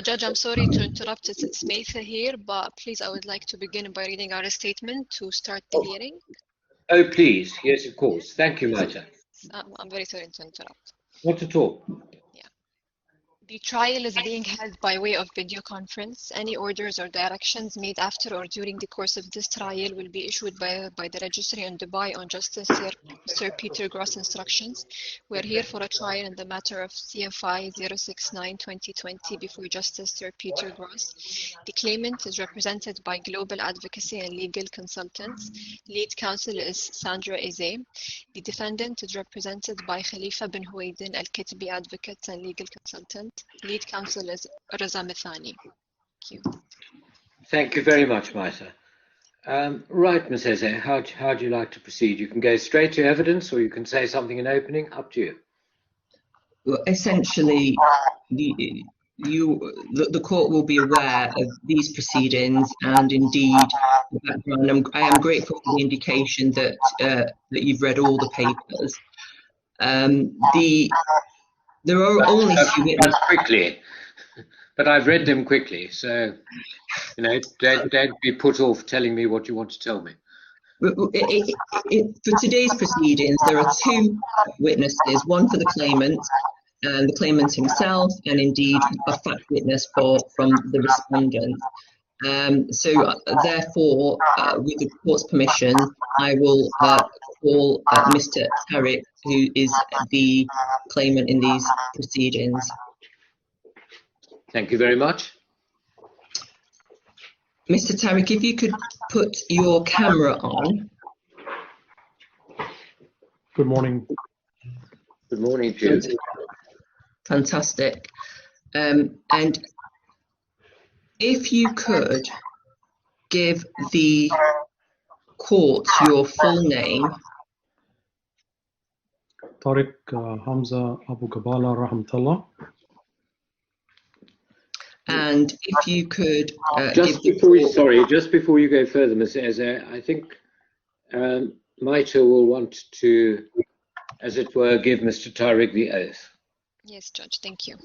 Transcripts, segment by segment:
Judge, I'm sorry to interrupt. It's Maytha here, but please, I would like to begin by reading out a statement to start the hearing. Oh, please. Yes, of course. Thank you, Maita. I'm very sorry to interrupt. Not at all. The trial is being held by way of video conference. Any orders or directions made after or during the course of this trial will be issued by the Registry in Dubai on Justice Sir Peter Gross instructions. We are here for a trial in the matter of CFI 069-2020 before Justice Sir Peter Gross. The claimant is represented by Global Advocacy and Legal Consultants. Lead counsel is Sandra Eze. The defendant is represented by Khalifa bin Huwaydin Al-Kitbi Advocate and Legal Consultant. Lead counsel is Rahamtalla. Thank you. Thank you very much, Maita. Right, Ms. Eze, how do you like to proceed? You can go straight to evidence, or you can say something in opening. Up to you. Well, essentially, the court will be aware of these proceedings, and indeed the background. I am grateful for the indication that that you've read all the papers. There are only few witnesses. Quickly, but I've read them quickly, so you know, don't be put off telling me what you want to tell me. For today's proceedings, there are two witnesses: one for the claimant, and the claimant himself, and indeed a fact witness from the respondent. So therefore, with the court's permission, I will call Mr. Tarig, who is the claimant in these proceedings. Thank you very much. Mr. Tarig, if you could put your camera on. Good morning. Good morning, Jude. Fantastic. And if you could give the court your full name. Tarig H.A.G Rahamtalla. And if you could just before you go further, Ms. Eze, I think Maita will want to, as it were, give Mr. Tarig the oath. Yes, Judge, thank you.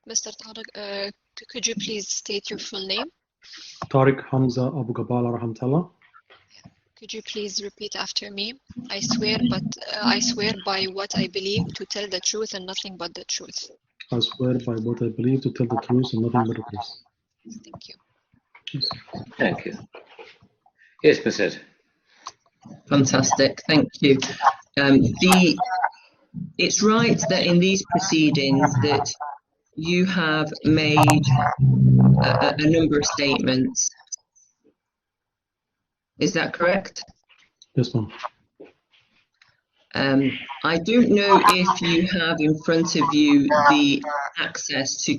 Mr. Tarig, could you please state your full name? Tarig H.A.G Rahamtalla. Could you please repeat after me? I swear by what I believe to tell the truth and nothing but the truth. I swear by what I believe to tell the truth and nothing but the truth. Thank you. Yes. Thank you. Yes, Ms. Eze. Fantastic, thank you. It's right that in these proceedings that you have made a number of statements. Is that correct? Yes, ma'am. I don't know if you have in front of you the access to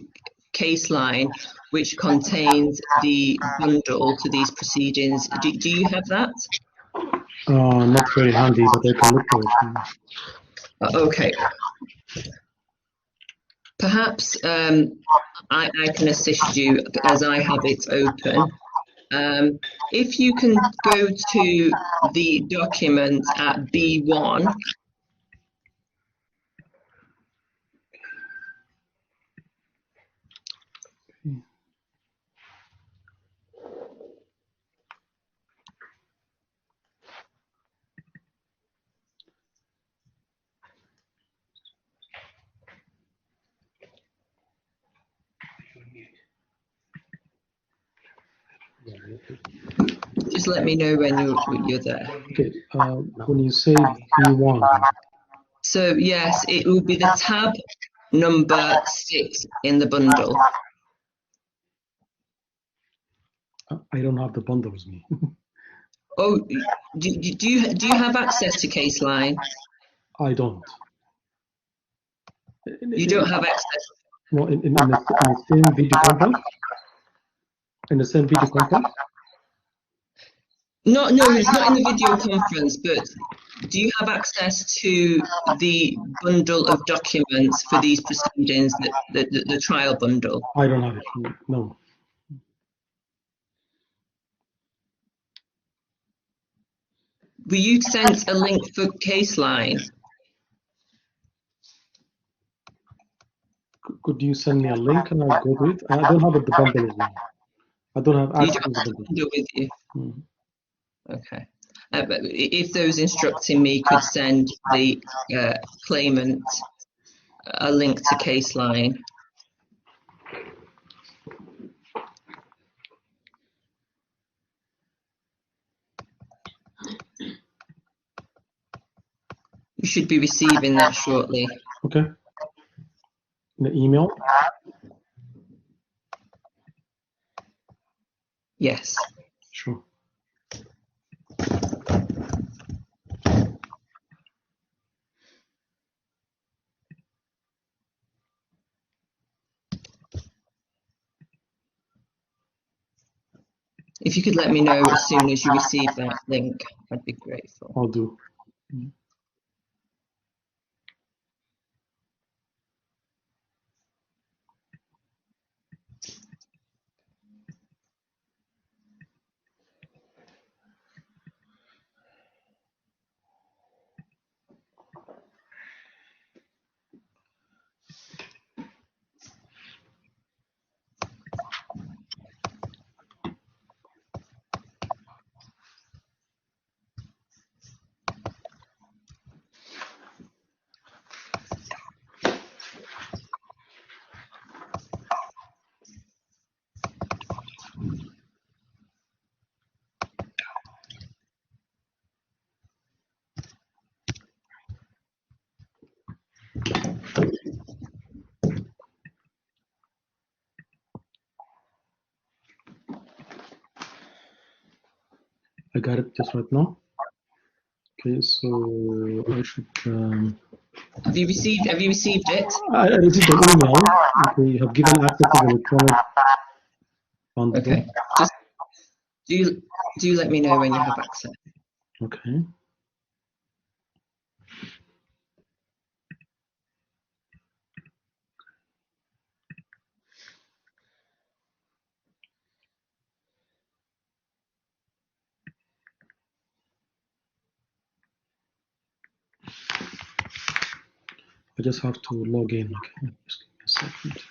Caseline, which contains the bundle to these proceedings. Do you have that? Not very handy, but I can look for it. Okay. Perhaps I can assist you as I have it open. If you can go to the document at B1. Just let me know when you're there. Okay, when you say B1. So yes, it will be the tab number 6 in the bundle. I don't have the bundle with me. Oh, do you have access to Caseline? I don't. You don't have access? No, in the same video conference? In the same video conference? No, it's not in the video conference, but do you have access to the bundle of documents for these proceedings, the trial bundle? I don't have it, no. Were you sent a link for Caseline? Could you send me a link and I'll go to it? I don't have the bundle as well. I don't have You access don't to the have bundle. to do with you. Mm. Okay. But if those instructing me could send the claimant a link to Caseline. You should be receiving that shortly. Okay. The email? Yes. Sure. If you could let me know as soon as you receive that link, I'd be grateful. I'll do. Mm. I got it just right now. Okay, so I should. Have you received it? I received the email. Okay, you have given access to the electronic bundle. Okay. Just do let me know when you have access. Okay. I just have to log in. Okay, just give me a second.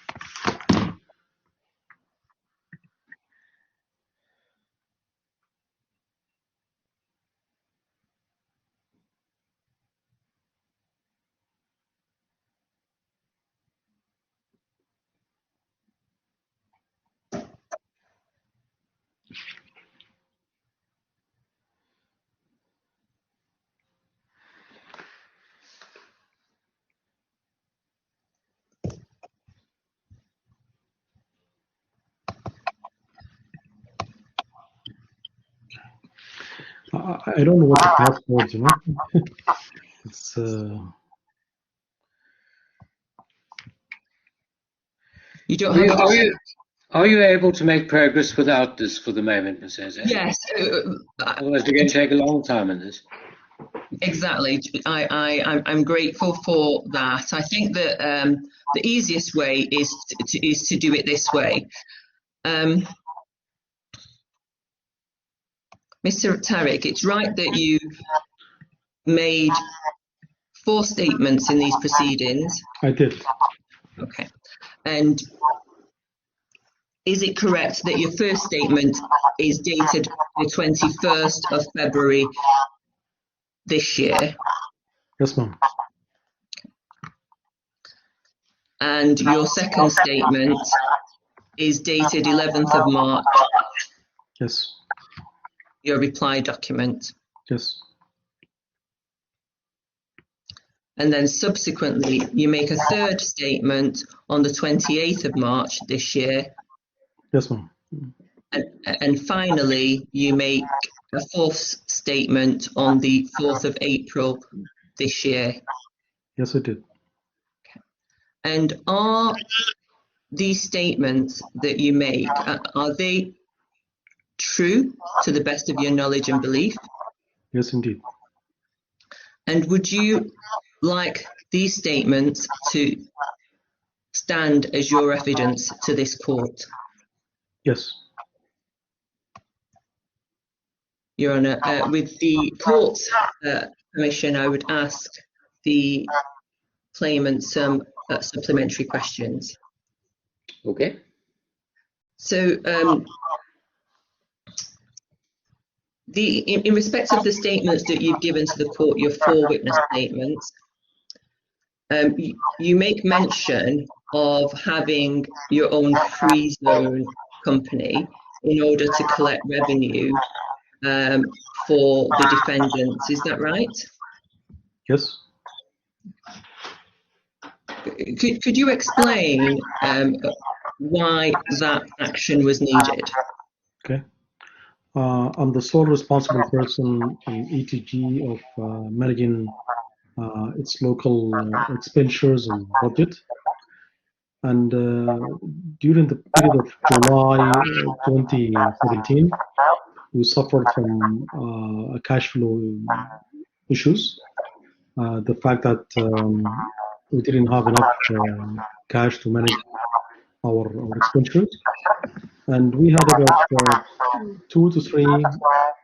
I don't know what the password, you know. It's You don't have Are you able to make progress without this for the moment, Ms. H.A.G? Yes. Otherwise, we're going to take a long time in this. Exactly. I'm grateful for that. I think that the easiest way is to do it this way. Mr. Tarig, it's right that you made 4 statements in these proceedings. I did. Okay. And is it correct that your first statement is dated the 21st of February this year? Yes, ma'am. And your second statement is dated 11th of March? Yes. Your reply document? Yes. And then subsequently, you make a third statement on the 28th of March this year. Yes, ma'am. And finally, you make a fourth statement on the 4th of April this year. Yes, I did. And are these statements that you make, are they true to the best of your knowledge and belief? Yes, indeed. And would you like these statements to stand as your evidence to this court? Yes. Your Honour, with the court's permission, I would ask the claimant some supplementary questions. Okay. So, in respect of the statements that you've given to the court, your 4 witness statements, you make mention of having your own free zone company in order to collect revenue for the defendants. Is that right? Yes. Could you explain why that action was needed? Okay. I'm the sole responsible person in ETG of managing its local expenditures and budget. And during the period of July 2017, we suffered from cash flow issues. The fact that we didn't have enough cash to manage our expenditures. And we had about 2 to 3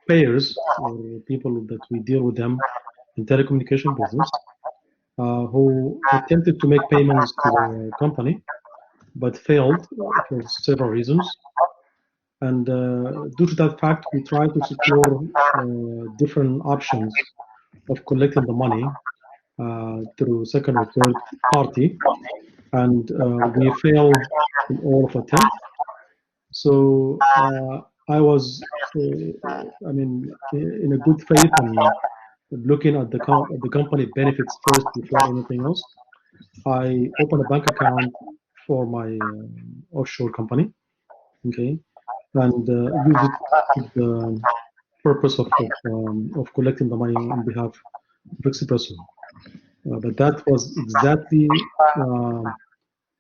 payers or people that we deal with them in telecommunication business who attempted to make payments to the company but failed for several reasons. And due to that fact, we tried to secure different options of collecting the money through second or third party, and we failed in all of attempts. So I was, in a good faith and looking at the company benefits first before anything else. I opened a bank account for my offshore company, okay, and use it with the purpose of collecting the money on behalf of Expresso. But that was exactly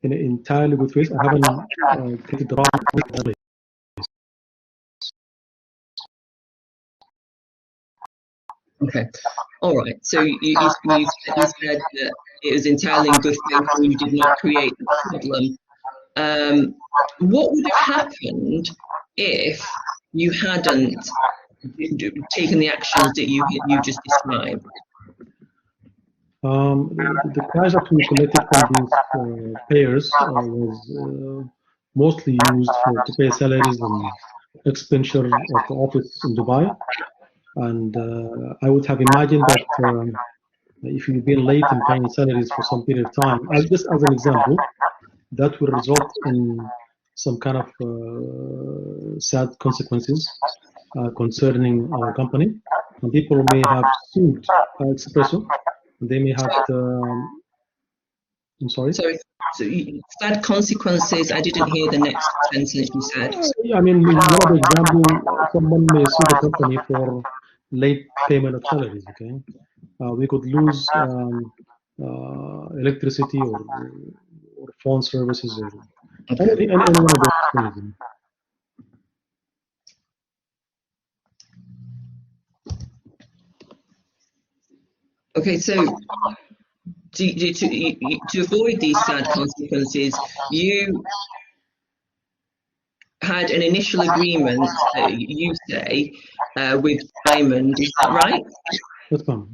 in an entirely good faith. I haven't taken the wrong way. Okay, all right. So you said that it was entirely in good faith and you did not create the problem. What would have happened if you hadn't taken the actions that you just described? The cash that we collected from these payers was mostly used to pay salaries and expenditure of the office in Dubai. And I would have imagined that if you've been late in paying salaries for some period of time, just as an example, that will result in some kind of sad consequences concerning our company. And people may have sued Expresso. They may have. I'm sorry. Sorry. So sad consequences. I didn't hear the next sentence you said. I mean, in one of the examples, someone may sue the company for late payment of salaries. Okay, we could lose electricity or phone services or any one of those things. Okay, so to avoid these sad consequences, you had an initial agreement, you say, with Diamond. Is that right? That's fine.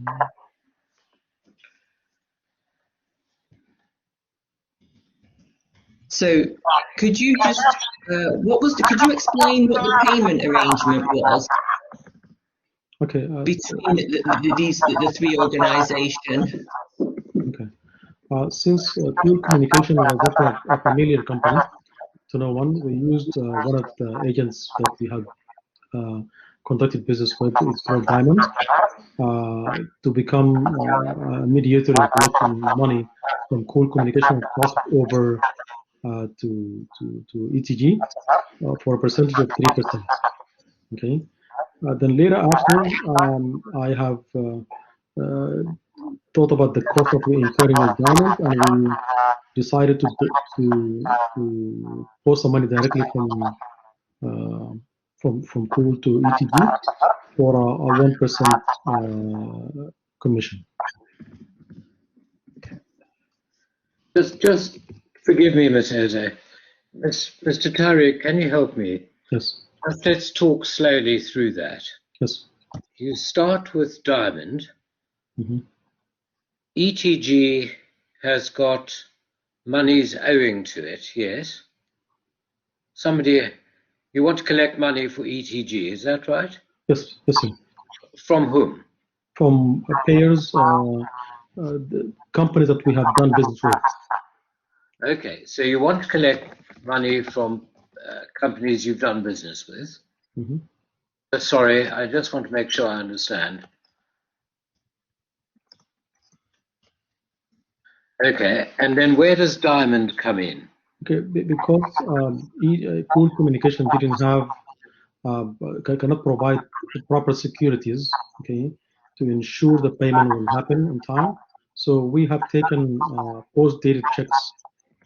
So, could you just could you explain what the payment arrangement was? Okay. Between the 3 organizations. Okay. Since Cool Communication was not a familiar company to no one, we used one of the agents that we had conducted business with. It's called Diamond, to become a mediator in collecting money from Cool Communication crossed over to ETG for a percentage of 3%. Okay. Then later after, I have thought about the cost of incurring with Diamond, and we decided to post the money directly from Cool to ETG for a 1% commission. Just forgive me, Ms. H.A.G. Mr. Tarig, can you help me? Yes. Let's talk slowly through that. Yes. You start with Diamond. Mm-hmm. ETG has got money's owing to it, yes? Somebody, you want to collect money for ETG, is that right? Yes, yes, sir. From whom? From payers, the companies that we have done business with. Okay, so you want to collect money from companies you've done business with. Mm-hmm. Sorry, I just want to make sure I understand. Okay, and then where does Diamond come in? Okay, because Cool Communication didn't have, cannot provide proper securities, okay, to ensure the payment will happen on time. So we have taken post-dated checks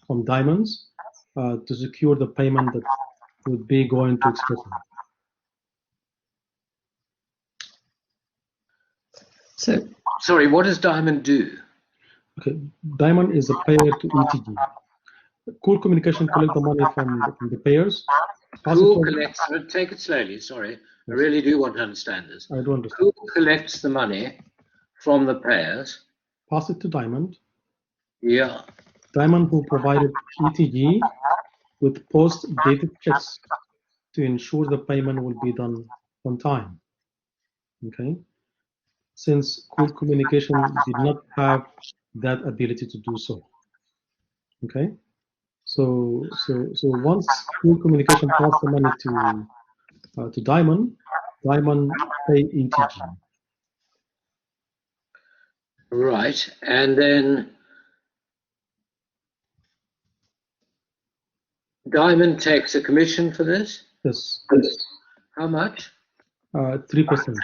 from Diamonds to secure the payment that would be going to Expresso. So, sorry, what does Diamond do? Okay, Diamond is a payer to ETG. Cool Communication collect the money from the payers. Cool collects, take it slowly, sorry. Yes. I really do want to understand this. I do understand. Cool collects the money from the payers. Pass it to Diamond. Yeah. Diamond who provided ETG with post-dated checks to ensure the payment will be done on time. Okay. Since Cool Communication did not have that ability to do so. Okay. So once Cool Communication passed the money to Diamond, Diamond pay ETG. Right, and then Diamond takes a commission for this? Yes. How much? 3%.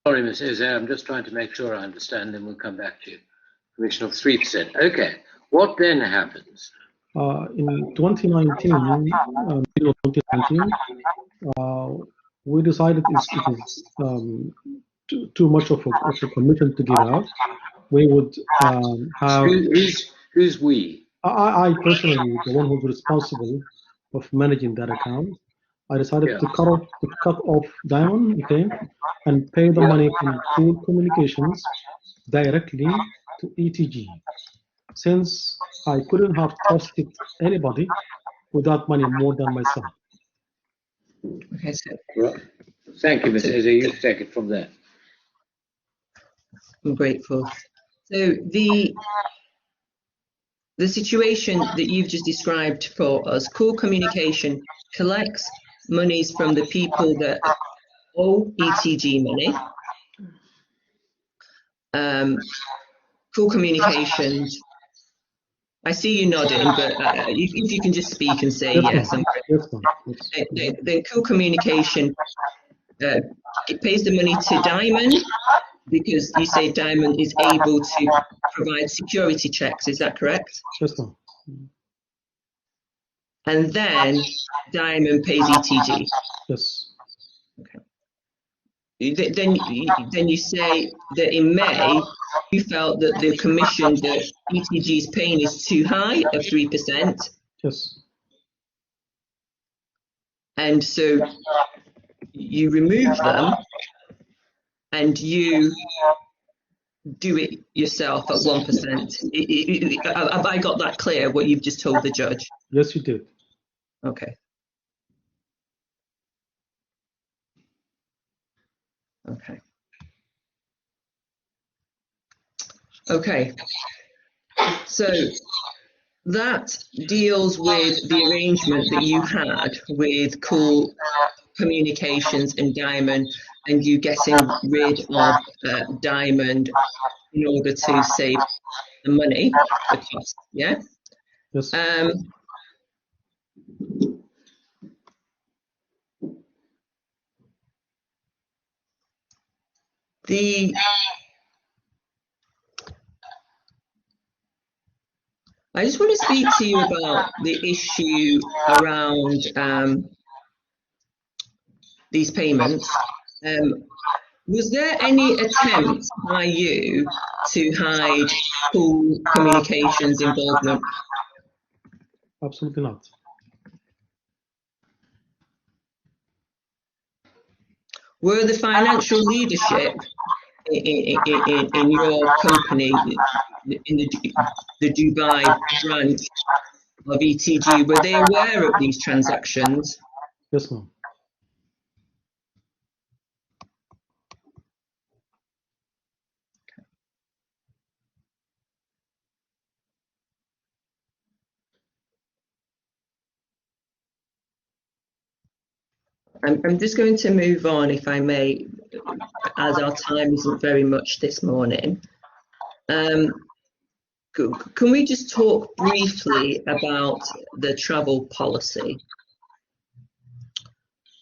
Sorry, Ms. H.A.G, I'm just trying to make sure I understand, then we'll come back to you. Commission of 3%. Okay, what then happens? In 2019, middle of 2019, we decided it is too much of a commission to give out. We would have. Who's we? I personally, the one who's responsible of managing that account, I decided to cut off Diamond, okay, and pay the money from Cool Communications directly to ETG, since I couldn't have trusted anybody with that money more than myself. Okay, so right. Thank you, Ms. H.A.G. You take it from there. I'm grateful. So the situation that you've just described for us, Cool Communication collects monies from the people that owe ETG money. Cool Communications, I see you nodding, but if you can just speak and say yes. Then Cool Communication it pays the money to Diamond, because you say Diamond is able to provide security checks, is that correct? Yes, ma'am. And then Diamond pays ETG. Yes. Okay. Then you say that in May you felt that the commission that ETG is paying is too high of 3%. Yes. And so you remove them and you do it yourself at 1%. Have I got that clear, what you've just told the judge? Yes, you did. Okay. Okay. Okay. So that deals with the arrangement that you had with Cool Communications and Diamond, and you getting rid of Diamond in order to save the money, the cost, yeah? Yes. I just want to speak to you about the issue around these payments. Was there any attempt by you to hide Cool Communications involvement? Absolutely not. Were the financial leadership in your company, in the Dubai branch of ETG, were they aware of these transactions? Yes, ma'am. I'm just going to move on, if I may, as our time isn't very much this morning. Can we just talk briefly about the travel policy?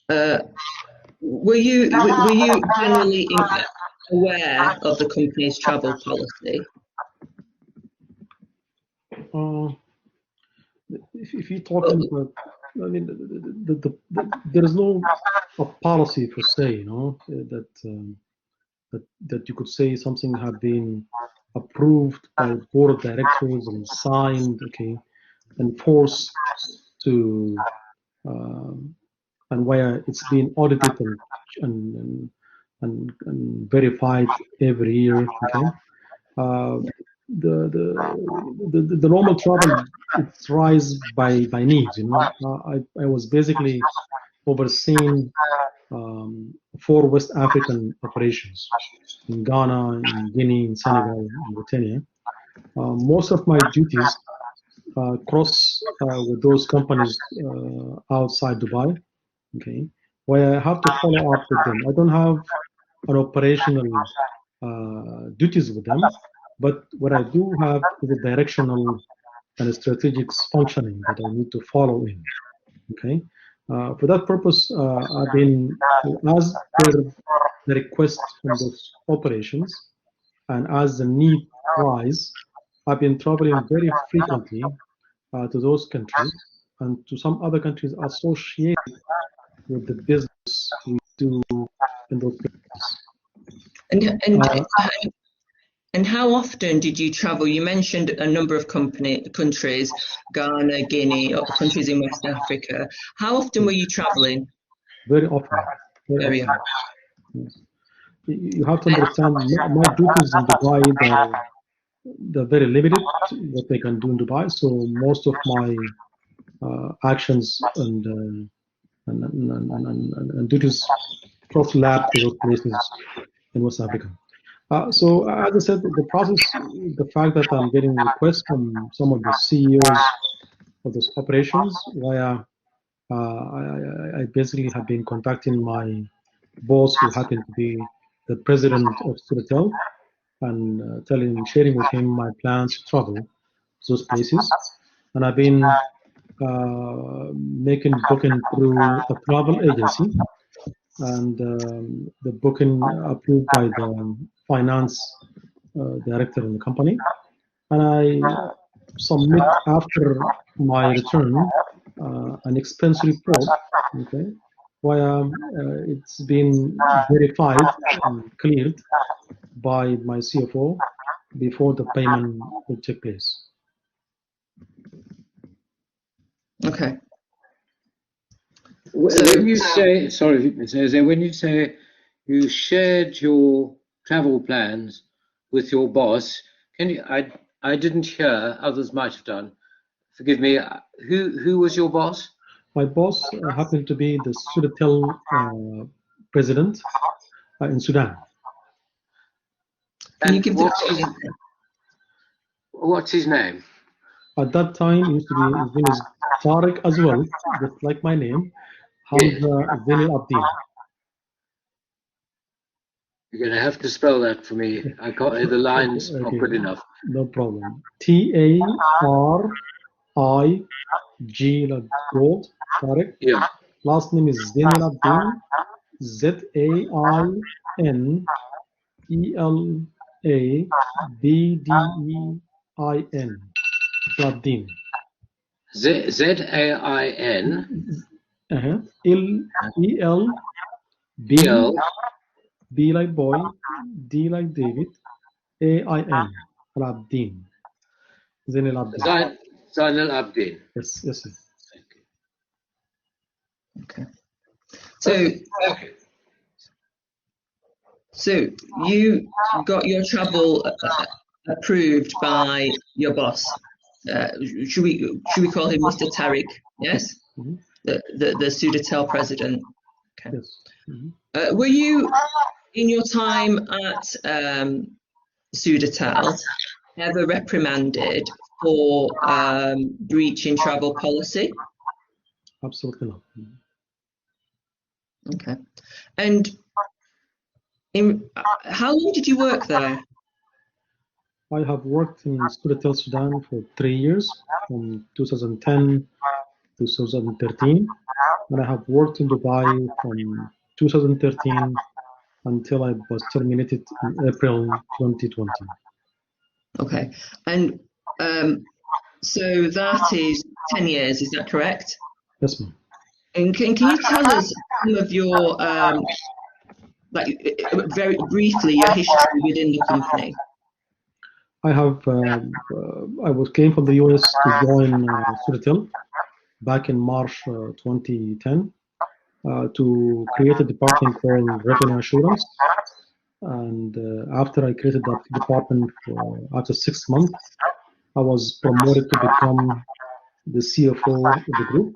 Were you generally aware of the company's travel policy? If you're talking about, I mean, there is no a policy per se, you know, that you could say something have been approved by board of directors and signed, okay, and forced to, and where it's been audited and verified every year, okay. The normal travel, it's rise by needs, you know. I was basically overseeing 4 West African operations in Ghana, in Guinea, in Senegal, in Mauritania. Most of my duties cross with those companies outside Dubai, okay, where I have to follow up with them. I don't have an operational duties with them, but what I do have is a directional and a strategic functioning that I need to follow in. Okay, for that purpose, I've been, as per the request from those operations, and as the need rise, I've been traveling very frequently to those countries and to some other countries associated with the business we do in those places. And how often did you travel? You mentioned a number of countries, Ghana, Guinea, countries in West Africa. How often were you traveling? Very often. Very often. Yes. You have to understand, my duties in Dubai, they're very limited what they can do in Dubai. So most of my actions and duties cross-lap to those places in West Africa. So as I said, the process, the fact that I'm getting requests from some of the CEOs of those operations, where I basically have been contacting my boss, who happened to be the president of Citatel, and sharing with him my plans to travel to those places. And I've been making booking through a travel agency, and the booking approved by the finance director in the company, and I submit after my return an expense report, okay, where it's been verified and cleared by my CFO before the payment will take place. Okay. When you say, sorry, when you say you shared your travel plans with your boss, can you? I didn't hear. Others might have done. Forgive me. Who was your boss? My boss happened to be the Sudatel president in Sudan. Can you give what's his name? At that time, his name is Tarig as well, just like my name, Hamza Zainal Abdin. You're going to have to spell that for me. I can't. The line's not good enough. No problem. Tarig, like gold, Tarig. Yeah. Last name is Zainal Abdin, ZAINELABDIN. Labdin. ZAIN. LEL B like boy, D like David, AIN. Labdin. Zainal Abdin. Zainal Abdin. Yes, yes, sir. Okay. So, So you got your travel approved by your boss. Should we call him Mr. Tarig? Yes, Mm-hmm. the Sudatel president. Okay. Yes. Mm-hmm. Were you in your time at Sudatel ever reprimanded for breaching travel policy? Absolutely not. Okay. And how long did you work there? I have worked in Sudatel Sudan for 3 years, from 2010 to 2013, and I have worked in Dubai from 2013 until I was terminated in April 2020. Okay. And so that is 10 years, is that correct? Yes, ma'am. And can you tell us some of your, very briefly, your history within the company? I came from the US to join Sudatel back in March 2010 to create a department called Revenue Assurance. And after I created that department, after 6 months, I was promoted to become the CFO of the group.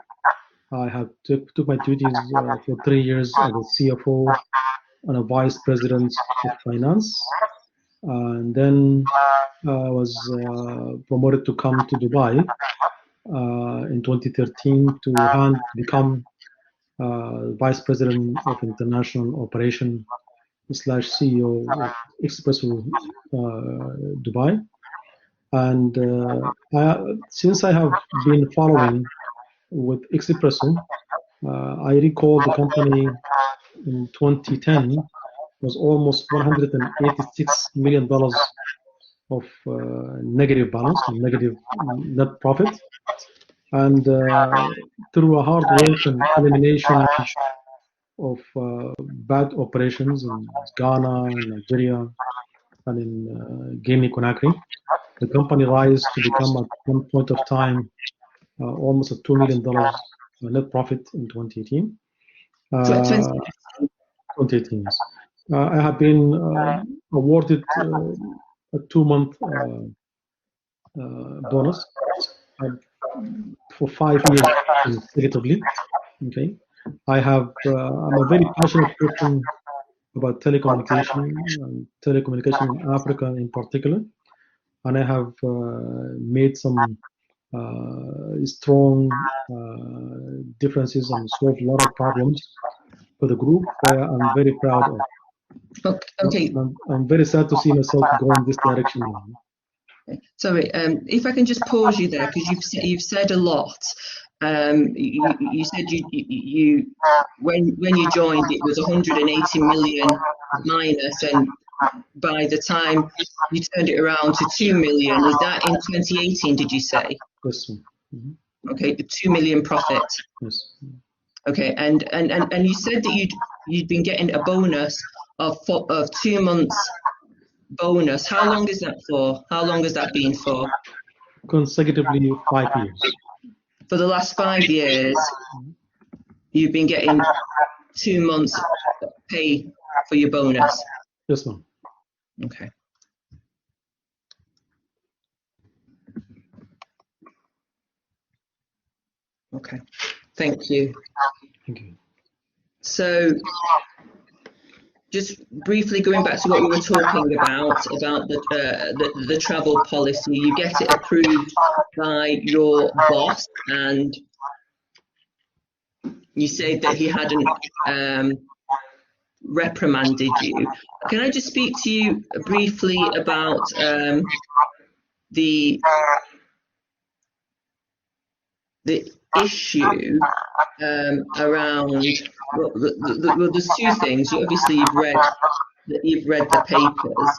I have took my duties for 3 years as a CFO and a vice president of finance. And then I was promoted to come to Dubai in 2013 to become vice president of international operation / CEO of Expresso Dubai. And since I have been following with Expresso, I recall the company in 2010 was almost $186 million of negative balance, negative net profit. And through a hard work and elimination of bad operations in Ghana, in Nigeria, and in Guinea-Conakry, the company rise to become at one point of time almost a $2 million net profit in 2018. 2018, yes. I have been awarded a 2-month bonus for 5 years consecutively. Okay, I'm a very passionate person about telecommunication and telecommunication in Africa in particular, and I have made some strong differences and solved a lot of problems for the group where I'm very proud of. Okay. I'm very sad to see myself go in this direction now. Sorry, if I can just pause you there, because you've said a lot. You said you when you joined it was 180 million minus, and by the time you turned it around to 2 million, was that in 2018? Did you say? Yes. Mm-hmm. Okay, 2 million profit. Yes. Okay, and you said that you'd been getting a bonus of 2 months bonus. How long is that for? How long has that been for? Consecutively 5 years. For the last 5 years, you've been getting 2 months pay for your bonus. Yes, ma'am. Okay. Okay. Thank you. Thank you. So, just briefly going back to what we were talking about the travel policy, you get it approved by your boss, and you said that he hadn't reprimanded you. Can I just speak to you briefly about the issue around? Well, there's two things. Obviously, you've read the papers.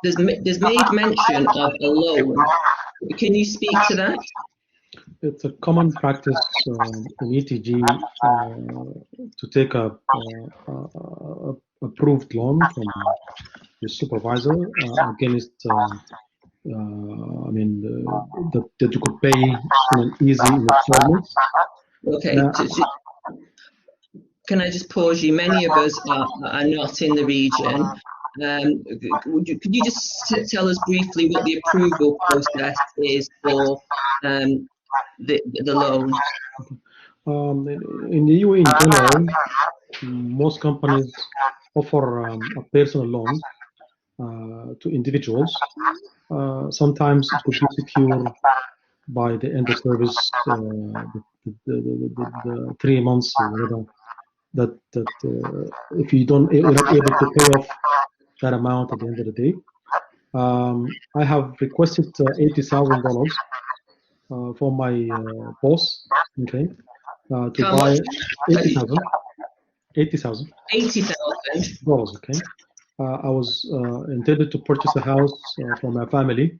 There's made mention of a loan. Can you speak to that? It's a common practice in ETG to take a approved loan from the supervisor against. That you could pay in an easy installments. Okay. can I just pause you? Many of us are not in the region. Could you just tell us briefly what the approval process is for the loan? In the UAE in general, most companies offer a personal loan to individuals. Sometimes it could be secure by the end of service, the 3 months or whatever. That if you're not able to pay off that amount at the end of the day. I have requested $80,000 for my boss, okay, to How buy much? $80,000. $80,000. Okay. I was intended to purchase a house for my family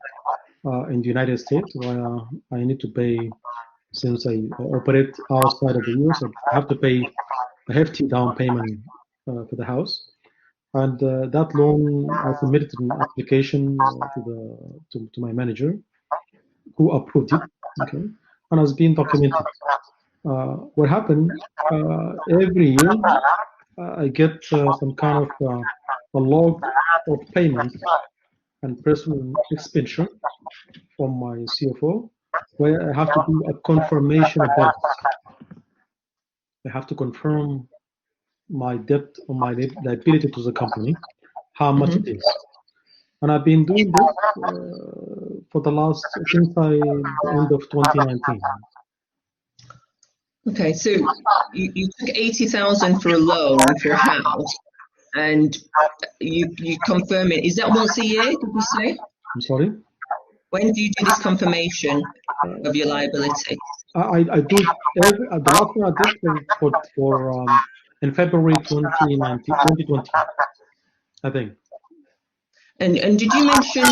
in the United States, where I need to pay, since I operate outside of the US, I have to pay a hefty down payment for the house. And that loan, I submitted an application to my manager, who approved it, okay, and has been documented. What happened, every year, I get some kind of a log of payments and personal expenditure from my CFO, where I have to do a confirmation of balance. I have to confirm my debt or my liability to the company, how much it is. And I've been doing this for the last, since the end of 2019. Okay, so you took 80,000 for a loan for a house, and you confirm it. Is that once a year, did you say? I'm sorry? When do you do this confirmation of your liability? I do the last one I did for in February 2020, I think. And did you mention,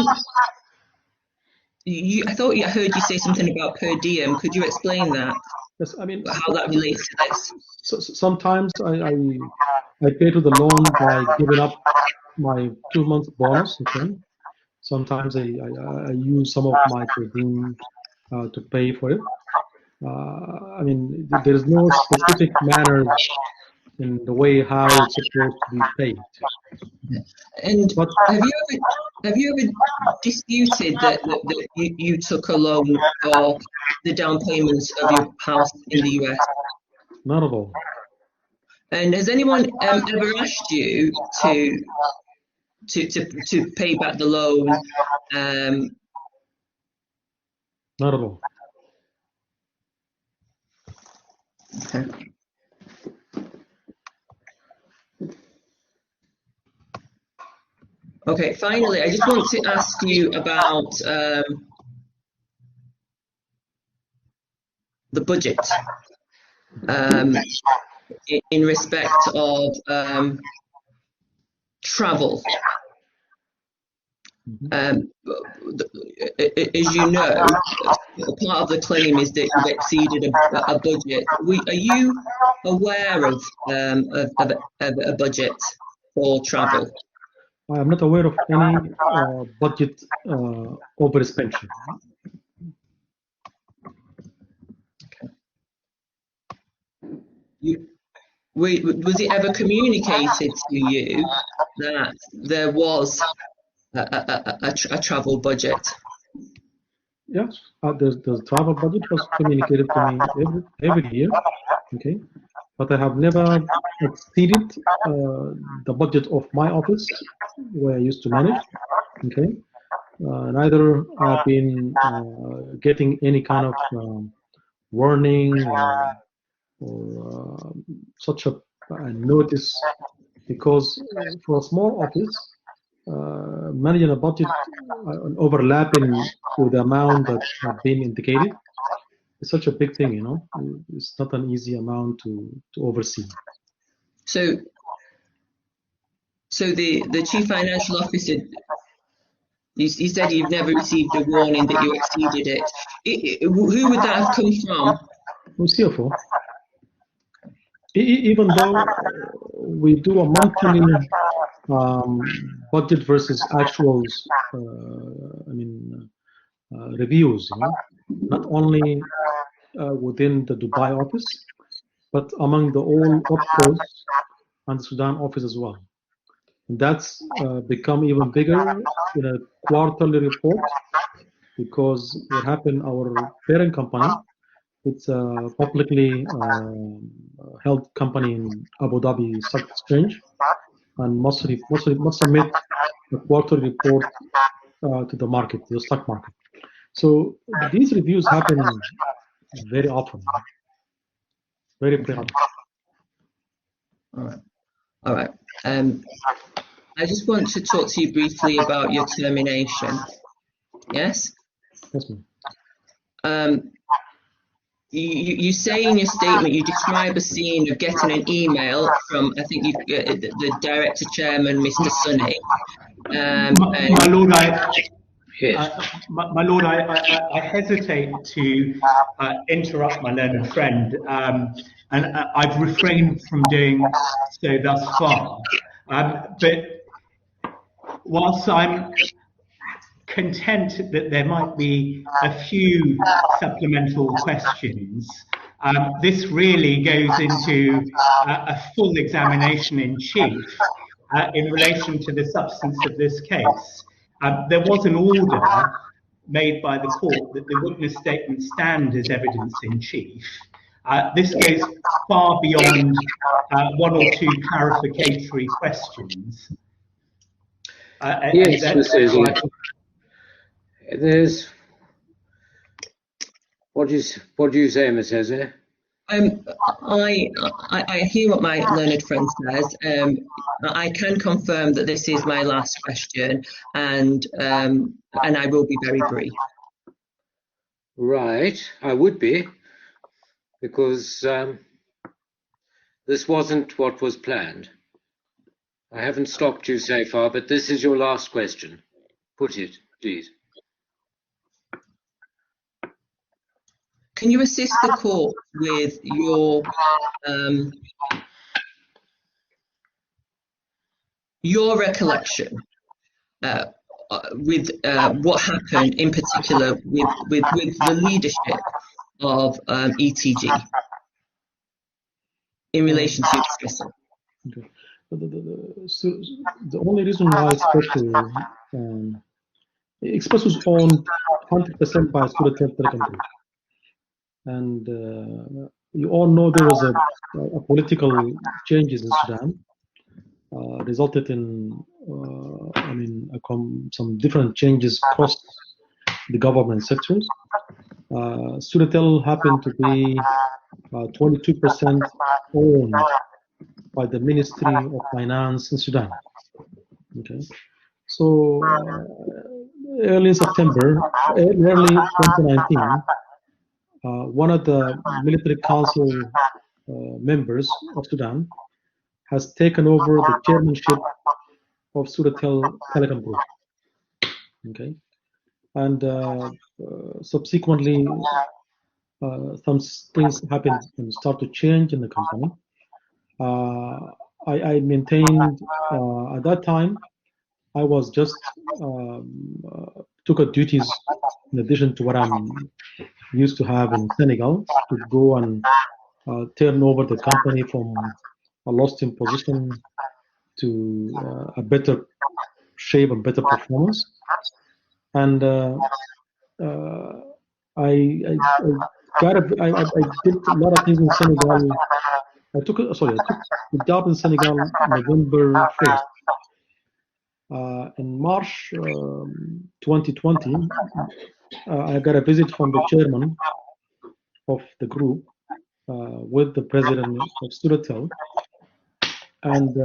I thought I heard you say something about per diem. Could you explain that? Yes, I mean, how that relates to this? So sometimes I pay to the loan by giving up my 2 months bonus, okay? Sometimes I use some of my per diem to pay for it. I mean, there's no specific manner in the way how it's supposed to be paid. And but have you ever disputed that you took a loan for the down payments of your house in the US? Not at all. And has anyone ever asked you to pay back the loan? Not at all. Okay. Okay, finally, I just want to ask you about the budget in respect of travel. As you know, part of the claim is that you've exceeded a budget. Are you aware of a budget for travel? I am not aware of any budget overexpenditure. Was it ever communicated to you that there was a travel budget? Yes, the travel budget was communicated to me every year, okay? But I have never exceeded the budget of my office where I used to manage, okay? Neither I've been getting any kind of warning or such a notice, because for a small office, managing a budget overlapping with the amount that have been indicated is such a big thing, you know. It's not an easy amount to oversee. So the chief financial officer, you said you've never received a warning that you exceeded it. Who would that have come from? CFO. Even though we do a monthly budget versus actuals, reviews, you know, not only within the Dubai office, but among the all opcos and the Sudan office as well. And that's become even bigger in a quarterly report, because what happened, our parent company, it's a publicly held company in Abu Dhabi Stock Exchange, and must submit a quarterly report to the market, to the stock market. So these reviews happen very often, very frequently. All right. I just want to talk to you briefly about your termination. Yes? Yes, ma'am. You say in your statement, you describe a scene of getting an email from, I think, the director chairman, Mr. Sunny. My lord, Yes. my lord, I hesitate to interrupt my learned friend, and I've refrained from doing so thus far. But whilst I'm content that there might be a few supplemental questions, this really goes into a full examination in chief in relation to the substance of this case. There was an order made by the court that the witness statement stand as evidence in chief. This goes far beyond one or two clarificatory questions. Yes, Mr. Ezzy. There's what do you say, Ms. Ezzy? I hear what my learned friend says. I can confirm that this is my last question, and I will be very brief. Right, I would be, because this wasn't what was planned. I haven't stopped you so far, but this is your last question. Put it, please. Can you assist the court with your recollection with what happened in particular with the leadership of ETG in relation to Expresso? Okay. The only reason why Expresso is owned 100% by Expresso Telecom, and you all know there was a political changes in Sudan, resulted in some different changes across the government sectors. Sudatel happened to be 22% owned by the Ministry of Finance in Sudan. Okay, so early 2019, one of the military council members of Sudan has taken over the chairmanship of Sudatel Telecom Group. Okay, and subsequently, some things happened and start to change in the company. I maintained at that time, I was just took a duties in addition to what I'm used to have in Senegal, to go and turn over the company from a lost in position to a better shape and better performance. And I did a lot of things in Senegal. I took the job in Senegal November 1st. In March 2020, I got a visit from the chairman of the group with the president of Sudatel, and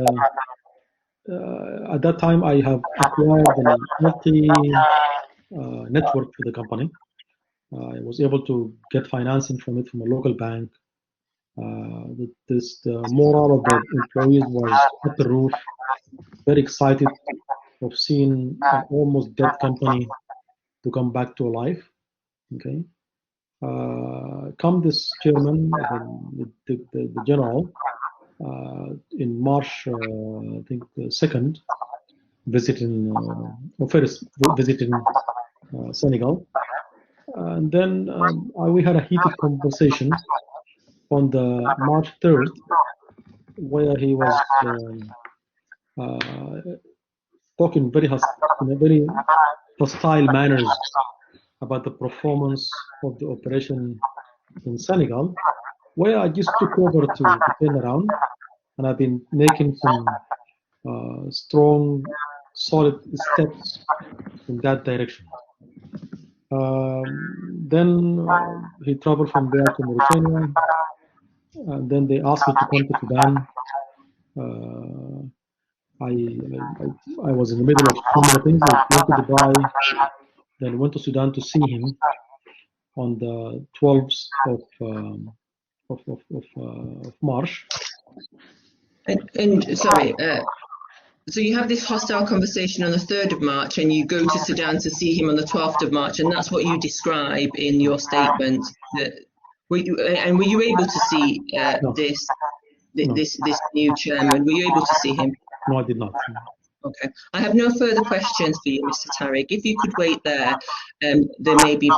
at that time I have acquired a multi-network for the company. I was able to get financing from it from a local bank. The morale of the employees was at the roof, very excited of seeing an almost dead company to come back to life. Okay, come this chairman, the general, in March, I think the 2nd, visiting Senegal, and then we had a heated conversation, on the March 3rd, where he was talking in a very hostile manners about the performance of the operation in Senegal, where I just took over to turn around, and I've been making some strong, solid steps in that direction. Then he traveled from there to Mauritania, and then they asked me to come to Sudan. Uh, I was in the middle of so many things. I went to Dubai, then went to Sudan to see him on the 12th of March. And sorry, so you have this hostile conversation on the 3rd of March, and you go to Sudan to see him on the 12th of March, and that's what you describe in your statement. Were you able to see No. this No. this new chairman? Were you able to see him? No, I did not. Okay. I have no further questions for you, Mr. Tarig. If you could wait there, there may be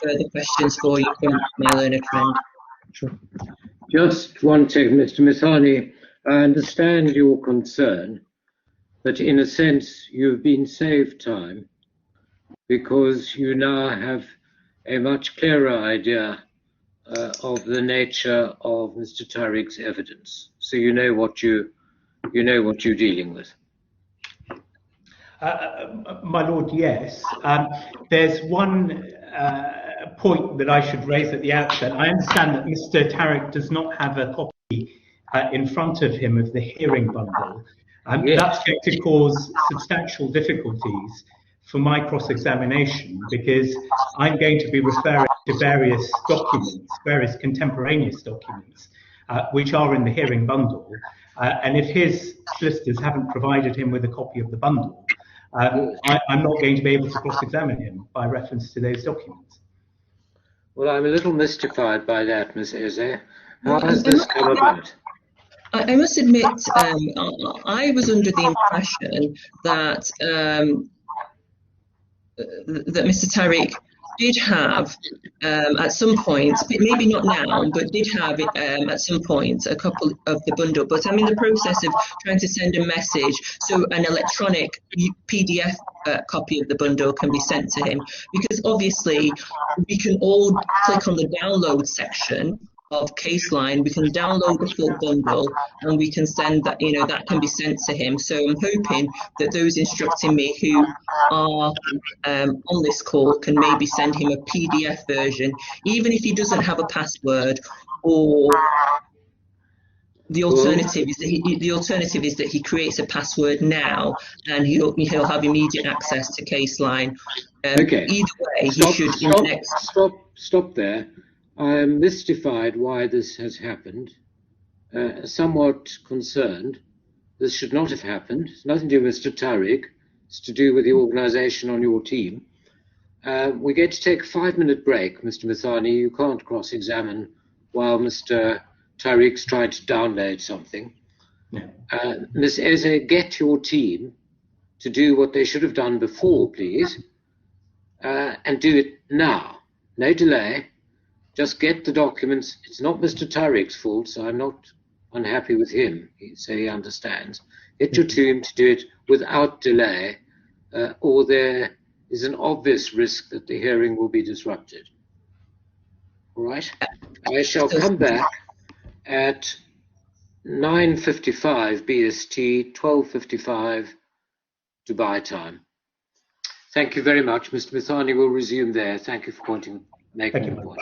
further questions for you from my learned friend. Sure. Just one second, Mr. Mithani. I understand your concern, but in a sense, you've been saved time because you now have a much clearer idea of the nature of Mr. Tarig's evidence. So you know what you're dealing with. My lord, yes. There's one point that I should raise at the outset. I understand that Mr. Tarig does not have a copy in front of him of the hearing bundle. Yes. That's going to cause substantial difficulties for my cross-examination, because I'm going to be referring to various documents, various contemporaneous documents, which are in the hearing bundle. And if his solicitors haven't provided him with a copy of the bundle, I'm not going to be able to cross-examine him by reference to those documents. Well, I'm a little mystified by that, Ms. Eze. How has this come about? I must admit, I was under the impression that that Mr. Tarig did have at some point, maybe not now, but did have at some point a couple of the bundle. But I'm in the process of trying to send a message so an electronic PDF copy of the bundle can be sent to him, because obviously we can all click on the download section of Caseline, we can download the full bundle, and we can send that, that can be sent to him. So I'm hoping that those instructing me who are on this call can maybe send him a PDF version, even if he doesn't have a password, or the alternative is that he creates a password now, and he'll have immediate access to Caseline. Okay. Either way, he should. Stop there. I am mystified why this has happened. Somewhat concerned. This should not have happened. It's nothing to do with Mr. Tarig. It's to do with the organisation on your team. We're going to take a 5-minute break, Mr. Mithani. You can't cross-examine while Mr. Tarig's trying to download something. Yeah. Ms. Eze, get your team to do what they should have done before, please, and do it now. No delay. Just get the documents. It's not Mr. Tarig's fault, so I'm not unhappy with him, so he understands. Get your team to do it without delay, or there is an obvious risk that the hearing will be disrupted. All right? I shall come back at 9:55 BST, 12:55 Dubai time. Thank you very much. Mr. Mithani will resume there. Thank you for making the point.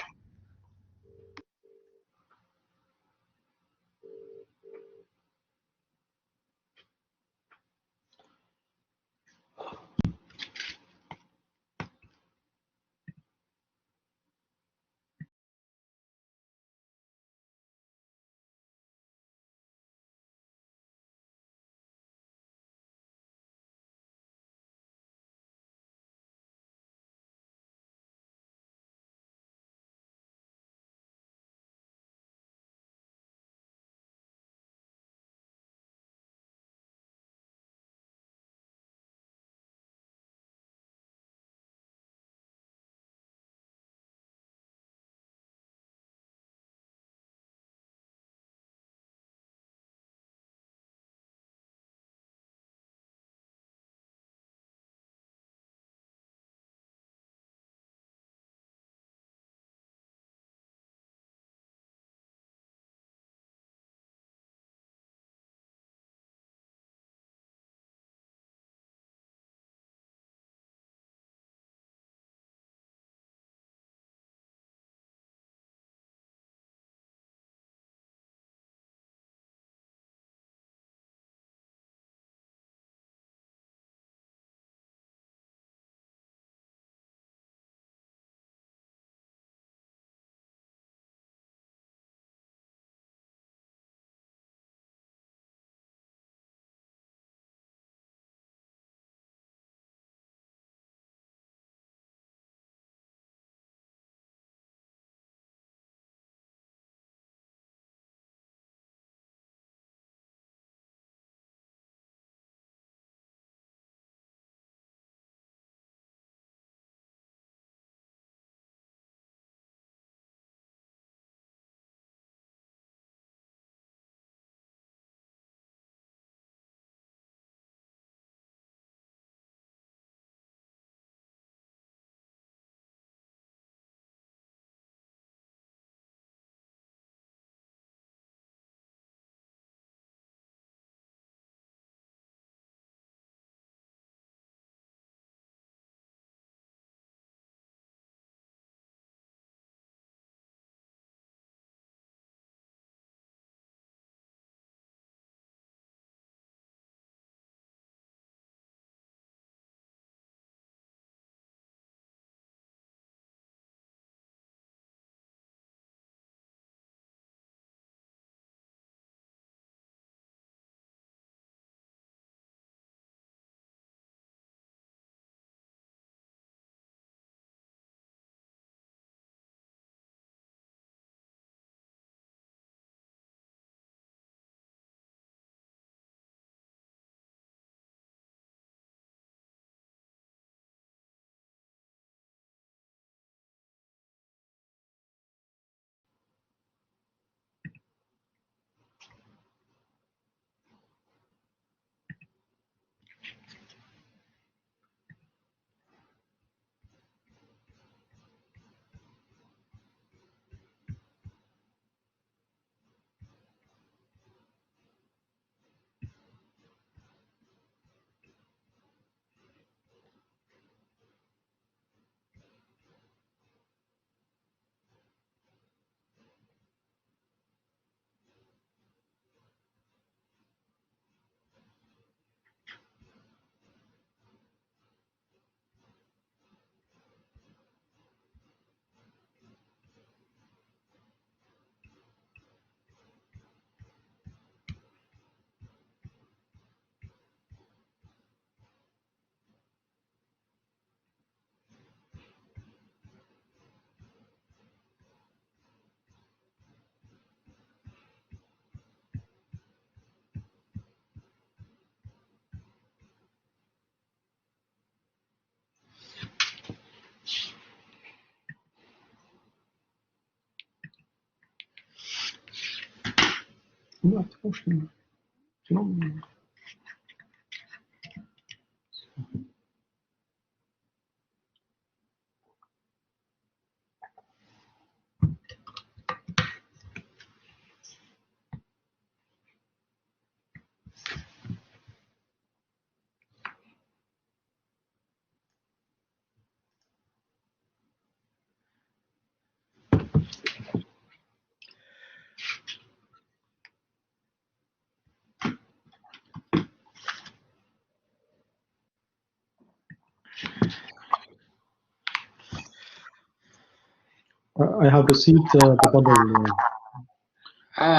I have received the bundle.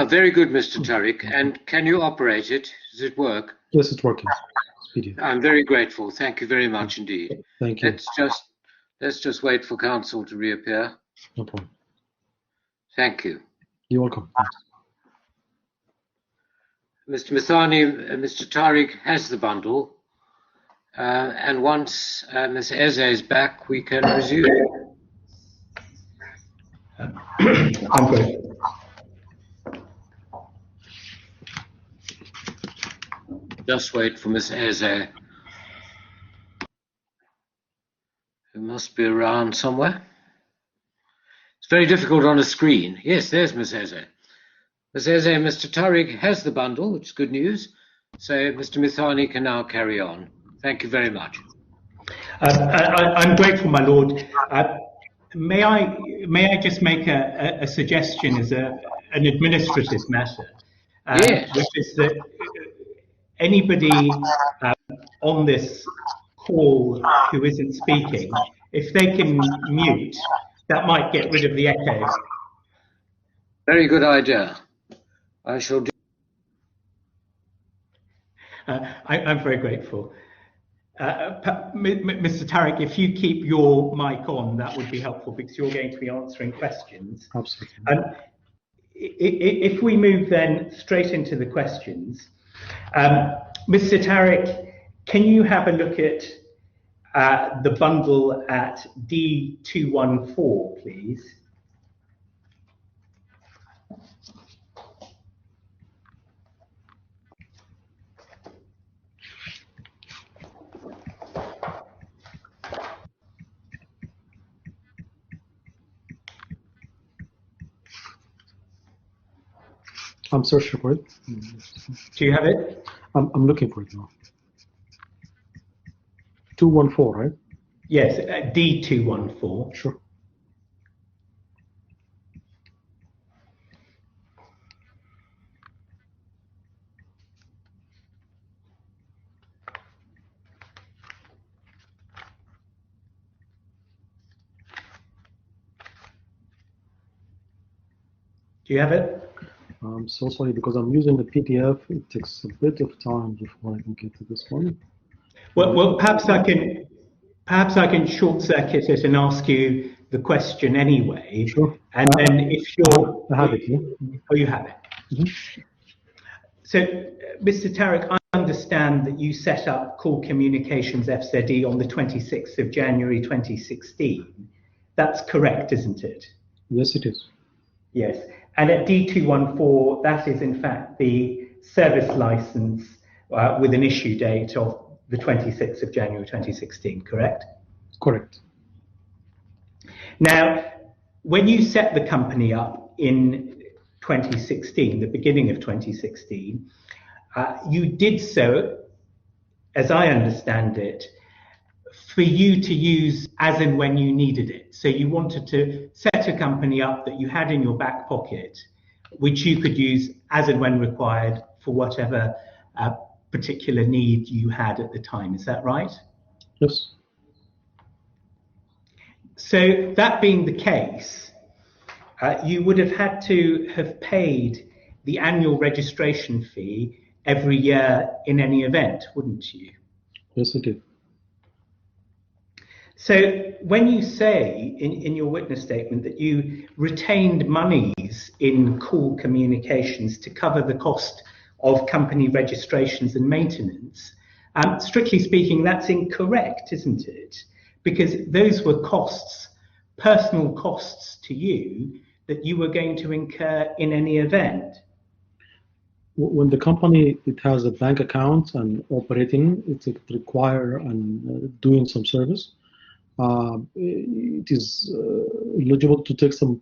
Very good, Mr. Tarig. And can you operate it? Does it work? Yes, it's working. I'm very grateful. Thank you very much indeed. Thank you. Let's just wait for counsel to reappear. No problem. Thank you. You're welcome. Mr. Mithani, Mr. Tarig has the bundle. And once Ms. Eze is back, we can resume. I'm good. Just wait for Ms. Eze, who must be around somewhere. It's very difficult on a screen. Yes, there's Ms. Eze. Ms. Eze, Mr. Tarig has the bundle, which is good news. So Mr. Mithani can now carry on. Thank you very much. I'm grateful, my lord. May I just make a suggestion as an administrative matter? Yes. Which is that anybody on this call who isn't speaking, if they can mute, that might get rid of the echo. Very good idea. I shall do. I'm very grateful. Mr. Tarig, if you keep your mic on, that would be helpful because you're going to be answering questions. Absolutely. If we move then straight into the questions, Mr. Tarig, can you have a look at the bundle at D214, please? I'm searching for it. Do you have it? I'm looking for it now. 214, right? Yes, D214. Sure. Do you have it? I'm so sorry because I'm using the PDF. It takes a bit of time before I can get to this one. Well, perhaps I can short circuit it and ask you the question anyway. Sure. And then if you're, I have it. Yeah? Oh, you have it. Mm-hmm. So, Mr. Tarig, I understand that you set up Call Communications FZE on the 26th of January 2016. That's correct, isn't it? Yes, it is. Yes. And at D214, that is in fact the service license with an issue date of the 26th of January 2016, correct? Correct. Now, when you set the company up in 2016, the beginning of 2016, you did so, as I understand it, for you to use as and when you needed it. So you wanted to set a company up that you had in your back pocket, which you could use as and when required for whatever particular need you had at the time. Is that right? Yes. So that being the case, you would have had to have paid the annual registration fee every year in any event, wouldn't you? Yes, I did. So when you say in your witness statement that you retained monies in Call Communications to cover the cost of company registrations and maintenance, strictly speaking, that's incorrect, isn't it? Because those were costs, personal costs to you that you were going to incur in any event. when the company it has a bank account and operating, it require and doing some service. It is eligible to take some,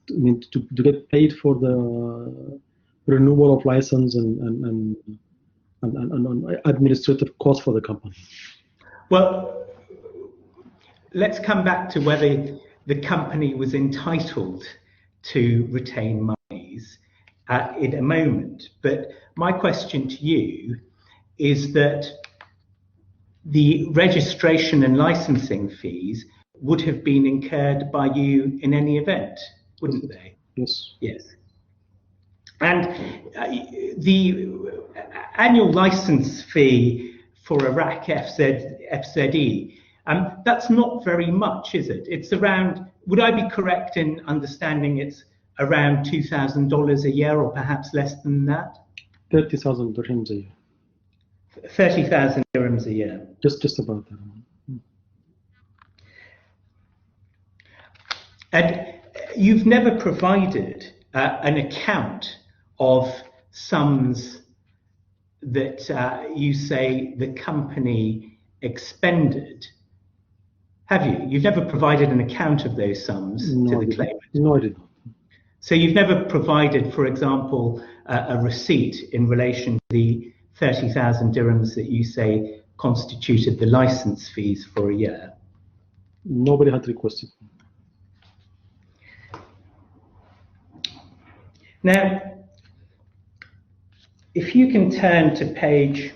I mean, to get paid for the renewal of license and administrative costs for the company. Well, let's come back to whether the company was entitled to retain monies in a moment. But my question to you is that the registration and licensing fees would have been incurred by you in any event, wouldn't they? Yes. Yes. And the annual license fee for Iraq FZE, that's not very much, is it? It's around, would I be correct in understanding it's around $2,000 a year or perhaps less than that? 30,000 dirhams a year. 30,000 dirhams a year. Just about that. And you've never provided an account of sums that you say the company expended, have you? You've never provided an account of those sums to the claimant? No, I did not. So you've never provided, for example, a receipt in relation to the 30,000 dirhams that you say constituted the license fees for a year? Nobody had requested. Now, if you can turn to page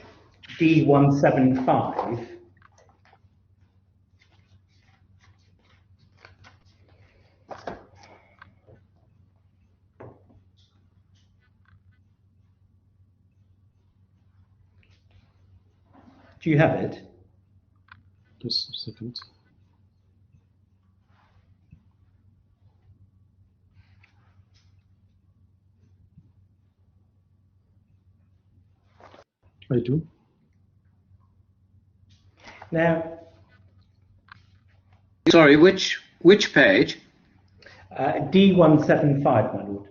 D175, do you have it? Just a second. I do. Now, sorry, which page? D175, my lord.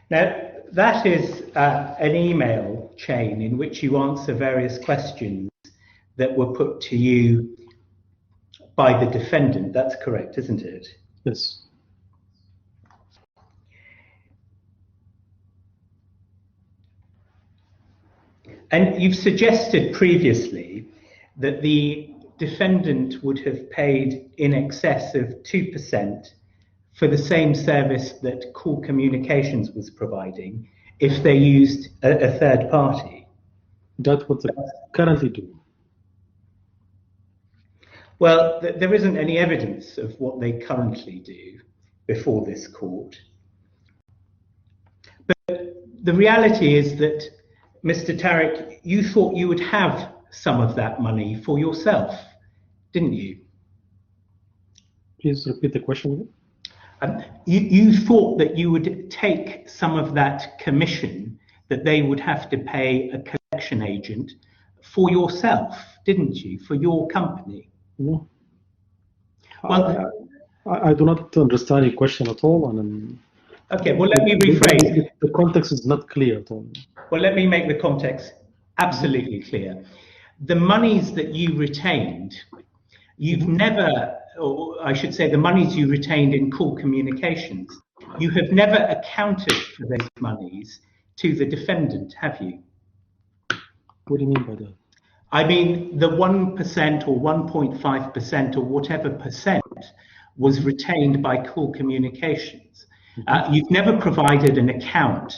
Now, that is an email chain in which you answer various questions that were put to you by the defendant. That's correct, isn't it? Yes. And you've suggested previously that the defendant would have paid in excess of 2% for the same service that Call Communications was providing if they used a third party. That's what they currently do. Well, there isn't any evidence of what they currently do before this court. But the reality is that, Mr. Tarig, you thought you would have some of that money for yourself, didn't you? Please repeat the question again. You thought that you would take some of that commission that they would have to pay a collection agent for yourself, didn't you? For your company? No. Well, I do not understand your question at all. And okay, well, let me rephrase. The context is not clear at all. Well, let me make the context absolutely clear. The monies that you retained, you've never, or I should say the monies you retained in Call Communications, you have never accounted for those monies to the defendant, have you? What do you mean by that? I mean, the 1% or 1.5% or whatever percent was retained by Call Communications. You've never provided an account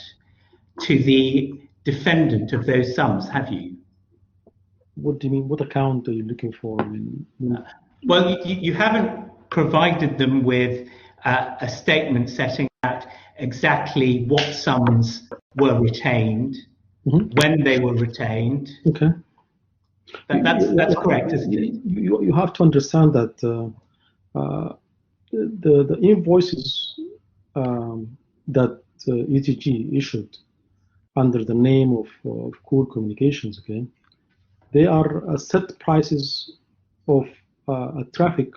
to the defendant of those sums, have you? What do you mean? What account are you looking for? I mean, well, you haven't provided them with a statement setting out exactly what sums were retained, when they were retained. Okay. That's correct, isn't it? You have to understand that the invoices that ETG issued under the name of Cool Communications, okay, they are set prices of traffic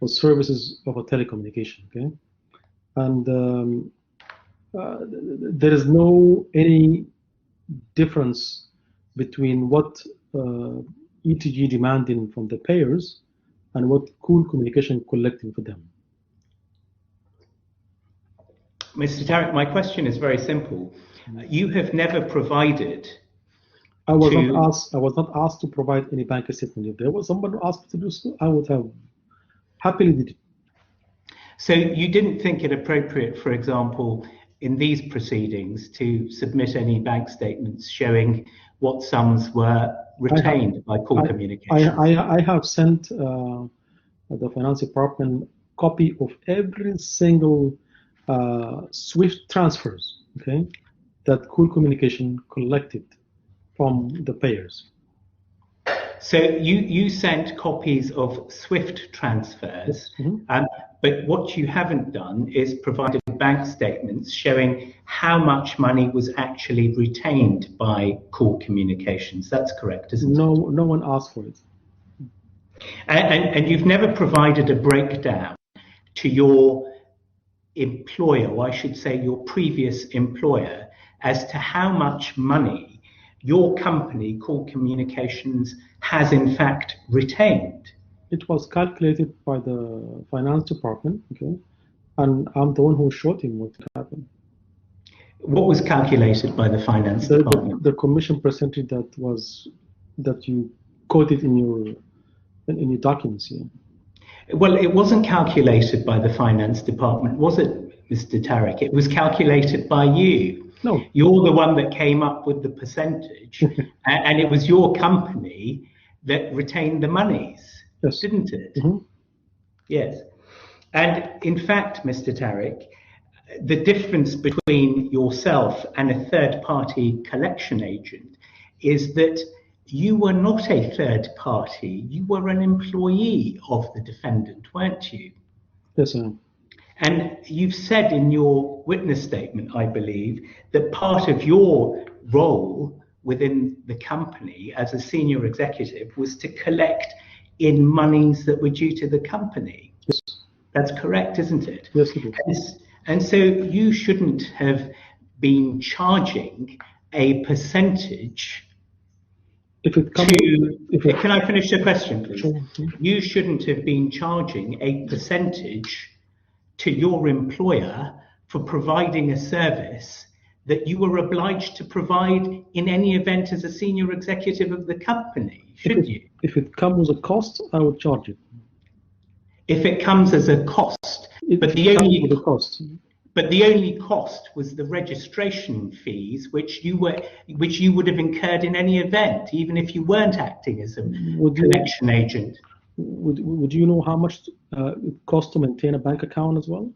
or services of a telecommunication, okay, and there is no any difference between what ETG demanding from the payers and what Cool Communication collecting for them. Mr. Tarig, my question is very simple. You have never provided. I was not asked to provide any bank statement. If there was someone who asked me to do so, I would have happily did it. So you didn't think it appropriate, for example, in these proceedings to submit any bank statements showing what sums were retained by Cool Communications? I have sent the finance department copy of every single SWIFT transfers, okay, that Cool Communication collected from the payers. So you sent copies of SWIFT transfers, but what you haven't done is provided bank statements showing how much money was actually retained by Cool Communications. That's correct, isn't it? No one asked for it. And you've never provided a breakdown to your employer, or I should say your previous employer, as to how much money your company, Cool Communications, has in fact retained. It was calculated by the finance department, okay, and I'm the one who showed him what happened. What was calculated by the finance department? The commission percentage that you quoted in your documents here. Well, it wasn't calculated by the finance department, was it, Mr. Tarig? It was calculated by you. No. You're the one that came up with the percentage, and it was your company that retained the monies, yes, didn't it? Mm-hmm. Yes. And in fact, Mr. Tarig, the difference between yourself and a third-party collection agent is that you were not a third party, you were an employee of the defendant, weren't you? Yes, sir. And you've said in your witness statement, I believe, that part of your role within the company as a senior executive was to collect in monies that were due to the company. Yes. That's correct, isn't it? Yes, it is. And so you shouldn't have been charging a percentage. Can I finish the question, please? Sure. You shouldn't have been charging a percentage to your employer for providing a service that you were obliged to provide in any event as a senior executive of the company, should you? If it comes as a cost, I would charge it. If it comes as a cost, but the only cost was the registration fees, which you would have incurred in any event, even if you weren't acting as a collection agent. Would you know how much it costs to maintain a bank account as well?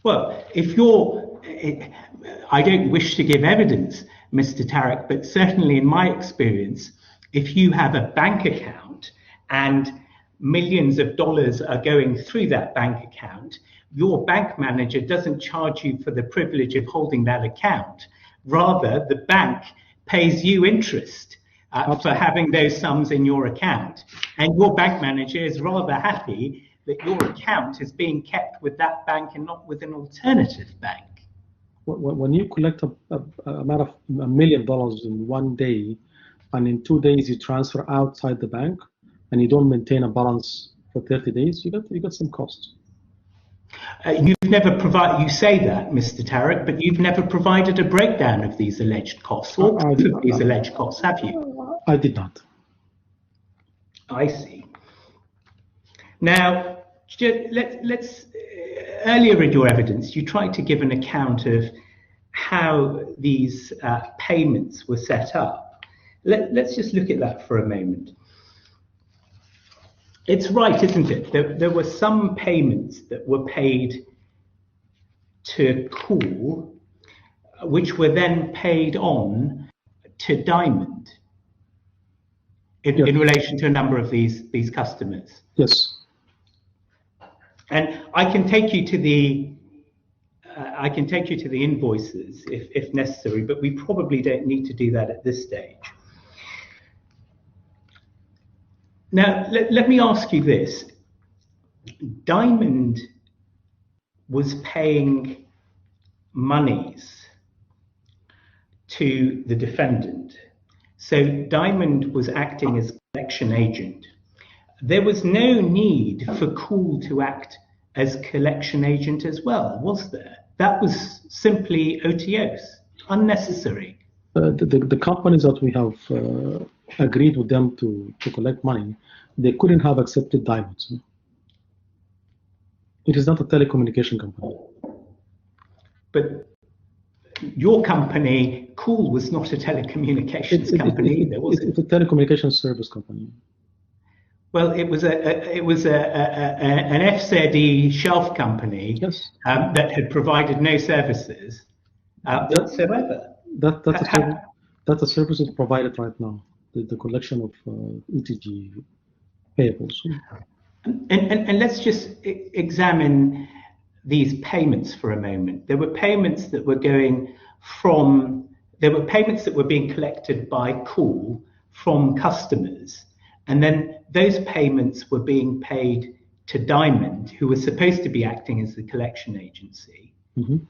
Well, I don't wish to give evidence, Mr. Tarig, but certainly in my experience, if you have a bank account and millions of dollars are going through that bank account, your bank manager doesn't charge you for the privilege of holding that account. Rather, the bank pays you interest for having those sums in your account. And your bank manager is rather happy that your account is being kept with that bank and not with an alternative bank. When you collect a amount of $1 million in one day, and in 2 days you transfer outside the bank, and you don't maintain a balance for 30 days, you got some costs. You've never provided. You say that, Mr. Tarig, but you've never provided a breakdown of these alleged costs or these alleged costs, have you? I did not. I see. Now, let's. Earlier in your evidence, you tried to give an account of how these payments were set up. Let's just look at that for a moment. It's right, isn't it? There were some payments that were paid to Cool, which were then paid on to Diamond in relation to a number of these customers. Yes. And I can take you to the I can take you to the invoices if necessary, but we probably don't need to do that at this stage. Now, let me ask you this. Diamond was paying monies to the defendant. So Diamond was acting as collection agent. There was no need for Cool to act as collection agent as well, was there? That was simply OTOs, unnecessary. The companies that we have agreed with them to collect money, they couldn't have accepted Diamonds. It is not a telecommunication company. But your company, Cool, was not a telecommunications company either, was it? It's a telecommunications service company. Well, it was an FZE shelf company, yes, that had provided no services whatsoever. That's a service that's provided right now, the collection of ETG payables. And let's just examine these payments for a moment. There were payments that were being collected by Cool from customers, and then those payments were being paid to Diamond, who was supposed to be acting as the collection agency. Mm-hmm.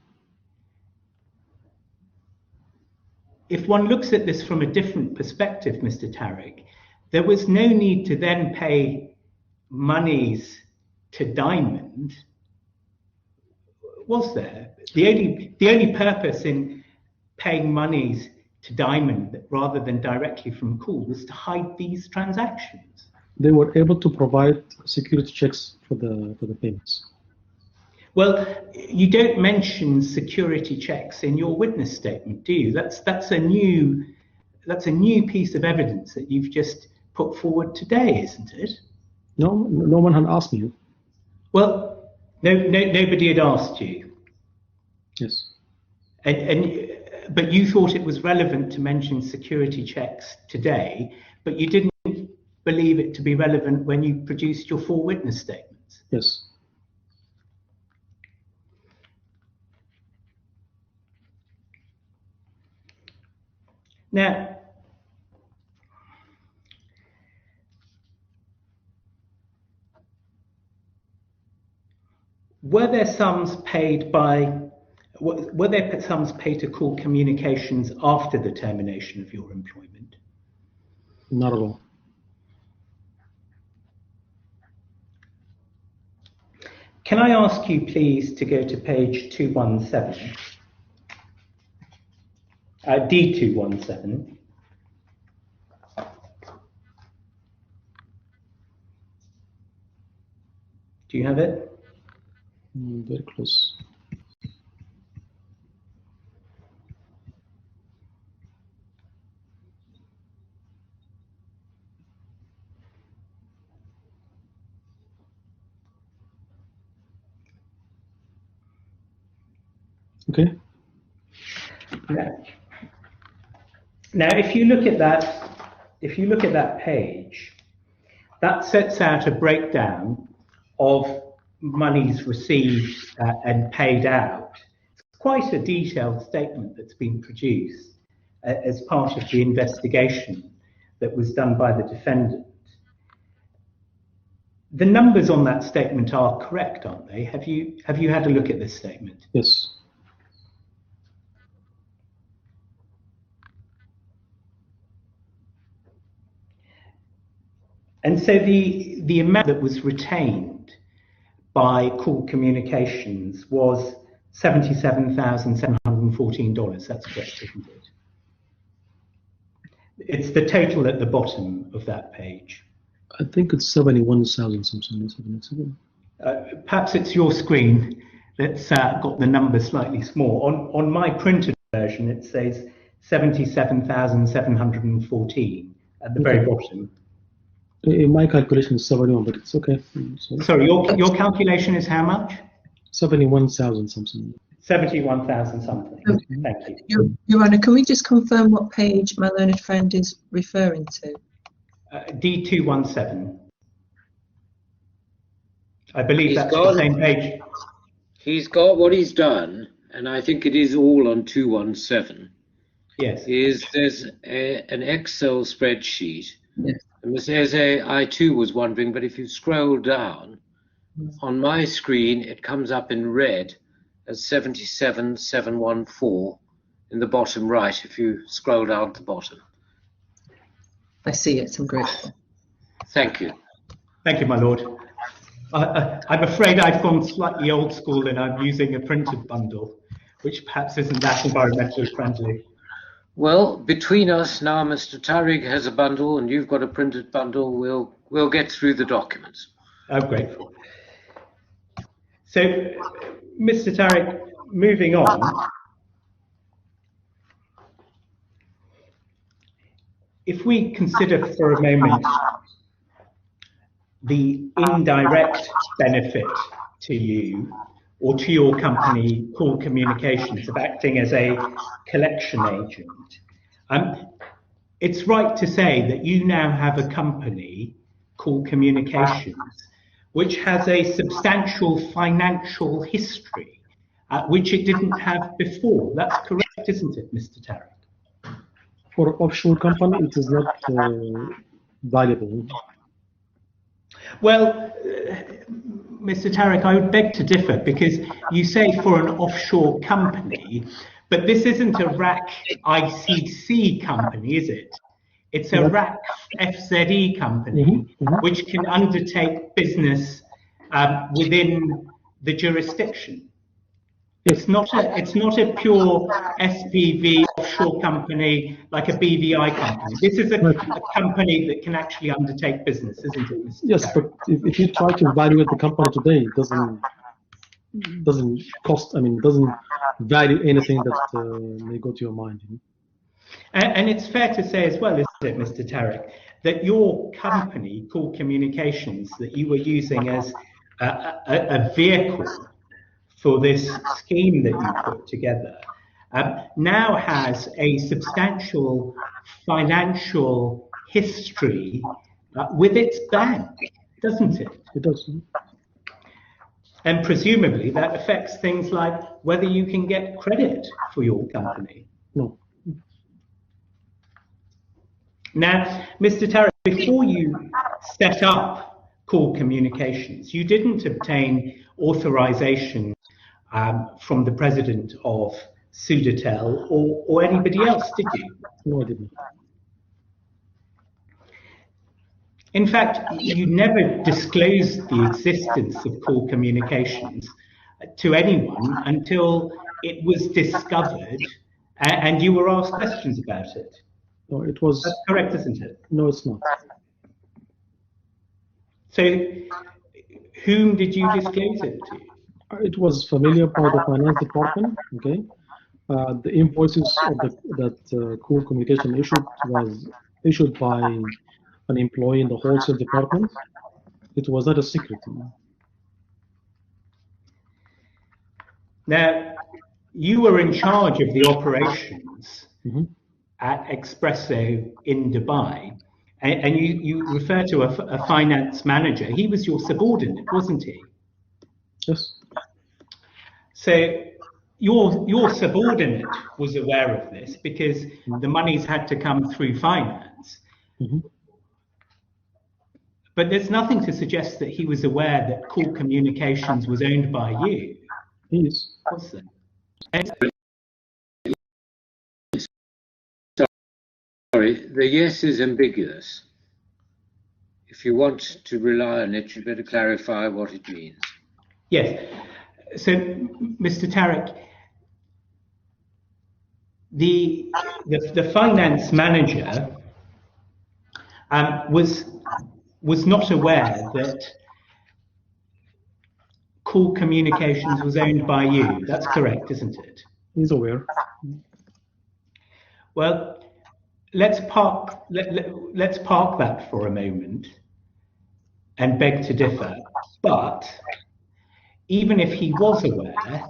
If one looks at this from a different perspective, Mr. Tarig, there was no need to then pay monies to Diamond, was there? The only purpose in paying monies to Diamond rather than directly from Cool was to hide these transactions. They were able to provide security checks for the payments. Well, you don't mention security checks in your witness statement, do you? That's a new piece of evidence that you've just put forward today, isn't it? No one had asked me. Well, nobody had asked you. Yes. But you thought it was relevant to mention security checks today, but you didn't believe it to be relevant when you produced your full witness statements. Yes. Now, were there sums paid to Cool Communications after the termination of your employment? Not at all. Can I ask you, please, to go to page 217, D217. Do you have it? Very close. Okay. Now, if you look at that page, that sets out a breakdown of monies received and paid out. It's quite a detailed statement that's been produced as part of the investigation that was done by the defendant. The numbers on that statement are correct, aren't they? Have you had a look at this statement? Yes. And so the amount that was retained by Cool Communications was $77,714. That's correct, isn't it? It's the total at the bottom of that page. I think it's 71,000 something. Perhaps it's your screen that's got the number slightly small. On my printed version, it says 77,714 at the very bottom. In my calculation is 71, but it's okay. Sorry, your calculation is how much? 71,000 something. 71,000 something. Thank you. Your Honour, can we just confirm what page my learned friend is referring to? D217. I believe that's the same page. He's got what he's done, and I think it is all on 217. Yes. Is there's an Excel spreadsheet. Yes. And Ms. Eze, I too was wondering, but if you scroll down, on my screen it comes up in red as 77714 in the bottom right if you scroll down to the bottom. I see it. I'm grateful. Thank you. Thank you, my lord. I'm afraid I've gone slightly old school and I'm using a printed bundle, which perhaps isn't that environmentally friendly. Well, between us now, Mr. Tarig has a bundle and you've got a printed bundle. We'll get through the documents. I'm grateful. So, Mr. Tarig, moving on. If we consider for a moment the indirect benefit to you or to your company, Call Communications, of acting as a collection agent, it's right to say that you now have a company, Call Communications, which has a substantial financial history, which it didn't have before. That's correct, isn't it, Mr. Tarig? For offshore company, it is not valuable. Well, Mr. Tarig, I would beg to differ because you say for an offshore company, but this isn't a RAC ICC company, is it? It's a RAC FZE company, which can undertake business within the jurisdiction. It's not a pure SPV offshore company like a BVI company. This is a company that can actually undertake business, isn't it, Mr. Yes, Tarig? but if you try to evaluate the company today, it doesn't cost. I mean, it doesn't value anything that may go to your mind. You know? And it's fair to say as well, isn't it, Mr. Tarig, that your company, Call Communications, that you were using as a vehicle for this scheme that you put together, now has a substantial financial history with its bank, doesn't it? It does. And presumably that affects things like whether you can get credit for your company. No. Now, Mr. Tarig, before you set up Call Communications, you didn't obtain authorization from the president of Sudatel or anybody else, did you? No, I didn't. In fact, you never disclosed the existence of Call Communications to anyone until it was discovered and you were asked questions about it. No, it was. That's correct, isn't it? No, it's not. So, whom did you disclose it to? It was familiar by the finance department. Okay, the invoices of that Cool Communication issued was issued by an employee in the wholesale department. It was not a secret. Now, you were in charge of the operations at Expresso in Dubai, and you refer to a finance manager. He was your subordinate, wasn't he? Yes. So your subordinate was aware of this because the monies had to come through finance. But there's nothing to suggest that he was aware that Call Communications was owned by you. He is. Was there? Sorry, the yes is ambiguous. If you want to rely on it, you better clarify what it means. Yes. So, Mr. Tarig, the finance manager was not aware that Call Communications was owned by you. That's correct, isn't it? He's aware. Well, let's park that for a moment and beg to differ. But even if he was aware,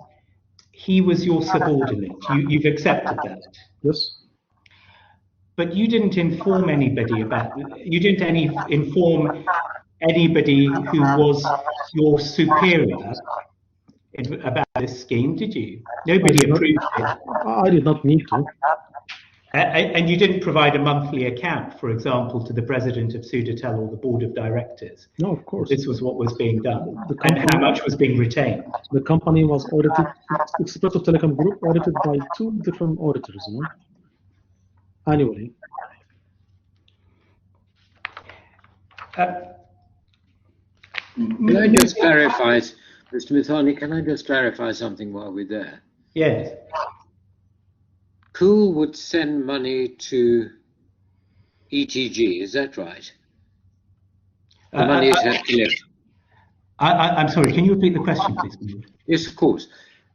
he was your subordinate. You've accepted that. Yes. But you didn't inform anybody about it. You didn't inform anybody who was your superior about this scheme, did you? Nobody approved it. I did not need to. And you didn't provide a monthly account, for example, to the president of Sudatel or the board of directors. No, of course. This was what was being done, company, and how much was being retained. The company was audited, Expresso Telecom Group audited by 2 different auditors, annually. Can I just clarify, Mr. Mithani, can I just clarify something while we're there? Yes. Cool would send money to ETG, is that right? The money it had collected. I'm sorry, can you repeat the question, please? Yes, of course.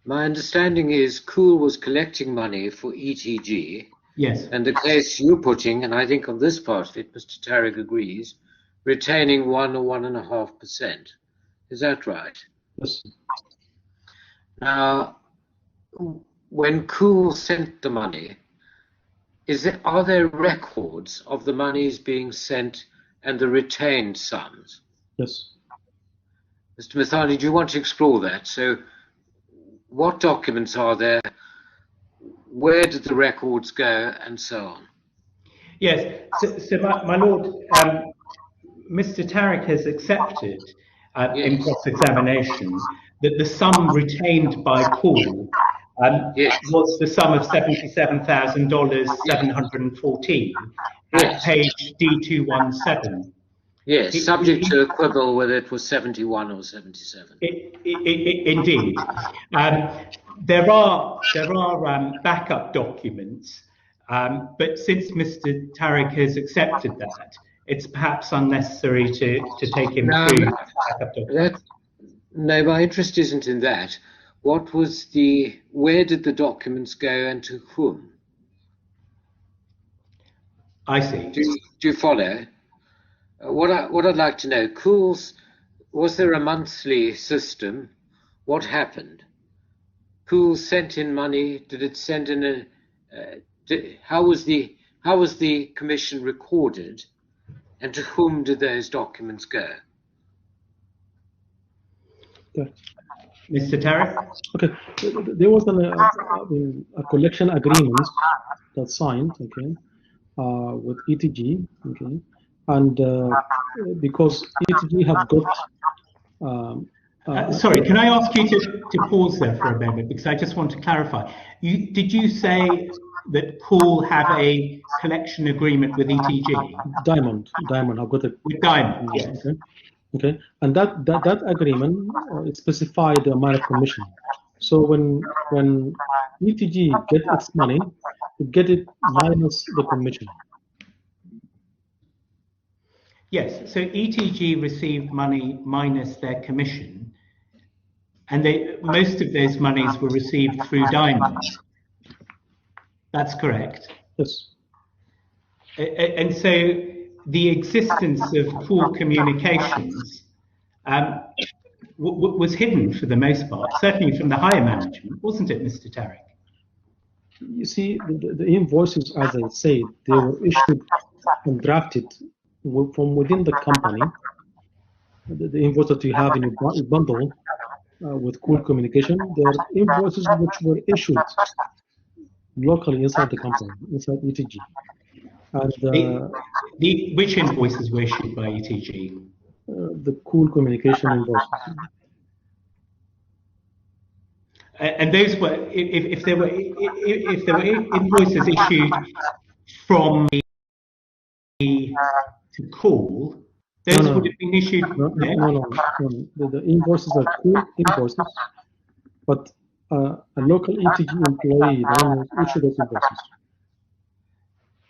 My understanding is Cool was collecting money for ETG. Yes. And the case you're putting, and I think on this part of it, Mr. Tarig agrees, retaining 1 or 1.5%. Is that right? Yes. Now, when Cool sent the money, are there records of the monies being sent and the retained sums? Yes. Mr. Mithani, do you want to explore that? So, what documents are there? Where did the records go, and so on? Yes. So my lord, Mr. Tarig has accepted in cross-examination that the sum retained by Cool was the sum of $77,714 at page D217. Yes, subject to a quibble whether it was 71 or 77. Indeed. There are backup documents, but since Mr. Tarig has accepted that, it's perhaps unnecessary to take him through backup documents. No, my interest isn't in that. Where did the documents go and to whom? I see. Do you follow? What I'd like to know, was there a monthly system? What happened? Cool sent in money. Did it send in how was the commission recorded, and to whom did those documents go? Okay. Mr. Tarig? Okay, there was a collection agreement that's signed, okay, with ETG, okay, and because ETG have got. Sorry, can I ask you to pause there for a moment, because I just want to clarify. Did you say that Cool have a collection agreement with ETG? Diamond. I've got it. With Diamond, yes. Okay, and that agreement it specified the amount of commission. So when ETG get its money, it get it minus the commission. Yes, so ETG received money minus their commission, and most of those monies were received through Diamond. That's correct. Yes. And so the existence of Cool Communications was hidden for the most part, certainly from the higher management, wasn't it, Mr. Tarig? You see, the invoices, as I say, they were issued and drafted from within the company. The invoice that you have in your bundle with Cool Communication, they are invoices which were issued locally inside the company, inside ETG. And which invoices were issued by ETG? The Cool Communication invoices. And those were, if there were invoices issued from to Cool, those would have been issued. No. The invoices are Cool invoices, but a local ETG employee issued those invoices.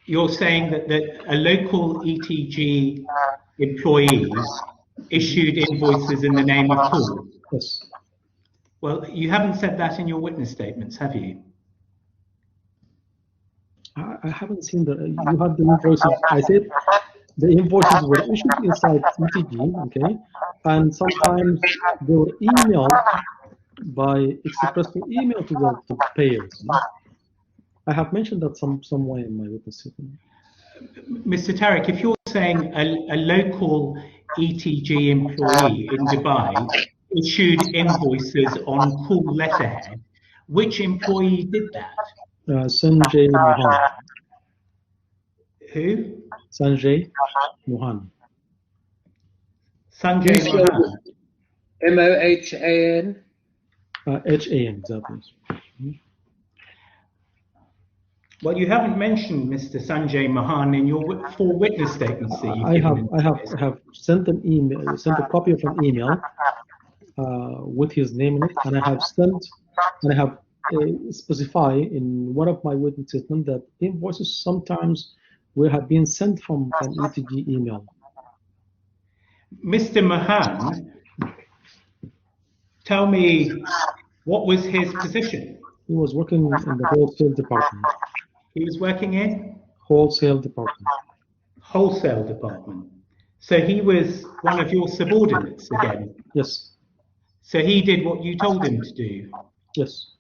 You're saying that a local ETG employee issued invoices in the name of Cool? Yes. Well, you haven't said that in your witness statements, have you? I haven't seen you have the invoices. I said the invoices were issued inside ETG, okay, and sometimes they were emailed by Expresso email to the payers. I have mentioned that somewhere in my witness statement. Mr. Tarig, if you're saying a local ETG employee in Dubai issued invoices on call letterhead. Which employee did that? Sanjay Mohan. Who? Sanjay Mohan. Sanjay Mohan. MOHAN? H.A.G, exactly. Well, you haven't mentioned Mr. Sanjay Mohan in your 4 witness statements that you've given. I have sent an email, sent a copy of an email with his name in it, and I have specified in one of my witness statements that invoices sometimes will have been sent from ETG email. Mr. Mohan, tell me, what was his position? He was working in the wholesale department. He was working in? Wholesale department. Wholesale department. So he was one of your subordinates again? Yes. So he did what you told him to do? Yes.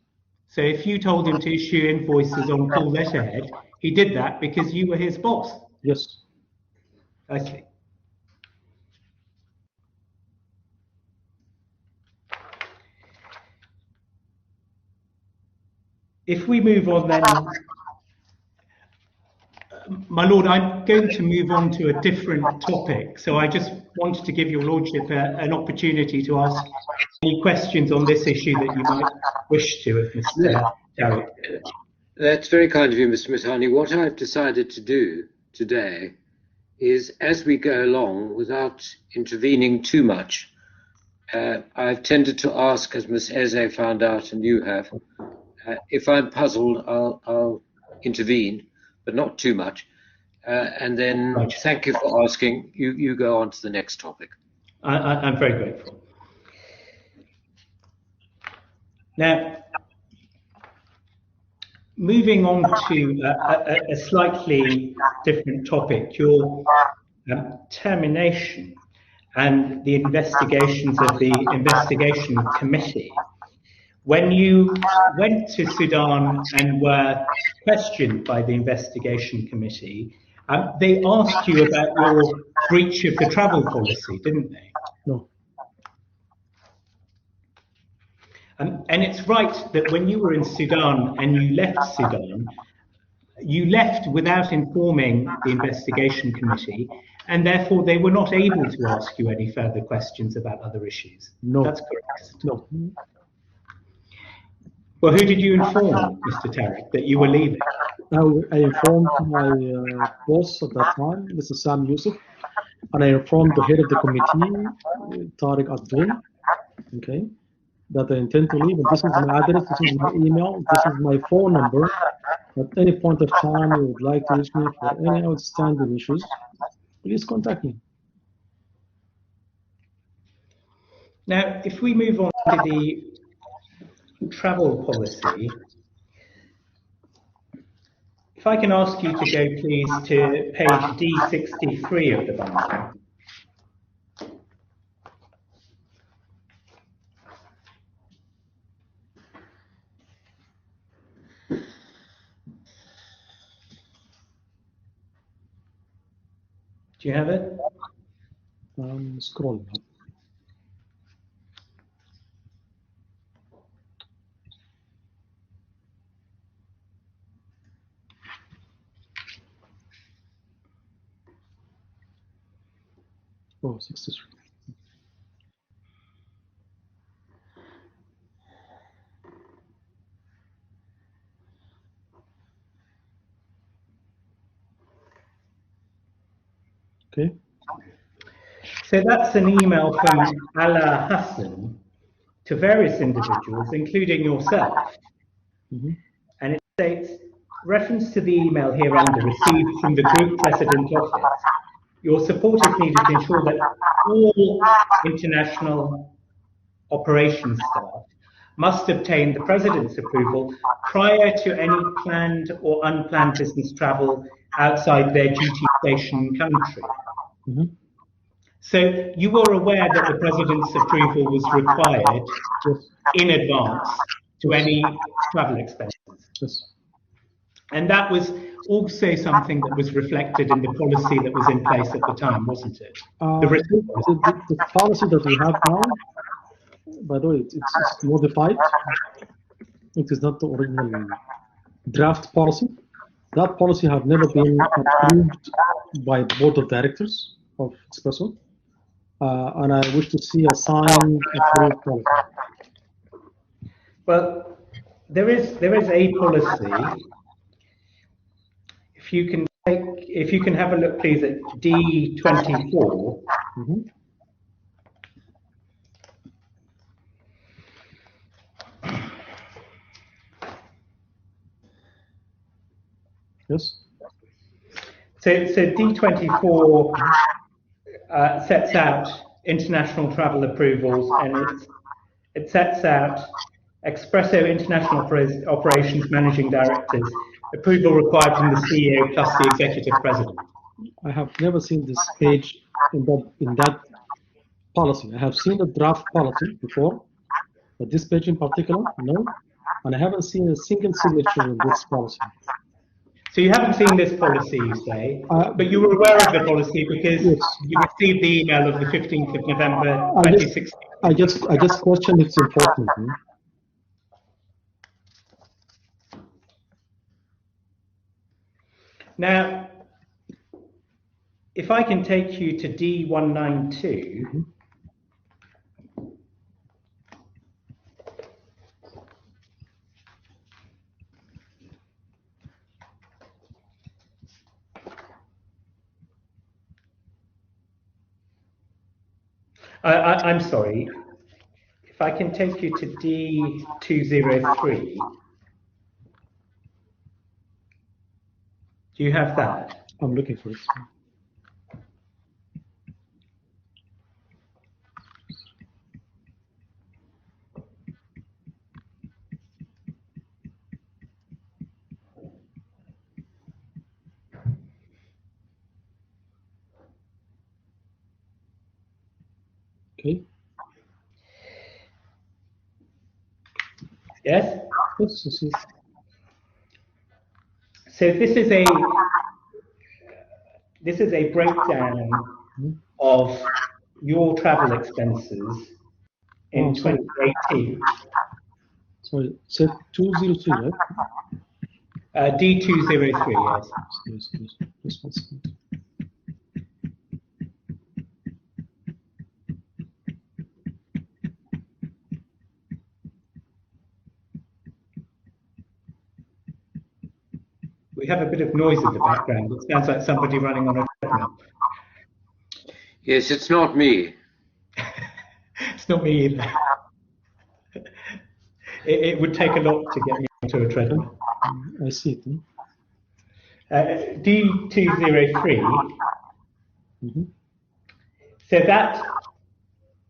So if you told him to issue invoices on call letterhead, he did that because you were his boss? Yes. I see. If we move on then, my lord, I'm going to move on to a different topic. So I just wanted to give your lordship an opportunity to ask any questions on this issue that you might wish to, if Mr. Tarig. That's very kind of you, Mr. Mithani. What I've decided to do today is, as we go along, without intervening too much, I've tended to ask, as Ms. Eze found out and you have, if I'm puzzled, I'll intervene, but not too much. And then Right. Thank you for asking. You go on to the next topic. I'm very grateful. Now, moving on to a slightly different topic, your termination and the investigations of the investigation committee. When you went to Sudan and were questioned by the investigation committee, they asked you about your breach of the travel policy, didn't they? No. And it's right that when you were in Sudan and you left Sudan, you left without informing the investigation committee, and therefore they were not able to ask you any further questions about other issues. No. That's correct. No. Well, who did you inform, Mr. Tarig, that you were leaving? I informed my boss at that time, Mr. Sam Yusuf, and I informed the head of the committee, Tarig H.A.G, okay, that I intend to leave, and this is my address, this is my email, this is my phone number. At any point of time you would like to reach me for any outstanding issues, please contact me. Now, if we move on to the travel policy, if I can ask you to go please to page D63 of the bundle. Do you have it? Scrolling up. Oh, 63. Okay. So that's an email from Ala Hassan to various individuals, including yourself. Mm-hmm. And it states, reference to the email hereunder received from the Group President Office. Your support is needed to ensure that all international operations staff must obtain the President's approval prior to any planned or unplanned business travel outside their duty station country. Mm-hmm. So you were aware that the President's approval was required in advance to any travel expenses. Yes. And that was also something that was reflected in the policy that was in place at the time, wasn't it? The policy that we have now by the way, it's modified. It is not the original draft policy. That policy have never been approved by board of directors of Expresso, and I wish to see a signed approved policy. Well, there is a policy. If you can have a look, please, at D24. Mm-hmm. Yes. So D24 sets out international travel approvals, and it sets out Expresso International Operations Managing Directors, approval required from the CEO plus the Executive President. I have never seen this page in that policy. I have seen the draft policy before, but this page in particular, no. And I haven't seen a single signature in this policy. So you haven't seen this policy, you say, but you were aware of the policy because yes, you received the email of the 15th of November 2016. I just question its importance. Now, if I can take you to D192, mm-hmm. I'm sorry, if I can take you to D203, do you have that? I'm looking for it. Okay. Yes? Yes, yes, yes. So this is a breakdown of your travel expenses in 2018. Sorry, set 203, right? D203, yes. Yes, yes. Just one second. We have a bit of noise in the background. It sounds like somebody running on a treadmill. Yes, it's not me. It's not me either. It would take a lot to get me onto a treadmill. I see it. D203. Mm-hmm. So that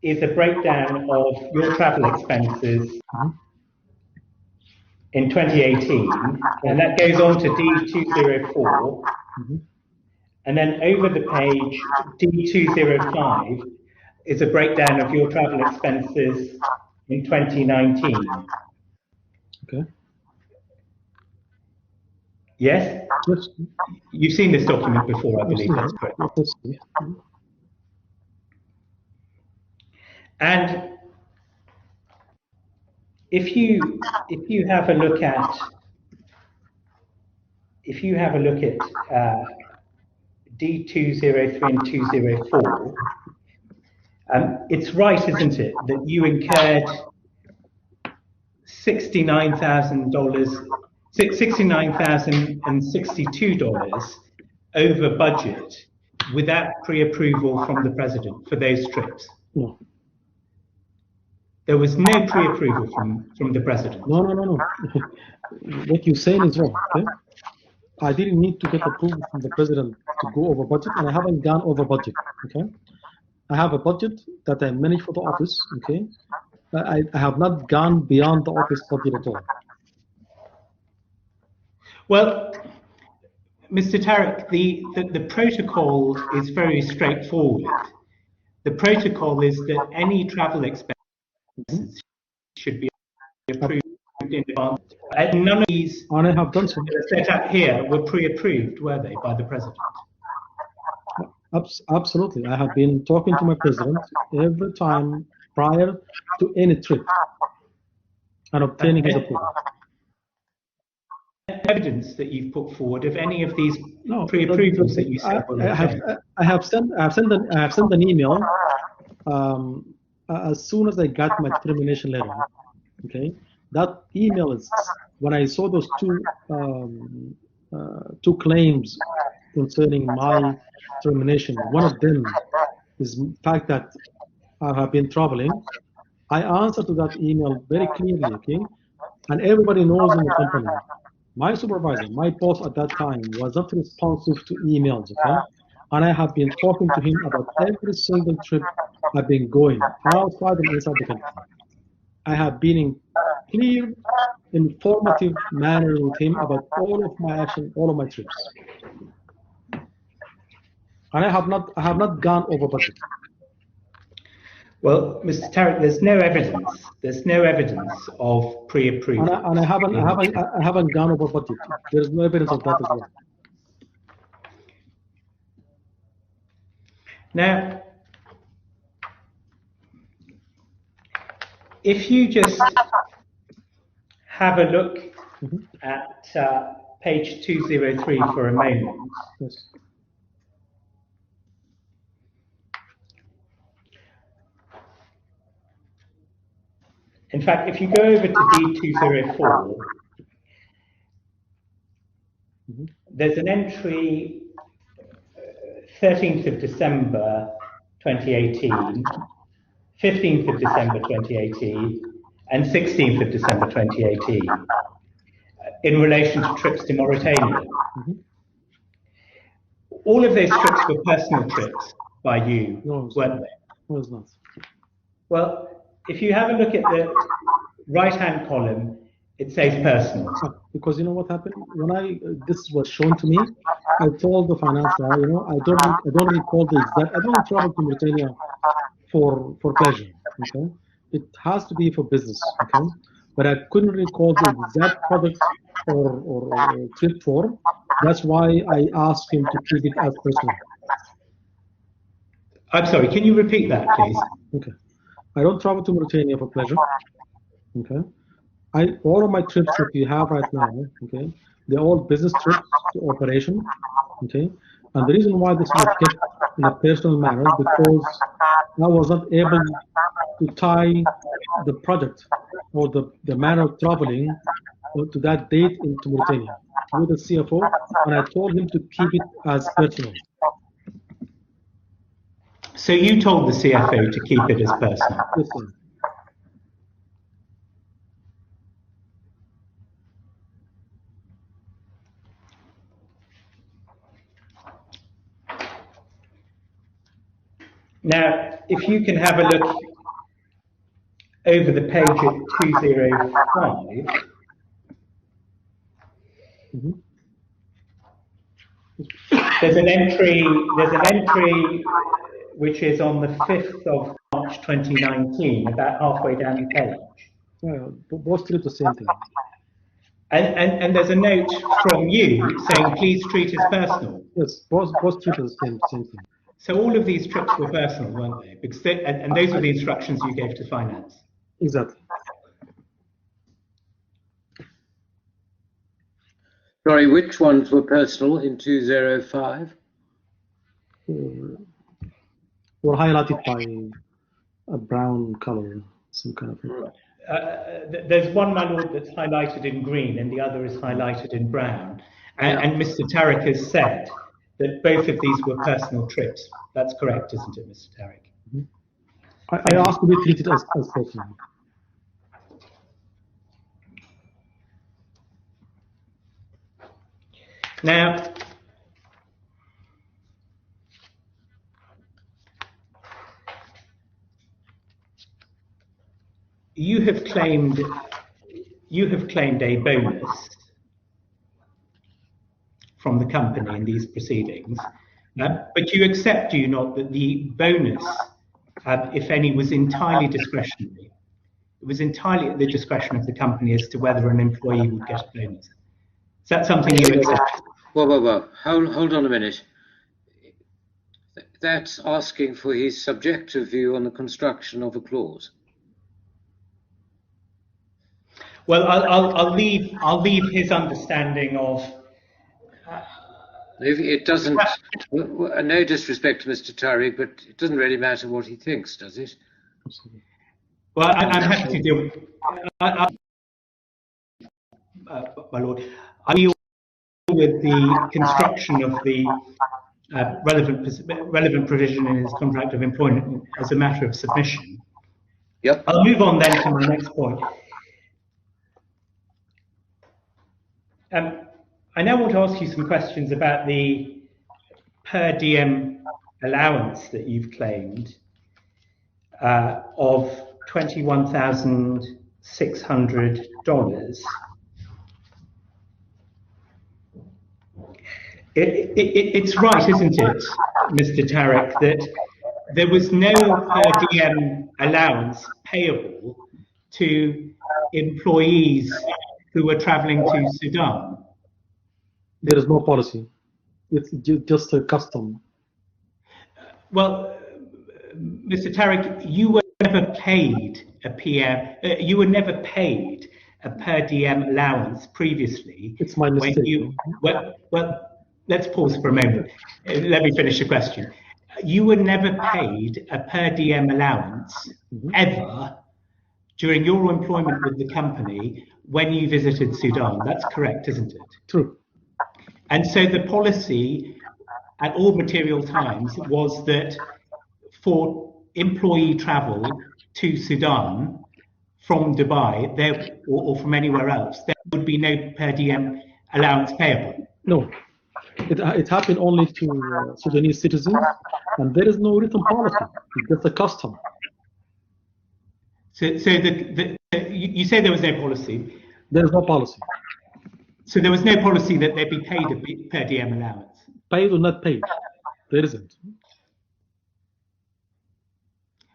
is a breakdown of your travel expenses mm-hmm. in 2018, and that goes on to D204. Mm-hmm. And then over the page, D205 is a breakdown of your travel expenses in 2019. Okay. Yes? Yes. You've seen this document before, I believe that's correct. Yes. And if you have a look at D203 and 204, it's right, isn't it, that you incurred $69,062 over budget without pre-approval from the president for those trips? No. There was no pre-approval from the president. No. What you're saying is wrong. Okay? I didn't need to get approval from the president to go over budget, and I haven't gone over budget. Okay, I have a budget that I manage for the office. Okay, I have not gone beyond the office budget at all. Well, Mr. Tarig, the protocol is very straightforward. The protocol is that any travel expenses should be approved in advance. None of these and I have done so. Set out here were pre-approved, were they, by the president? Absolutely. I have been talking to my president every time prior to any trip and obtaining his approval. Evidence that you've put forward of any of these pre-approvals that you said were rejected? I have sent an email as soon as I got my termination letter. Okay, that email is when I saw those two claims concerning my termination. One of them is the fact that I have been traveling. I answered to that email very clearly, okay? And everybody knows in the company, my supervisor, my boss at that time was not responsive to emails, okay? And I have been talking to him about every single trip I've been going, outside and inside the country. I have been in clear, informative manner with him about all of my action, all of my trips. And I have not gone over budget. Well, Mr. Tarig, there's no evidence. There's no evidence of pre-approval. And I haven't gone over budget. There's no evidence of that as well. Now, if you just have a look at page 203 for a moment. Yes. In fact, if you go over to D204, there's an entry 13th of December 2018, 15th of December 2018, and 16th of December 2018 in relation to trips to Mauritania. All of those trips were personal trips by you, weren't they? No, it's not. Well, if you have a look at the right-hand column, it says personal. Because you know what happened when this was shown to me, I told the finance guy, I don't recall the exact. I don't travel to Mauritania for pleasure. Okay, it has to be for business. Okay, but I couldn't recall the exact product or trip for. That's why I asked him to keep it as personal. I'm sorry. Can you repeat that, please? Okay. I don't travel to Mauritania for pleasure. Okay. All of my trips that you have right now, okay, they're all business trips to operation. Okay. And the reason why this was kept in a personal manner is because I was not able to tie the project or the manner of traveling to that date into Mauritania with the CFO, and I told him to keep it as personal. So you told the CFO to keep it as personal? Yes, sir. Now, if you can have a look over the page at 205. There's an entry which is on the 5th of March 2019, about halfway down the page. Yeah, both treat the same thing. And there's a note from you saying, please treat as personal. Yes, both treat the same thing. So all of these trips were personal, weren't they? Because and those were the instructions you gave to finance. Exactly. Sorry, which ones were personal in 205? Were highlighted by a brown color, some kind of thing. There's one, my lord, that's highlighted in green and the other is highlighted in brown. And Mr. Tarig has said that both of these were personal trips. That's correct, isn't it, Mr. Tarig? I asked to be treated as personal. Now, you have claimed a bonus from the company in these proceedings, but you accept, do you not, that the bonus, if any, was entirely discretionary? It was entirely at the discretion of the company as to whether an employee would get a bonus. Is that something you accept? Whoa. Hold on a minute. That's asking for his subjective view on the construction of a clause. Well, I'll leave his understanding of. It doesn't. No disrespect to Mr. Tarig, but it doesn't really matter what he thinks, does it? Well, I'm happy to deal. My lord, I deal with the construction of the relevant provision in his contract of employment as a matter of submission. Yep. I'll move on then to my next point. I now want to ask you some questions about the per diem allowance that you've claimed of $21,600. It's right, isn't it, Mr. Tarig, that there was no per diem allowance payable to employees who were traveling to Sudan? There is no policy. It's just a custom. Well, Mr. Tarig, you were never paid a PM. You were never paid a per diem allowance previously. It's my mistake. Well, let's pause for a moment. Let me finish the question. You were never paid a per diem allowance ever during your employment with the company when you visited Sudan. That's correct, isn't it? True. And so the policy at all material times was that for employee travel to Sudan from Dubai or from anywhere else, there would be no per diem allowance payable. No, it happened only to Sudanese citizens, and there is no written policy. It's just a custom. So you say there was no policy. There is no policy. So there was no policy that they'd be paid a per diem allowance. Paid or not paid, there isn't.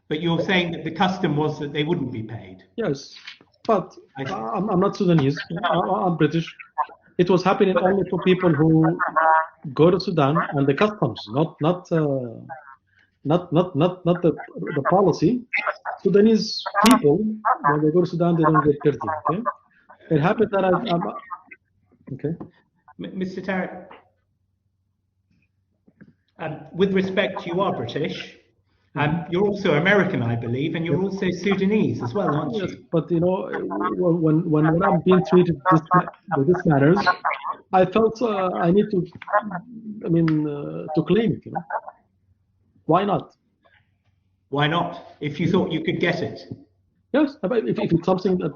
But you're saying that the custom was that they wouldn't be paid. Yes, but I'm not Sudanese. I'm British. It was happening only for people who go to Sudan and the customs, not the policy. Sudanese people, when they go to Sudan, they don't get paid. Okay, it happened that I'm okay. Mr. Tarig, with respect, you are British. You're also American, I believe, and you're also Sudanese as well, aren't you? Yes, but you know, when I'm being treated with this matters, I felt I need to, to claim it. You know, why not? Why not? If you thought you could get it. Yes, if it's something that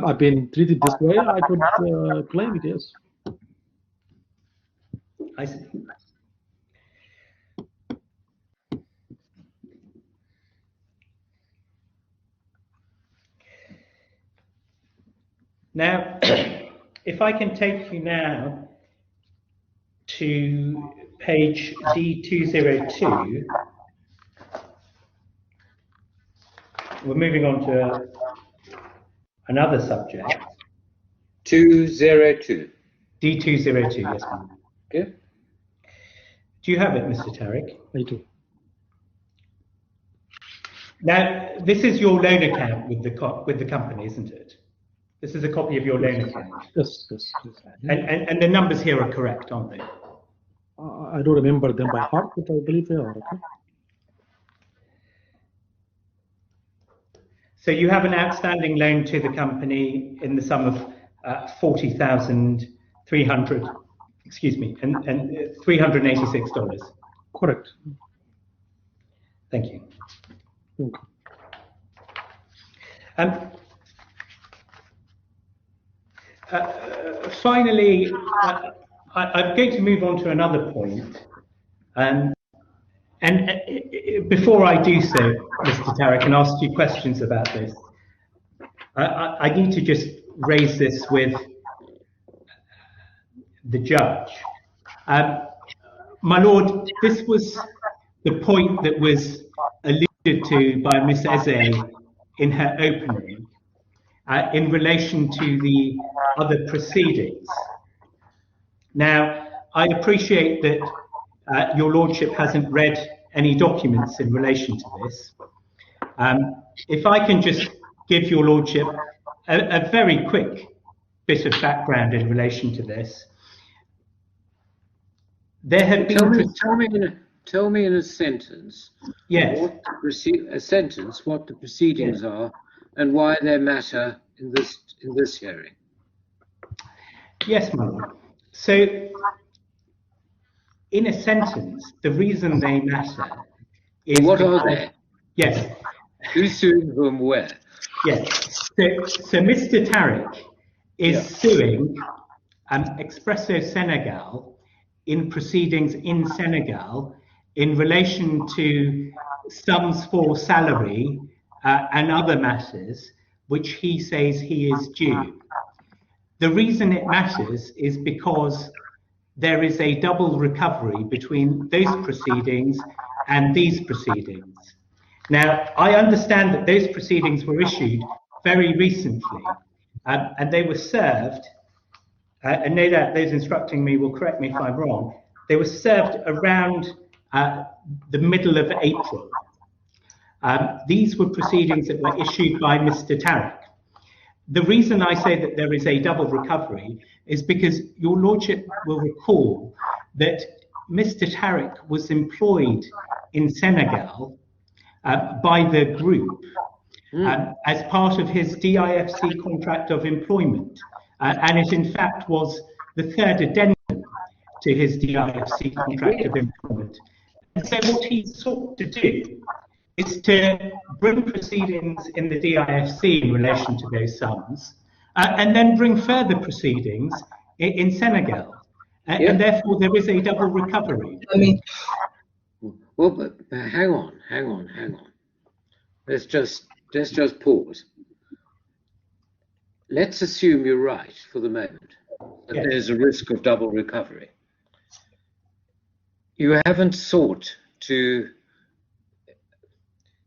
I've been treated this way, I could claim it. Yes. I see. Now, if I can take you now to page D202, we're moving on to another subject. 202. D202, yes, ma'am. Okay. Do you have it, Mr. Tarig? I do. Now, this is your loan account with the company, isn't it? This is a copy of your loan account. Yes. And the numbers here are correct, aren't they? I don't remember them by heart, but I believe they are. Okay. So you have an outstanding loan to the company in the sum of $40,300. Excuse me, and $386. Correct. Thank you. Okay. Finally, I'm going to move on to another point. And before I do so, Mr. Tarig, and ask you questions about this, I need to just raise this with the judge. My lord, this was the point that was alluded to by Ms. Eze in her opening in relation to the other proceedings. Now, I appreciate that your lordship hasn't read any documents in relation to this. If I can just give your lordship a very quick bit of background in relation to this. There have been... Tell me in a sentence. Yes. What the proceedings are and why they matter in this hearing. Yes, my lord. So, in a sentence, the reason they matter is... What are they? Yes. Who's suing whom where? Yes. So Mr. Tarig is suing Expresso Senegal in proceedings in Senegal in relation to sums for salary and other matters which he says he is due. The reason it matters is because there is a double recovery between those proceedings and these proceedings. Now, I understand that those proceedings were issued very recently, and they were served, and no doubt those instructing me will correct me if I'm wrong, they were served around the middle of April. These were proceedings that were issued by Mr. Tarig. The reason I say that there is a double recovery is because your lordship will recall that Mr. Tarig was employed in Senegal by the group as part of his DIFC contract of employment. And it in fact was the third addendum to his DIFC contract of employment. And so what he sought to do is to bring proceedings in the DIFC in relation to those sums, and then bring further proceedings in Senegal. And therefore there is a double recovery. I mean, well, but hang on. Let's just pause. Let's assume you're right for the moment, that there's a risk of double recovery. You haven't sought to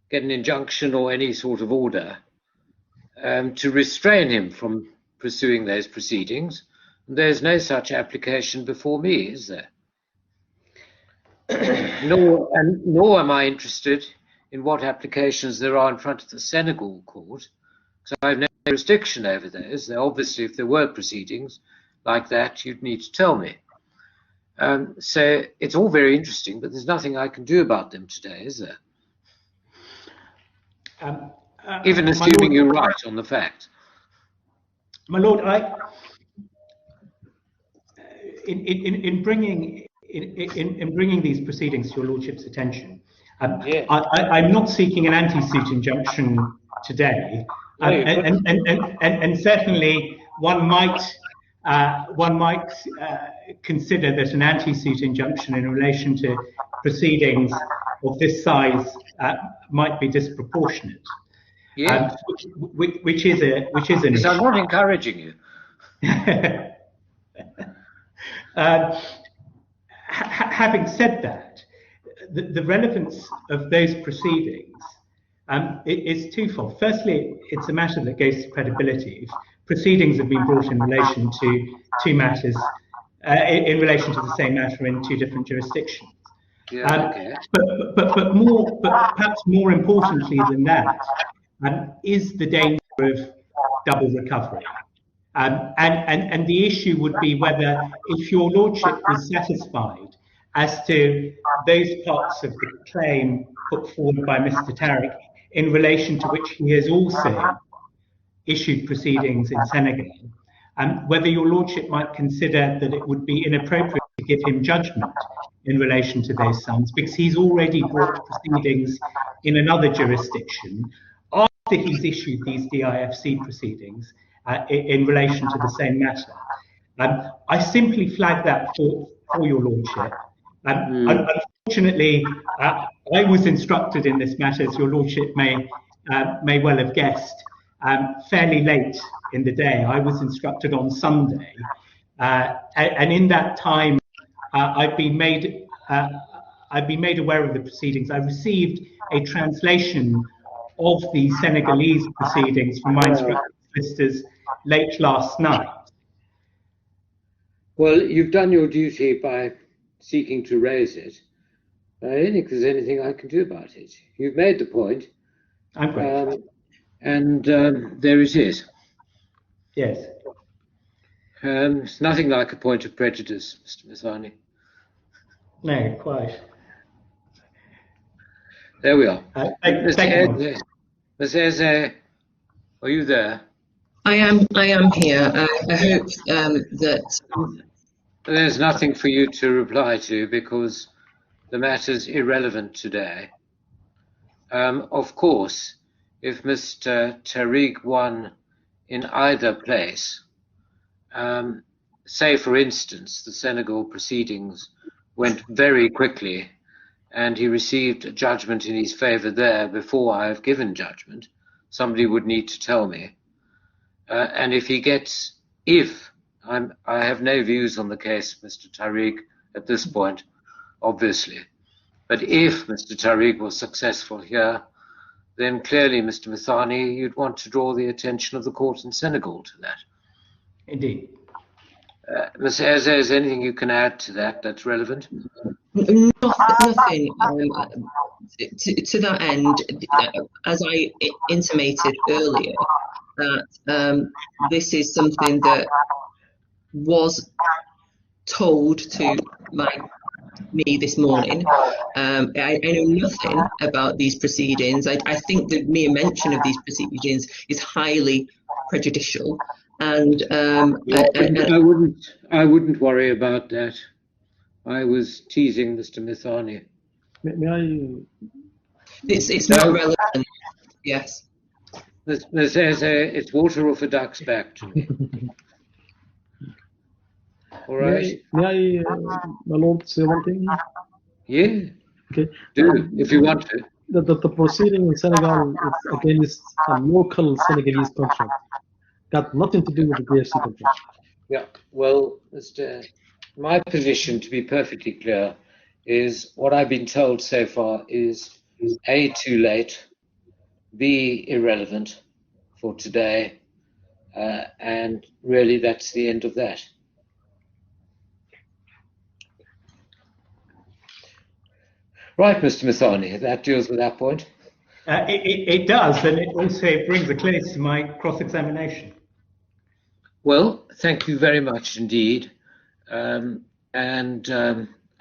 get an injunction or any sort of order to restrain him from pursuing those proceedings. There's no such application before me, is there? Nor am I interested in what applications there are in front of the Senegal court, because I have no jurisdiction over those. Obviously, if there were proceedings like that, you'd need to tell me. So it's all very interesting, but there's nothing I can do about them today, is there? Even assuming you're right on the fact. My lord, in bringing these proceedings to your lordship's attention, I'm not seeking an anti-suit injunction today, and certainly one might consider that an anti-suit injunction in relation to proceedings of this size might be disproportionate. Yes. Which is an issue. I'm not encouraging you. Having said that, the relevance of those proceedings is twofold. Firstly, it's a matter that goes to credibility. If proceedings have been brought in relation to two matters, in relation to the same matter in two different jurisdictions. But perhaps more importantly than that, is the danger of double recovery. And the issue would be whether, if your lordship was satisfied as to those parts of the claim put forward by Mr. Tarig in relation to which he has also issued proceedings in Senegal, whether your lordship might consider that it would be inappropriate to give him judgment in relation to those sums, because he's already brought proceedings in another jurisdiction after he's issued these DIFC proceedings in relation to the same matter. I simply flag that for your lordship. Unfortunately, I was instructed in this matter, as your lordship may well have guessed, fairly late in the day. I was instructed on Sunday, and in that time, I've been made aware of the proceedings. I received a translation of the Senegalese proceedings from my instructed solicitors late last night. Well, you've done your duty by seeking to raise it. I don't think there's anything I can do about it. You've made the point. I'm great. And there it is. Yes. It's nothing like a point of prejudice, Mr. Mithani. No, quite. There we are. Thank you. Ms. Eze, are you there? I am here. I hope that There's nothing for you to reply to because the matter's irrelevant today. Of course, if Mr. Tarig won in either place, say for instance, the Senegal proceedings went very quickly and he received a judgment in his favor there before I have given judgment, somebody would need to tell me. And I have no views on the case, Mr. Tarig, at this point, obviously. But if Mr. Tarig was successful here, then clearly, Mr. Mithani, you'd want to draw the attention of the court in Senegal to that. Indeed. Ms. Eze, is there anything you can add to that that's relevant? nothing to that end. As I intimated earlier, that this is something that was told to me this morning. I know nothing about these proceedings. I think the mere mention of these proceedings is highly prejudicial, and I wouldn't worry about that. I was teasing Mr. Mithani. May I? It's not relevant. Yes. Ms. Eze, it's water off a duck's back to me. All right. May I, my lord, say one thing? Yeah. Okay. Do if you want to. The proceeding in Senegal is against a local Senegalese contract. Got nothing to do with the DFC contract. Yeah. Well, my position, to be perfectly clear, is what I've been told so far is A, too late, B, irrelevant for today, and really that's the end of that. Right, Mr. Mithani, that deals with that point. It does, and it also brings a close to my cross-examination. Well, thank you very much indeed.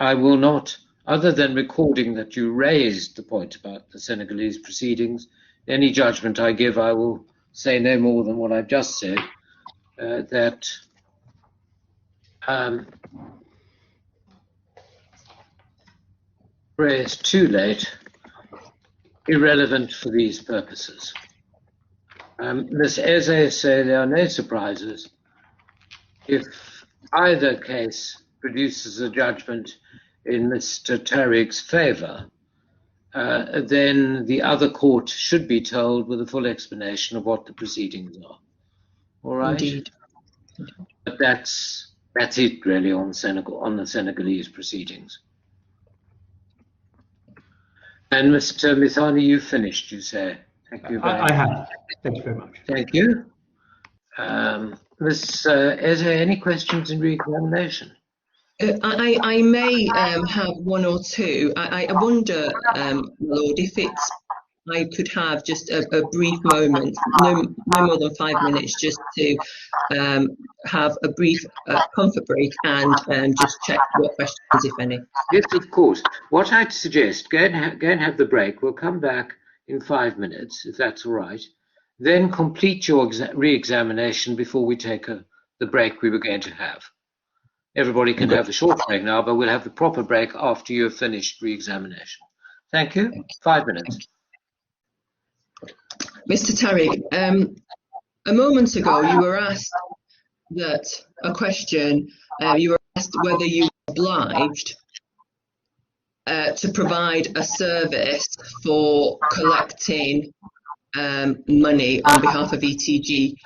I will not, other than recording that you raised the point about the Senegalese proceedings, any judgment I give, I will say no more than what I've just said, that raised too late, irrelevant for these purposes. Ms. Eze say there are no surprises. If either case produces a judgment in Mr. Tarig's favor, then the other court should be told with a full explanation of what the proceedings are. All right? Indeed. But that's it really on the Senegalese proceedings. And Mr. Mithani, you finished, you say. Thank you very much. I have. Thank you very much. Thank you. Ms. Eze, any questions in re-examination? I may have one or two. I wonder, Lord, if I could have just a brief moment, no more than 5 minutes, just to have a brief comfort break and just check what questions, if any. Yes, of course. What I'd suggest, go and have the break. We'll come back in 5 minutes, if that's all right. Then complete your re-examination before we take the break we were going to have. Everybody can have a short break now, but we'll have the proper break after you've finished re-examination. Thank you. 5 minutes. Mr. Tarig, a moment ago you were asked you were asked whether you were obliged to provide a service for collecting money on behalf of ETG.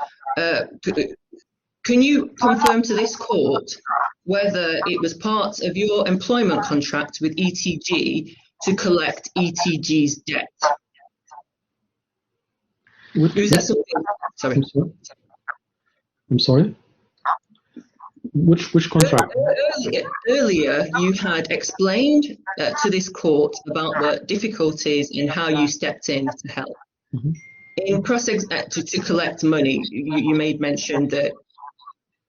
Can you confirm to this court whether it was part of your employment contract with ETG to collect ETG's debt? Sorry. I'm sorry. Which contract? Earlier, you had explained to this court about the difficulties in how you stepped in to help. Mm-hmm. In to collect money, you made mention that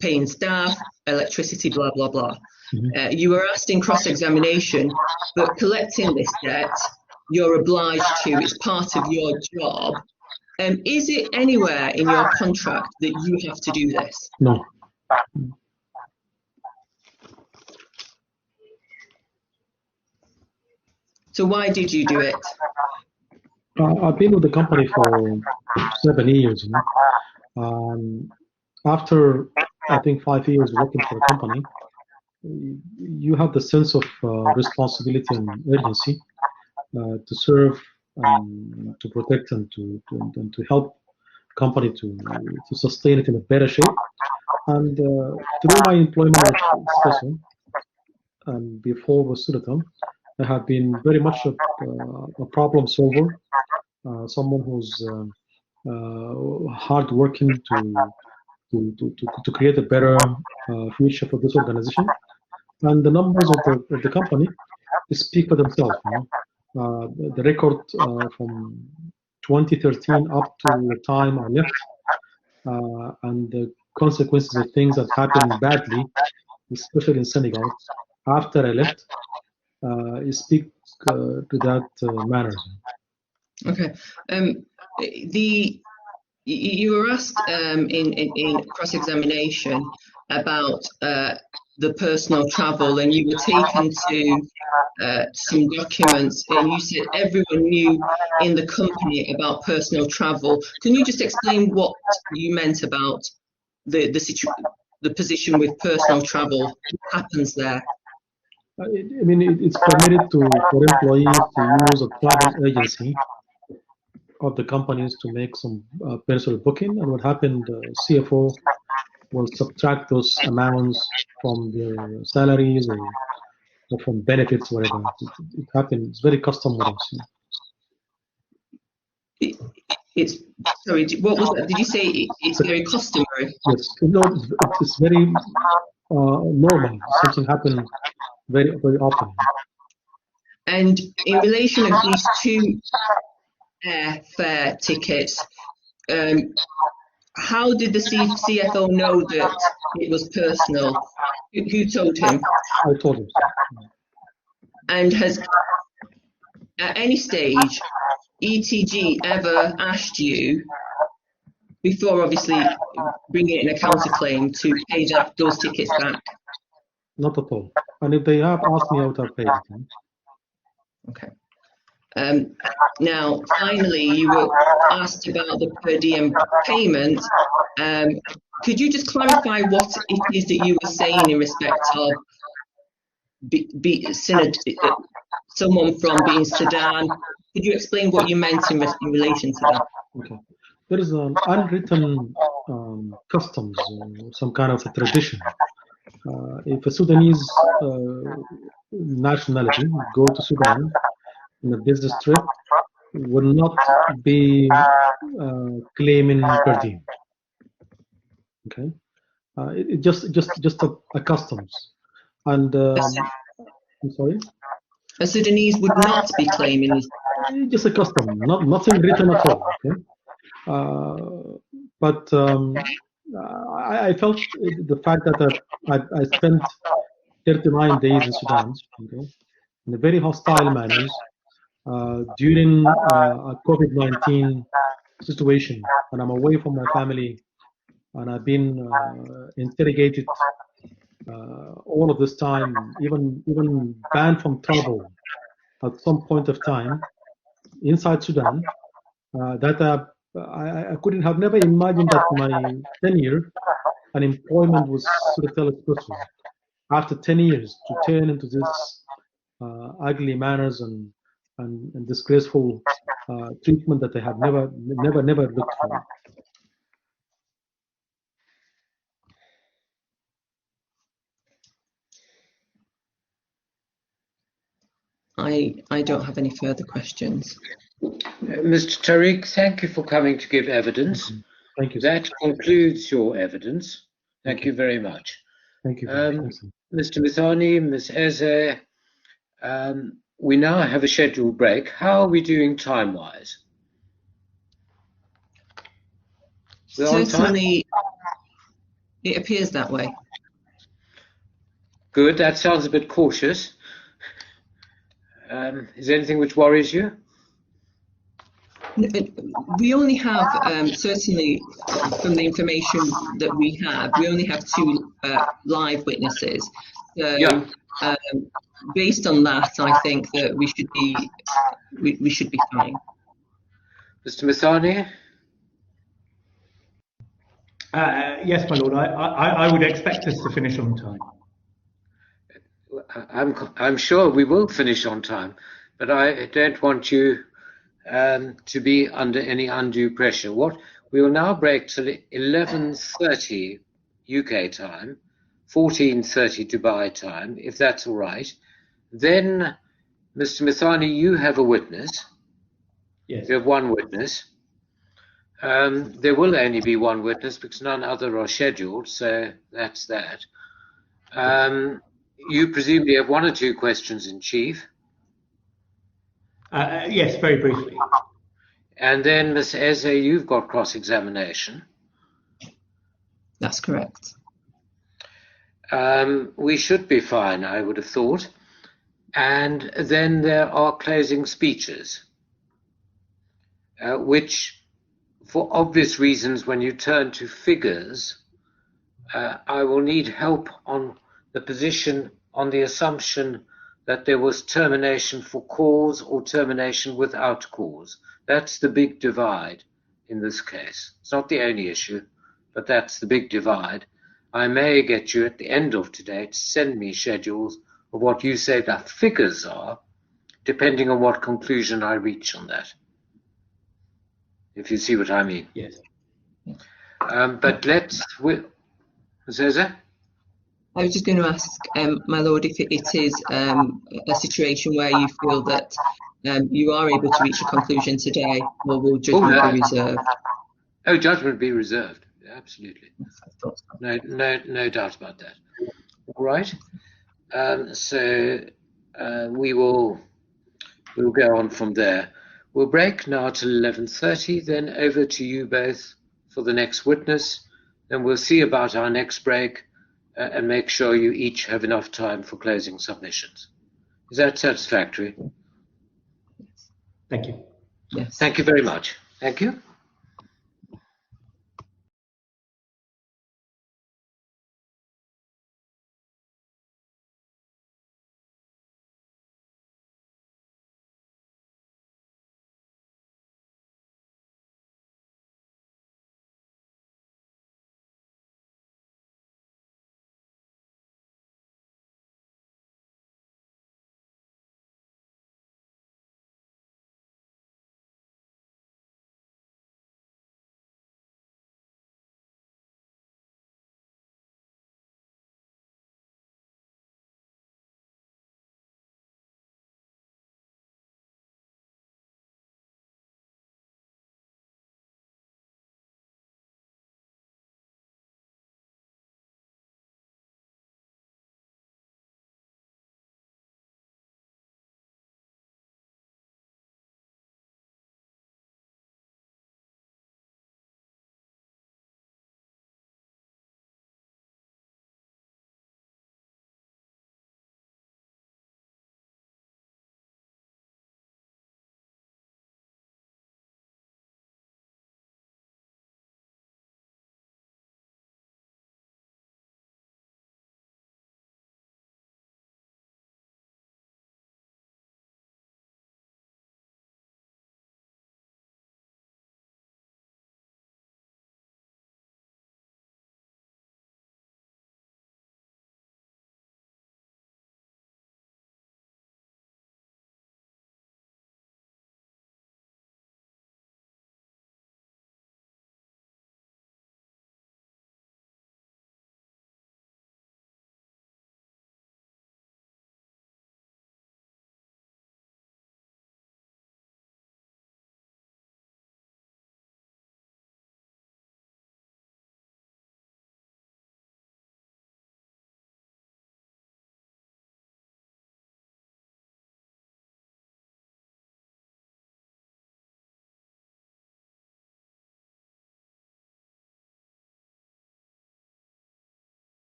paying staff, electricity, blah, blah, blah. Mm-hmm. You were asked in cross-examination, but collecting this debt, you're obliged to, it's part of your job. Is it anywhere in your contract that you have to do this? No. So why did you do it? I've been with the company for 7 years. After, I think, 5 years working for the company, you have the sense of responsibility and urgency to serve and to protect and to help the company to sustain it in a better shape. And through my employment at Expresso and before with Sudatom, I have been very much a problem solver, someone who's hard working to create a better future for this organization. And the numbers of the company speak for themselves. The record from 2013 up to the time I left, and the consequences of things that happened badly, especially in Senegal, after I left, speak to that manner. Okay. You were asked in cross-examination about the personal travel, and you were taken to some documents, and you said everyone knew in the company about personal travel. Can you just explain what you meant about the position with personal travel? What happens there? It's permitted for employees to use a travel agency of the companies to make some personal booking, and what happened, CFO will subtract those amounts from their salaries or from benefits, whatever. It happens. It's very custom with us. It's sorry. What was that? Did you say it's very customary? Yes. No, it's very normal. Something happens very, very often. And in relation of these two airfare tickets, how did the CFO know that it was personal? Who told him? I told him. And has at any stage ETG ever asked you, before obviously bringing it in a counterclaim, to pay those tickets back? Not at all. And if they have asked me, I would have paid it. Okay. Now, finally, you were asked about the per diem payment. Could you just clarify what it is that you were saying in respect of someone from being Sudan? Could you explain what you meant in relation to that? Okay. There is an unwritten customs, some kind of a tradition. If a Sudanese nationality go to Sudan in a business trip, will not be claiming per diem. Okay, it just a customs, and I'm sorry. A Sudanese would not be claiming. Just a custom, nothing written at all. Okay, but I felt the fact that I spent 39 days in Sudan, okay, in a very hostile manners. During a COVID-19 situation, and I'm away from my family, and I've been interrogated all of this time, even banned from travel at some point of time inside Sudan. That I couldn't have never imagined that my tenure and employment was Expresso. After 10 years, to turn into this ugly manners and disgraceful treatment that they have never looked for. I don't have any further questions. Mr. Tarig, thank you for coming to give evidence. Thank you. That concludes your evidence. Thank you very much. Thank you. Mr. Mithani, Ms. Eze, we now have a scheduled break. How are we doing time-wise? We're on time? Certainly, it appears that way. Good, that sounds a bit cautious. Is there anything which worries you? We only have, certainly from the information that we have, we only have 2 live witnesses. So Yeah. based on that, I think that we should be fine. Mr. Mithani? Yes, my lord. I would expect us to finish on time. I'm sure we will finish on time, but I don't want you to be under any undue pressure. We will now break till 11:30 UK time, 14:30 Dubai time, if that's all right. Then, Mr. Mithani, you have a witness. Yes. You have one witness. There will only be one witness because none other are scheduled, so that's that. You presumably have 1 or 2 questions in chief. Yes, very briefly. And then, Ms. Eze, you've got cross-examination. That's correct. We should be fine, I would have thought. And then there are closing speeches, which, for obvious reasons, when you turn to figures, I will need help on the position on the assumption that there was termination for cause or termination without cause. That's the big divide in this case. It's not the only issue, but that's the big divide. I may get you at the end of today to send me schedules of what you say the figures are, depending on what conclusion I reach on that. If you see what I mean. Yes. But Zeza? I was just going to ask, my lord, if it is a situation where you feel that you are able to reach a conclusion today, or will judgment be reserved? Oh, judgment be reserved. Absolutely. No doubt about that. All right. So we'll go on from there. We'll break now till 11:30. Then over to you both for the next witness. Then we'll see about our next break and make sure you each have enough time for closing submissions. Is that satisfactory? Thank you. Yes. Thank you very much. Thank you.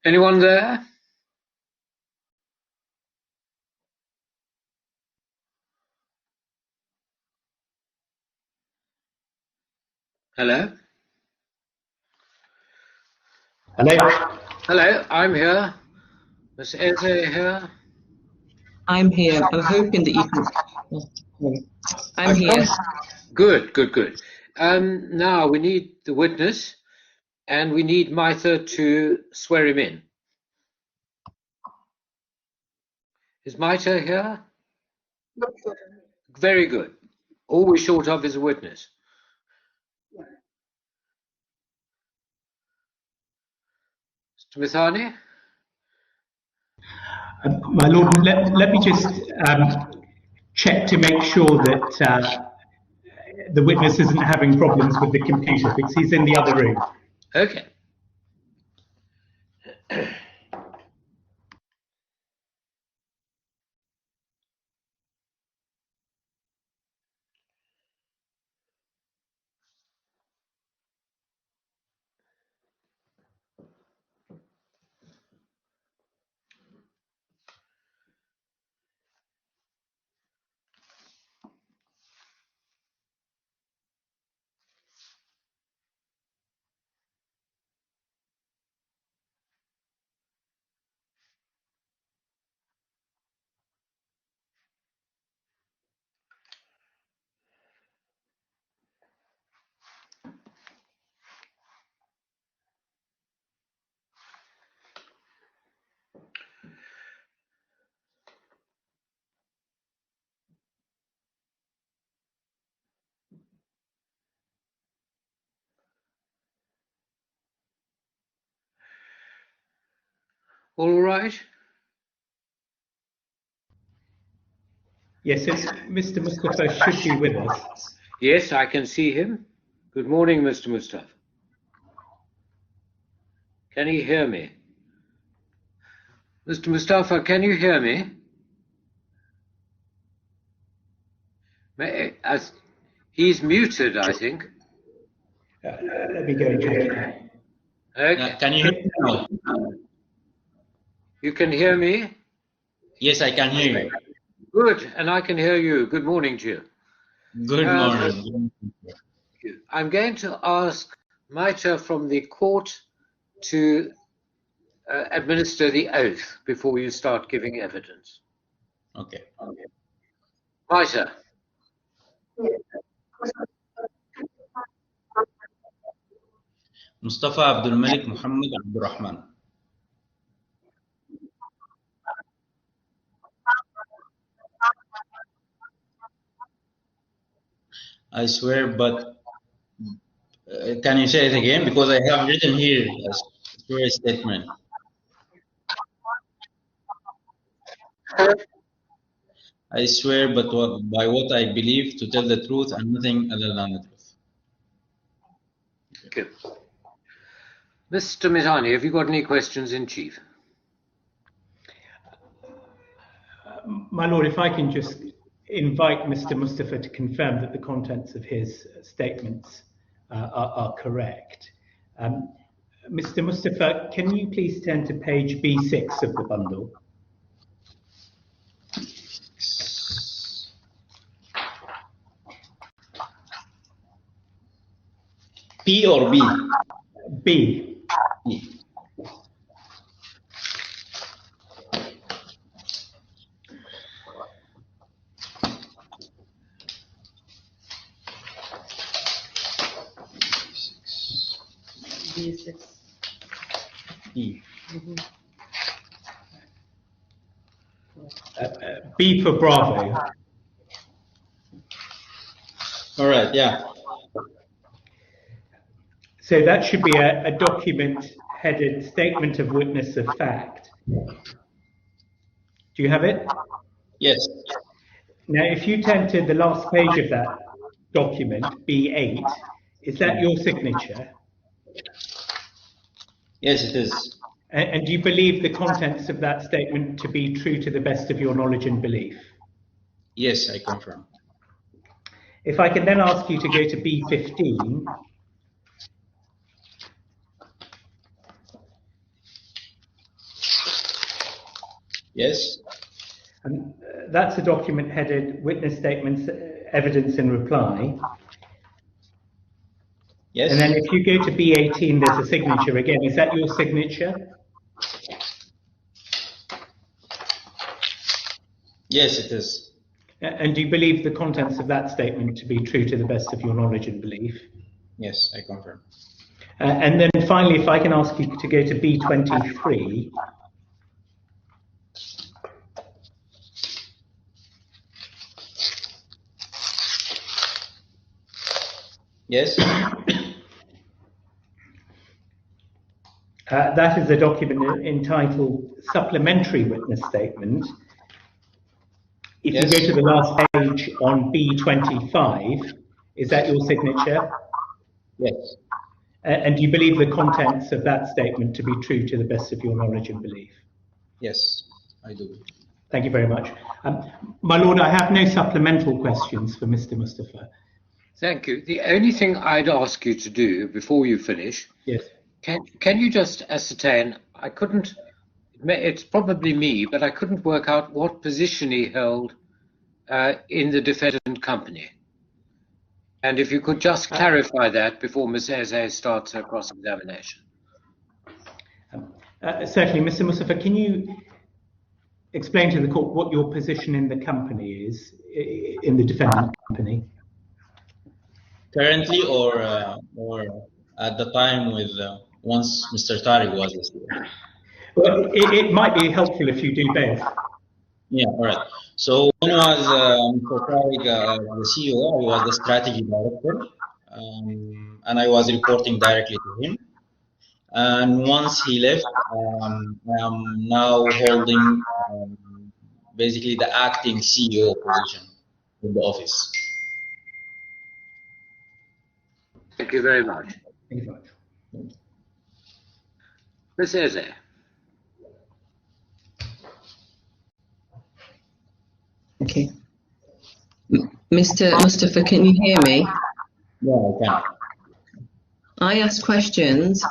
Anyone there? Hello? Hello? Hello, I'm here. Miss Eze here. I'm here. I'm hoping that you can. I'm here. Good, good, good. Now we need the witness, and we need Maitha to swear him in. Is Maitha here? Very good. All we're short of is a witness. Mr. Mithani? My lord, let me just check to make sure that the witness isn't having problems with the computer, because he's in the other room. Okay. All right. Yes, Mr. Mustafa should be with us. Yes, I can see him. Good morning, Mr. Mustafa. Can you hear me? Mr. Mustafa, can you hear me? He's muted, I think. Let me go and check. Okay. Can you hear me now? You can hear me? Yes, I can hear you. Good, and I can hear you. Good morning to you. Good morning. I'm going to ask Maita from the court to administer the oath before you start giving evidence. Okay. Maita. Mustafa Abdul Malik Muhammad Abdul Rahman. I swear, but can you say it again? Because I have written here a swear statement. I swear, but by what I believe, to tell the truth and nothing other than the truth. Okay. Mr. Mithani, have you got any questions in chief? My lord, if I can just invite Mr. Mustafa to confirm that the contents of his statements are correct. Mr. Mustafa, can you please turn to page B6 of the bundle? P or B? B. B. B6. B. B for Bravo. All right, yeah. So that should be a document headed Statement of Witness of Fact. Do Do you have it? Yes. Now, if you turn to the last page of that document, B8, is that your signature? Yes, it is. And do you believe the contents of that statement to be true to the best of your knowledge and belief? Yes, I confirm. If I can then ask you to go to B15. Yes. And that's a document headed Witness Statements, Evidence in Reply. Yes. And then if you go to B18, there's a signature again. Is that your signature? Yes, it is. And do you believe the contents of that statement to be true to the best of your knowledge and belief? Yes, I confirm. And then finally, if I can ask you to go to B23. Yes. That is a document entitled Supplementary Witness Statement. If Yes. you go to the last page on B25, is that your signature? Yes. And do you believe the contents of that statement to be true to the best of your knowledge and belief? Yes, I do. Thank you very much. My Lord, I have no supplemental questions for Mr. Mustafa. Thank you. The only thing I'd ask you to do before you finish, Yes. can you just ascertain, I couldn't, it's probably me, but I couldn't work out what position he held in the defendant company. And if you could just clarify that before Ms. Eze starts her cross-examination. Certainly, Mr. Mustafa, can you explain to the court what your position in the company is, in the defendant company? Currently, or at the time with once Mr. Tarig was here? Well, it might be helpful if you do both. Yeah, all right. So when was Mr. Tarig the CEO, I was the strategy director, and I was reporting directly to him. And once he left, I am now holding basically the acting CEO position in the office. Thank you very much. Thank you very much. Ms. Eze. Okay. Mr. Mustafa, can you hear me? Yeah, I can. I ask questions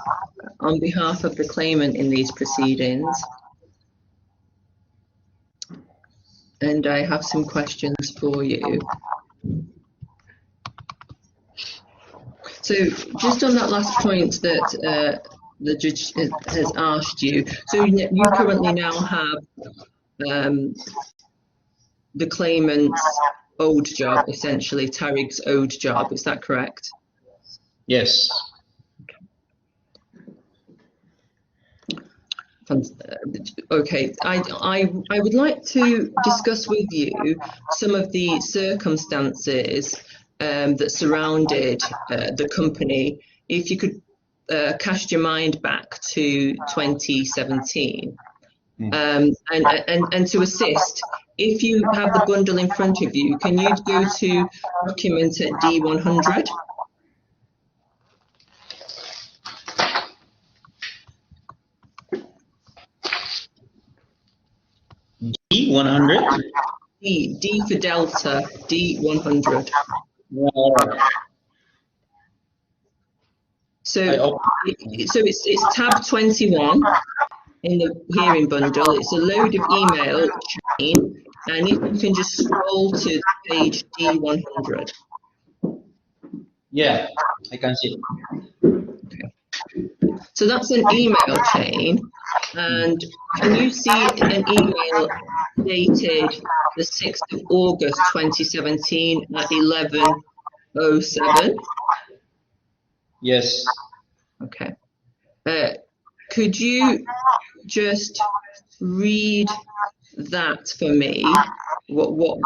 on behalf of the claimant in these proceedings, and I have some questions for you. So just on that last point that the judge has asked you, so you currently now have the claimant's old job, essentially Tarig's old job, is that correct? Yes. Okay, I would like to discuss with you some of the circumstances that surrounded the company. If you could cast your mind back to 2017, and to assist, if you have the bundle in front of you, can you go to document at D100? D100? D for Delta, D100. So it's tab 21 in the hearing bundle. It's a load of email chain, and if you can just scroll to page D100. Yeah, I can see it. Okay. So that's an email chain, and can you see an email dated the 6th of August 2017 at 11:07? Yes. Okay. Could you just read that for me? What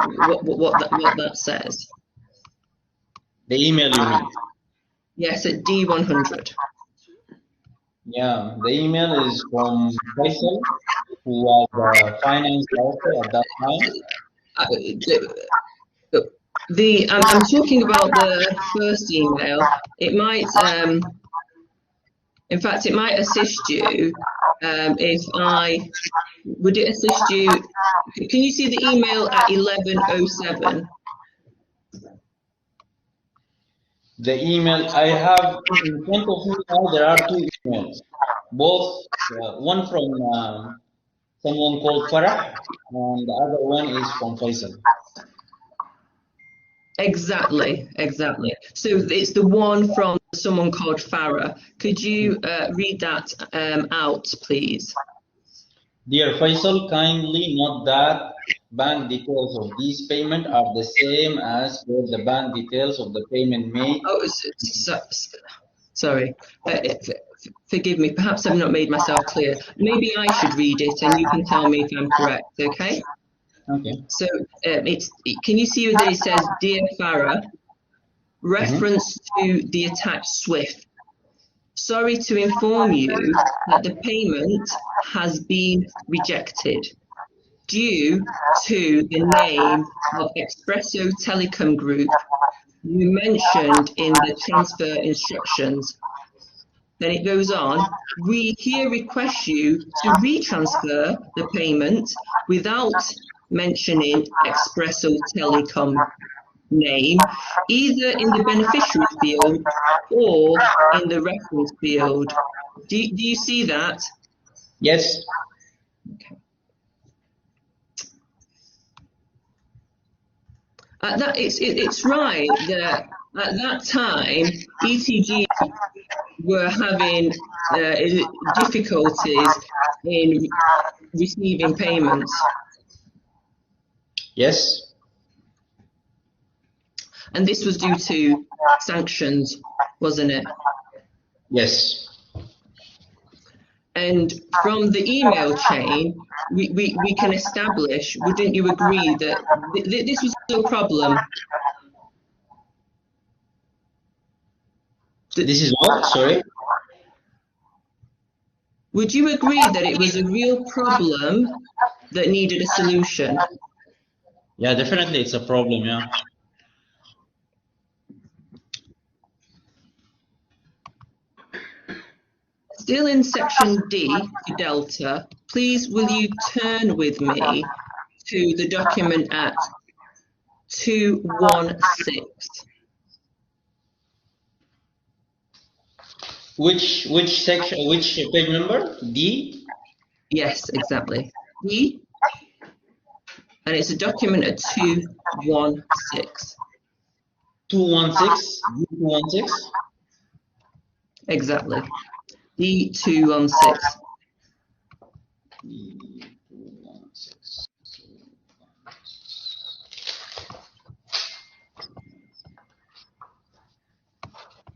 that says? The email you mean? Yes, at D100. Yeah, the email is from Faisal. who was the finance director at that time. I'm talking about the first email. It might, in fact, it might assist you would it assist you? Can you see the email at 11:07? The email I have in front of me now, there are two emails, both one from someone called Farah, and the other one is from Faisal. Exactly. So it's the one from someone called Farah. Could you read that out, please? Dear Faisal, kindly note that bank details of these payment are the same as were the bank details of the payment made. Oh, sorry. Forgive me. Perhaps I've not made myself clear. Maybe I should read it, and you can tell me if I'm correct. Okay. Okay. So can you see that it says, "Dear Farah," reference to the attached SWIFT. Sorry to inform you that the payment has been rejected due to the name of Expresso Telecom Group you mentioned in the transfer instructions. Then it goes on, we here request you to retransfer the payment without mentioning Expresso Telecom name, either in the beneficiary field or in the reference field. Do you see that? Yes. Okay. It's right that at that time, ETG were having difficulties in receiving payments. Yes. And this was due to sanctions, wasn't it? Yes. And from the email chain, we can establish, wouldn't you agree, that this was a problem? This is what? Sorry? Would you agree that it was a real problem that needed a solution? Yeah, definitely it's a problem, yeah. Still in section D for Delta, please will you turn with me to the document at 216. Which section, which page number? D? Yes, exactly. D, and it's a document at 216. 216? D216? Exactly. D216.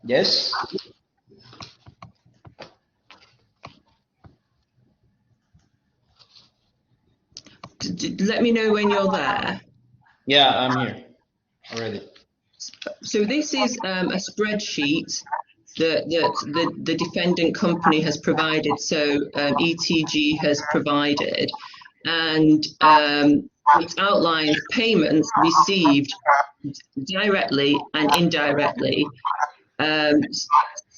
Yes. Let me know when you're there. Yeah, I'm here already. So this is a spreadsheet that the defendant company has provided, so ETG has provided, and it outlines payments received directly and indirectly. Can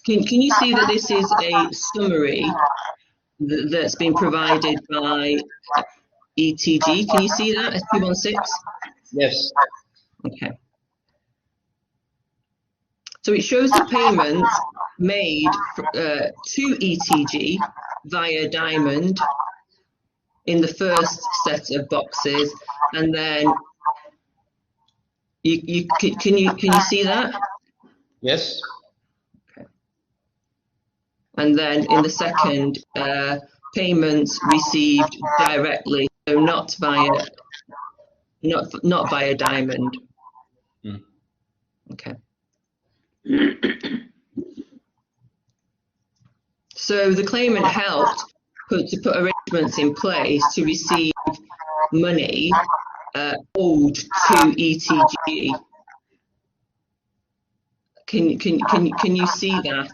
you see that this is a summary that's been provided by ETG? Can you see that as 216? Yes. Okay. So it shows the payments made to ETG via Diamond in the first set of boxes, and then can you see that? Yes. Okay. And then in the second, payments received directly, so not via Diamond. Mm. Okay. So the claimant helped to put arrangements in place to receive money owed to ETG. Can you see that?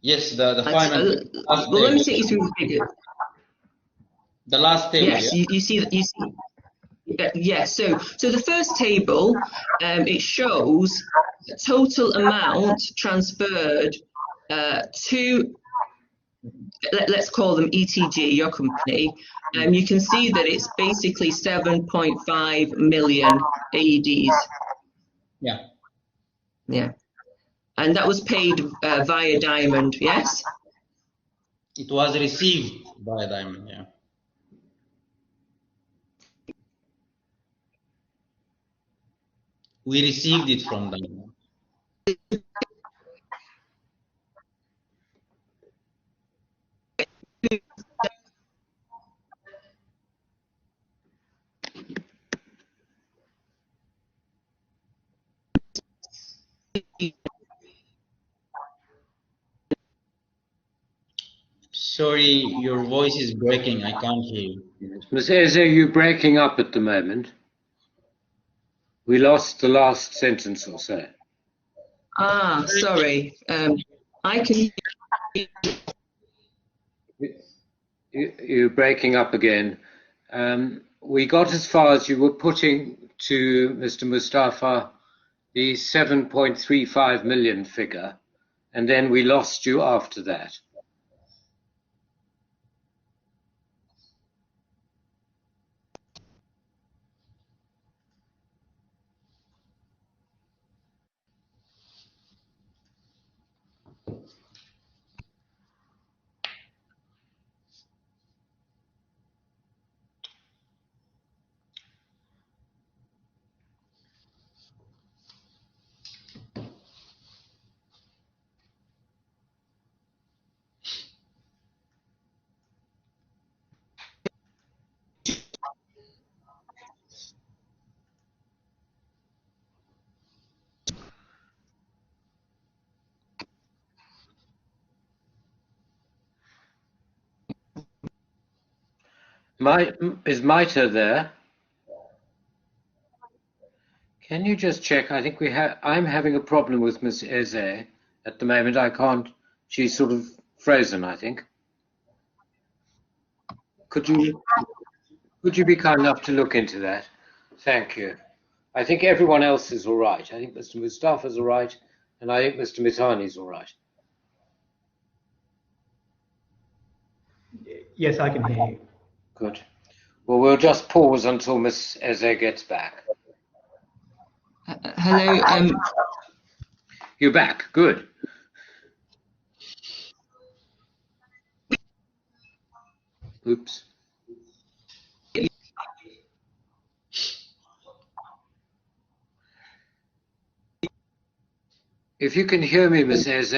Yes, the final, last well, let me table. take you through the figures. The last table, Yes, yeah? you see that. You see. Yes. So the first table, it shows the total amount transferred to, let's call them ETG, your company. You can see that it's basically 7.5 million AEDs. Yeah. Yeah. And that was paid via Diamond, yes? It was received by Diamond, yeah. We received it from Diamond. Sorry, your voice is breaking. I can't hear you. Ms. Eze, you're breaking up at the moment. We lost the last sentence or so. Ah, sorry. I can. You're breaking up again. We got as far as you were putting to Mr. Mustafa the 7.35 million figure, and then we lost you after that. Is Maita there? Can you just check? I think I'm having a problem with Miss Eze at the moment. I can't. She's sort of frozen, I think. Could you be kind enough to look into that? Thank you. I think everyone else is all right. I think Mr. Mustafa's all right, and I think Mr. Mitani's all right. Yes, I can hear you. Good. Well, we'll just pause until Miss Eze gets back. Hello. You're back. Good. Oops. If you can hear me, Miss Eze,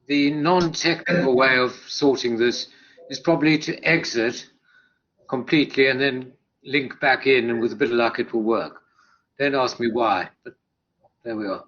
the non-technical way of sorting this is probably to exit completely and then link back in, and with a bit of luck it will work. Don't ask me why, but there we are.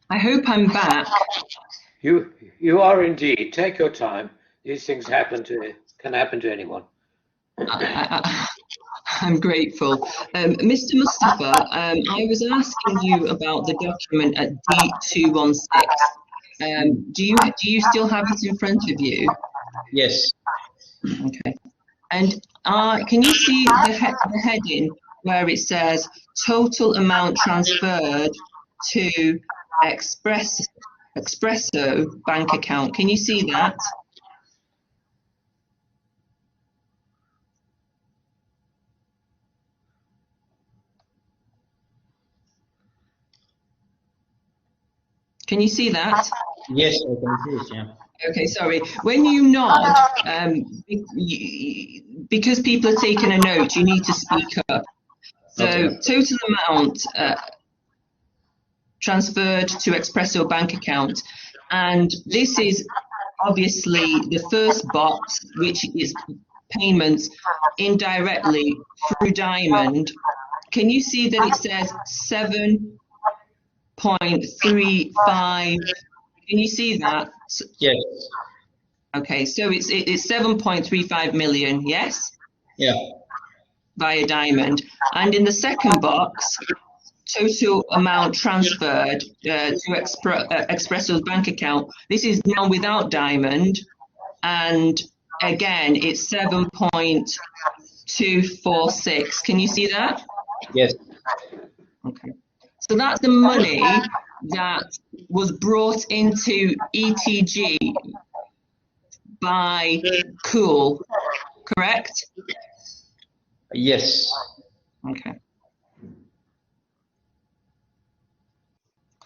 I hope I'm back. You are indeed. Take your time. These things can happen to anyone. I'm grateful. Mr. Mustafa, I was asking you about the document at D216. Do you still have it in front of you? Yes. Okay. And can you see the heading where it says total amount transferred to Expresso bank account? Can you see that? Can you see that? Yes, I can see it, yeah. Okay, sorry. When you nod, because people are taking a note, you need to speak up. So Okay. total amount transferred to Expresso bank account. And this is obviously the first box, which is payments indirectly through Diamond. Can you see that it says 7.35? Can you see that? Yes. Okay, so it's 7.35 million, yes? Yeah. Via Diamond. And in the second box, total amount transferred to Expresso's bank account. This is now without Diamond, and again, it's 7.246. Can you see that? Yes. Okay. So that's the money that was brought into ETG by Cool, correct? Yes. Okay.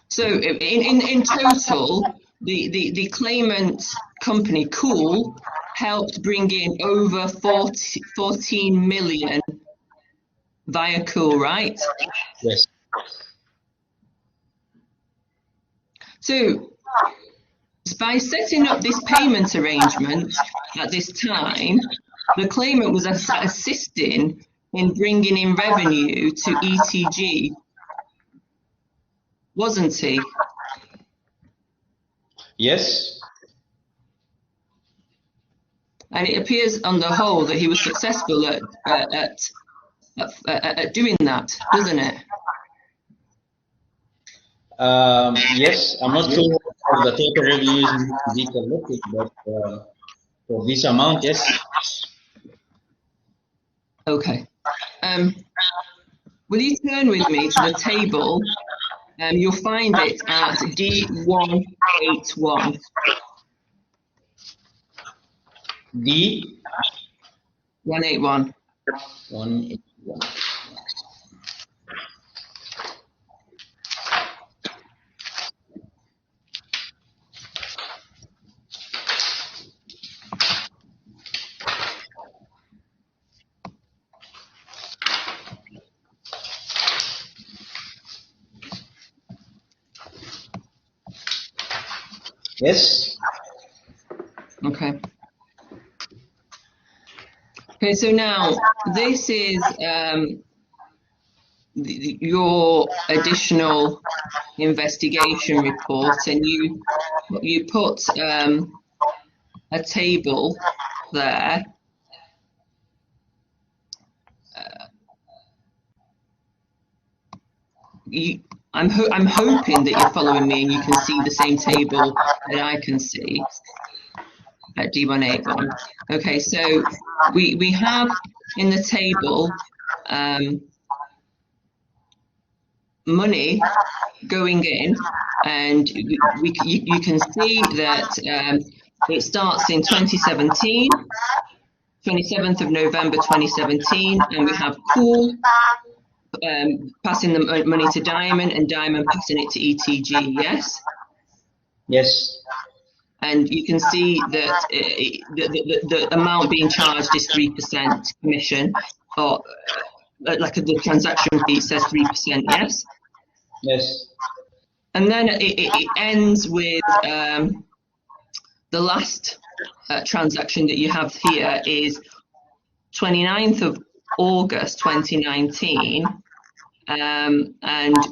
So in total, the claimant company, Cool, helped bring in over 14 million via Cool, right? Yes. So by setting up this payment arrangement at this time, the claimant was assisting in bringing in revenue to ETG, wasn't he? Yes. And it appears on the whole that he was successful at doing that, doesn't it? Yes, I'm not sure of the total revenues to be collected, but for this amount, yes. Okay. Will you turn with me to the table? You'll find it at D181. D 181. 181. Yes. Okay. Okay, so now this is your additional investigation report, and you put a table there. I'm hoping that you're following me and you can see the same table that I can see at D181. Okay, so we have in the table money going in, and you can see that it starts in 2017, 27th of November 2017, and we have Cool passing the money to Diamond, and Diamond passing it to ETG, yes? Yes. And you can see that the amount being charged is 3% commission, or like the transaction fee says 3%, yes? Yes. And then it ends with the last transaction that you have here is 29th of August 2019. And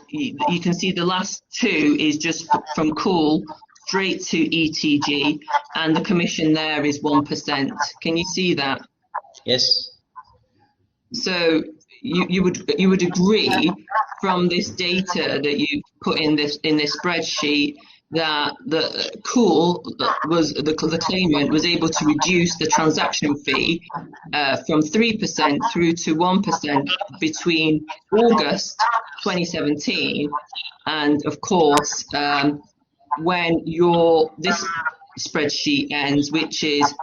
you can see the last two is just from Cool straight to ETG, and the commission there is 1%. Can you see that? Yes. So you would agree from this data that you put in this spreadsheet that the Cool was the claimant was able to reduce the transaction fee from 3% through to 1% between August 2017 and, of course, when this spreadsheet ends, which is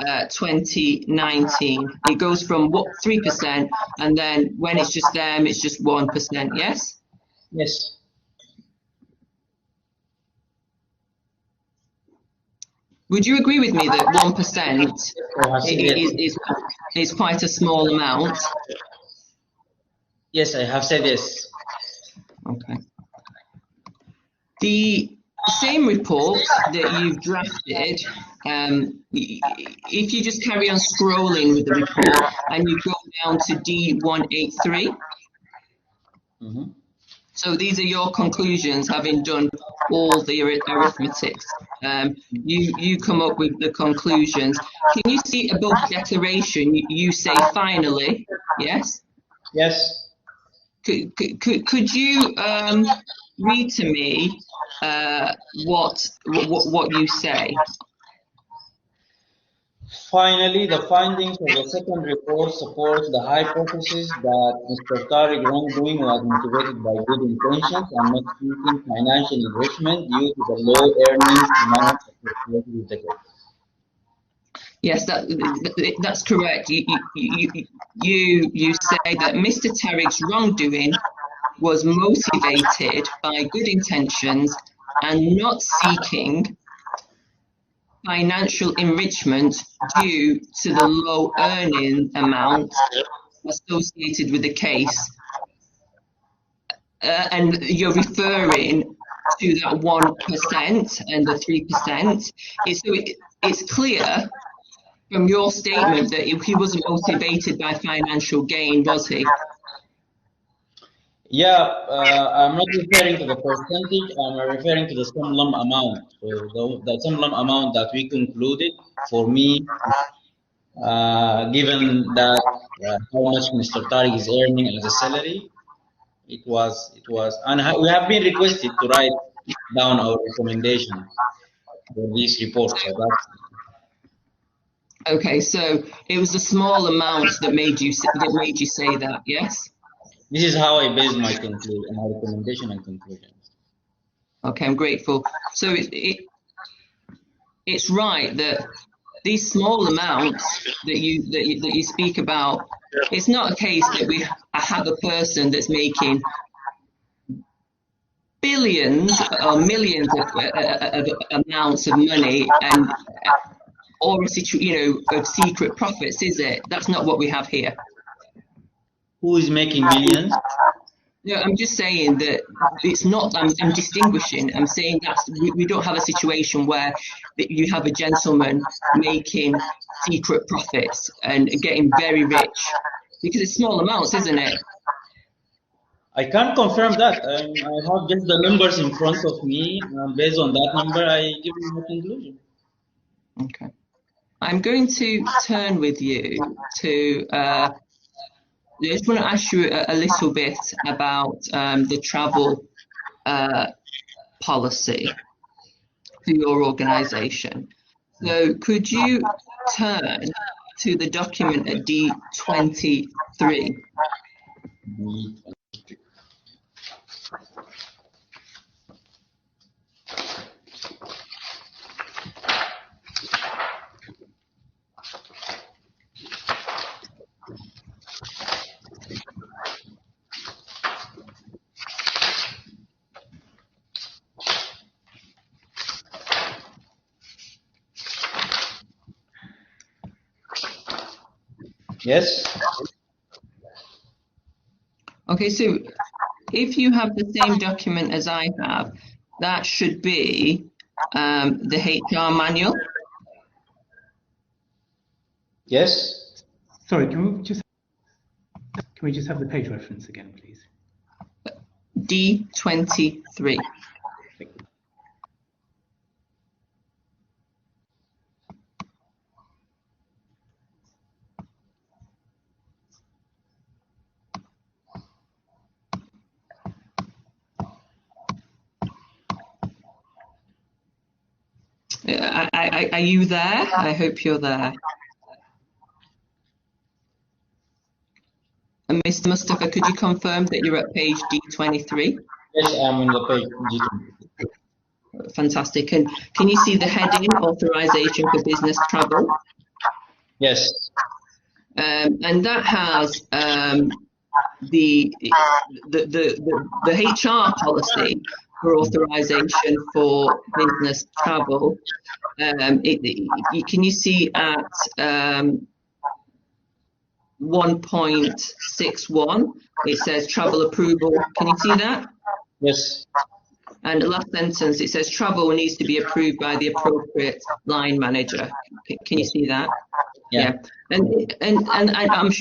2019. It goes from 3%, and then when it's just them, it's just 1%. Yes. Yes. Would you agree with me that 1% is quite a small amount? Yes, I have said yes. Okay. The same report that you've drafted, if you just carry on scrolling with the report and you go down to D183, so these are your conclusions, having done all the arithmetic. You come up with the conclusions. Can you see above declaration, you say finally, yes? Yes. Could you read to me what you say? Finally, the findings of the second report support the hypothesis that Mr. Tarig wrongdoing was motivated by good intentions and not seeking financial enrichment due to the low earnings amount associated with the case. Yes, that's correct. You say that Mr. Tarig's wrongdoing was motivated by good intentions and not seeking financial enrichment due to the low earning amount associated with the case. And you're referring to that 1% and the 3%. So it's clear from your statement that he wasn't motivated by financial gain, was he? Yeah, I'm not referring to the percentage, I'm referring to the sum lump amount. So the sum lump amount that we concluded, for me, given that how much Mr. Tarig is earning as a salary, it was, and we have been requested to write down our recommendations for this report. So that's okay. So it was a small amount that made you say that, yes? This is how I base my conclusion, my recommendation and conclusions. Okay, I'm grateful. So it's right that these small amounts that you speak about, it's not a case that I have a person that's making billions or millions of amounts of money and or a of secret profits, is it? That's not what we have here. Who is making millions? No, I'm just saying that it's not. I'm distinguishing. I'm saying that we don't have a situation where you have a gentleman making secret profits and getting very rich, because it's small amounts, isn't it? I can't confirm that. I have just the numbers in front of me. Based on that number, I give you my conclusion. Okay. I'm going to turn with you to. I just want to ask you a little bit about the travel policy for your organisation. So could you turn to the document at D23? Yes. Okay, so if you have the same document as I have, that should be the HR manual. Yes. Sorry, can we just... Can we just have the page reference again, please? D23. Are you there? I hope you're there. And Mr. Mustafa, could you confirm that you're at page D23? Yes, I'm in the page D23. Fantastic. And can you see the heading, authorization for business travel? Yes. And that has the HR policy for authorization for business travel. Can you see at 1.61, it says travel approval. Can you see that? Yes. And the last sentence, it says travel needs to be approved by the appropriate line manager. Can you see that? Yeah. And I'm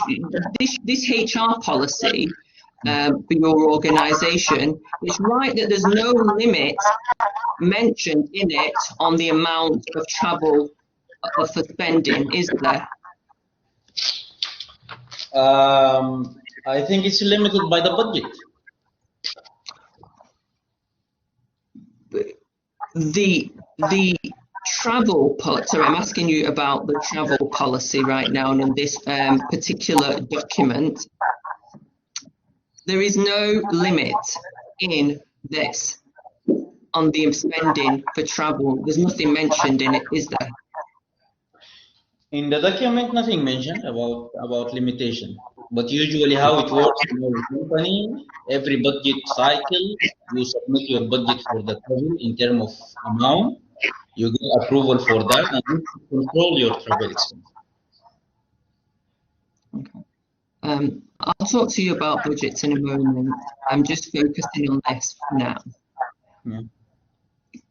this HR policy for your organisation, it's right that there's no limit mentioned in it on the amount of travel for spending, is there? I think it's limited by the budget. The travel policy, sorry, I'm asking you about the travel policy right now, and in this particular document, there is no limit in this on the spending for travel. There's nothing mentioned in it, is there? In the document, nothing mentioned about limitation. But usually how it works in your company, every budget cycle, you submit your budget for the travel in terms of amount, you get approval for that, and you control your travel expense. Okay. I'll talk to you about budgets in a moment. I'm just focusing on this for now. Yeah.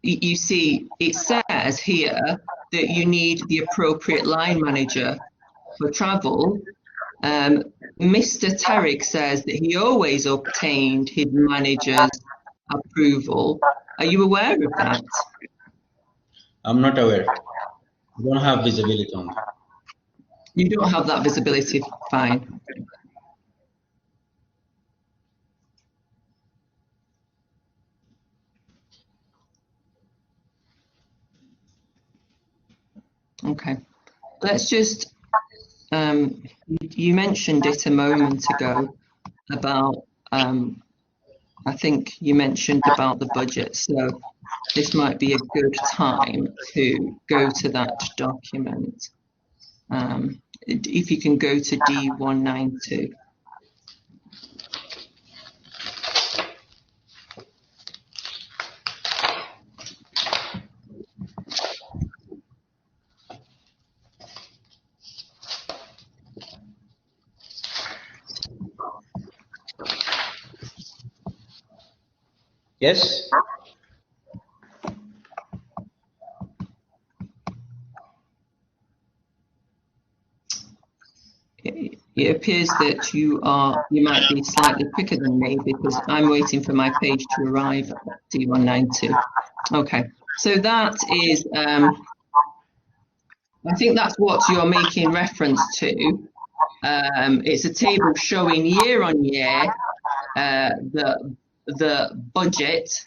You see, it says here that you need the appropriate line manager for travel. Mr. Tarig says that he always obtained his manager's approval. Are you aware of that? I'm not aware. I don't have visibility on that. You don't have that visibility, fine. Okay, let's just, you mentioned it a moment ago about, I think you mentioned about the budget, so this might be a good time to go to that document. If you can go to D192. Yes? It appears that you might be slightly quicker than me because I'm waiting for my page to arrive at D192. Okay, so that is, I think that's what you're making reference to. It's a table showing year on year the budget.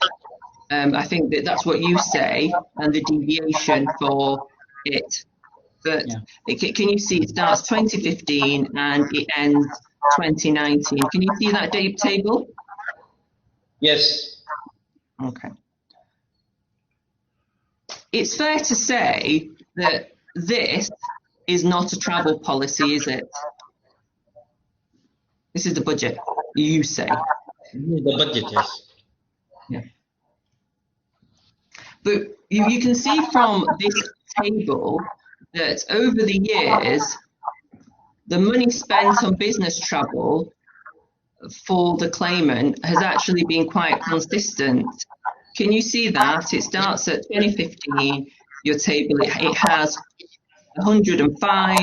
I think that's what you say, and the deviation for it. But yeah. Can you see it starts 2015 and it ends 2019? Can you see that date table? Yes. Okay. It's fair to say that this is not a travel policy, is it? This is the budget, you say. The budget, yes. Yeah. But you can see from this table that over the years, the money spent on business travel for the claimant has actually been quite consistent. Can you see that? It starts at 2015, your table, it has 105,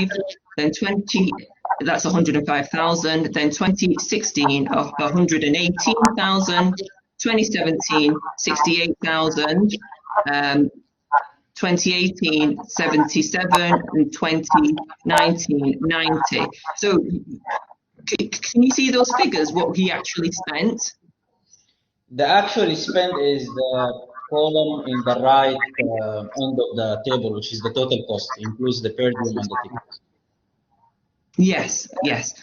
then 2018, that's 105,000. Then 2016, 118,000. 2017, 68,000. 2018, 77, and 2019, 90. So can you see those figures, what he actually spent? The actual spend is the column in the right end of the table, which is the total cost, includes the per diem and the tickets. Yes, yes.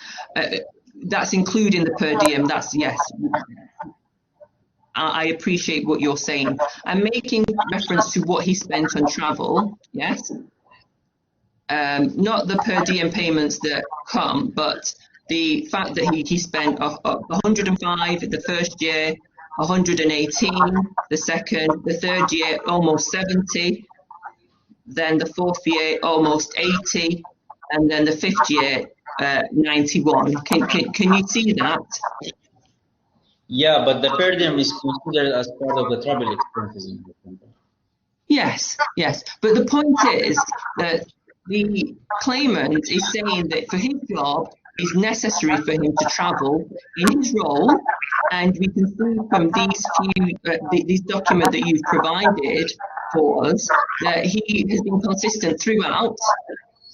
That's including the per diem. That's yes. I appreciate what you're saying. I'm making reference to what he spent on travel. Yes. Not the per diem payments that come, but the fact that he spent 105 the first year, 118 the second, the third year almost 70, then the fourth year almost 80, and then the fifth year 91. Can you see that? Yeah, but the per diem is considered as part of the travel expenses in the company. Yes, yes. But the point is that the claimant is saying that for his job, it's necessary for him to travel in his role, and we can see from these this document that you've provided for us that he has been consistent throughout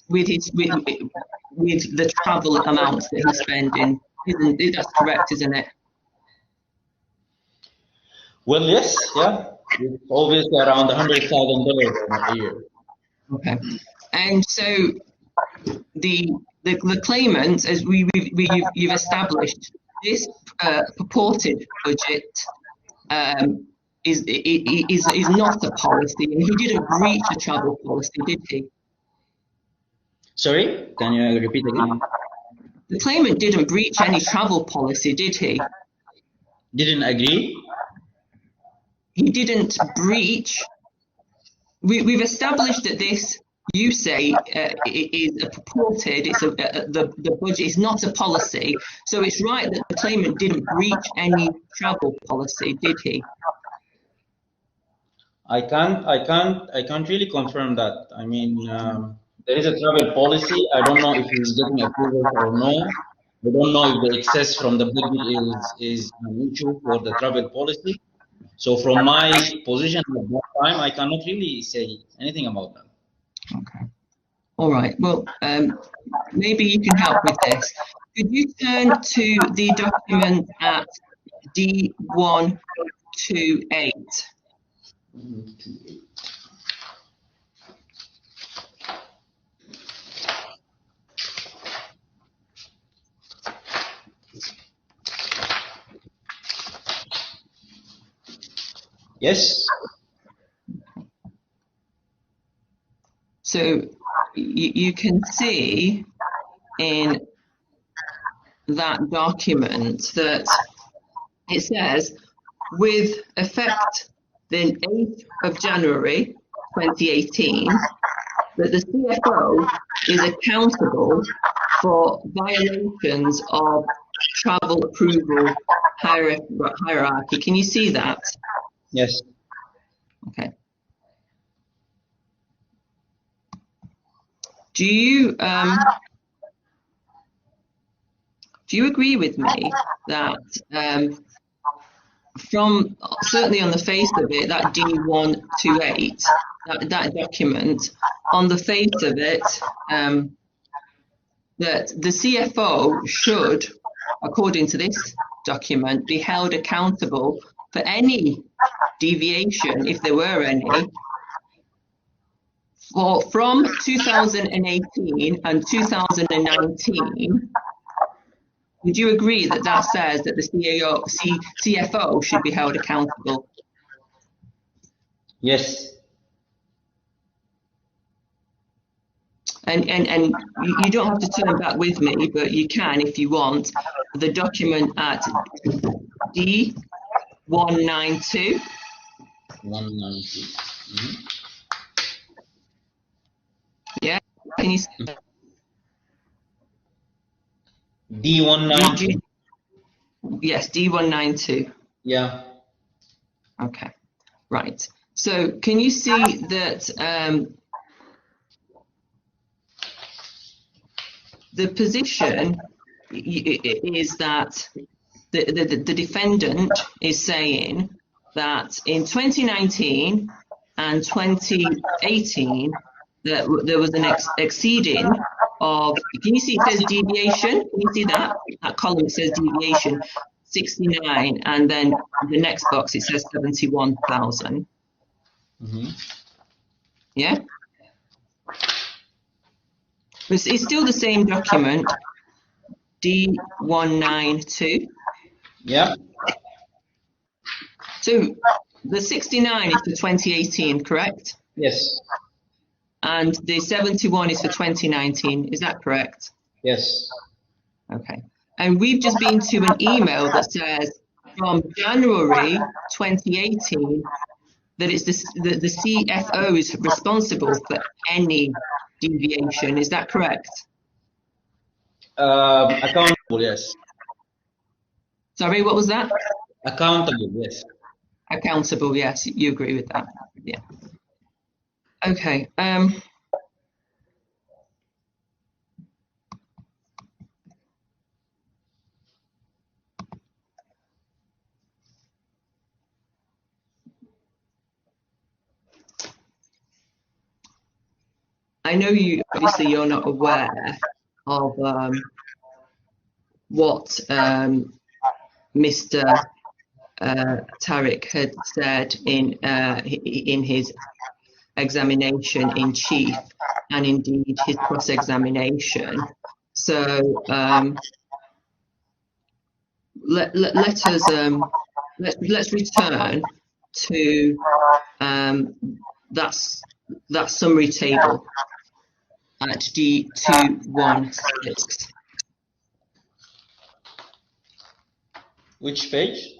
with the travel amounts that he's spending. That's correct, isn't it? Well, yes, yeah. It's obviously around $100,000 a year. Okay, and so the claimant, as you've established, this purported budget is not a policy, and he didn't breach a travel policy, did he? Sorry, can you repeat again? The claimant didn't breach any travel policy, did he? Didn't agree? He didn't breach. We've established that this, you say, is a purported. It's the budget is not a policy, so it's right that the claimant didn't breach any travel policy, did he? I can't really confirm that. I mean, there is a travel policy. I don't know if he's getting approval or no. I don't know if the excess from the budget is an issue for the travel policy. So from my position at that time, I cannot really say anything about that. Okay. All right. Well, maybe you can help with this. Could you turn to the document at D128? Yes. So you can see in that document that it says, with effect the 8th of January 2018, that the CFO is accountable for violations of travel approval hierarchy. Can you see that? Yes. Okay. Do you agree with me that from certainly on the face of it, that D128, that document, on the face of it, that the CFO should, according to this document, be held accountable for any deviation, if there were any, from 2018 and 2019? Would you agree that that says that the CFO should be held accountable? Yes. And you don't have to turn back with me, but you can if you want. The document at D192. 192. Yeah. Can you see? D192. Yes, D192. Yeah. Okay. Right. So can you see that the position is that the defendant is saying that in 2019 and 2018 there was an exceeding of, can you see it says deviation? Can you see that? That column it says deviation 69, and then the next box it says 71,000. Yeah? It's still the same document, D192. Yeah. So the 69 is for 2018, correct? Yes. And the 71 is for 2019, is that correct? Yes. Okay. And we've just been to an email that says from January 2018 that it's the CFO is responsible for any deviation, is that correct? Accountable, yes. Sorry, what was that? Accountable, yes. Accountable, yes, you agree with that. Yeah. Okay. I know you obviously you're not aware of what Mr. Tarig had said in his examination in chief, and indeed his cross-examination. So let's return to that summary table at D216. Which page?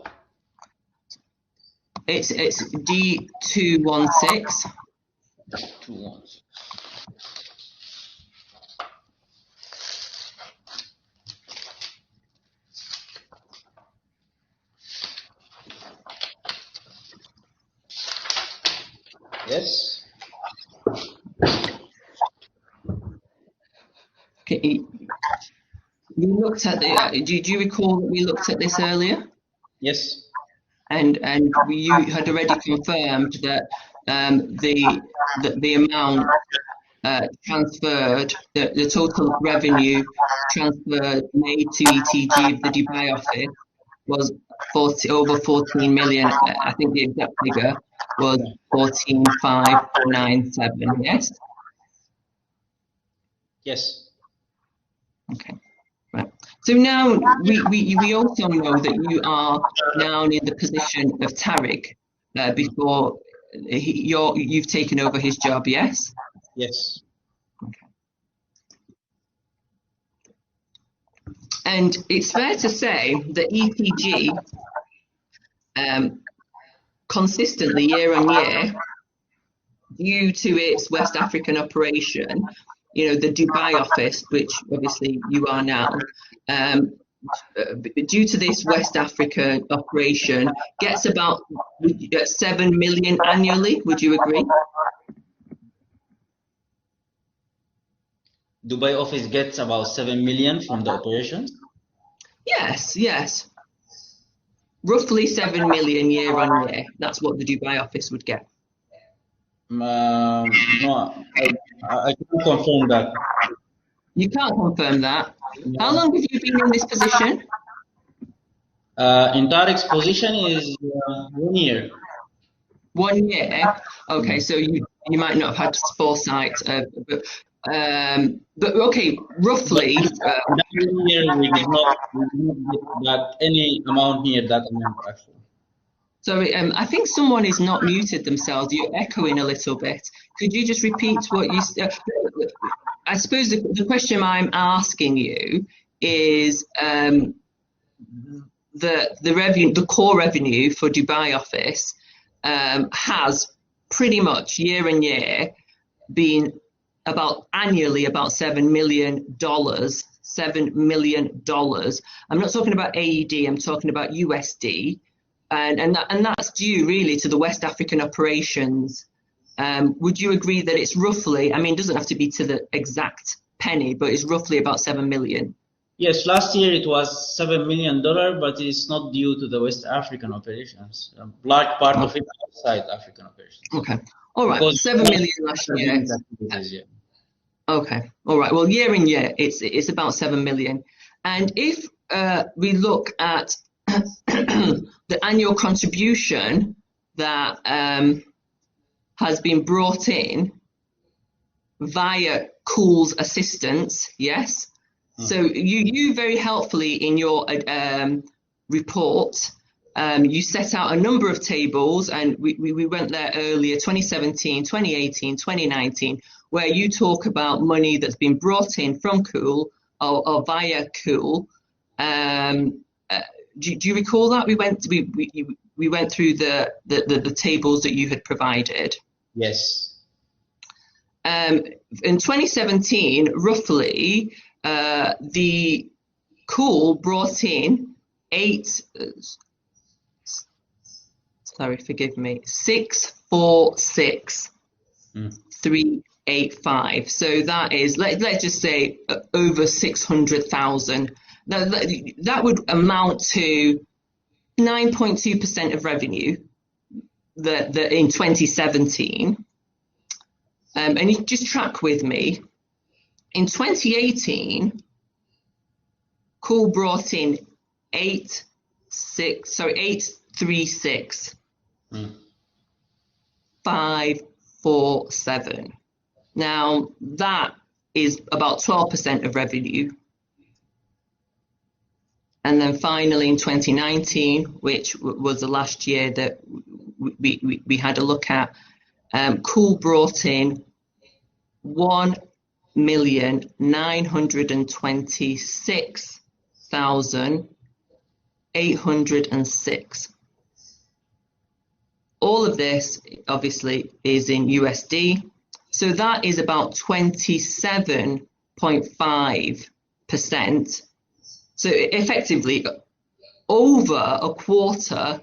It's D216. 216. Yes. Okay. We looked at the. Do you recall that we looked at this earlier? Yes. And you had already confirmed that the amount transferred, the total revenue transferred made to ETG of the Dubai office was over 14 million. I think the exact figure was 14,597. Yes. Yes. Okay. Right. So now we also know that you are now in the position of Tarig before you've taken over his job. Yes. Yes. Okay. And it's fair to say that ETG consistently year on year, due to its West African operation, the Dubai office, which obviously you are now, due to this West Africa operation, gets about 7 million annually. Would you agree? Dubai office gets about 7 million from the operations? Yes, yes. Roughly 7 million year on year. That's what the Dubai office would get. No, I can't confirm that. You can't confirm that. No. How long have you been in this position? In Tarig's position is 1 year. 1 year. Okay, so you might not have had foresight, but okay, roughly. That 1 year we did not get that any amount near that amount actually. Sorry, I think someone is not muted themselves. You're echoing a little bit. Could you just repeat what you said? I suppose the question I'm asking you is the revenue, the core revenue for Dubai office has pretty much year on year been annually about $7 million. $7 million. I'm not talking about AED. I'm talking about USD. And that's due really to the West African operations. Would you agree that it's roughly, I mean, it doesn't have to be to the exact penny, but it's roughly about 7 million. Yes, last year it was $7 million, but it's not due to the West African operations. A large part of it outside African operations. Okay. All right. Because 7 million last year. Yeah. Okay. All right. Well, year in year, it's about 7 million. And if we look at the annual contribution that has been brought in via Cool's assistance, yes. So you very helpfully in your report, you set out a number of tables, and we went there earlier, 2017, 2018, 2019, where you talk about money that's been brought in from Cool or via Cool. Do you recall that we went through the tables that you had provided? Yes. In 2017, roughly, the Cool brought in 646,385. So that is, let's just say, over 600,000. Now that would amount to 9.2% of revenue that in 2017. And you just track with me. In 2018, Cool brought in 836,547. Now that is about 12% of revenue. And then finally in 2019, which was the last year that we had a look at, Cool brought in 1,926,806. All of this obviously is in USD. So that is about 27.5%. So effectively over a quarter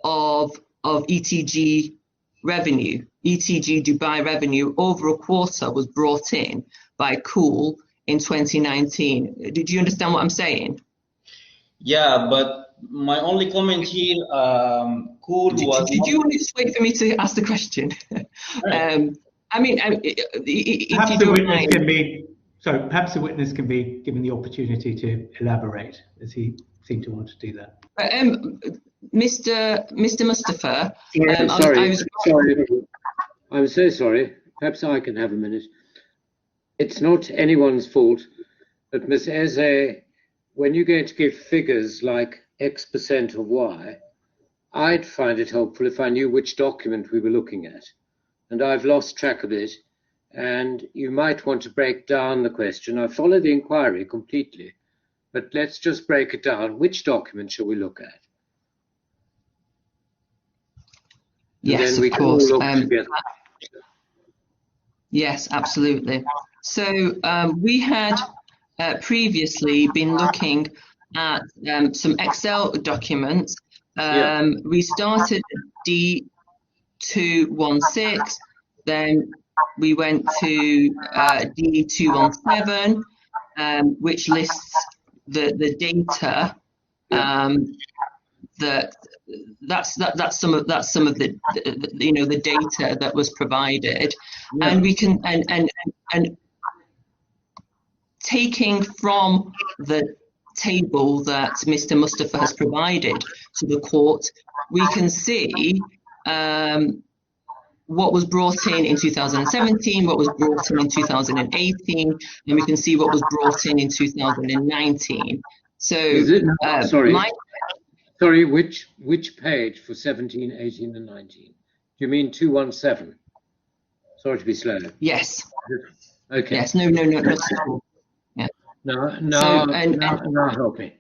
of ETG revenue, ETG Dubai revenue, over a quarter was brought in by Cool in 2019. Did you understand what I'm saying? Yeah, but my only comment here, Cool was... Did you want to just wait for me to ask the question? Right. I mean, perhaps the witness can be... Sorry, perhaps the witness can be given the opportunity to elaborate, as he seemed to want to do that. Mr. Mustafa, sorry. I'm so sorry. Perhaps I can have a minute. It's not anyone's fault, but Ms. Eze, when you're going to give figures like X% of Y, I'd find it helpful if I knew which document we were looking at. And I've lost track of it. And you might want to break down the question. I follow the inquiry completely, but let's just break it down. Which document shall we look at? Yes, of course. Yes, absolutely. So we had previously been looking at some Excel documents. We started D216, then we went to D217, which lists the data. That's some of the the data that was provided, and we can and taking from the table that Mr. Mustafa has provided to the court, we can see what was brought in 2017, what was brought in 2018, and we can see what was brought in 2019. So, sorry, which page for 17, 18, and 19? Do you mean 217? Sorry to be slow. Yes. Okay. Yes. No. Not at all. Yeah. Now help me.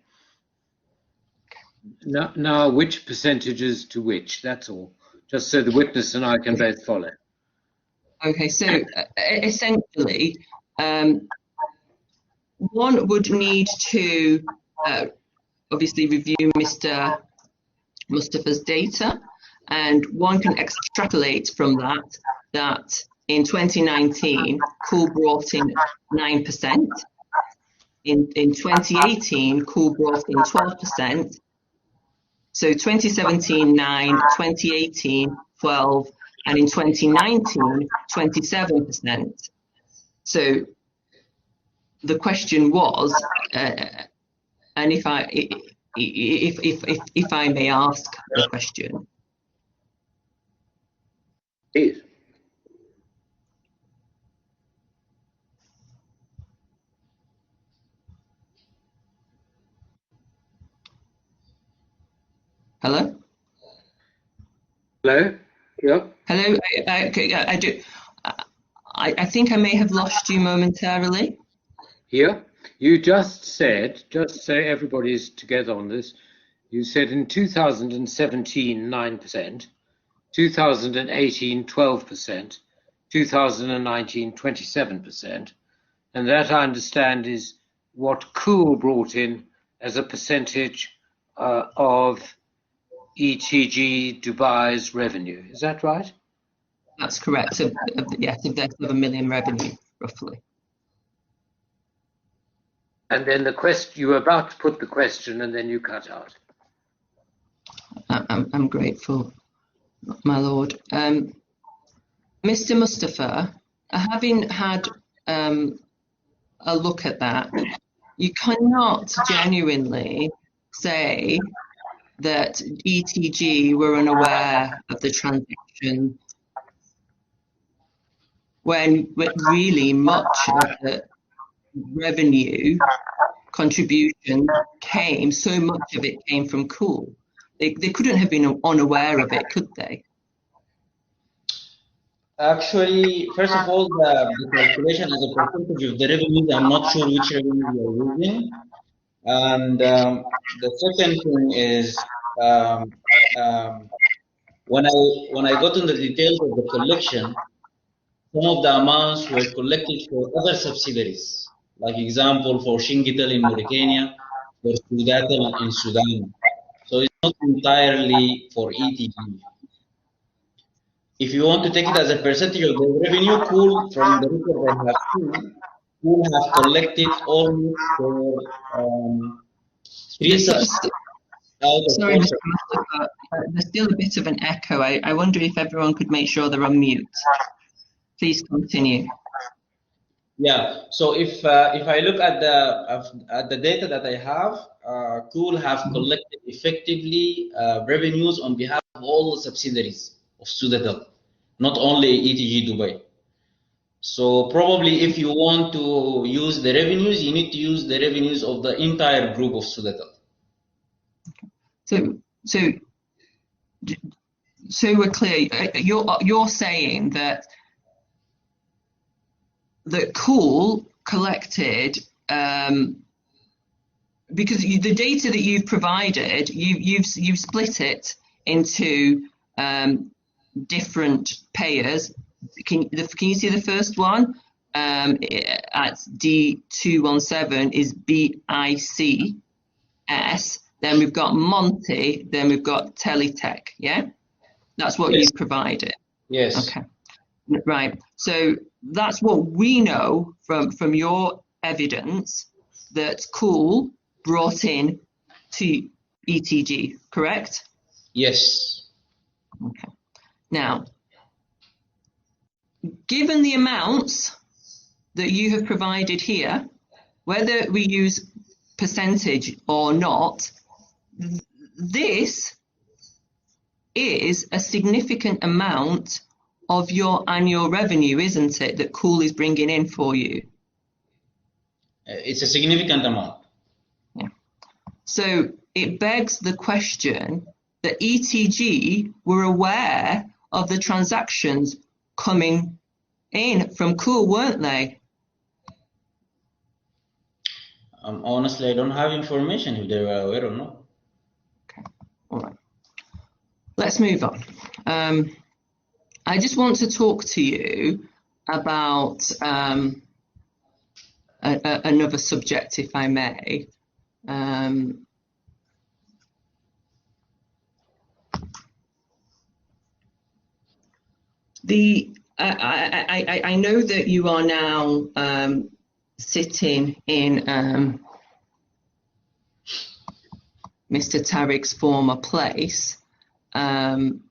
Now, which percentages to which? That's all. Just so the witness and I can both follow. Okay, so essentially, one would need to obviously review Mr. Mustafa's data, and one can extrapolate from that in 2019, Cool brought in 9%. In 2018, Cool brought in 12%. So 2017, 9, 2018, 12, and in 2019, 27%. So the question was, and if I may ask the question. Please. Hello? Hello? Yep. Hello? I think I may have lost you momentarily. Here. You just said, just so everybody's together on this, you said in 2017, 9%, 2018, 12%, 2019, 27%, and that I understand is what Cool brought in as a percentage of ETG Dubai's revenue. Is that right? That's correct. Yes, of their 7 million revenue, roughly. And then the question, you were about to put the question and then you cut out. I'm grateful, my lord. Mr. Mustafa, having had a look at that, you cannot genuinely say that ETG were unaware of the transaction when really much of the revenue contribution came, so much of it came from Cool. They couldn't have been unaware of it, could they? Actually, first of all, the calculation as a percentage of the revenues, I'm not sure which revenue you are using. And the second thing is, when I got into the details of the collection, some of the amounts were collected for other subsidiaries. Like example, for Shingitel in Mauritania, for Sudatel in Sudan. So it's not entirely for ETG. If you want to take it as a percentage of the revenue, Cool, from the record I have seen, Cool have collected almost for 3 subsidiaries out of Sorry, 4 Mr. subsidiaries. Mustafa, there's still a bit of an echo. I wonder if everyone could make sure they're on mute. Please continue. Yeah. So if I look at the data that I have, Cool have collected effectively revenues on behalf of all the subsidiaries of Sudatel, not only ETG Dubai. So probably if you want to use the revenues, you need to use the revenues of the entire group of Sudatel. So we're clear. You're saying that Cool collected because the data that you've provided, you've split it into different payers. Can you see the first one? At D217 is BICS. Then we've got Monty. Then we've got Teletech. Yeah, that's what Yes. you've provided. Yes. Okay. Right. So that's what we know from your evidence that Cool brought in to ETG. Correct? Yes. Okay. Now, given the amounts that you have provided here, whether we use percentage or not, this is a significant amount of your annual revenue, isn't it, that Cool is bringing in for you? It's a significant amount. Yeah. So it begs the question that ETG were aware of the transactions coming in from Cool, weren't they? Honestly, I don't have information if they were aware or not. Okay, all right. Let's move on. I just want to talk to you about another subject, if I may. The I know that you are now sitting in Mr. Tarig's former place, and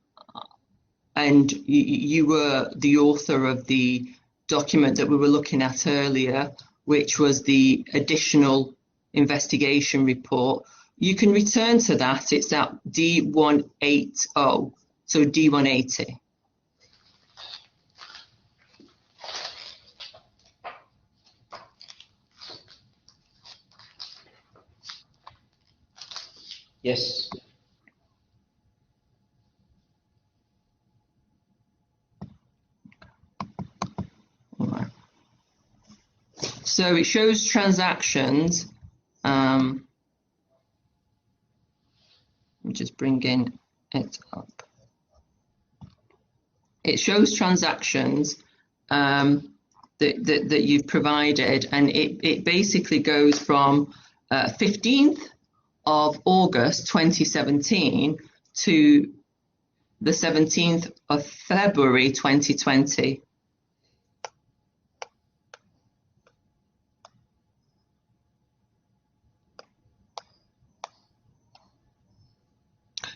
you were the author of the document that we were looking at earlier, which was the additional investigation report. You can return to that. It's at D180, so D180. Yes. All right. So it shows transactions. I'm just bringing it up. It shows transactions that you've provided, and it basically goes from 15th of August 2017 to the 17th of February 2020.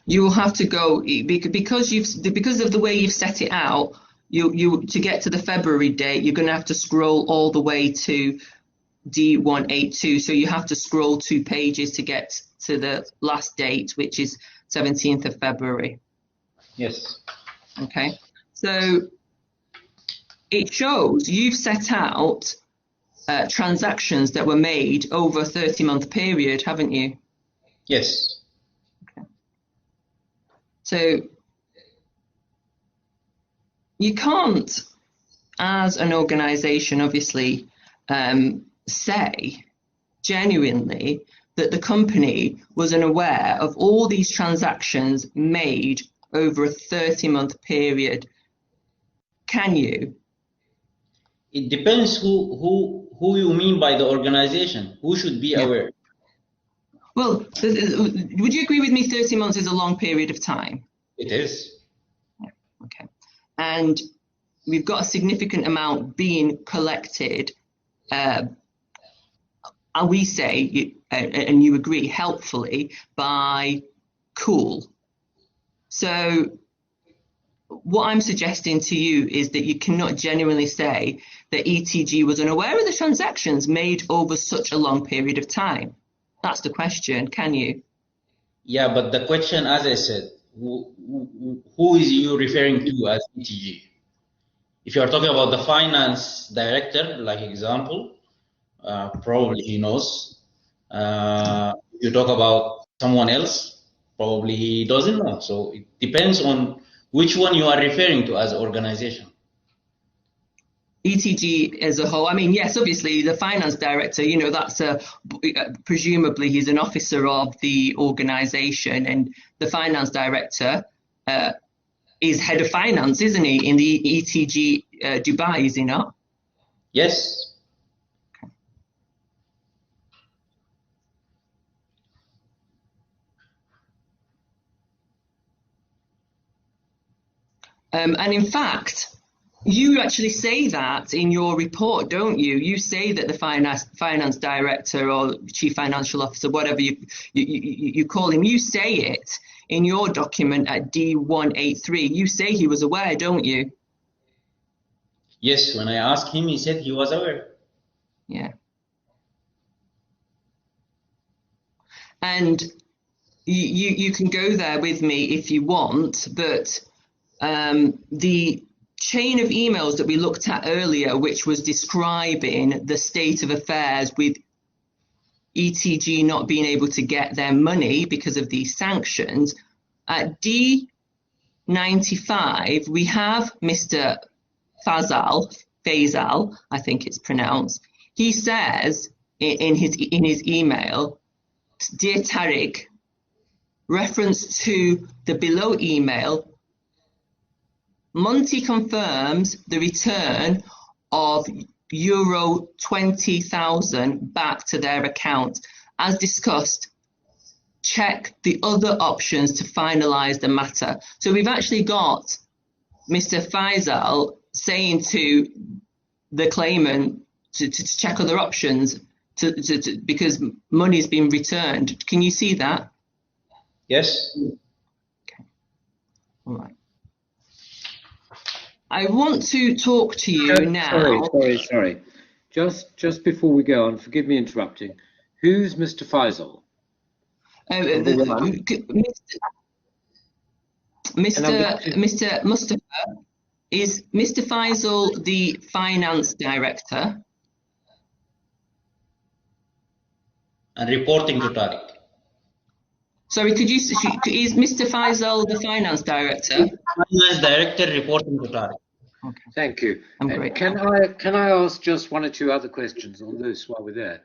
You will have to go because of the way you've set it out. You to get to the February date, you're going to have to scroll all the way to D182. So you have to scroll 2 pages to get to the last date, which is 17th of February. Yes. Okay. So it shows you've set out transactions that were made over a 30-month period, haven't you? Yes. Okay. So you can't, as an organization, obviously, say genuinely that the company was unaware of all these transactions made over a 30-month period. Can you? It depends who you mean by the organization. Who should be aware? Well, would you agree with me 30 months is a long period of time? It is. Yeah. Okay. And we've got a significant amount being collected, we say, and you agree, helpfully, by Cool. So what I'm suggesting to you is that you cannot genuinely say that ETG was unaware of the transactions made over such a long period of time. That's the question, can you? Yeah, but the question, as I said, who is you referring to as ETG? If you are talking about the finance director, like example, probably he knows. If you talk about someone else, probably he doesn't know. So it depends on which one you are referring to as organization. ETG as a whole, I mean, yes, obviously the finance director, you know, that's presumably he's an officer of the organization, and the finance director is head of finance, isn't he, in the ETG Dubai, is he not? Yes. And in fact, you actually say that in your report, don't you? You say that the finance director or chief financial officer, whatever you call him, you say it in your document at D183. You say he was aware, don't you? Yes, when I asked him, he said he was aware. Yeah. And you can go there with me if you want, but the chain of emails that we looked at earlier, which was describing the state of affairs with ETG not being able to get their money because of these sanctions, at D95, we have Mr. Faisal, I think it's pronounced. He says in his email, "Dear Tarig, reference to the below email, Monty confirms the return of euro 20,000 back to their account. As discussed, check the other options to finalize the matter." So we've actually got Mr. Faisal saying to the claimant to check other options because money's been returned. Can you see that? Yes. Okay. All right. I want to talk to you now. Sorry. Just before we go on, forgive me interrupting. Who's Mr. Faisal? Mr. Mustafa, is Mr. Faisal the finance director? And reporting to Tarig. Sorry, is Mr. Faisal the finance director? Finance director reporting to Tarig. Okay. Thank you. Great. Can I ask just one or two other questions on this while we're there?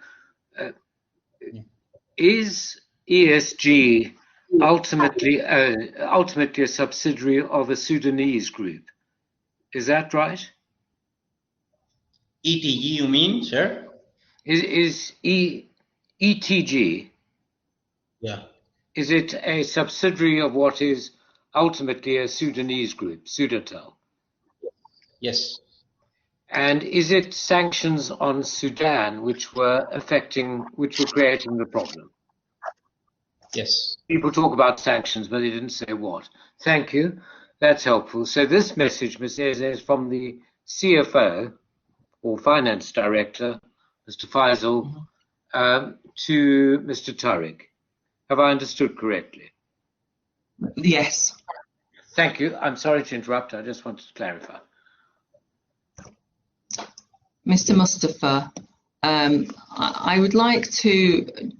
Is ESG ultimately a subsidiary of a Sudanese group? Is that right? ETG, you mean, sir? Is ETG? Yeah. Is it a subsidiary of what is ultimately a Sudanese group, Sudatel? Yes. And is it sanctions on Sudan which were creating the problem? Yes. People talk about sanctions, but they didn't say what. Thank you. That's helpful. So this message, Ms. Eze, is from the CFO or Finance Director, Mr. Faisal, to Mr. Tarig. Have I understood correctly? Yes. Thank you. I'm sorry to interrupt. I just wanted to clarify. Mr. Mustafa, I would like to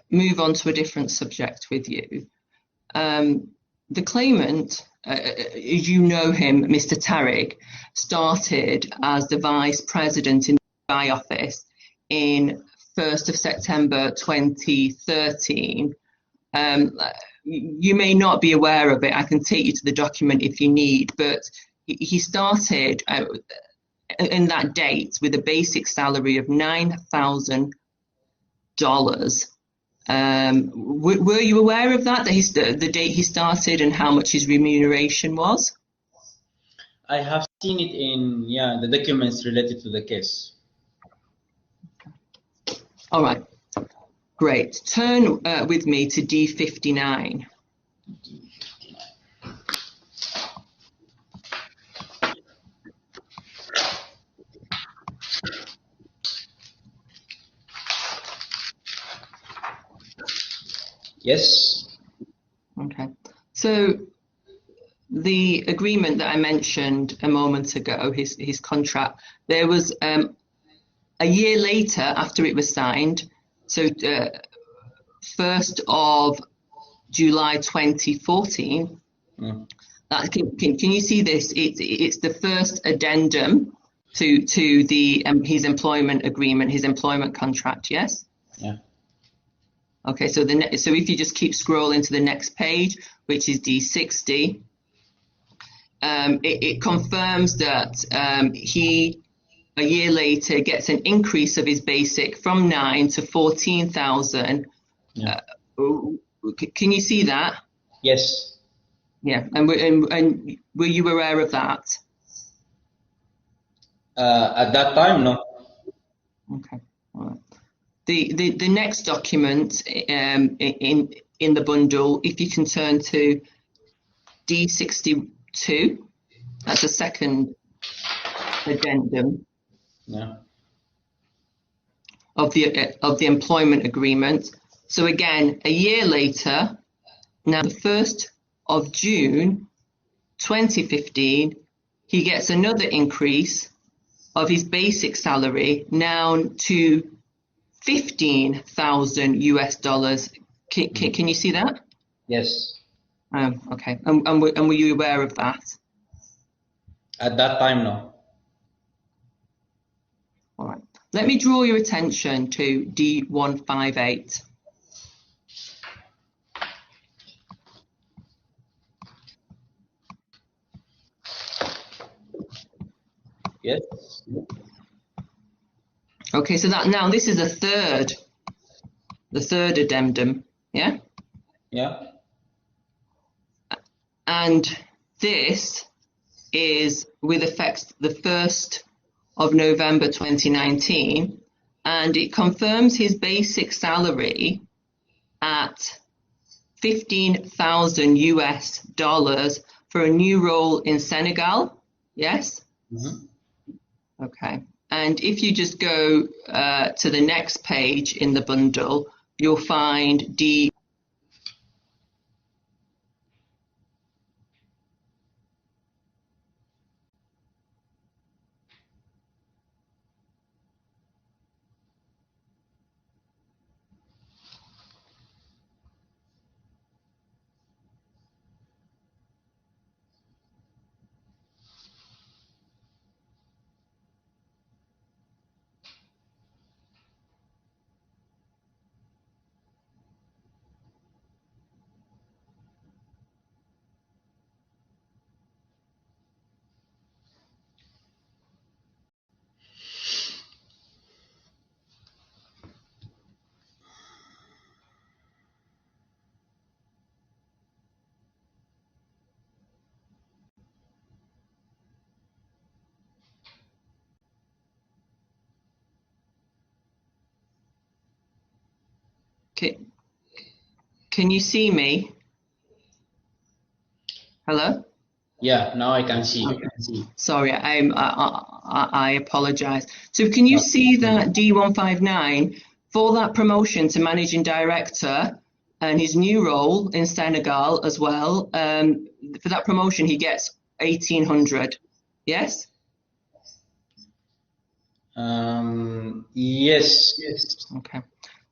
move on to a different subject with you. The claimant, you know him, Mr. Tarig, started as the Vice President in the Dubai office in 1st of September 2013. You may not be aware of it. I can take you to the document if you need, but he started in that date with a basic salary of $9,000. Were you aware of that the date he started and how much his remuneration was? I have seen it in the documents related to the case. All right, great. Turn with me to D59. Yes. Okay, so the agreement that I mentioned a moment ago, his contract, there was a year later after it was signed, so 1st of July 2014. That can you see this? It's the first addendum to the his employment agreement, his employment contract. Yes. Yeah. Okay, so so if you just keep scrolling to the next page, which is D60, it confirms that he, a year later, gets an increase of his basic from 9 to 14,000. Yeah. Can you see that? Yes. Yeah, and were you aware of that? At that time, no. Okay. All right. The next document in the bundle, if you can turn to D62, that's a second addendum. Yeah. Of the employment agreement. So again, a year later, now the 1st of June 2015, he gets another increase of his basic salary now to $15,000. Can you see that? Yes. Okay. And were you aware of that? At that time, no. All right. Let me draw your attention to D158. Yes. Okay, so now this is the third addendum, yeah? Yeah. And this is with effect the 1st of November 2019, and it confirms his basic salary at $15,000 US for a new role in Senegal. Yes? Mm-hmm. Okay. And if you just go to the next page in the bundle, you'll find D. Can you see me? Hello? Yeah, now I can see. Okay. Sorry, I apologize. So can you see that D159 for that promotion to managing director and his new role in Senegal as well? For that promotion, he gets 1,800. Yes? Yes. Okay.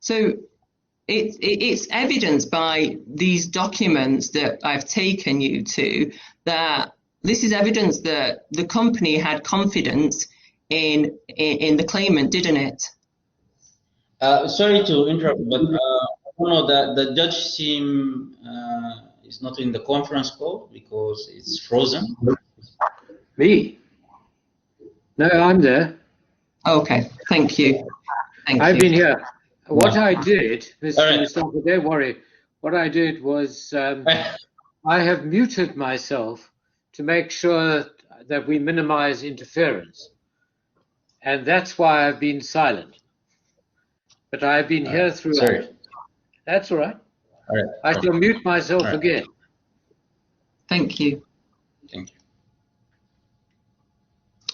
So it's evidenced by these documents that I've taken you to that this is evidence that the company had confidence in the claimant, didn't it? Sorry to interrupt, but the judge seem is not in the conference call because it's frozen. Me? No, I'm there. Okay, thank you. I've been here. What I did, Mr. Mustafa, don't worry. What I did was I have muted myself to make sure that we minimize interference. And that's why I've been silent. But I've been here throughout. Sorry. That's all right. I shall mute myself again. Thank you. Thank you.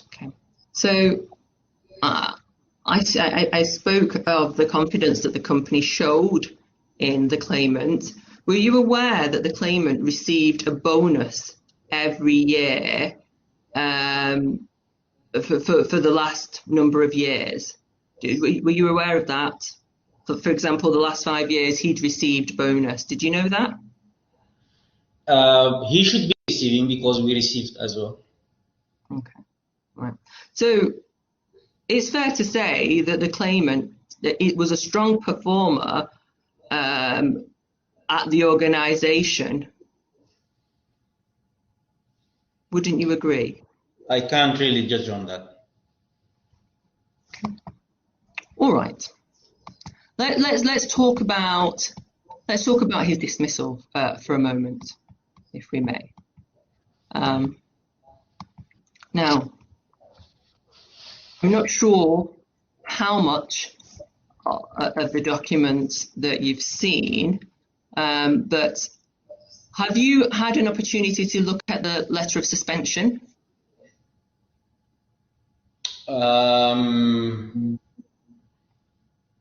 Okay. So I spoke of the confidence that the company showed in the claimant. Were you aware that the claimant received a bonus every year for the last number of years? Were you aware of that? For example, the last 5 years he'd received bonus. Did you know that? He should be receiving because we received as well. Okay, right. So it's fair to say that the claimant, it was a strong performer at the organisation. Wouldn't you agree? I can't really judge on that. Okay. All right. Let's talk about his dismissal for a moment, if we may. Now, I'm not sure how much of the documents that you've seen, but have you had an opportunity to look at the letter of suspension?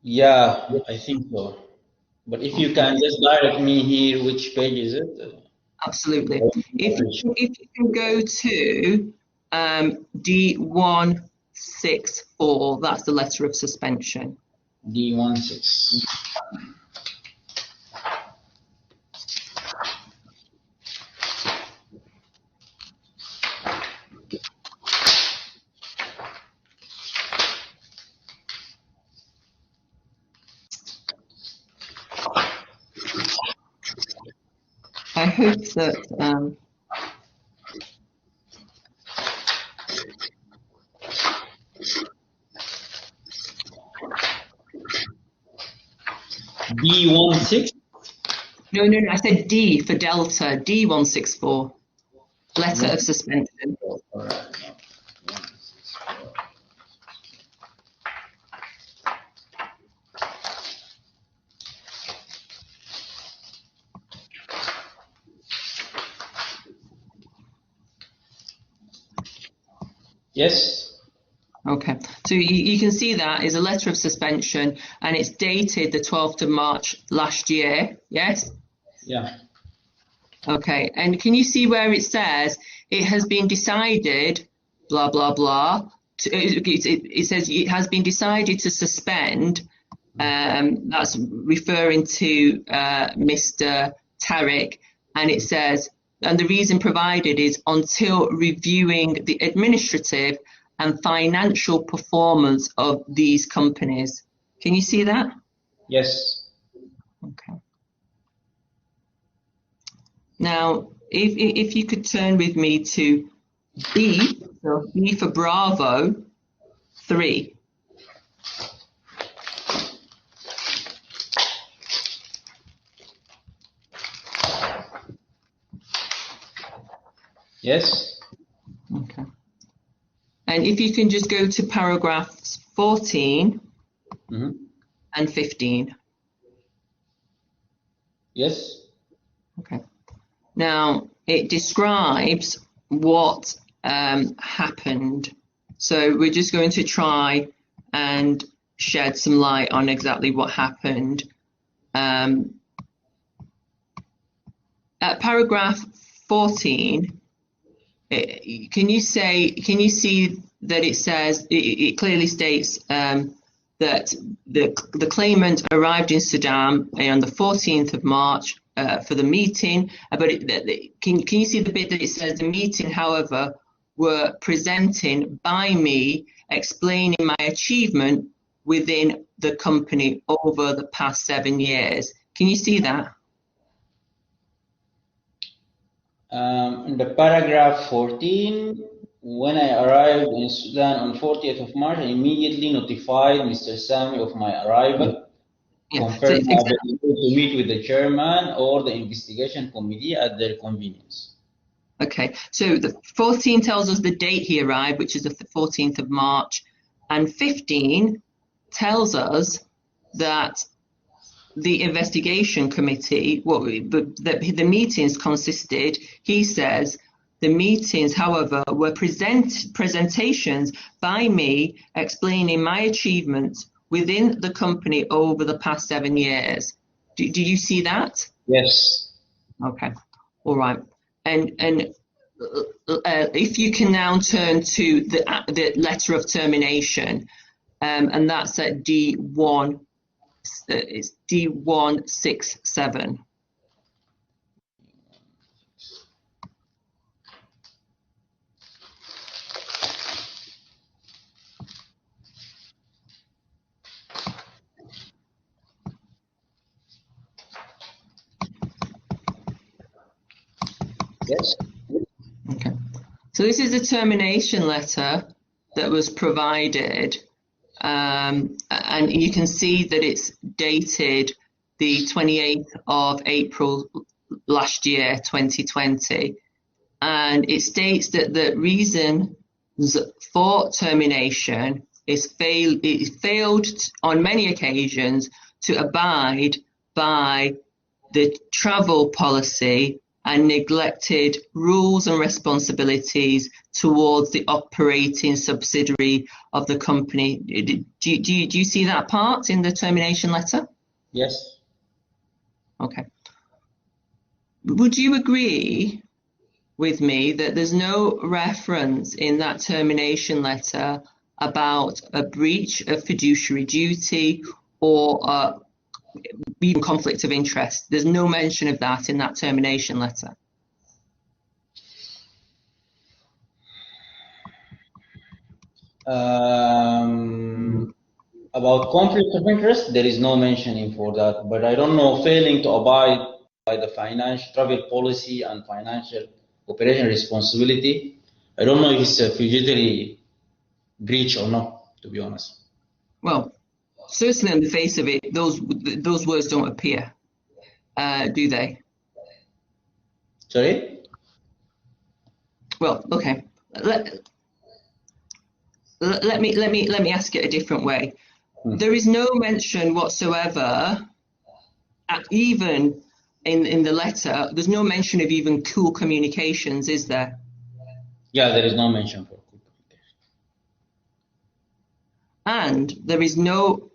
Yeah, I think so. But if you can just direct me here, which page is it? Absolutely. If you can go to D164, that's the letter of suspension. D16. I hope that D16? No, I said D for Delta, D164. letter of suspension. Yes. Okay, so you can see that is a letter of suspension, and it's dated the 12th of March last year, yes? Yeah. Okay, and can you see where it says it has been decided, blah, blah, blah. It says it has been decided to suspend. That's referring to Mr. Tarig, and it says, and the reason provided is until reviewing the administrative and financial performance of these companies. Can you see that? Yes. Okay. Now, if you could turn with me to B, so B for Bravo, 3. Yes. Okay. And if you can just go to paragraphs 14 and 15. Yes. Okay. Now, it describes what happened. So we're just going to try and shed some light on exactly what happened. At paragraph 14, can you see that it says, it clearly states that the claimant arrived in Sudan on the 14th of March for the meeting, but can you see the bit that it says the meeting, however, were presenting by me, explaining my achievement within the company over the past 7 years. Can you see that? In the paragraph 14, when I arrived in Sudan on 40th of March, I immediately notified Mr. Sami of my arrival, confirmed my ability to meet with the chairman or the investigation committee at their convenience. Okay, so the 14 tells us the date he arrived, which is the 14th of March, and 15 tells us that the investigation committee, the meetings consisted, he says, the meetings, however, were presentations by me explaining my achievements within the company over the past 7 years. Do you see that? Yes. Okay, all right. And if you can now turn to the letter of termination, and that's at D1. It's D167. Yes. Okay. So this is the termination letter that was provided, and you can see that it's dated the 28th of April last year, 2020, and it states that the reasons for termination is it failed on many occasions to abide by the travel policy and neglected rules and responsibilities towards the operating subsidiary of the company. Do you see that part in the termination letter? Yes. Okay. Would you agree with me that there's no reference in that termination letter about a breach of fiduciary duty or even conflict of interest? There's no mention of that in that termination letter. About conflict of interest, there is no mentioning for that, but I don't know, failing to abide by the financial travel policy and financial operation responsibility, I don't know if it's a fiduciary breach or not, to be honest. Well, certainly on the face of it, those words don't appear, do they? Sorry? Well, okay. Let me ask it a different way. There is no mention whatsoever, even in the letter. There's no mention of even cool communications, is there? Yeah, there is no mention for cool communication. And there is no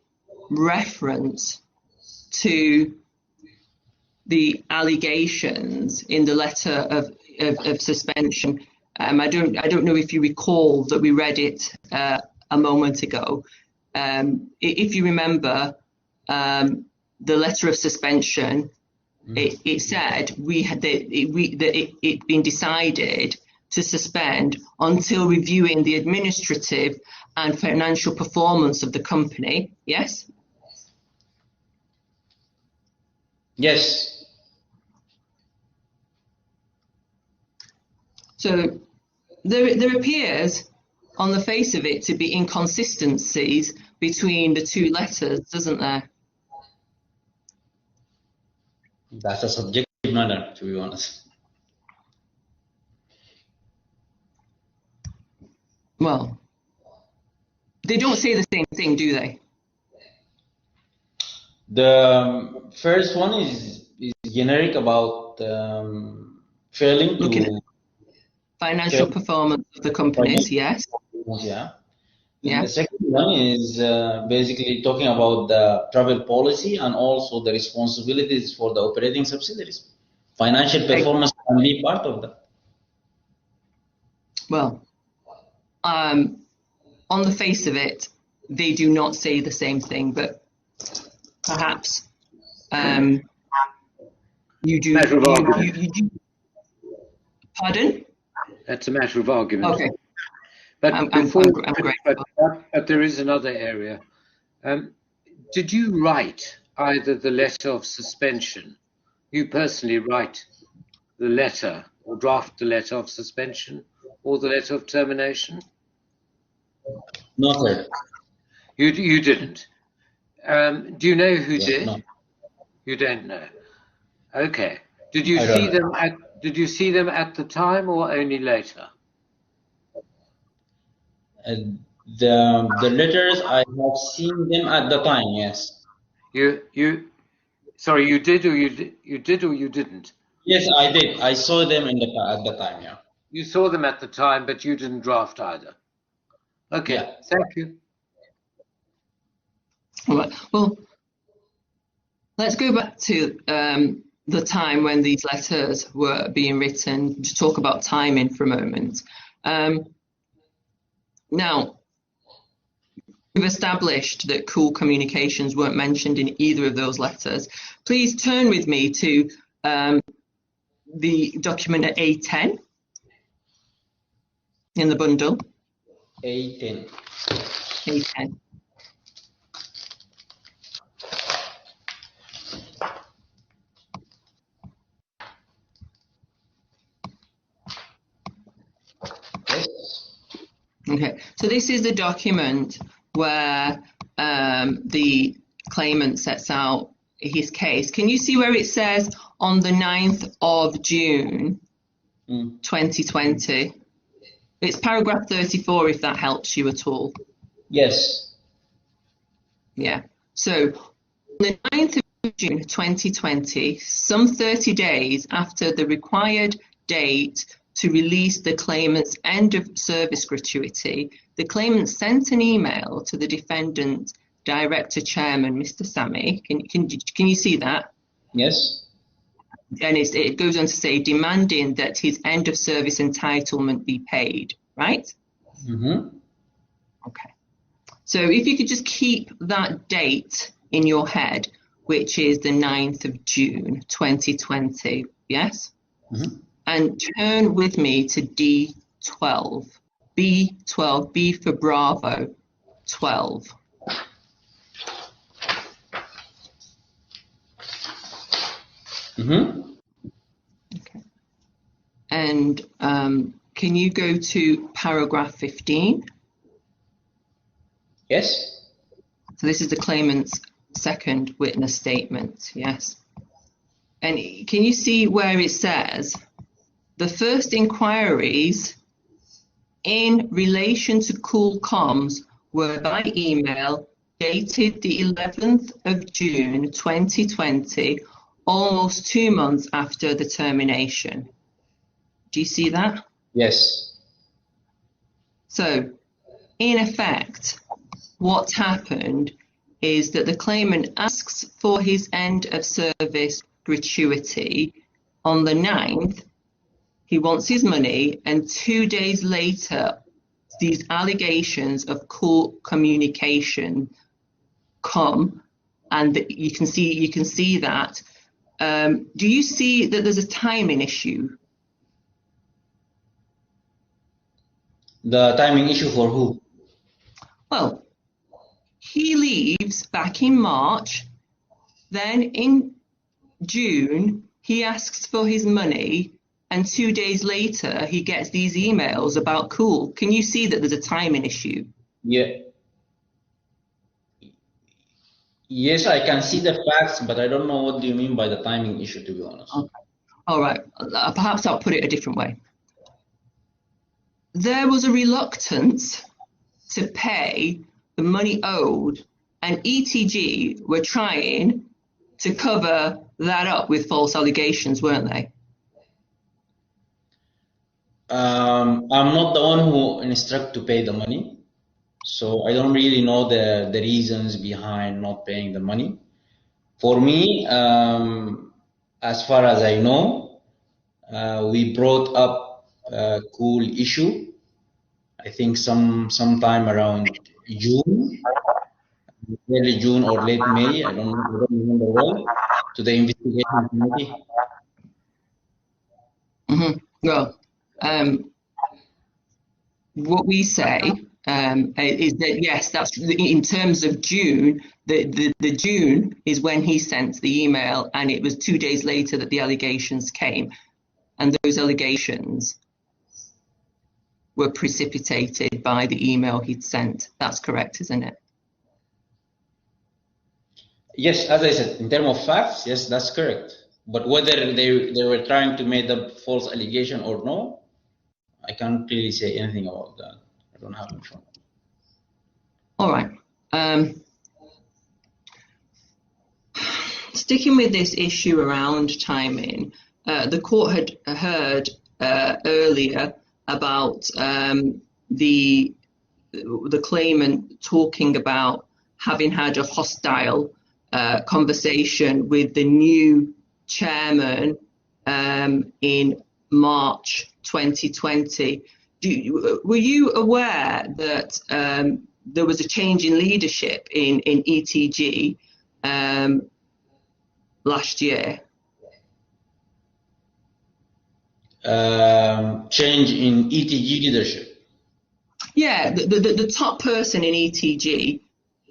reference to the allegations in the letter of suspension. I don't know if you recall that we read it a moment ago. If you remember, the letter of suspension, it said it'd been decided to suspend until reviewing the administrative and financial performance of the company. Yes? Yes. So there appears on the face of it to be inconsistencies between the two letters, doesn't there? That's a subjective matter, to be honest. Well, they don't say the same thing, do they? The first one is generic about failing Looking to at financial performance of the companies, yes. Yeah. Yeah. The second one is basically talking about the travel policy and also the responsibilities for the operating subsidiaries. Financial performance can be part of that. Well, on the face of it, they do not say the same thing, but perhaps you do. Matter of argument. You do. Pardon? That's a matter of argument. Okay. But I'm grateful. But there is another area. Did you write either the letter of suspension? You personally write the letter or draft the letter of suspension or the letter of termination? No, sir. You didn't. Do you know who did? No. You don't know. Okay. Did you see them at the time or only later? The letters, I have seen them at the time. Yes. Sorry, you did or you didn't? Yes, I did. I saw them at the time. Yeah. You saw them at the time, but you didn't draft either. Okay. Yeah. Thank you. All right. Well, let's go back to the time when these letters were being written, to talk about timing for a moment. Now, we've established that cool communications weren't mentioned in either of those letters. Please turn with me to the document at A10 in the bundle. A10. A10. Okay, so this is the document where the claimant sets out his case. Can you see where it says on the 9th of June 2020? It's paragraph 34, if that helps you at all. Yes. Yeah, so on the 9th of June 2020, some 30 days after the required date to release the claimant's end of service gratuity, the claimant sent an email to the defendant director chairman, Mr. Sami. Can you see that? Yes. And it goes on to say, demanding that his end of service entitlement be paid, right? Mm-hmm. Okay. So if you could just keep that date in your head, which is the 9th of June 2020, yes? Mm-hmm. And turn with me to D12. B12, B for Bravo, 12. Mm-hmm. Okay. And can you go to paragraph 15? Yes. So this is the claimant's second witness statement, yes. And can you see where it says the first inquiries in relation to Cool Comms were by email dated the 11th of June 2020, almost 2 months after the termination. Do you see that? Yes. So, in effect, what happened is that the claimant asks for his end of service gratuity on the 9th. He wants his money, and 2 days later, these allegations of court communication come, and you can see that. Do you see that there's a timing issue? The timing issue for who? Well, he leaves back in March, then in June, he asks for his money, and 2 days later, he gets these emails about Cool. Can you see that there's a timing issue? Yeah. Yes, I can see the facts, but I don't know what do you mean by the timing issue, to be honest. Okay. All right, perhaps I'll put it a different way. There was a reluctance to pay the money owed, and ETG were trying to cover that up with false allegations, weren't they? I'm not the one who instruct to pay the money, so I don't really know the reasons behind not paying the money. For me, as far as I know, we brought up a Cool issue, I think sometime around June, early June or late May, I don't remember well, to the investigation committee. Well, what we say is that yes, that's in terms of June. The June is when he sent the email, and it was 2 days later that the allegations came, and those allegations were precipitated by the email he'd sent. That's correct, isn't it? Yes, as I said, in terms of facts, yes, that's correct. But whether they were trying to make the false allegation or no, I can't really say anything about that. I don't have information. All right. Sticking with this issue around timing, the court had heard earlier about the claimant talking about having had a hostile conversation with the new chairman in March 2020. Were you aware that there was a change in leadership in ETG last year? Change in ETG leadership? Yeah, the top person in ETG.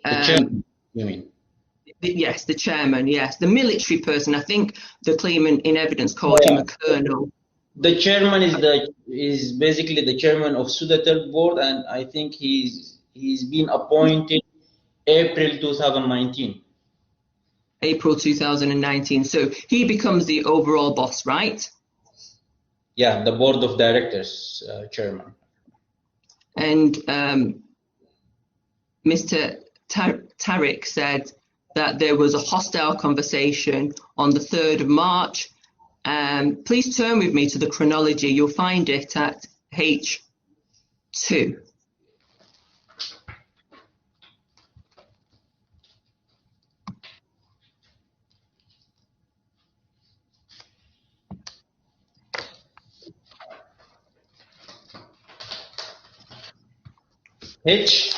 The chairman, you mean? Yes, the chairman, yes. The military person, I think the claimant in evidence called him a colonel. The chairman is basically the chairman of Sudatel board, and I think he's been appointed April 2019. April 2019. So he becomes the overall boss, right? Yeah, the board of directors chairman. And Mr. Tarig said that there was a hostile conversation on the 3rd of March. Please turn with me to the chronology. You'll find it at H2. H2.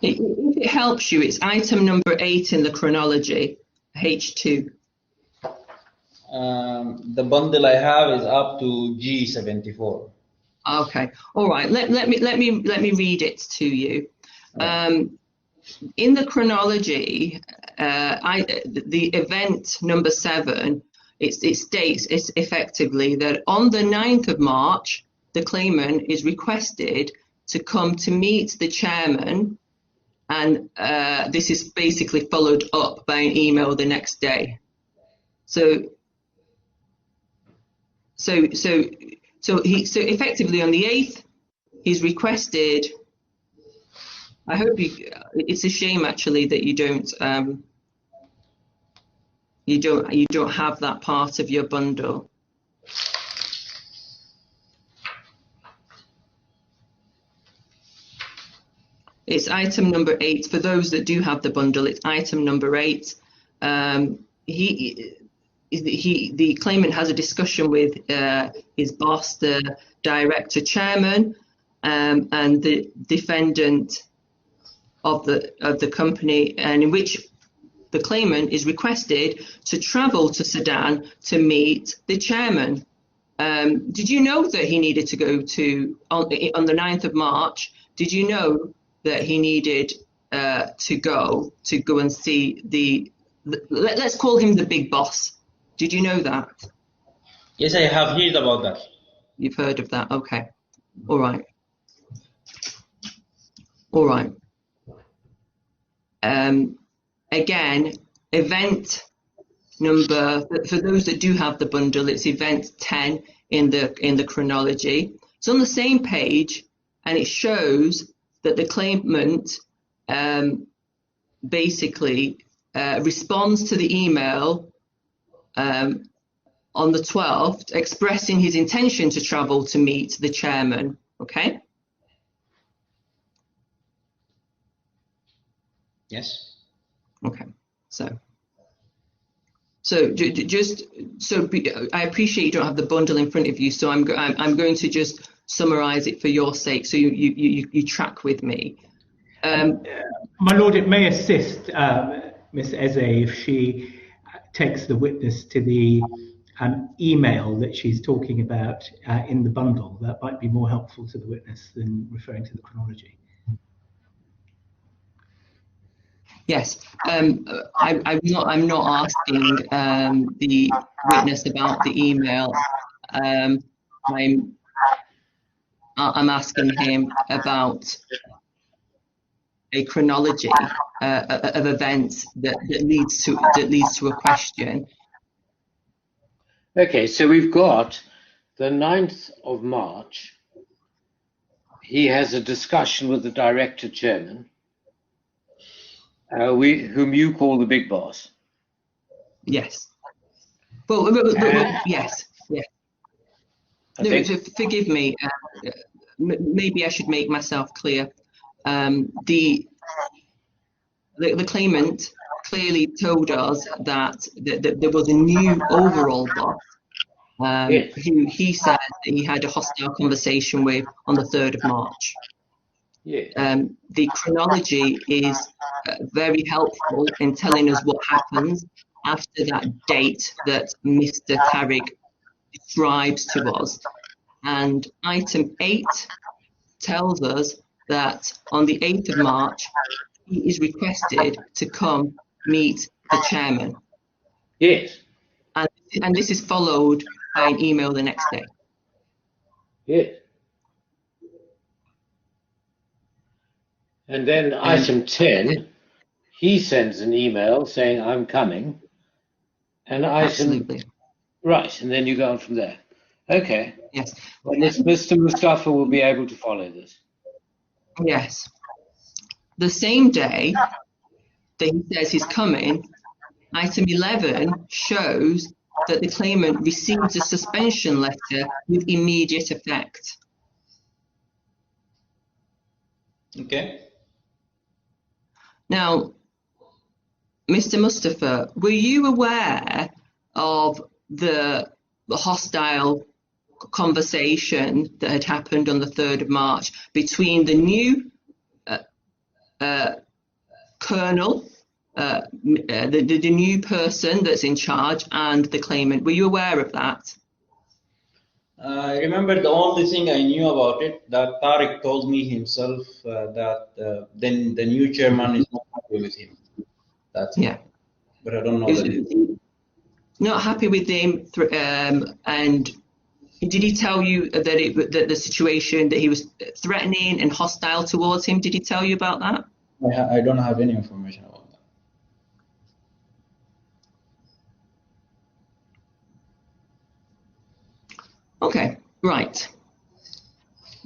If it helps you, it's item number 8 in the chronology, H2. The bundle I have is up to G74. Okay, all right. Let me read it to you. In the chronology, the event number 7, it states effectively that on the 9th of March, the claimant is requested to come to meet the chairman, and this is basically followed up by an email the next day. So effectively on the 8th, he's requested. I hope you. It's a shame actually that you don't have that part of your bundle. It's item number 8. For those that do have the bundle, it's item number 8. The claimant has a discussion with his boss, the director chairman, and the defendant of the company, and in which the claimant is requested to travel to Sudan to meet the chairman. Did you know that he needed to go to on the 9th of March? Did you know that he needed to go and see let's call him the big boss? Did you know that? Yes, I have heard about that. You've heard of that? Okay. All right. All right. Again, event number, for those that do have the bundle, it's event 10 in the chronology. It's on the same page, and it shows that the claimant basically responds to the email on the 12th, expressing his intention to travel to meet the chairman. Okay. Yes. Okay. So I appreciate you don't have the bundle in front of you, so I'm going to just summarize it for your sake, so you track with me. My Lord, it may assist Miss Eze if she takes the witness to the email that she's talking about in the bundle. That might be more helpful to the witness than referring to the chronology. Yes, I'm not asking the witness about the email. I'm asking him about a chronology of events that leads to a question. Okay, so we've got the 9th of March. He has a discussion with the director chairman, whom you call the big boss. Yes. Well, yes. No, forgive me. Maybe I should make myself clear. The claimant clearly told us that there was a new overall boss who he said that he had a hostile conversation with on the 3rd of March. Yes. The chronology is very helpful in telling us what happens after that date that Mr. Tarig describes to us. And item 8 tells us that on the 8th of March, he is requested to come meet the chairman. Yes. And this is followed by an email the next day. Yes. And then item 10, he sends an email saying, I'm coming. And item, absolutely. Right, and then you go on from there. Okay. Yes. And this Mr. Mustafa will be able to follow this. Yes. The same day that he says he's coming, item 11 shows that the claimant receives a suspension letter with immediate effect. Okay. Now, Mr. Mustafa, were you aware of the hostile conversation that had happened on the 3rd of March between the new colonel, the new person that's in charge, and the claimant? Were you aware of that? I remember the only thing I knew about it that Tariq told me himself that then the new chairman is not happy with him. That's it. Yeah. But I don't know the. Not happy with him, and did he tell you that the situation that he was threatening and hostile towards him? Did he tell you about that? I don't have any information about that. Okay, right.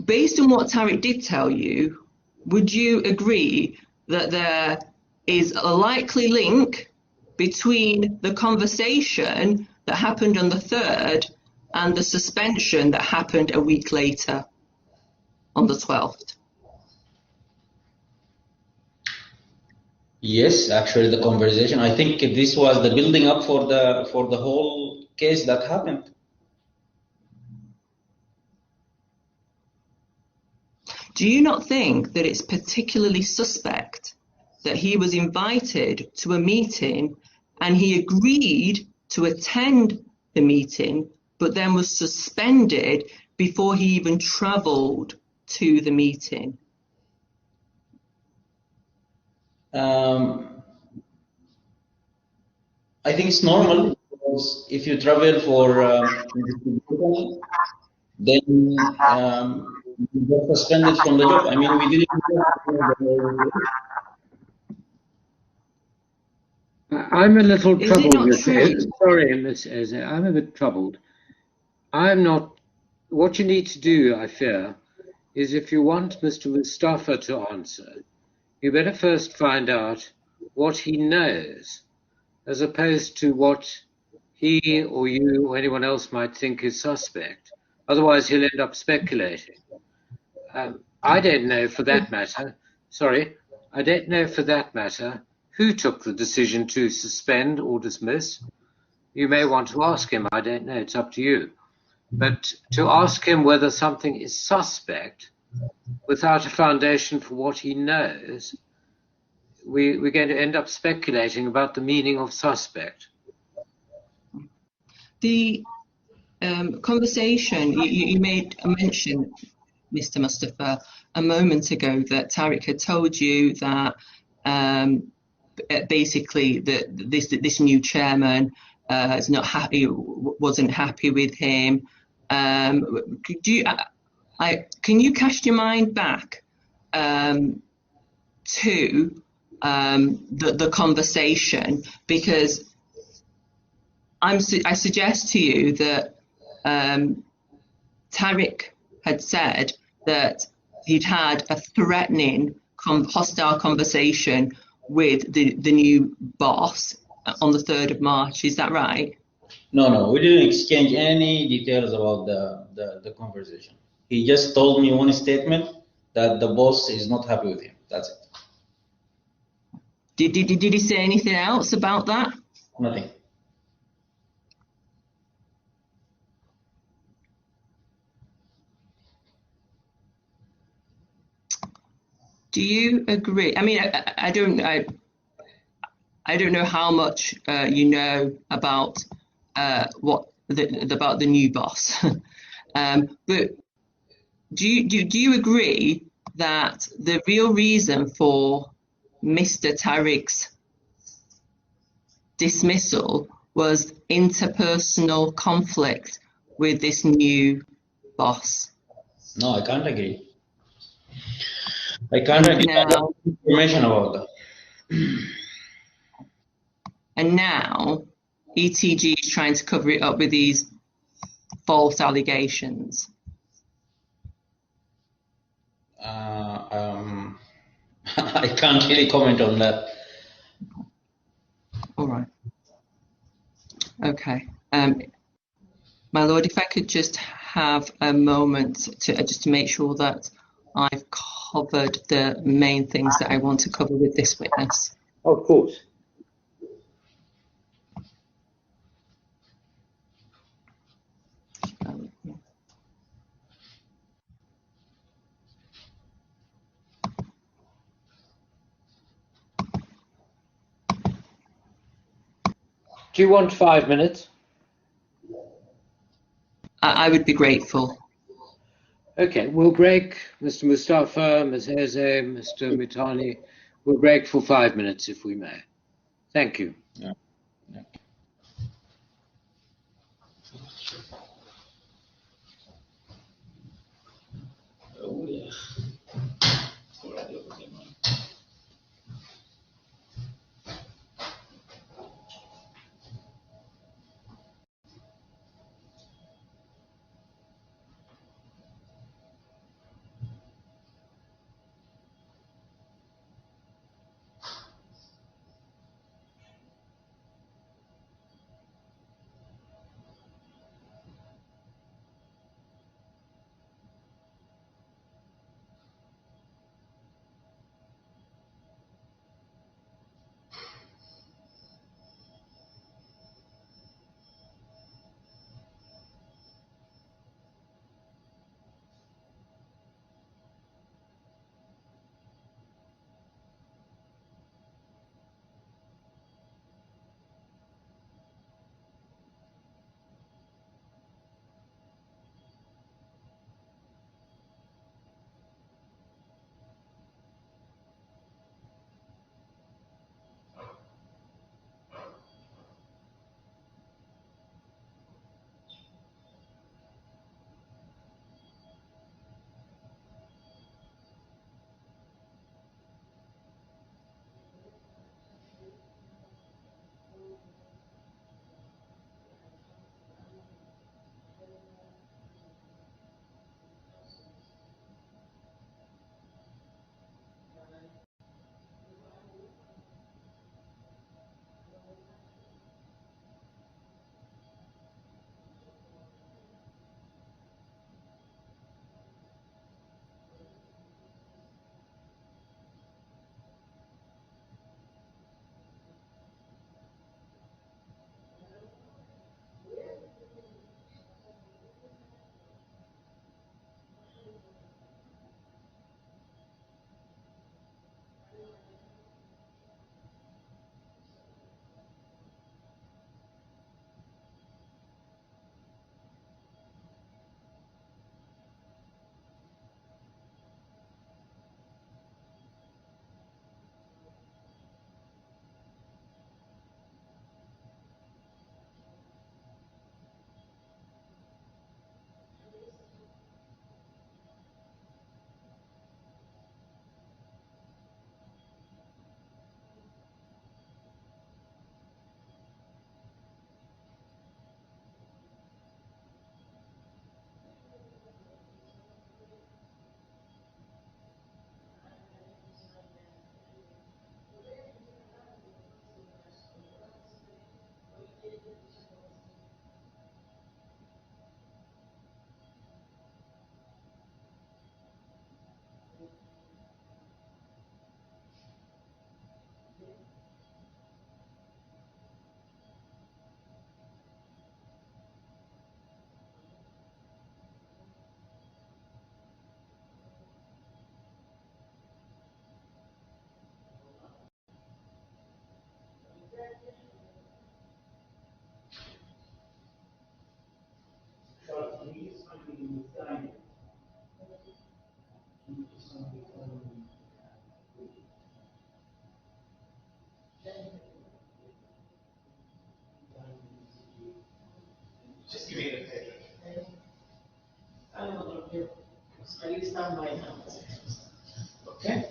Based on what Tarig did tell you, would you agree that there is a likely link between the conversation that happened on the 3rd and the suspension that happened a week later on the 12th? Yes, actually, the conversation. I think this was the building up for the whole case that happened. Do you not think that it's particularly suspect that he was invited to a meeting and he agreed to attend the meeting, but then was suspended before he even travelled to the meeting? I think it's normal because if you travel for investigation, then you get suspended from the job. I mean, we didn't. I'm a little Is it troubled not with true? this. Sorry, Miss Eze, I'm a bit troubled. I'm not. What you need to do, I fear, is if you want Mr. Mustafa to answer, you better first find out what he knows, as opposed to what he or you or anyone else might think is suspect. Otherwise, he'll end up speculating. I don't know for that matter. Sorry, I don't know for that matter who took the decision to suspend or dismiss. You may want to ask him. I don't know. It's up to you. But to ask him whether something is suspect without a foundation for what he knows, we're going to end up speculating about the meaning of suspect. The conversation, you made a mention, Mr. Mustafa, a moment ago that Tarig had told you that basically this new chairman is not happy, wasn't happy with him. Can you cast your mind back to the conversation? Because I suggest to you that Tarig had said that he'd had a threatening, hostile conversation with the new boss on the 3rd of March. Is that right? No, we didn't exchange any details about the conversation. He just told me one statement that the boss is not happy with him. That's it. Did he say anything else about that? Nothing. Do you agree? I mean, I don't know how much you know about about the new boss, but do you agree that the real reason for Mr. Tarig's dismissal was interpersonal conflict with this new boss? No, I can't agree. I can't agree. I don't have information about that. And now ETG is trying to cover it up with these false allegations. I can't really comment on that. All right. Okay. My lord, if I could just have a moment to make sure that I've covered the main things that I want to cover with this witness. Of course. Do you want 5 minutes? I would be grateful. Okay, we'll break, Mr. Mustafa, Ms. Eze, Mr. Mitani. We'll break for 5 minutes if we may. Thank you. Yeah. Yeah. Just give me the picture. I don't know if you're, at least on my house. Okay?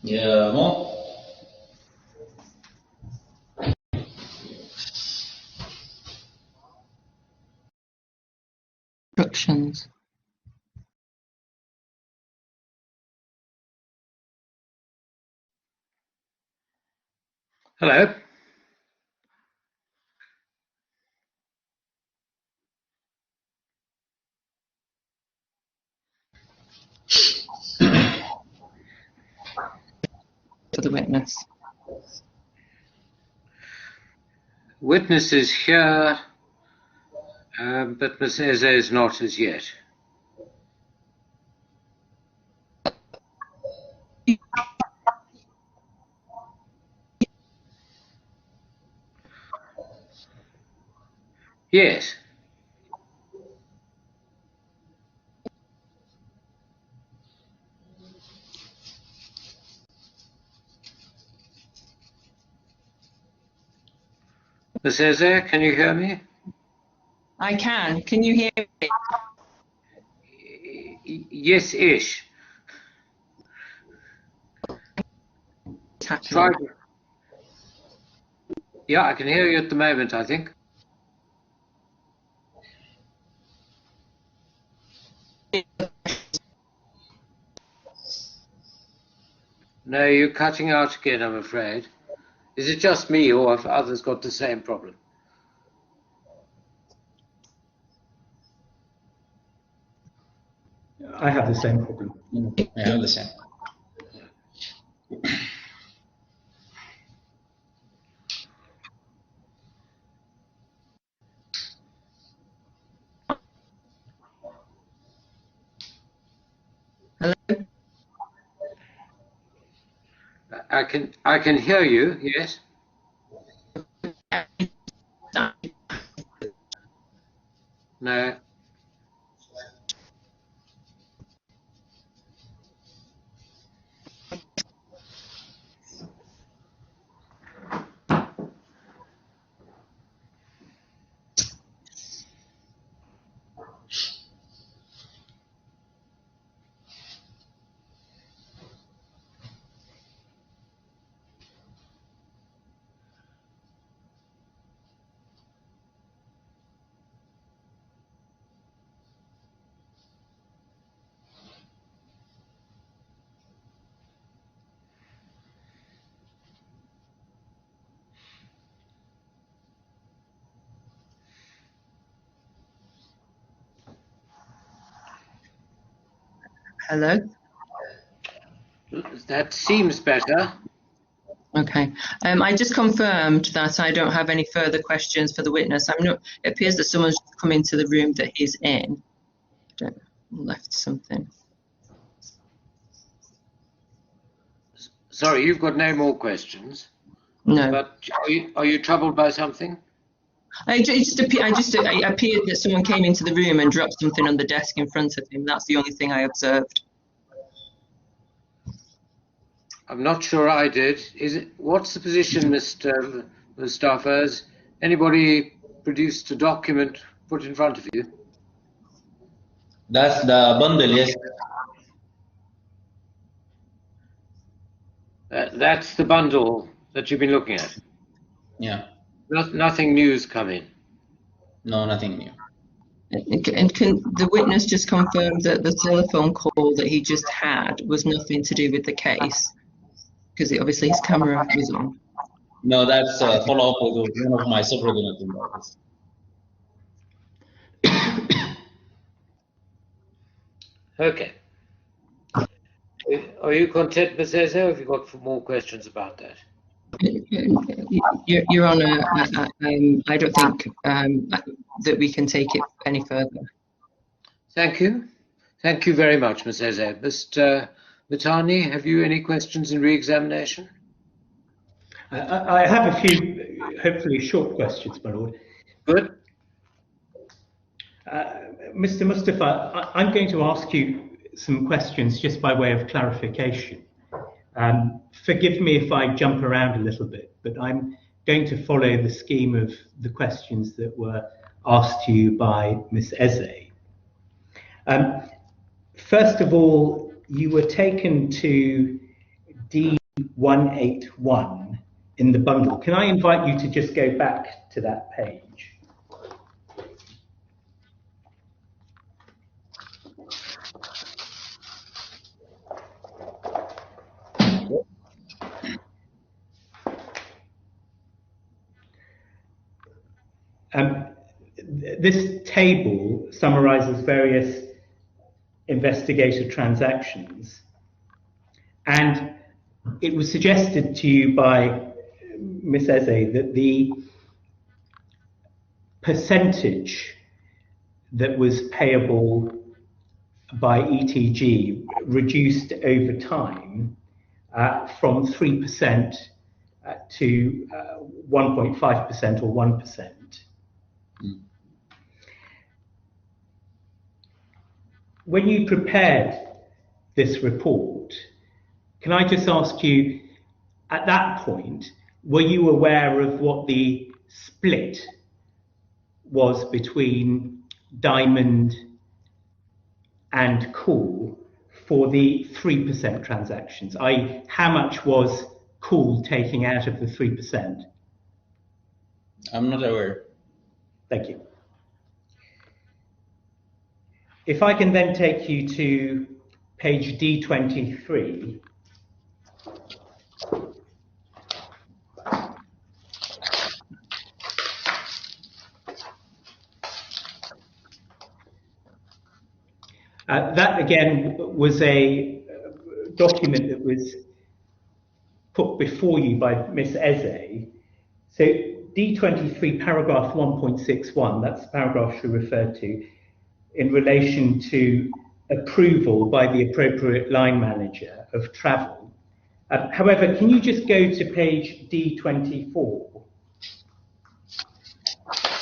Yeah, Mo? Instructions. Hello. For the witness. Witness is here, but Ms. Eze is not as yet. Yes. Ms. Eze, can you hear me? I can. Can you hear me? Yes-ish. Try. Yeah, I can hear you at the moment, I think. No, you're cutting out again, I'm afraid. Is it just me, or have others got the same problem? I have the same problem. I have the same. Hello? I can hear you, yes. No. Hello? That seems better. Okay. I just confirmed that I don't have any further questions for the witness. It appears that someone's come into the room that he's in. Left something. Sorry, you've got no more questions? No. But are you troubled by something? It appeared that someone came into the room and dropped something on the desk in front of him. That's the only thing I observed. I'm not sure I did. What's the position, Mr. Mustafa? Has anybody produced a document put in front of you? That's the bundle, yes. That's the bundle that you've been looking at? Yeah. Nothing new's come in? No, nothing new. And can the witness just confirm that the telephone call that he just had was nothing to do with the case? Because obviously his camera was on. No, that's a follow-up with one of my subordinates in the office. Okay. Are you content, Ms. Eze, or have you got more questions about that? Your Honour, I don't think that we can take it any further. Thank you. Thank you very much, Ms. Eze. Mr. Mitani, have you any questions in re-examination? I have a few, hopefully short questions, my lord. Good. Mr. Mustafa, I'm going to ask you some questions just by way of clarification. Forgive me if I jump around a little bit, but I'm going to follow the scheme of the questions that were asked to you by Ms. Eze. First of all, you were taken to D181 in the bundle. Can I invite you to just go back to that page? This table summarizes various investigative transactions, and it was suggested to you by Ms. Eze that the percentage that was payable by ETG reduced over time from 3% to 1.5% or 1%. When you prepared this report, can I just ask you, at that point, were you aware of what the split was between diamond and cool for the 3% transactions? I.e., how much was cool taking out of the 3%? I'm not aware. Thank you. If I can then take you to page D23. That again was a document that was put before you by Ms. Eze. So D23 paragraph 1.61, that's the paragraph she referred to, in relation to approval by the appropriate line manager of travel. However, can you just go to page D24,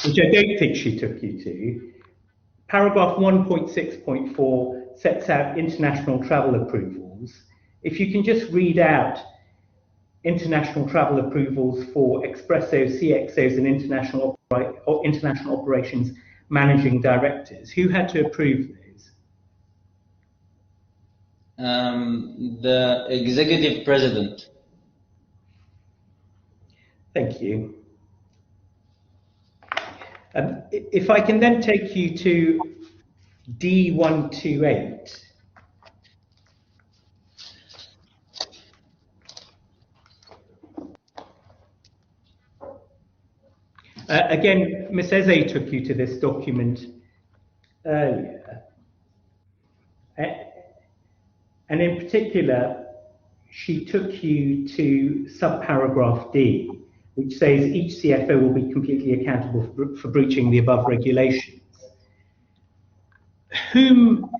which I don't think she took you to. Paragraph 1.6.4 sets out international travel approvals. If you can just read out international travel approvals for Expressos, CXOs and international operations managing directors. Who had to approve those? The executive president. Thank you. If I can then take you to D128. Again, Ms. Eze took you to this document earlier. And in particular, she took you to subparagraph D, which says each CFO will be completely accountable for breaching the above regulations. Whom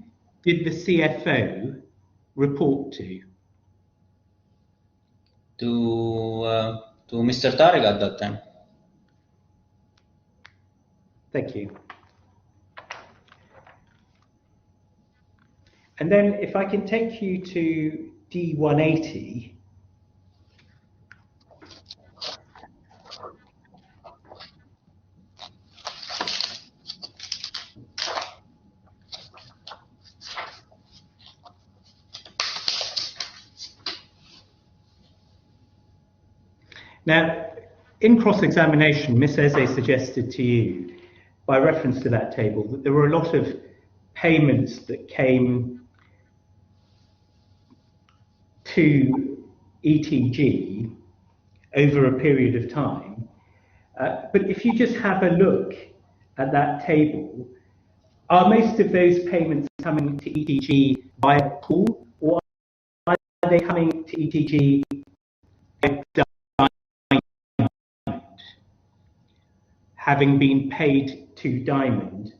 did the CFO report to? To Mr. Tarig at that time. Thank you. And then if I can take you to D180. Now, in cross-examination, Ms. Eze suggested to you, by reference to that table, that there were a lot of payments that came to ETG over a period of time. But if you just have a look at that table, are most of those payments coming to ETG via pool, or are they coming to ETG by Diamond, having been paid to Diamond?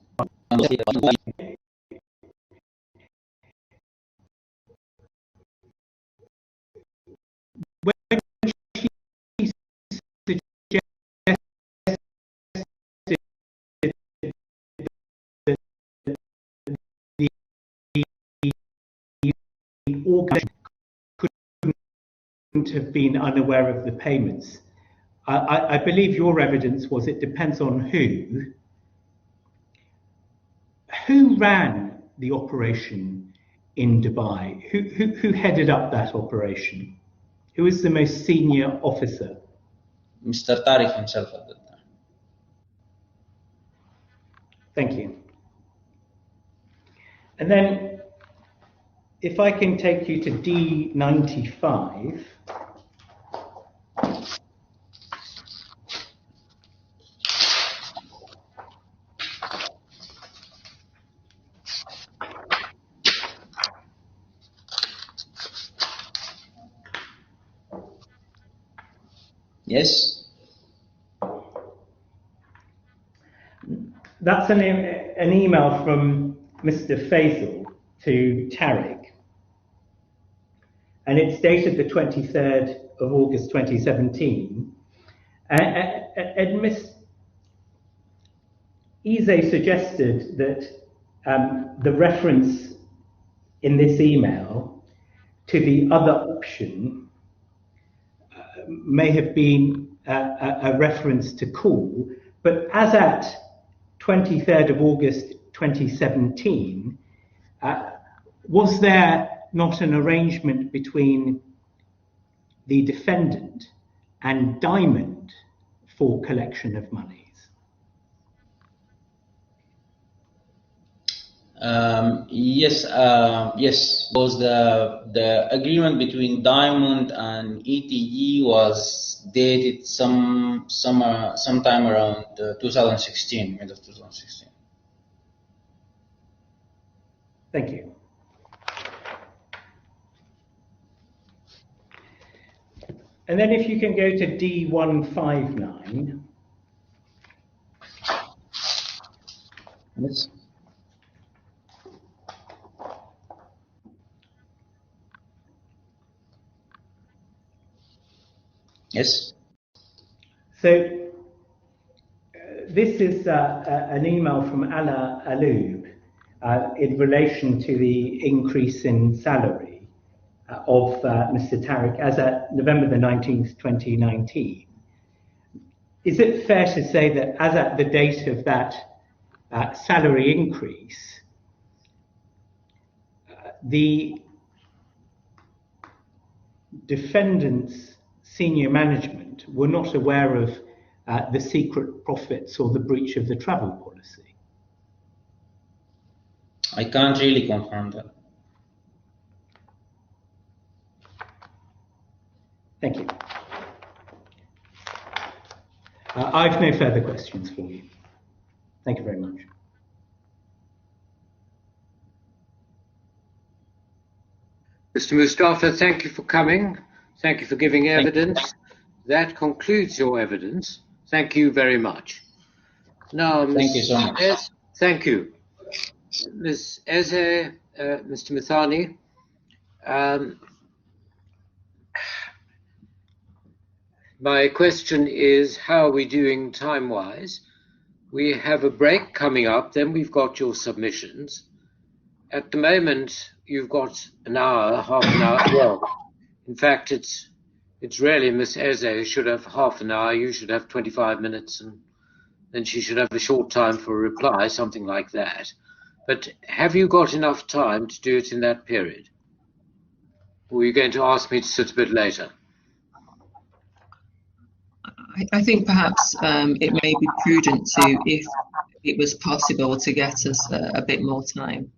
Couldn't have been unaware of the payments. I believe your evidence was it depends on who. Who ran the operation in Dubai? Who headed up that operation? Who was the most senior officer? Mr. Tarig himself at that time. Thank you. And then, if I can take you to D95. Yes. That's an email from Mr. Faisal to Tarig, and it's dated the 23rd of August 2017. And Ms. Eze suggested that the reference in this email to the other option may have been a reference to call, but as at 23rd of August 2017, was there not an arrangement between the defendant and Diamond for collection of monies? Yes, yes. Was the agreement between Diamond and ETG was dated sometime around 2016, mid of 2016. Thank you. And then if you can go to D159. Yes. Yes. So this is an email from Ala Aloub in relation to the increase in salary of Mr. Tarig as at November the 19th, 2019. Is it fair to say that as at the date of that salary increase, the defendant's senior management were not aware of the secret profits or the breach of the travel policy? I can't really confirm that. Thank you. I've no further questions for you. Thank you very much. Mr. Mustafa, thank you for coming. Thank you for giving evidence. That concludes your evidence. Thank you very much. Now, Thank you so much. Thank you. Ms. Eze, Mr. Mithani, my question is, how are we doing time-wise? We have a break coming up, then we've got your submissions. At the moment, you've got an hour, half an hour. Well, in fact, it's really Miss Eze should have half an hour. You should have 25 minutes, and then she should have a short time for a reply, something like that. But have you got enough time to do it in that period? Or are you going to ask me to sit a bit later? I think perhaps it may be prudent to, if it was possible, to get us a bit more time.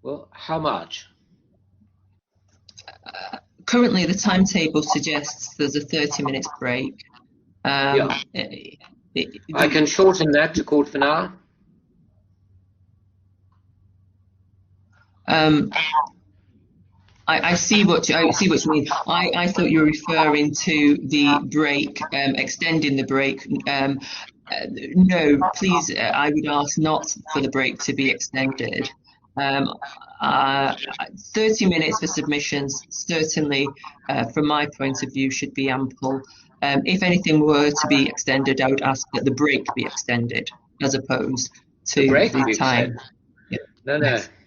Well, how much? Currently, the timetable suggests there's a 30-minute break. Yeah. I can shorten that to quarter of an hour. I see what you mean. I thought you were referring to the break, extending the break. No, please, I would ask not for the break to be extended. 30 minutes for submissions, certainly, from my point of view, should be ample. If anything were to be extended, I would ask that the break be extended, as opposed to the time. Yeah.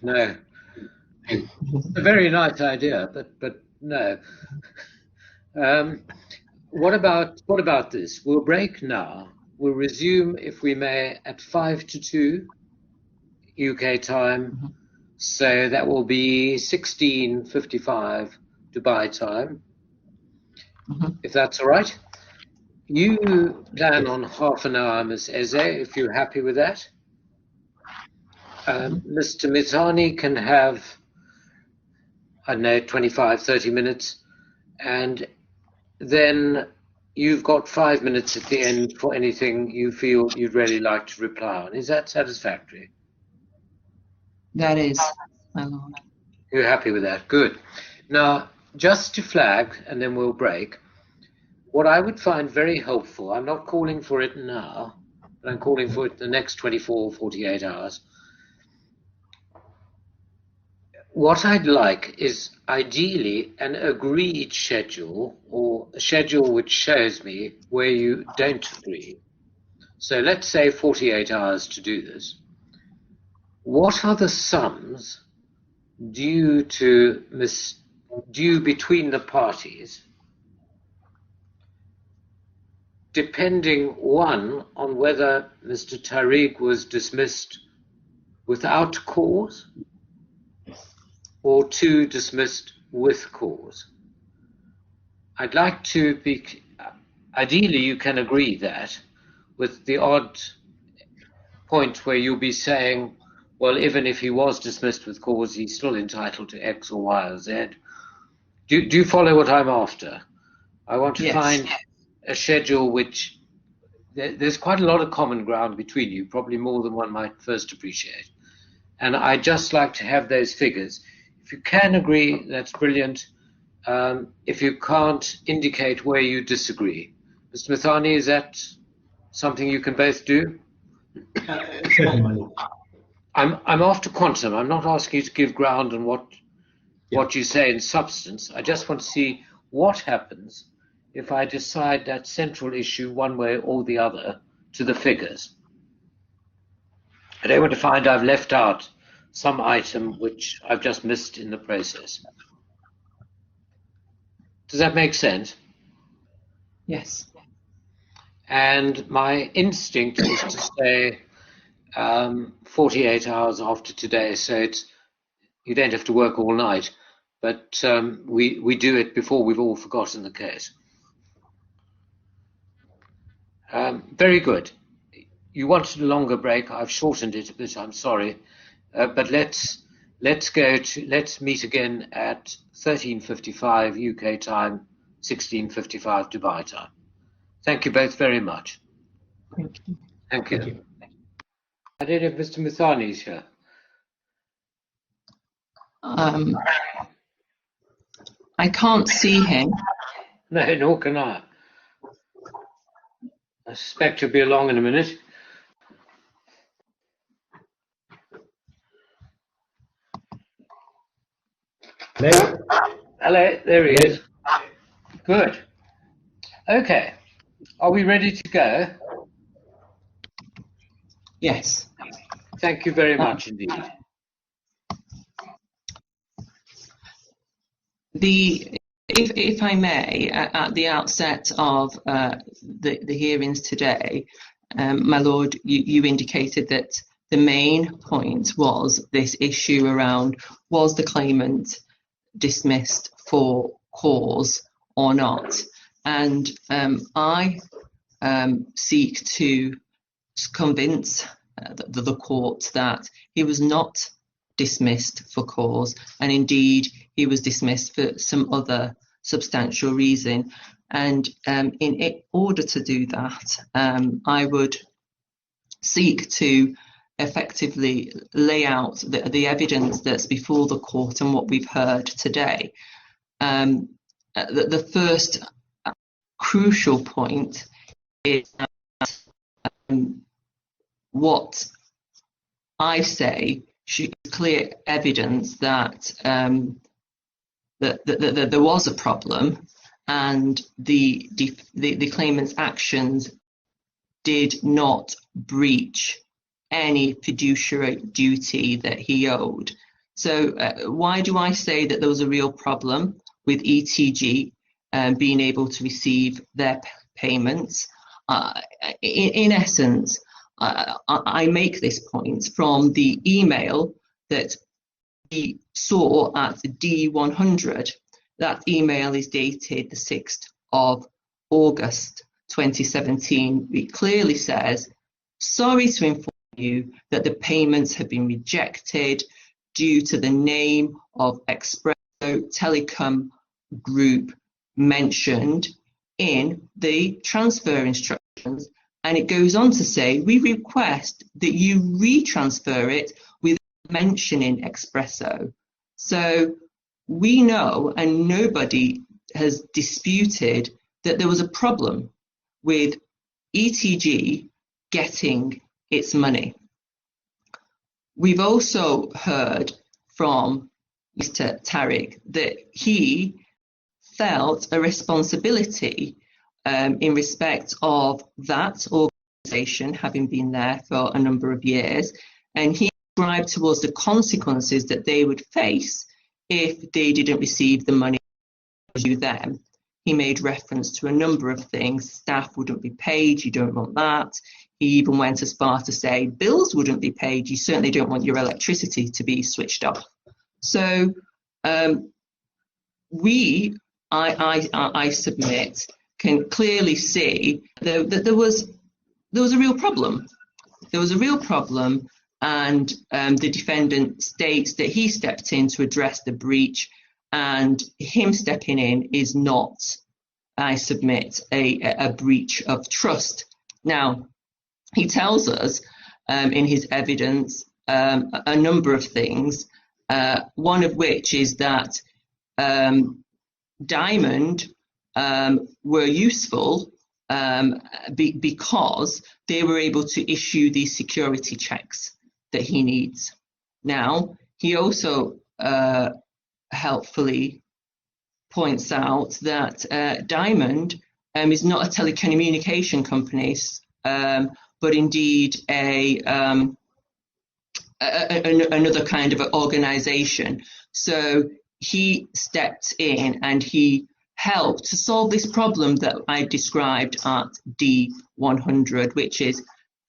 No. A very nice idea, but no. What about this? We'll break now. We'll resume, if we may, at 1:55 UK time. So that will be 16:55 Dubai time. if that's all right. You plan on half an hour, Ms. Eze, if you're happy with that. Mr. Mithani can have, I don't know, 25, 30 minutes, and then you've got 5 minutes at the end for anything you feel you'd really like to reply on. Is that satisfactory? That is, my lord. You're happy with that? Good. Now, just to flag, and then we'll break, what I would find very helpful, I'm not calling for it now, but I'm calling for it the next 24, 48 hours. What I'd like is ideally an agreed schedule, or a schedule which shows me where you don't agree. So let's say 48 hours to do this. What are the sums due between the parties, depending, one, on whether Mr. Tarig was dismissed without cause, or two, dismissed with cause? I'd like to be, ideally you can agree that, with the odd point where you'll be saying, well, even if he was dismissed with cause, he's still entitled to X or Y or Z. Do you follow what I'm after? I want to find a schedule which, there's quite a lot of common ground between you, probably more than one might first appreciate. And I'd just like to have those figures. If you can agree, that's brilliant. If you can't, indicate where you disagree. Mr. Mithani, is that something you can both do? I'm after quantum. I'm not asking you to give ground on what you say in substance. I just want to see what happens if I decide that central issue one way or the other to the figures. I don't want to find I've left out some item which I've just missed in the process. Does that make sense? Yes. And my instinct is to say 48 hours after today, so you don't have to work all night, but we do it before we've all forgotten the case. Very good. You wanted a longer break. I've shortened it a bit. I'm sorry, but let's meet again at 13:55 UK time, 16:55 Dubai time. Thank you both very much. Thank you. Thank you. Thank you. I don't know if Mr. Mithani is here. I can't see him. No, nor can I. I suspect he'll be along in a minute. Hello? Hello, there he is. Good. Okay. Are we ready to go? Yes. Thank you very much indeed. If I may, at the outset of the hearings today, my lord, you indicated that the main point was this issue around, was the claimant dismissed for cause or not? And I seek to convince the court that he was not dismissed for cause, and indeed he was dismissed for some other substantial reason. And in order to do that, I would seek to effectively lay out the evidence that's before the court and what we've heard today. The first crucial point is what I say should be clear evidence that that there was a problem, and the claimant's actions did not breach any fiduciary duty that he owed. So why do I say that there was a real problem with ETG being able to receive their payments? In essence, I make this point from the email that we saw at D100. That email is dated the 6th of August 2017, it clearly says, sorry to inform you that the payments have been rejected due to the name of Expresso Telecom Group mentioned in the transfer instructions. And it goes on to say, we request that you retransfer it without mentioning Expresso. So we know, and nobody has disputed, that there was a problem with ETG getting its money. We've also heard from Mr. Tarig that he felt a responsibility in respect of that organisation having been there for a number of years, and he described to us the consequences that they would face if they didn't receive the money due them. He made reference to a number of things. Staff wouldn't be paid, you don't want that. He even went as far to say bills wouldn't be paid, you certainly don't want your electricity to be switched off. So I submit, can clearly see that there was a real problem. There was a real problem, and the defendant states that he stepped in to address the breach, and him stepping in is not, I submit, a breach of trust. Now, he tells us in his evidence a number of things, one of which is that Diamond were useful because they were able to issue these security checks that he needs. Now, he also helpfully points out that Diamond is not a telecommunication company, but indeed another kind of organization. So he stepped in and he helped to solve this problem that I described at D100, which is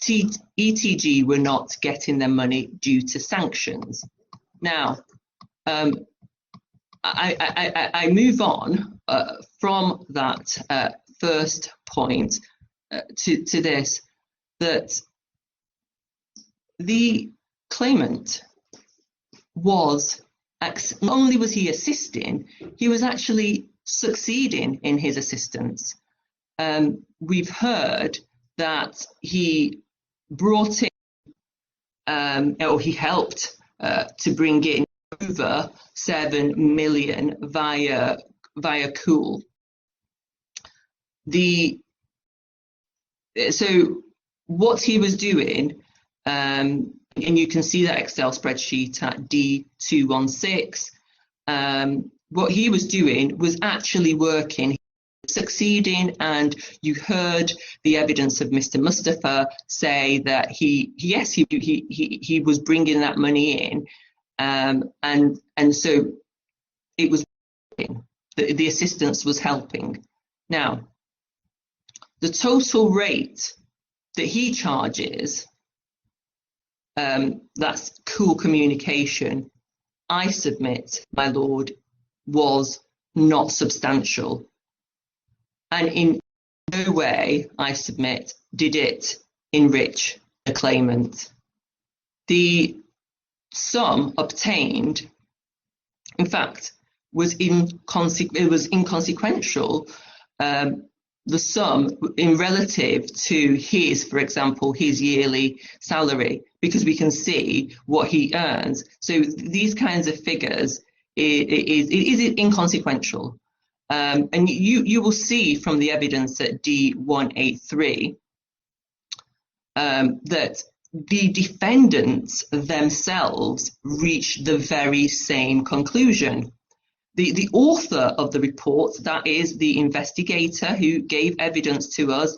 ETG were not getting their money due to sanctions. Now, I move on from that first point to this, that the claimant was, not only was he assisting, he was actually succeeding in his assistance. We've heard that he brought in, or he helped to bring in over 7 million via Cool. So what he was doing, and you can see that Excel spreadsheet at D216, what he was doing was actually working, succeeding, and you heard the evidence of Mr. Mustafa say that he was bringing that money in, and so it was the assistance was helping. Now, the total rate that he charges, that's Cool Communication, I submit, my lord, was not substantial, and in no way, I submit, did it enrich the claimant. The sum obtained, in fact, was inconsequential. The sum in relative to his, for example, his yearly salary, because we can see what he earns. So these kinds of figures is inconsequential. And you will see from the evidence at D183 that the defendants themselves reached the very same conclusion. The author of the report, that is the investigator who gave evidence to us,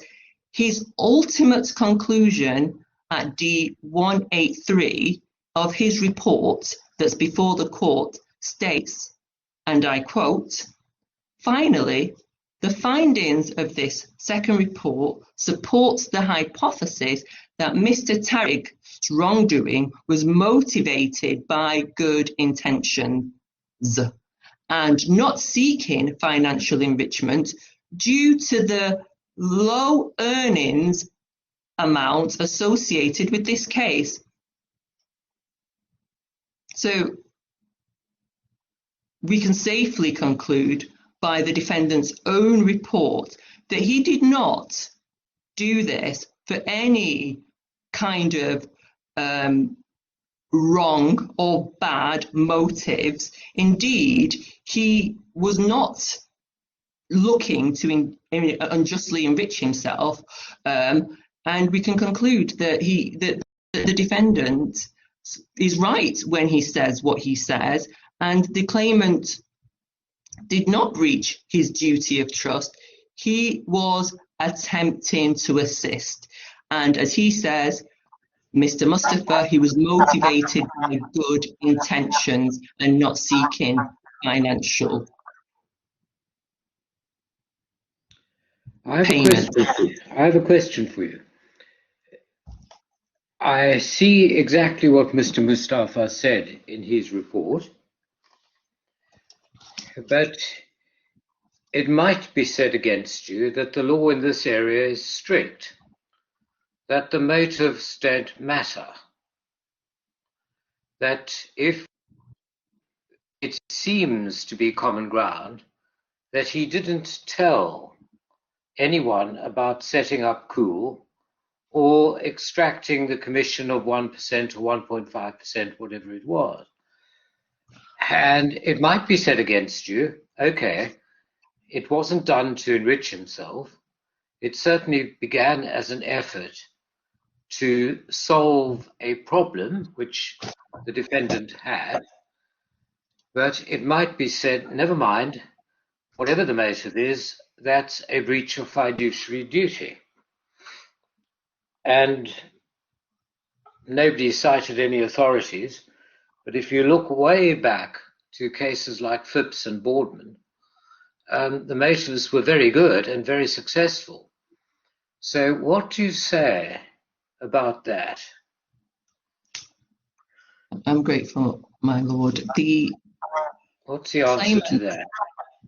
his ultimate conclusion at D183 of his report that's before the court states, and I quote, "Finally, the findings of this second report supports the hypothesis that Mr. Tarig's wrongdoing was motivated by good intentions and not seeking financial enrichment due to the low earnings amount associated with this case. So we can safely conclude by the defendant's own report that he did not do this for any kind of wrong or bad motives. Indeed, he was not looking to unjustly enrich himself, and we can conclude that the defendant is right when he says what he says, and the claimant did not breach his duty of trust. He was attempting to assist, and as he says, Mr. Mustafa, he was motivated by good intentions and not seeking financial payment. I have a question for you. I see exactly what Mr. Mustafa said in his report, but it might be said against you that the law in this area is strict, that the motives don't matter, that if it seems to be common ground that he didn't tell anyone about setting up Cool or extracting the commission of 1% or 1.5%, whatever it was. And it might be said against you, okay, it wasn't done to enrich himself. It certainly began as an effort to solve a problem which the defendant had, but it might be said, never mind, whatever the motive is, that's a breach of fiduciary duty. And nobody cited any authorities, but if you look way back to cases like Phipps and Boardman, the motives were very good and very successful. So what do you say about that? I'm grateful, my lord. What's the answer to that?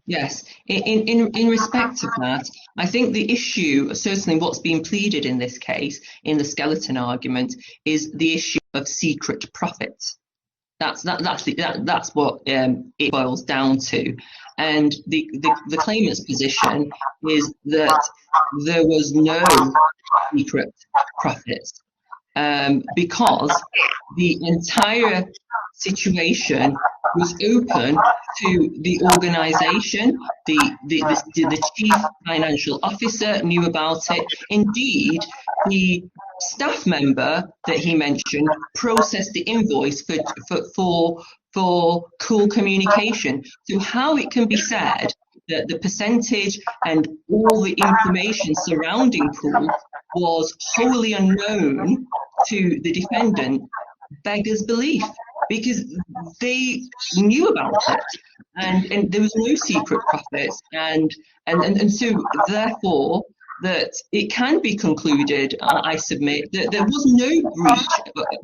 Yes, in respect of that, I think the issue, certainly what's being pleaded in this case, in the skeleton argument, is the issue of secret profits. That's what it boils down to, and the claimant's position is that there was no secret profits, because the entire situation was open to the organisation. The chief financial officer knew about it. Indeed, the staff member that he mentioned processed the invoice for Cool Communication. So how it can be said that the percentage and all the information surrounding Cool was wholly unknown to the defendant beggars belief, because they knew about it, and there was no secret profits, and so therefore that it can be concluded, I submit, that there was no breach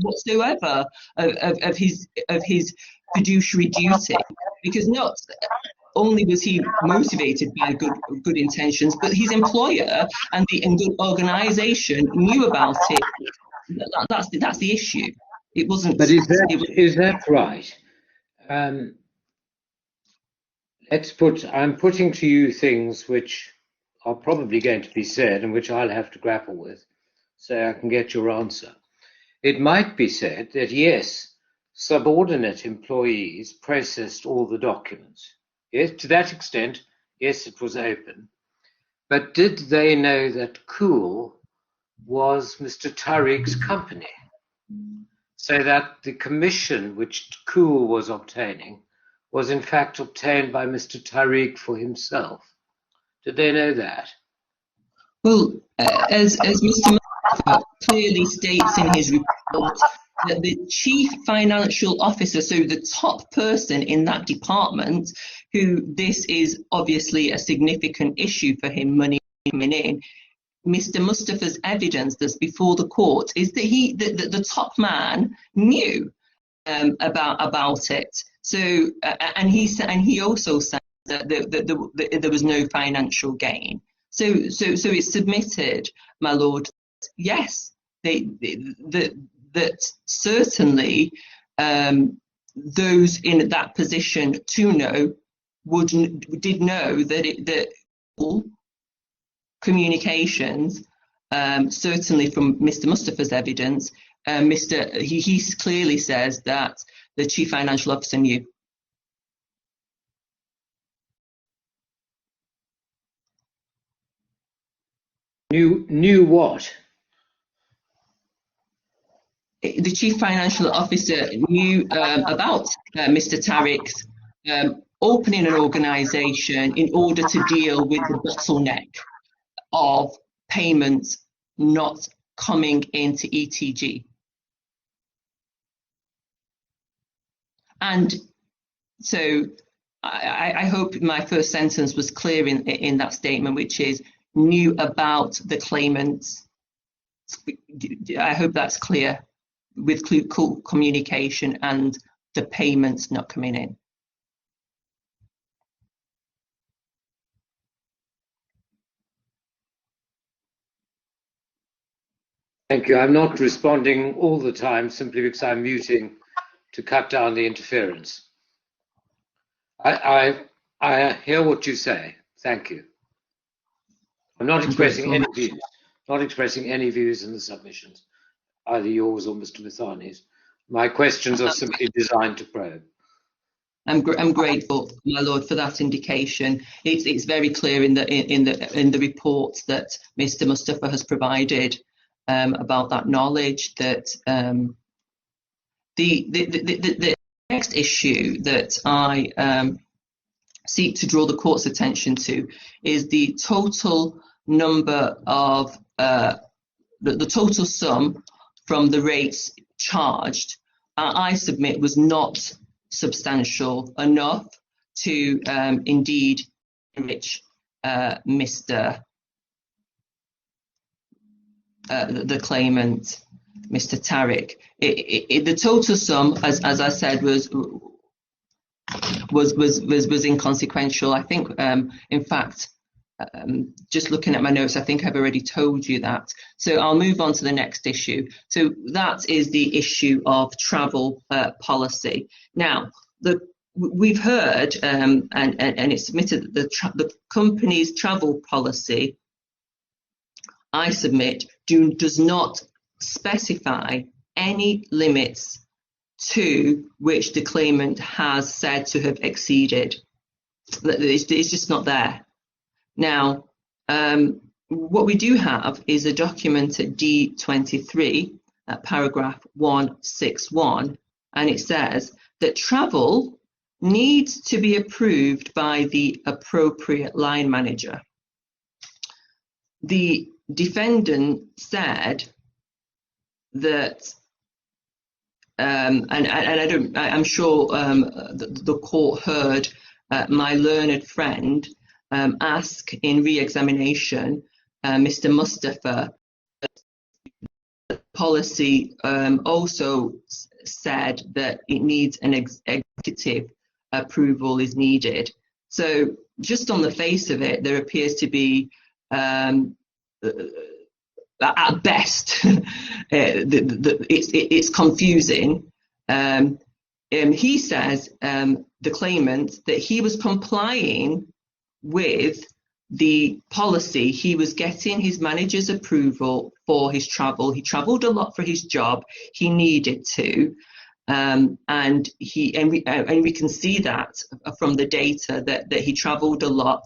whatsoever of his fiduciary duty, because not only was he motivated by good intentions, but his employer and the organisation knew about it. That's the issue. It wasn't. But is that right? I'm putting to you things which are probably going to be said and which I'll have to grapple with, so I can get your answer. It might be said that yes, subordinate employees processed all the documents. Yes, to that extent, yes, it was open. But did they know that Cool was Mr. Tarig's company? So that the commission which Cool was obtaining was in fact obtained by Mr. Tarig for himself. Did they know that? Well, as Mr. Mustafa clearly states in his report, that the chief financial officer, so the top person in that department, who this is obviously a significant issue for him, money coming in, Mr. Mustafa's evidence that's before the court is that the top man knew about it. So and he also said that there was no financial gain. So it's submitted, my lord. Yes, that certainly those in that position to know did know that all communications, certainly from Mr. Mustafa's evidence, he clearly says that the Chief Financial Officer knew. Knew what? The Chief Financial Officer knew about Mr. Tarig's opening an organisation in order to deal with the bottleneck of payments not coming into ETG. And so I hope my first sentence was clear in that statement, which is knew about the claimants. I hope that's clear, with communication and the payments not coming in. Thank you. I'm not responding all the time simply because I'm muting to cut down the interference. I hear what you say. Thank you. I'm not expressing any views. Not expressing any views in the submissions, either yours or Mr. Mithani's. My questions are simply designed to probe. I'm grateful, my lord, for that indication. It's very clear in the reports that Mr. Mustafa has provided about that knowledge. That the next issue that I seek to draw the court's attention to is the total number of the total sum from the rates charged. I submit was not substantial enough to indeed enrich the claimant, Mr. Tarig. The total sum, as I said, was inconsequential. I think, in fact, just looking at my notes, I think I've already told you that. So I'll move on to the next issue. So that is the issue of travel policy. Now, we've heard, and it's submitted that the company's travel policy, I submit, does not specify any limits to which the claimant has said to have exceeded. It's just not there. Now, what we do have is a document at D23, at paragraph 161, and it says that travel needs to be approved by the appropriate line manager. The defendant said that, and I'm sure the court heard my learned friend ask in re-examination Mr. Mustafa, the policy also said that it needs an executive approval is needed. So just on the face of it, there appears to be, at best, it's confusing. He says, the claimant, that he was complying with the policy. He was getting his manager's approval for his travel. He travelled a lot for his job. He needed to, and we can see that from the data that he travelled a lot.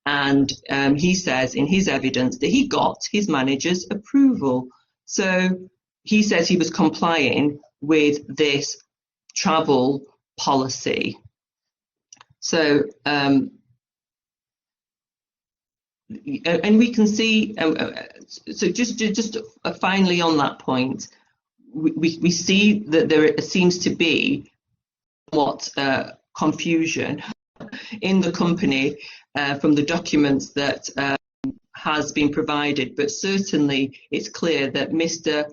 And he says in his evidence that he got his manager's approval. So he says he was complying with this travel policy. So, and we can see, so just finally on that point, we see that there seems to be somewhat confusion in the company from the documents that has been provided, but certainly it's clear that Mr.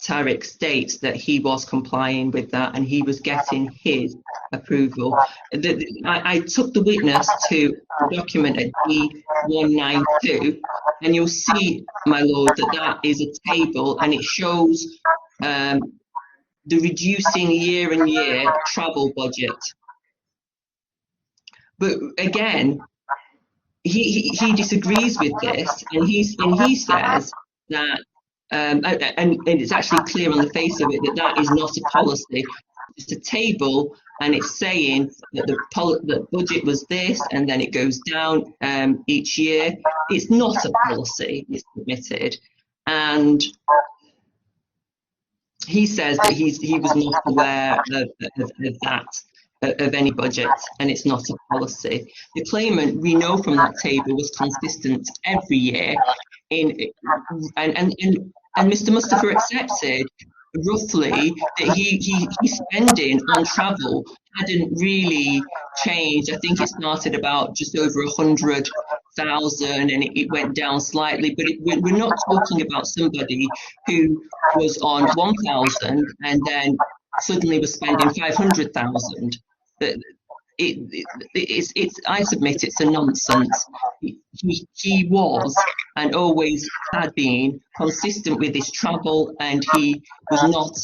Tarig states that he was complying with that and he was getting his approval. I took the witness to the document at D192, and you'll see, my lord, that that is a table and it shows the reducing year on year travel budget. But again, he disagrees with this, and he says that, and it's actually clear on the face of it that that is not a policy. It's a table, and it's saying that the budget was this, and then it goes down each year. It's not a policy. It's admitted, and he says that he was not aware of that. Of any budget, and it's not a policy. The claimant, we know from that table, was consistent every year and Mr. Mustafa accepted roughly that his spending on travel hadn't really changed. I think it started about just over 100,000 and it went down slightly, but we're not talking about somebody who was on 1,000 and then suddenly was spending 500,000. I submit it's a nonsense. He was and always had been consistent with his travel, and he was not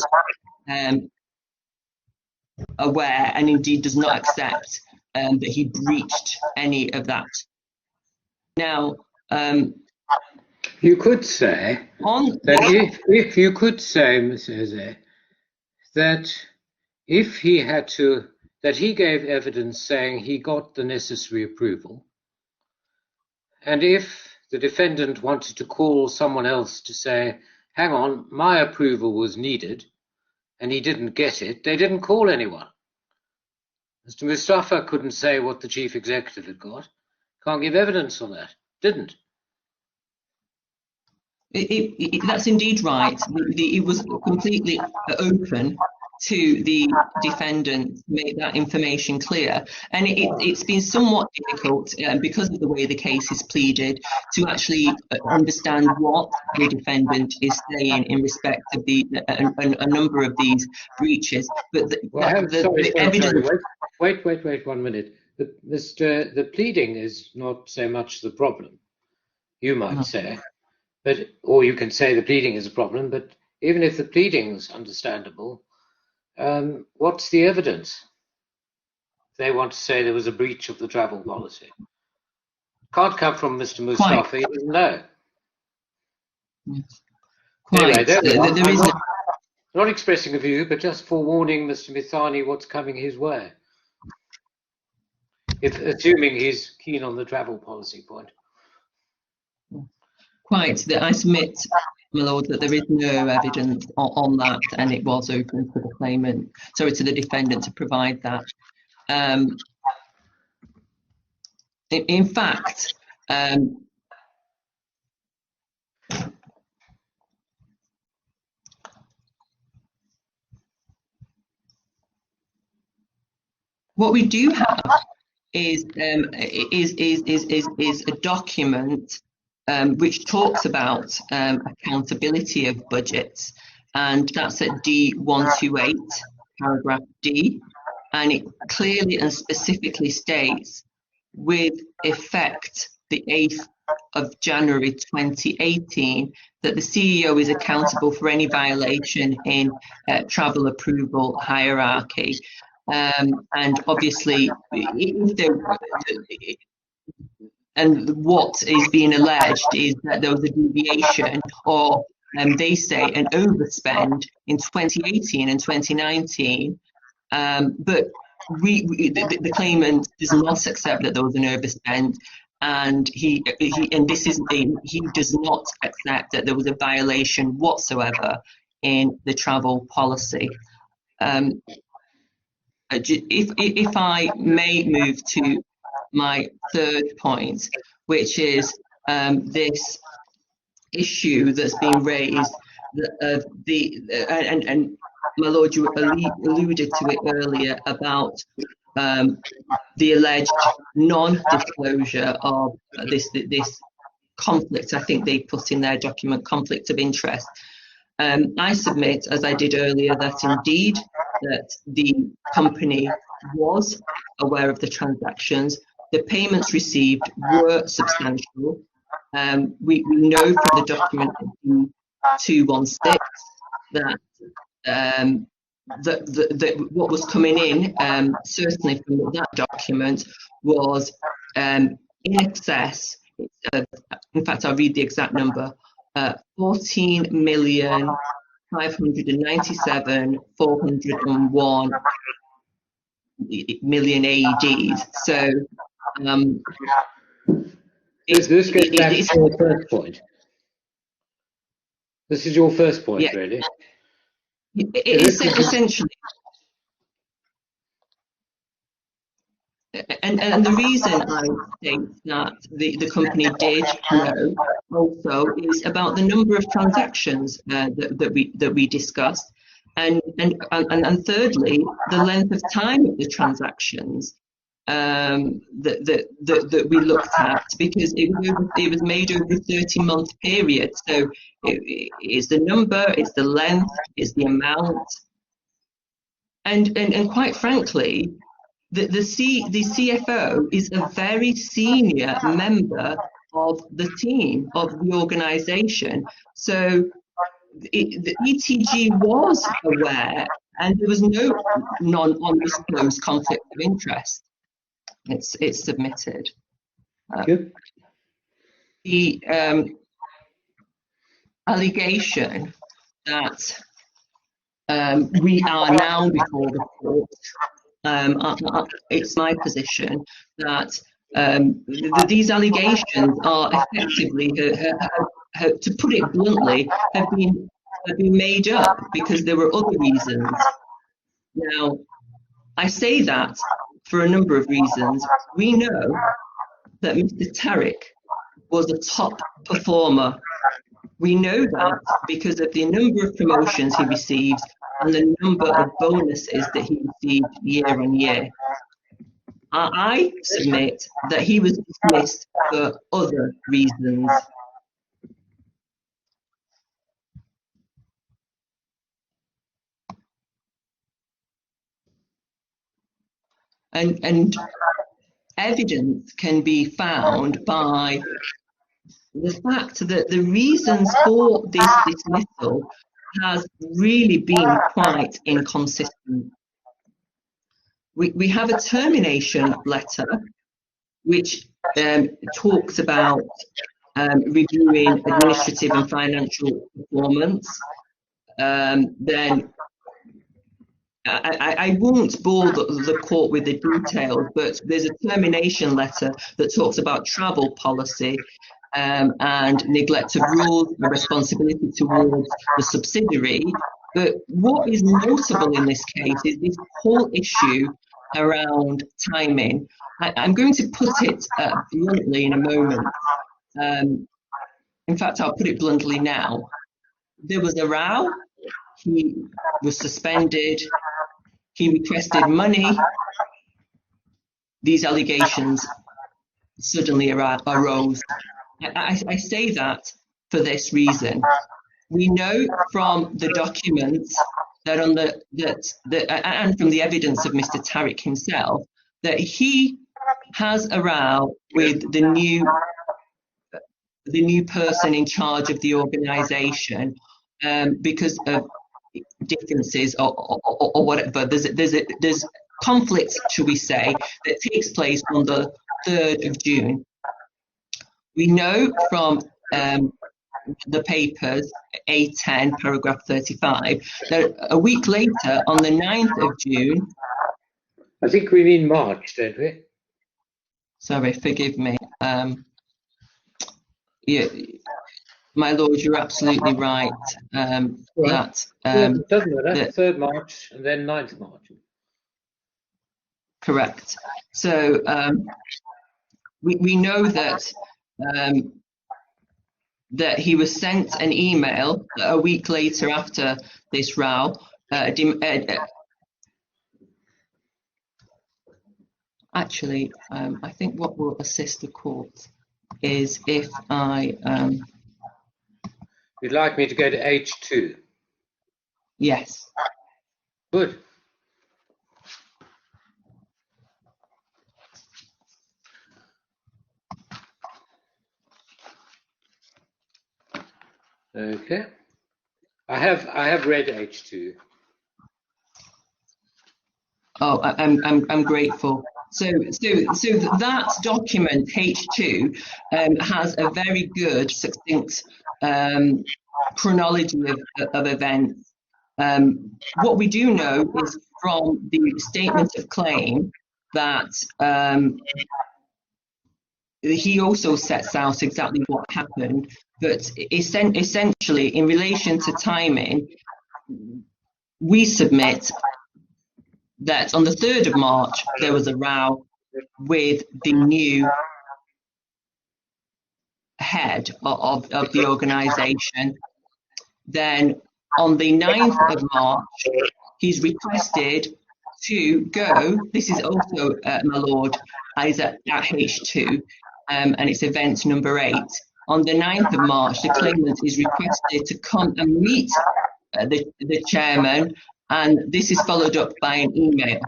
aware, and indeed does not accept that he breached any of that. Now, you could say that if you could say, Mr. H.A.G, that if he had to, that he gave evidence saying he got the necessary approval, and if the defendant wanted to call someone else to say, hang on, my approval was needed, and he didn't get it, they didn't call anyone. Mr. Mustafa couldn't say what the chief executive had got. Can't give evidence on that. Didn't. That's indeed right. It was completely open to the defendant to make that information clear, and it's been somewhat difficult because of the way the case is pleaded to actually understand what the defendant is saying in respect of a number of these breaches. But the evidence. Wait 1 minute. The pleading is not so much the problem, you might say, or you can say the pleading is a problem, but even if the pleading's understandable, what's the evidence? They want to say there was a breach of the travel policy. Can't come from Mr. Mustafa, he doesn't know. Anyway, there is not expressing a view, but just forewarning Mr. Mithani what's coming his way. Assuming he's keen on the travel policy point. Quite. I submit, my lord, that there is no evidence on that, and it was open to the claimant, sorry, to the defendant to provide that. In fact, what we do have is a document which talks about accountability of budgets, and that's at D128, paragraph D, and it clearly and specifically states, with effect the 8th of January 2018, that the CEO is accountable for any violation in travel approval hierarchy. And obviously, and what is being alleged is that there was a deviation, or they say an overspend in 2018 and 2019, but the claimant does not accept that there was an overspend, and he does not accept that there was a violation whatsoever in the travel policy. If I may move to my third point, which is this issue that's been raised of and my lord, you alluded to it earlier about the alleged non-disclosure of this conflict. I think they put in their document conflict of interest. I submit, as I did earlier, that indeed that the company was aware of the transactions. The payments received were substantial. We know from the document 216 that that what was coming in, certainly from that document, was in excess. In fact, I'll read the exact number: 14,597,401 million AEDs. So this goes back to your first point. This is your first point, yeah, really. Essentially. And the reason I think that the company did know also is about the number of transactions that we discussed, and thirdly, the length of time of the transactions that we looked at, because it was made over a 30-month period. So it's the number, it's the length, it's the amount, and quite frankly, the CFO is a very senior member of the team, of the organisation. So the ETG was aware, and there was no non-undisclosed conflict of interest. It's submitted. The allegation that we are now before the court. It's my position that these allegations are effectively, to put it bluntly, have been made up because there were other reasons. Now, I say that for a number of reasons. We know that Mr. Tarig was a top performer. We know that because of the number of promotions he received and the number of bonuses that he received year on year. I submit that he was dismissed for other reasons. And evidence can be found by the fact that the reasons for this dismissal has really been quite inconsistent. We have a termination letter which talks about reviewing administrative and financial performance. Then I won't bore the court with the details, but there's a termination letter that talks about travel policy and neglect of rules and responsibility towards the subsidiary. But what is notable in this case is this whole issue around timing. I'm going to put it bluntly in a moment. In fact, I'll put it bluntly now. There was a row. He was suspended. He requested money. These allegations suddenly arose. I say that for this reason. We know from the documents that and from the evidence of Mr. Tarig himself that he has a row with the new person in charge of the organisation because of differences or whatever. There's conflict, shall we say, that takes place on the 3rd of June. We know from the papers, A10, paragraph 35, that a week later, on the 9th of June... I think we mean March, don't we? Sorry, forgive me. Yeah, my lord, you're absolutely right. That it doesn't matter. 3rd March and then 9th March. Correct. So we know that that he was sent an email a week later after this row. Actually, I think what will assist the court is if I... You'd like me to go to H2? Yes. Good. Okay. I have read H2. Oh, I'm grateful. So that document H2 has a very good, succinct chronology of events. What we do know is from the statement of claim that he also sets out exactly what happened, but essentially in relation to timing, we submit that on the 3rd of March, there was a row with the new head of the organisation. Then on the 9th of March, he's requested to go. This is also, my lord, is at H2, and it's event number 8. On the 9th of March, the claimant is requested to come and meet the chairman, and this is followed up by an email.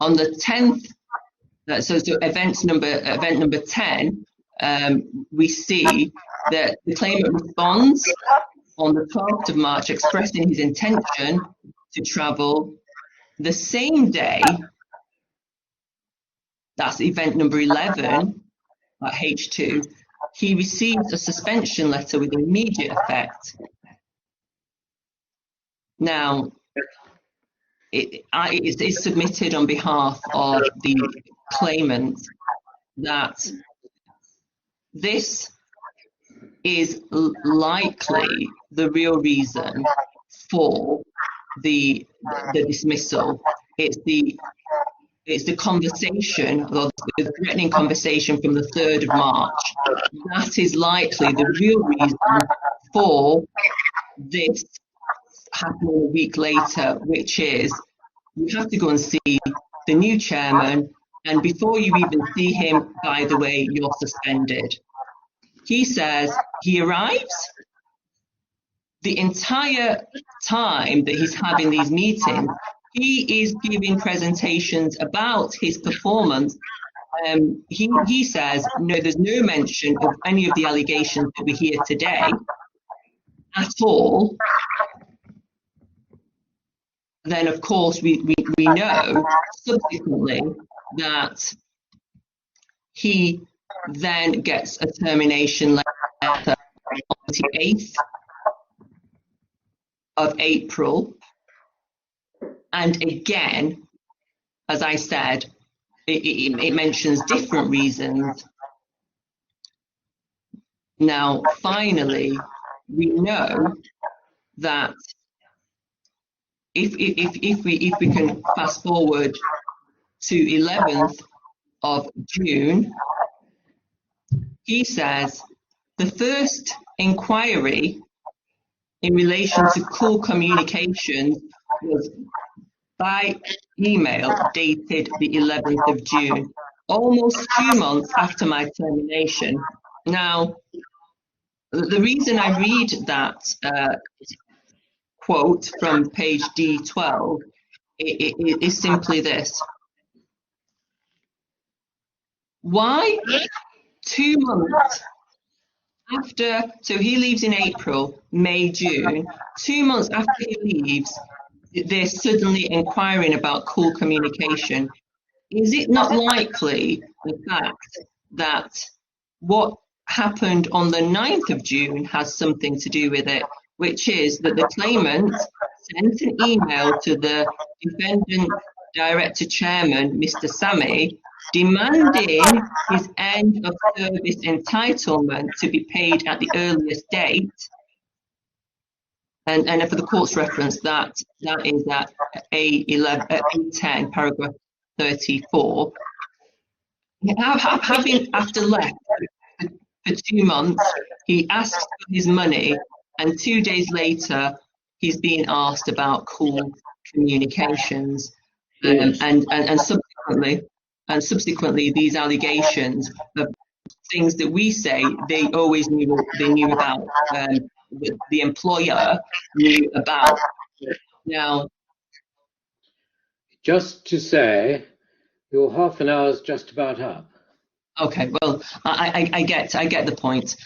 On the 10th, so event number 10, we see that the claimant responds on the 12th of March, expressing his intention to travel. The same day, that's event number 11 at H2, he receives a suspension letter with immediate effect. Now, it's submitted on behalf of the claimant that this is likely the real reason for the dismissal. It's the conversation, or the threatening conversation from the 3rd of March. That is likely the real reason for this happening a week later, which is you have to go and see the new chairman, and before you even see him, by the way, you're suspended. He says he arrives. The entire time that he's having these meetings, he is giving presentations about his performance. He says, no, there's no mention of any of the allegations that we hear today at all. Then, of course, we know subsequently that he then gets a termination letter on the 28th of April. And again, as I said, it mentions different reasons. Now, finally, we know that if we can fast forward to 11th of June, he says the first inquiry in relation to Cool Communications was by email dated the 11th of June, almost 2 months after my termination. Now, the reason I read that quote from page D12 is simply this. Why 2 months after, so he leaves in April, May, June, 2 months after he leaves, they're suddenly inquiring about Cool Communication? Is it not likely the fact that what happened on the 9th of June has something to do with it, which is that the claimant sent an email to the defendant director chairman, Mr. Sami, demanding his end of service entitlement to be paid at the earliest date. And for the court's reference, that is at A10, paragraph 34. Having after left for 2 months, he asks for his money, and 2 days later, he's being asked about Cool Communications, and subsequently, these allegations of things that we say they always knew about, the employer knew about. Now, just to say, your half an hour is just about up. okay, well, I get the point.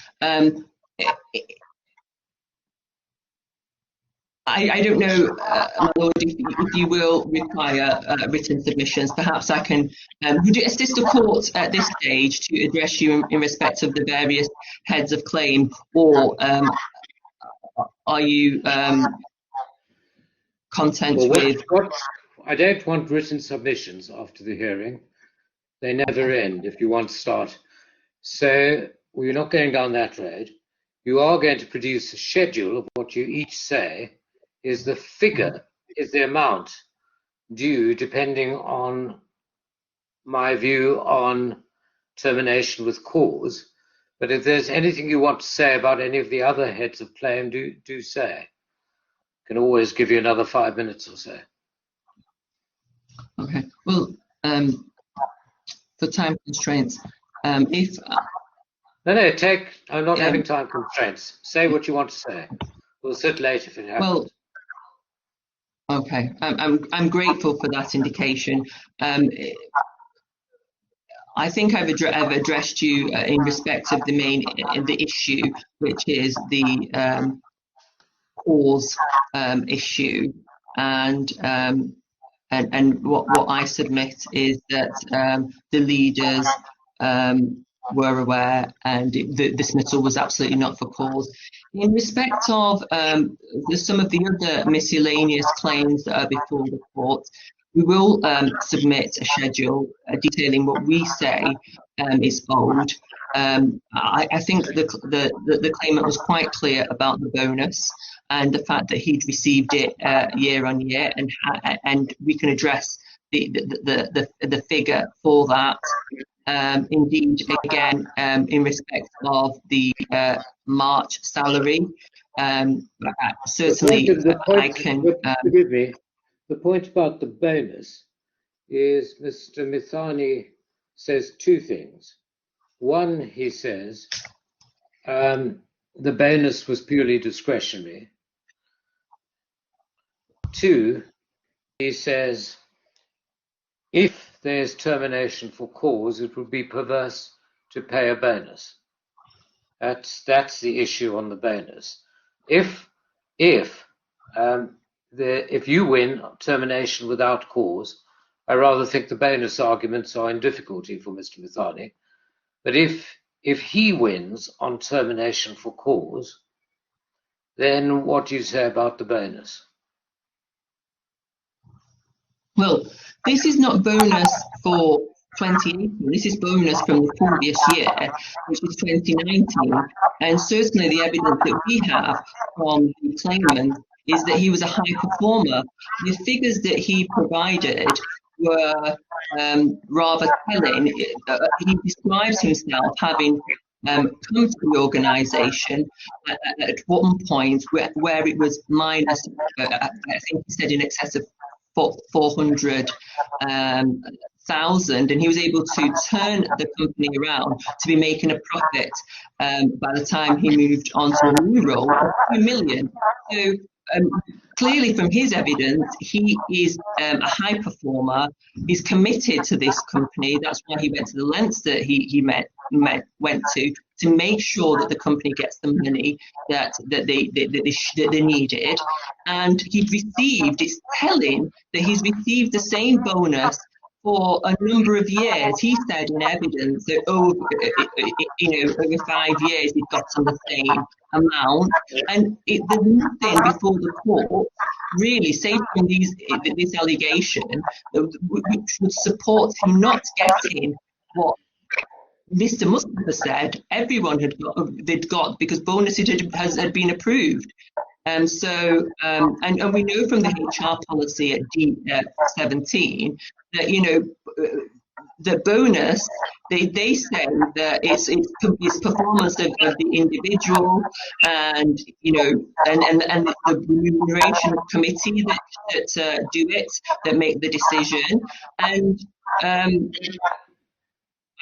I don't know, my lord, if you will require written submissions. Perhaps I can. Would you assist the court at this stage to address you in respect of the various heads of claim, or are you content with? I don't want written submissions after the hearing. They never end if you want to start. So we're not going down that road. You are going to produce a schedule of what you each say is the figure, is the amount due, depending on my view on termination with cause. But if there's anything you want to say about any of the other heads of claim, do say. I can always give you another 5 minutes or so. Okay. Well, for time constraints, if No, I'm not having time constraints. Say what you want to say. We'll sit late if it happens. Well, okay. I'm grateful for that indication. I think I've addressed you in respect of the issue, which is the cause issue, and what I submit is that the leaders were aware, and the dismissal was absolutely not for cause. In respect of some of the other miscellaneous claims that are before the court, we will submit a schedule detailing what we say is owed. I think the claimant was quite clear about the bonus and the fact that he'd received it year on year, and we can address the figure for that. Indeed, again, in respect of the March salary, certainly I can. Forgive me. The point about the bonus is Mr. Mithani says two things. One, he says the bonus was purely discretionary. Two, he says if there's termination for cause, it would be perverse to pay a bonus. That's the issue on the bonus. If you win termination without cause, I rather think the bonus arguments are in difficulty for Mr. Mithani. But if he wins on termination for cause, then what do you say about the bonus? Well, this is not bonus for 2018. This is bonus from the previous year, which is 2019. And certainly the evidence that we have from the claimant is that he was a high performer. The figures that he provided were rather telling. He describes himself having come to the organisation at one point where it was minus, I think he said in excess of 400,000, and he was able to turn the company around to be making a profit by the time he moved on to a new role of 2 million. So clearly from his evidence, he is a high performer. He's committed to this company. That's why he went to the lengths that he went to make sure that the company gets the money that they needed. And it's telling that he's received the same bonus for a number of years. He said in evidence that over 5 years he'd gotten the same amount, and there's nothing before the court really, save from this allegation, which would support him not getting what Mr. Mustafa said everyone they'd got, because bonuses had been approved. And so, and we know from the HR policy at D17 that, the bonus, they say that it's performance of the individual, and and the remuneration committee that do it, that make the decision. And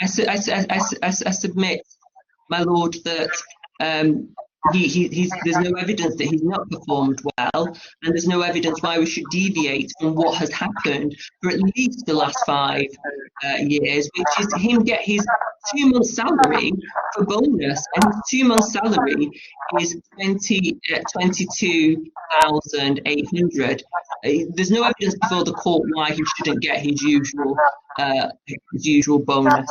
I submit, my lord, that there's no evidence that he's not performed well, and there's no evidence why we should deviate from what has happened for at least the last 5 years, which is him get his 2 months' salary for bonus, and his 2 months' salary is 22,800. There's no evidence before the court why he shouldn't get his usual bonus.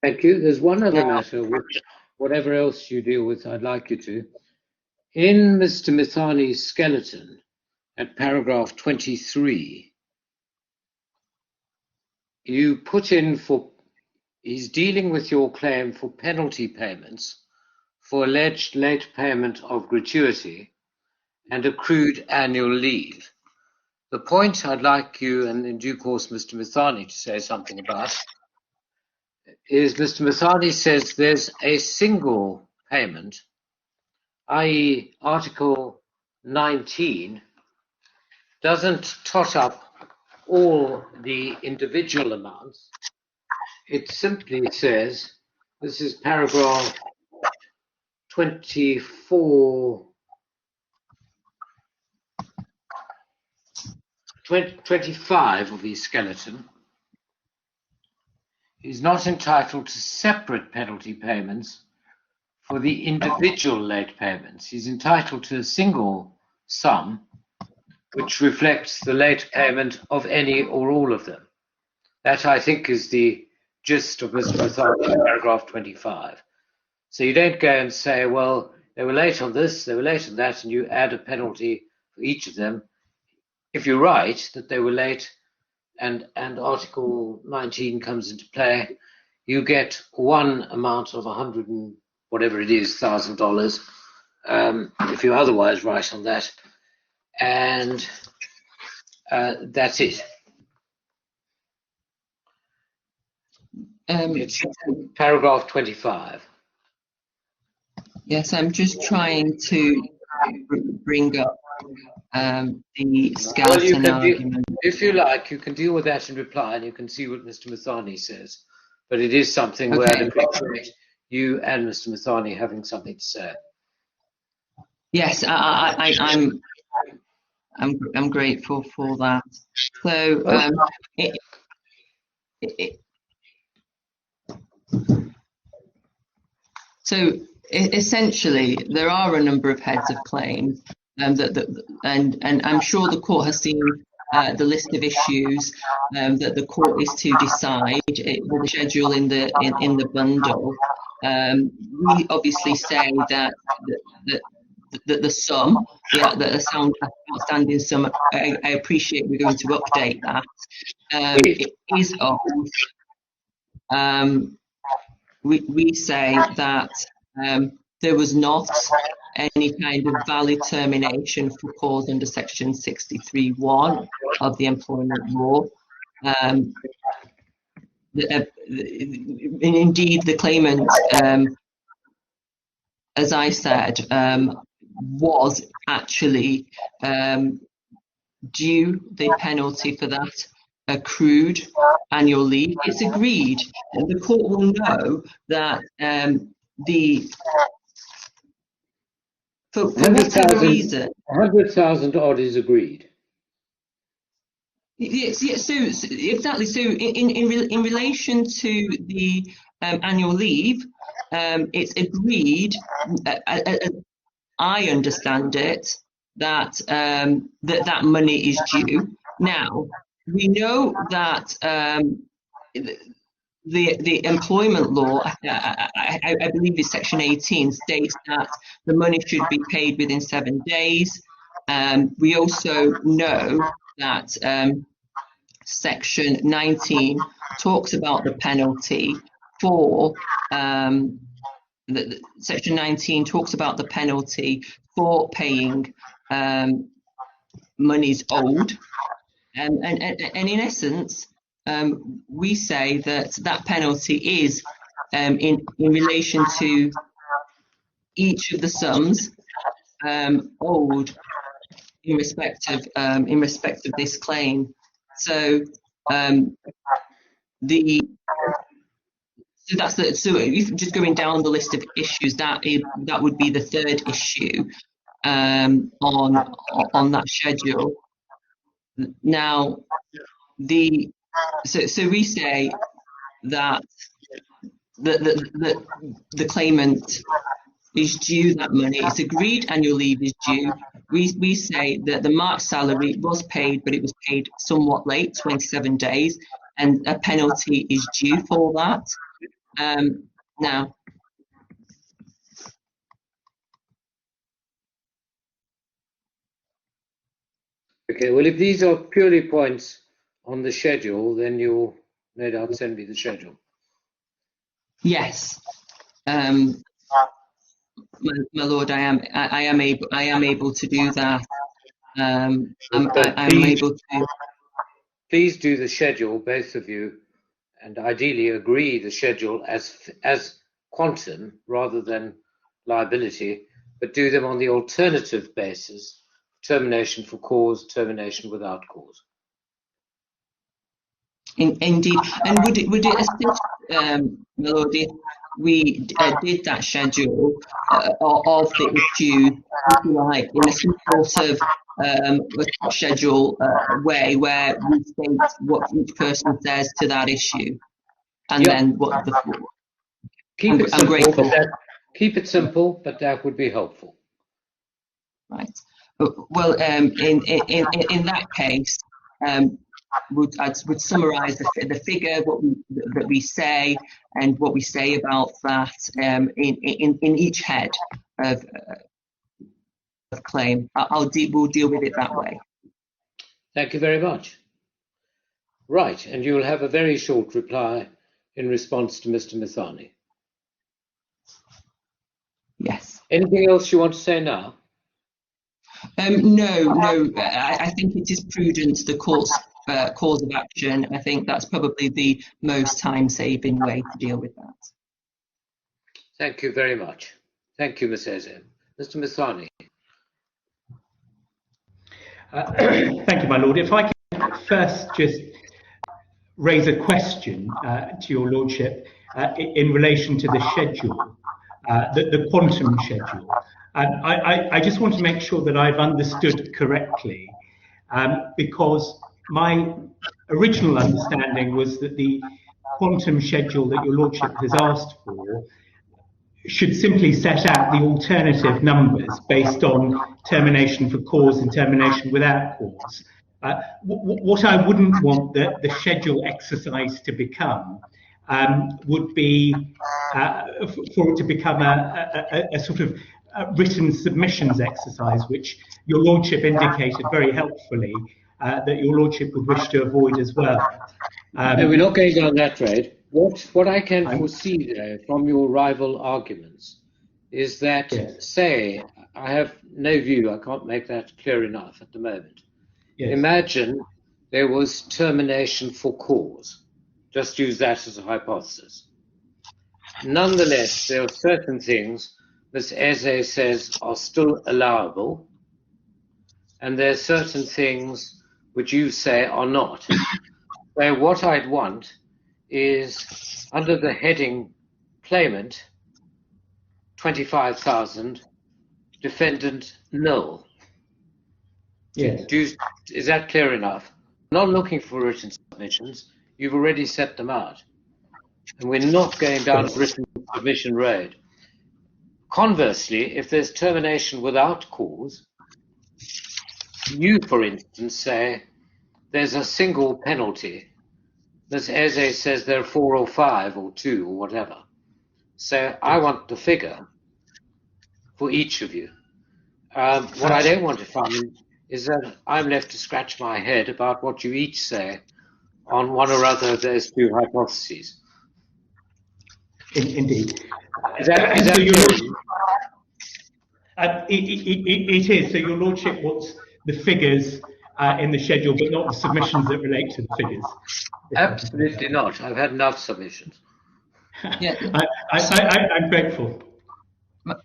Thank you. There's one other matter, which, whatever else you deal with, I'd like you to. In Mr. Mithani's skeleton, at paragraph 23, you put in for, he's dealing with your claim for penalty payments for alleged late payment of gratuity and accrued annual leave. The point I'd like you, and in due course Mr. Mithani, to say something about is Mr. Mithani says there's a single payment, i.e. Article 19 doesn't tot up all the individual amounts. It simply says, this is paragraph 24, 25 of the skeleton. He's not entitled to separate penalty payments for the individual late payments. He's entitled to a single sum which reflects the late payment of any or all of them. That, I think, is the gist of Mr. Mithani's paragraph 25. So you don't go and say, well, they were late on this, they were late on that, and you add a penalty for each of them. If you're right that they were late and Article 19 comes into play, you get one amount of 100 and whatever it is, $1,000, if you're otherwise right on that, and that's it. It's paragraph 25. Yes, I'm just trying to bring up the skeleton argument. If you like, you can deal with that in reply, and you can see what Mr. Mithani says. But it is something where I'd appreciate you and Mr. Mithani having something to say. Yes, I'm grateful for that. So so essentially, there are a number of heads of claim, and I'm sure the court has seen the list of issues that the court is to decide with the schedule in the bundle. We obviously say that the sum, the outstanding sum, I appreciate we're going to update that. It is off. We say that there was not any kind of valid termination for cause under section 63(1) of the employment law. And indeed, the claimant, as I said, was actually due the penalty for that accrued annual leave. It's agreed, and the court will know that for whatever reason, 100,000 odd is agreed. Yes, so exactly. So in relation to the annual leave, it's agreed. I understand it that that money is due. Now we know that the employment law, I believe it's section 18, states that the money should be paid within 7 days. We also know that section 19 talks about the penalty for section 19 talks about the penalty for paying monies owed, and in essence, we say that that penalty is in relation to each of the sums owed in respect of this claim. So the So that's the, so if just going down the list of issues, that would be the third issue on that schedule. Now, so we say that the claimant is due that money. It's agreed annual leave is due. We say that the March salary was paid, but it was paid somewhat late, 27 days, and a penalty is due for that. Now, okay, well, if these are purely points on the schedule, then you'll no doubt send me the schedule. yes, my lord, I am able to do that. I'm able to. Please do the schedule, both of you, and ideally agree the schedule as quantum rather than liability, but do them on the alternative basis: termination for cause, termination without cause. Indeed, and would it assist, my lord, if we did that schedule of the issues, if you like, in a sort of schedule way where we state what each person says to that issue, and then what the Keep it simple, I'm grateful. Keep it simple, but that would be helpful. Right. Well, in that case, I would summarise the figure, that we say, and what we say about that in each head of claim. We'll deal with it that way. Thank you very much. Right, and you'll have a very short reply in response to Mr. Mithani. Yes. Anything else you want to say now? No. I think it is prudent, the court's cause of action. I think that's probably the most time-saving way to deal with that. Thank you very much. Thank you, Ms. Eze. Mr. Mithani. Thank you, my lord. If I can first just raise a question to your lordship in relation to the schedule, the quantum schedule. I just want to make sure that I've understood correctly, because my original understanding was that the quantum schedule that your lordship has asked for should simply set out the alternative numbers based on termination for cause and termination without cause. What I wouldn't want the schedule exercise to become would be for it to become a sort of written submissions exercise, which your lordship indicated very helpfully that your lordship would wish to avoid as well. No, we're not going down that road. What I can foresee there from your rival arguments is that, yes, say, I have no view, I can't make that clear enough at the moment. Yes. Imagine there was termination for cause. Just use that as a hypothesis. Nonetheless, there are certain things Ms. Eze says are still allowable, and there are certain things which you say are not. So what I'd want is, under the heading claimant, 25,000, defendant null. Yes. Is that clear enough? I'm not looking for written submissions. You've already set them out. And we're not going down a written submission road. Conversely, if there's termination without cause, you, for instance, say there's a single penalty. Ms. Eze says there are 4 or 5 or 2 or whatever. So I want the figure for each of you. What I don't want to find is that I'm left to scratch my head about what you each say on one or other of those 2 hypotheses. Indeed. Is that so true? It is. So your lordship wants the figures in the schedule, but not the submissions that relate to the figures. Absolutely not. I've had enough submissions. Yeah. I'm grateful.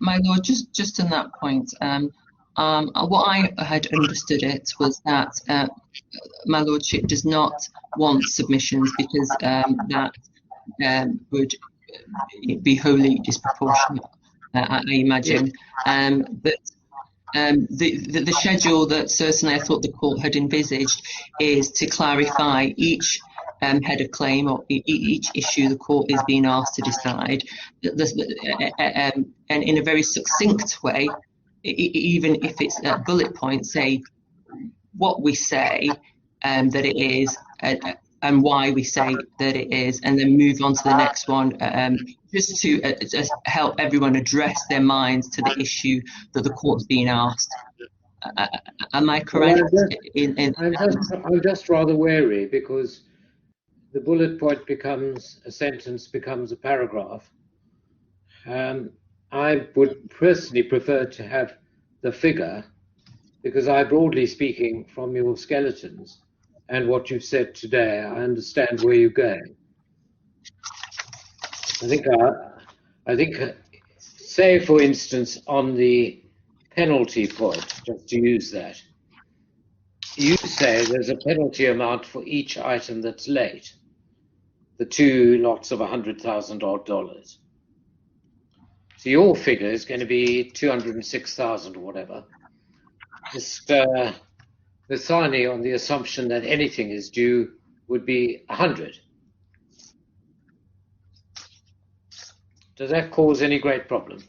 My lord, just on that point, what I had understood it was that my lordship does not want submissions because that would be wholly disproportionate, I imagine. But the schedule that certainly I thought the court had envisaged is to clarify each head of claim or each issue the court is being asked to decide, and in a very succinct way, even if it's bullet points, say what we say that it is and why we say that it is, and then move on to the next one, just to just help everyone address their minds to the issue that the court's being asked. Am I correct? I'm just rather wary, because the bullet point becomes a sentence, becomes a paragraph. I would personally prefer to have the figure, because I, broadly speaking, from your skeletons and what you've said today, I understand where you're going. I think, say for instance, on the penalty point, just to use that, you say there's a penalty amount for each item that's late, the 2 lots of $100,000 odd. So your figure is going to be 206,000 or whatever. Mr. Mithani, on the assumption that anything is due, would be 100. Does that cause any great problem?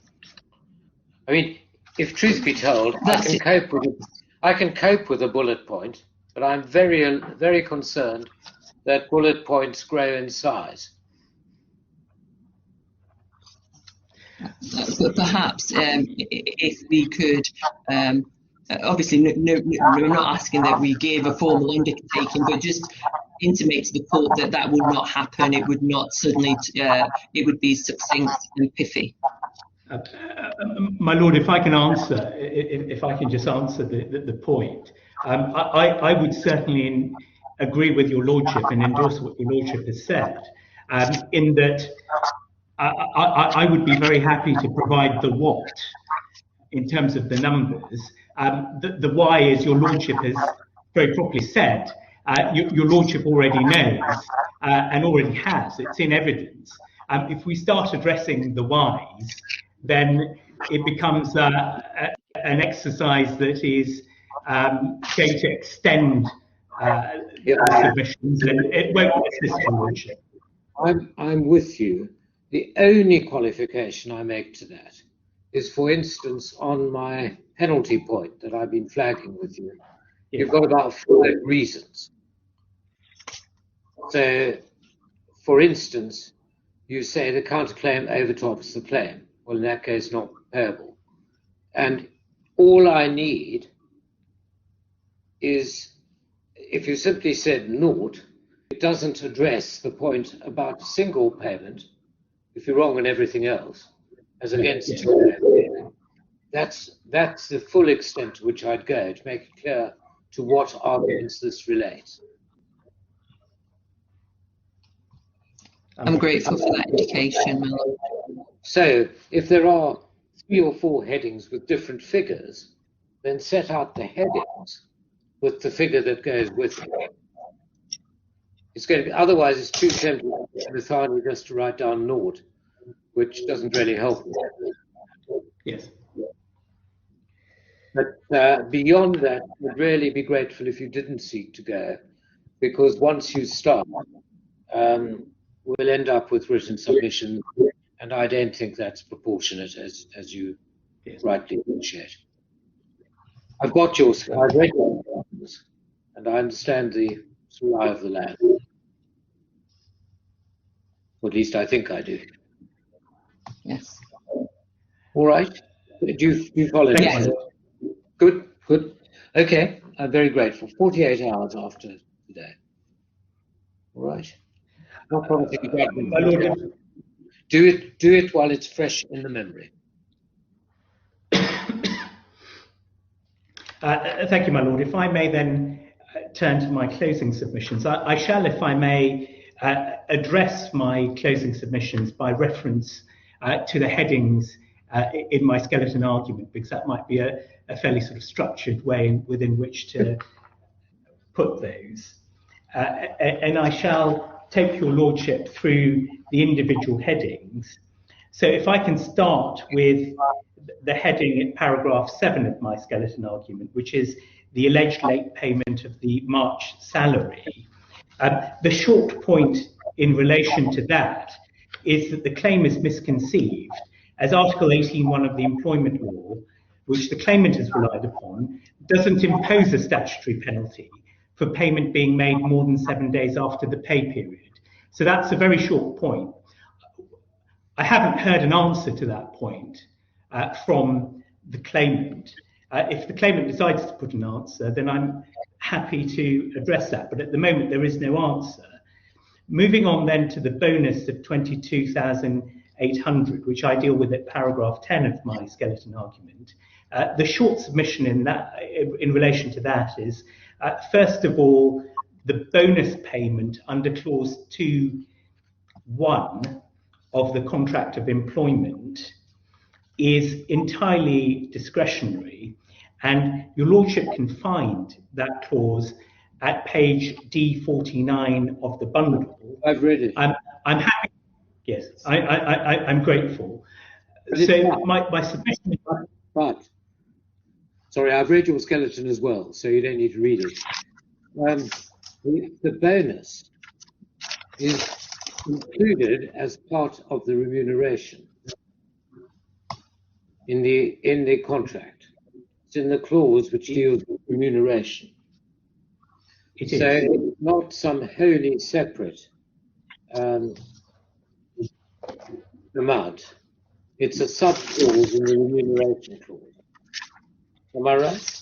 I mean, if truth be told, I can cope with a bullet point, but I'm very, very concerned that bullet points grow in size. But perhaps if we could, obviously, we're not asking that we give a formal undertaking, but just intimate to the court that that would not happen. It would not suddenly, it would be succinct and pithy. My lord, if I can answer, if I can just answer the point, I would certainly agree with your lordship and endorse what your lordship has said, in that I would be very happy to provide the what in terms of the numbers. The why, as your lordship has very properly said, your lordship already knows and already has. It's in evidence. If we start addressing the whys, then it becomes an exercise that is going to extend the submissions, and it won't assist your lordship. I'm with you. The only qualification I make to that is, for instance, on my penalty point that I've been flagging with you, you've got about 5 reasons. So, for instance, you say the counterclaim overtops the claim. Well, in that case, not payable. And all I need is, if you simply said naught, it doesn't address the point about single payment, if you're wrong on everything else, as against that's the full extent to which I'd go, to make it clear to what arguments this relates. I'm grateful for that indication. So if there are 3 or 4 headings with different figures, then set out the headings with the figure that goes with it. It's going to be, otherwise it's too simple just to write down naught, which doesn't really help. Yes. But beyond that, I'd really be grateful if you didn't seek to go, because once you start, we'll end up with written submissions, and I don't think that's proportionate, as you rightly appreciate. I've read your documents, and I understand the lie of the land. Or at least I think I do. Yes. All right. Do you follow me? Yes. Good. Okay, I'm very grateful. 48 hours after today. All right. No problem. Do it while it's fresh in the memory. Thank you, my lord. If I may then turn to my closing submissions. I shall, if I may, address my closing submissions by reference to the headings in my skeleton argument, because that might be a fairly sort of structured way within which to put those. And I shall take your lordship through the individual headings. So if I can start with the heading at paragraph 7 of my skeleton argument, which is the alleged late payment of the March salary. The short point in relation to that is that the claim is misconceived, as Article 18.1 of the Employment Law, which the claimant has relied upon, doesn't impose a statutory penalty for payment being made more than 7 days after the pay period. So that's a very short point. I haven't heard an answer to that point from the claimant. If the claimant decides to put an answer, then I'm happy to address that. But at the moment, there is no answer. Moving on then to the bonus of 22,800, which I deal with at paragraph 10 of my skeleton argument. The short submission in relation to that is, first of all, the bonus payment under clause 2.1 of the contract of employment is entirely discretionary, and your lordship can find that clause at page D49 of the bundle. I've read it. I'm happy. Yes, I'm grateful. So my submission. But sorry, I've read your skeleton as well, so you don't need to read it. The bonus is included as part of the remuneration in the contract. It's in the clause which deals with remuneration. It is. So it's not some wholly separate amount. It's a sub-clause in the remuneration clause. Am I right?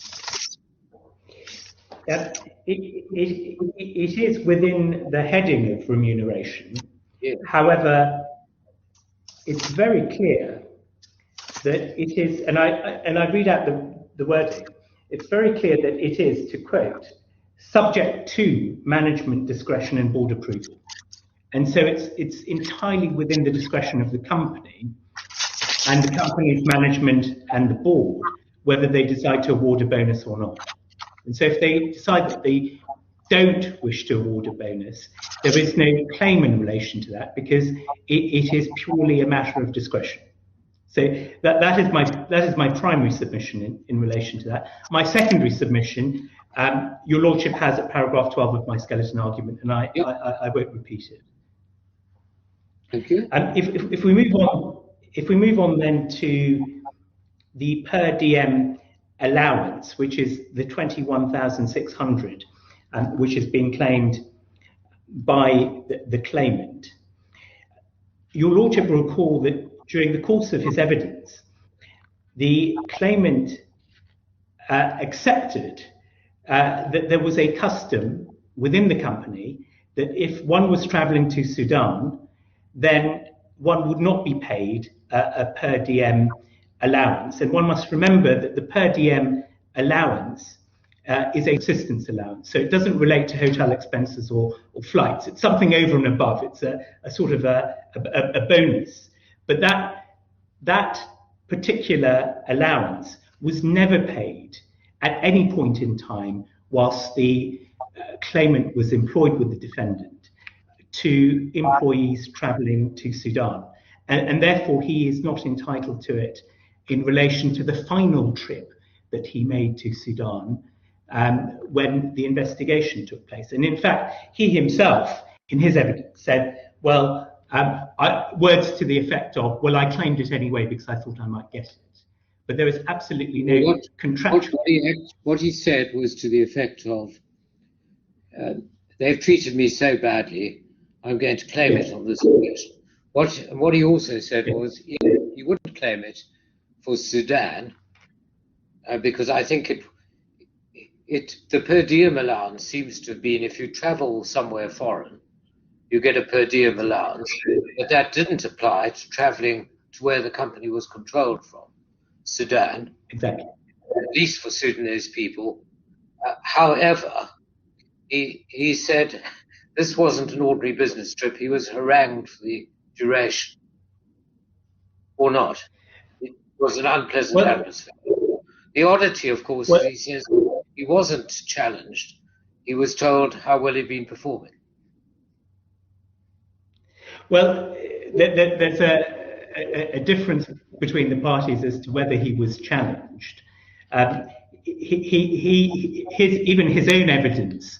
It is within the heading of remuneration. Yeah. However, it's very clear that it is, and I read out the wording. It's very clear that it is, to quote, subject to management discretion and board approval. And so it's entirely within the discretion of the company and the company's management and the board whether they decide to award a bonus or not. And so if they decide that they don't wish to award a bonus, there is no claim in relation to that because it is purely a matter of discretion. So that is my primary submission in relation to that. My secondary submission, your lordship has at paragraph 12 of my skeleton argument, and I won't repeat it. Thank you. If we move on then to the per diem allowance, which is the 21,600, which is being claimed by the claimant, your lordship will recall that during the course of his evidence, the claimant accepted that there was a custom within the company that if one was traveling to Sudan, then one would not be paid a per diem allowance. And one must remember that the per diem allowance is a subsistence allowance. So it doesn't relate to hotel expenses or flights. It's something over and above. It's a sort of a bonus. But that particular allowance was never paid at any point in time whilst the claimant was employed with the defendant to employees travelling to Sudan. And therefore, he is not entitled to it in relation to the final trip that he made to Sudan when the investigation took place. And in fact, he himself, in his evidence, said, well, words to the effect of, well, I claimed it anyway because I thought I might get it. But there is absolutely no contractual... What he said was to the effect of, they've treated me so badly, I'm going to claim it on this occasion. What he also said was he wouldn't claim it for Sudan because I think the per diem allowance seems to have been if you travel somewhere foreign, you get a per diem allowance, but that didn't apply to traveling to where the company was controlled from, Sudan. Exactly. At least for Sudanese people. However, he said this wasn't an ordinary business trip. He was harangued for the duration, or not. It was an unpleasant atmosphere. The oddity, of course, is he says he wasn't challenged. He was told how well he'd been performing. Well, there's a difference between the parties as to whether he was challenged. Even his own evidence,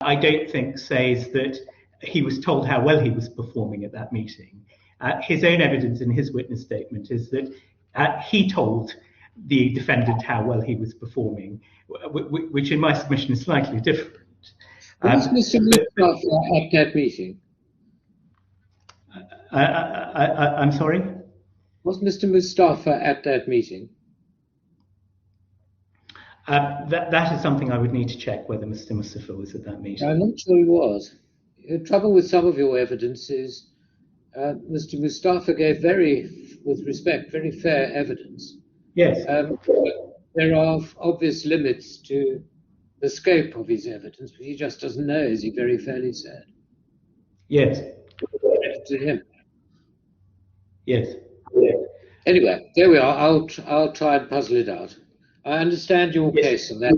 I don't think, says that he was told how well he was performing at that meeting. His own evidence in his witness statement is that he told the defendant how well he was performing, which in my submission is slightly different. Was Mr. Mustafa at that meeting? I'm sorry? Was Mr. Mustafa at that meeting? That is something I would need to check, whether Mr. Mustafa was at that meeting. I'm not sure he was. The trouble with some of your evidence is Mr. Mustafa gave with respect, very fair evidence. Yes. There are obvious limits to the scope of his evidence, but he just doesn't know, as he very fairly said. Yes. To him. Yes. Anyway, there we are. I'll try and puzzle it out. I understand your case on that.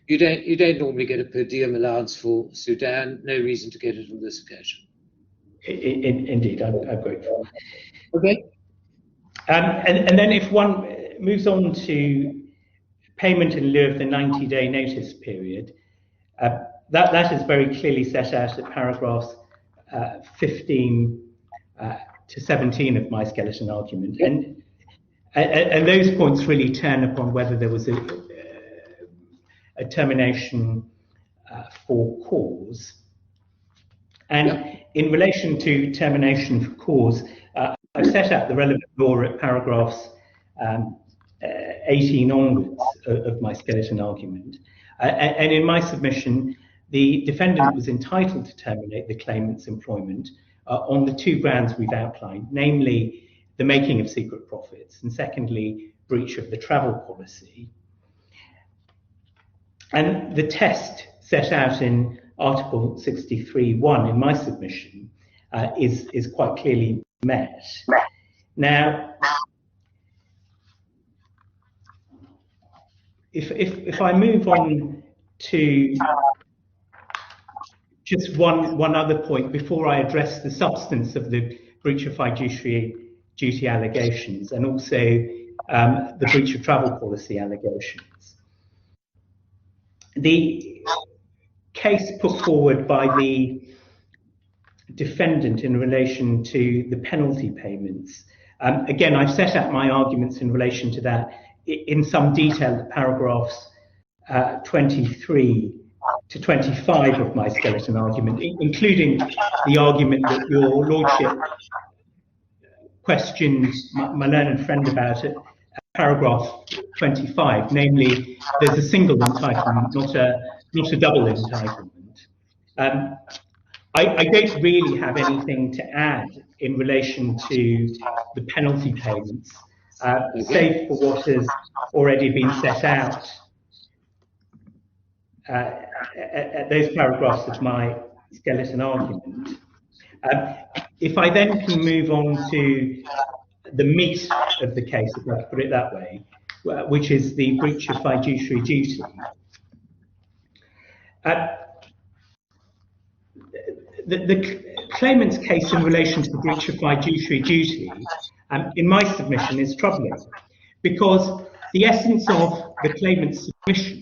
You don't normally get a per diem allowance for Sudan. No reason to get it on this occasion. Indeed, I'm grateful. Okay. And then if one moves on to payment in lieu of the 90-day notice period, that is very clearly set out at paragraphs 15 to 17 of my skeleton argument, and those points really turn upon whether there was a termination for cause. And in relation to termination for cause, I've set out the relevant law at paragraphs 18 onwards of my skeleton argument. And in my submission, the defendant was entitled to terminate the claimant's employment on the two grounds we've outlined, namely the making of secret profits, and secondly, breach of the travel policy. And the test set out in Article 63(1) in my submission is quite clearly met. Now, if I move on to just one other point before I address the substance of the breach of fiduciary duty allegations and also the breach of travel policy allegations. The case put forward by the defendant in relation to the penalty payments, again, I've set out my arguments in relation to that in some detail at paragraphs 23 to 25 of my skeleton argument, including the argument that your lordship questioned my learned friend about it, paragraph 25, namely there's a single entitlement, not a double entitlement. I don't really have anything to add in relation to the penalty payments, save for what has already been set out at those paragraphs of my skeleton argument. If I then can move on to the meat of the case, if I could put it that way, which is the breach of fiduciary duty. The claimant's case in relation to the breach of fiduciary duty, in my submission, is troubling, because the essence of the claimant's submission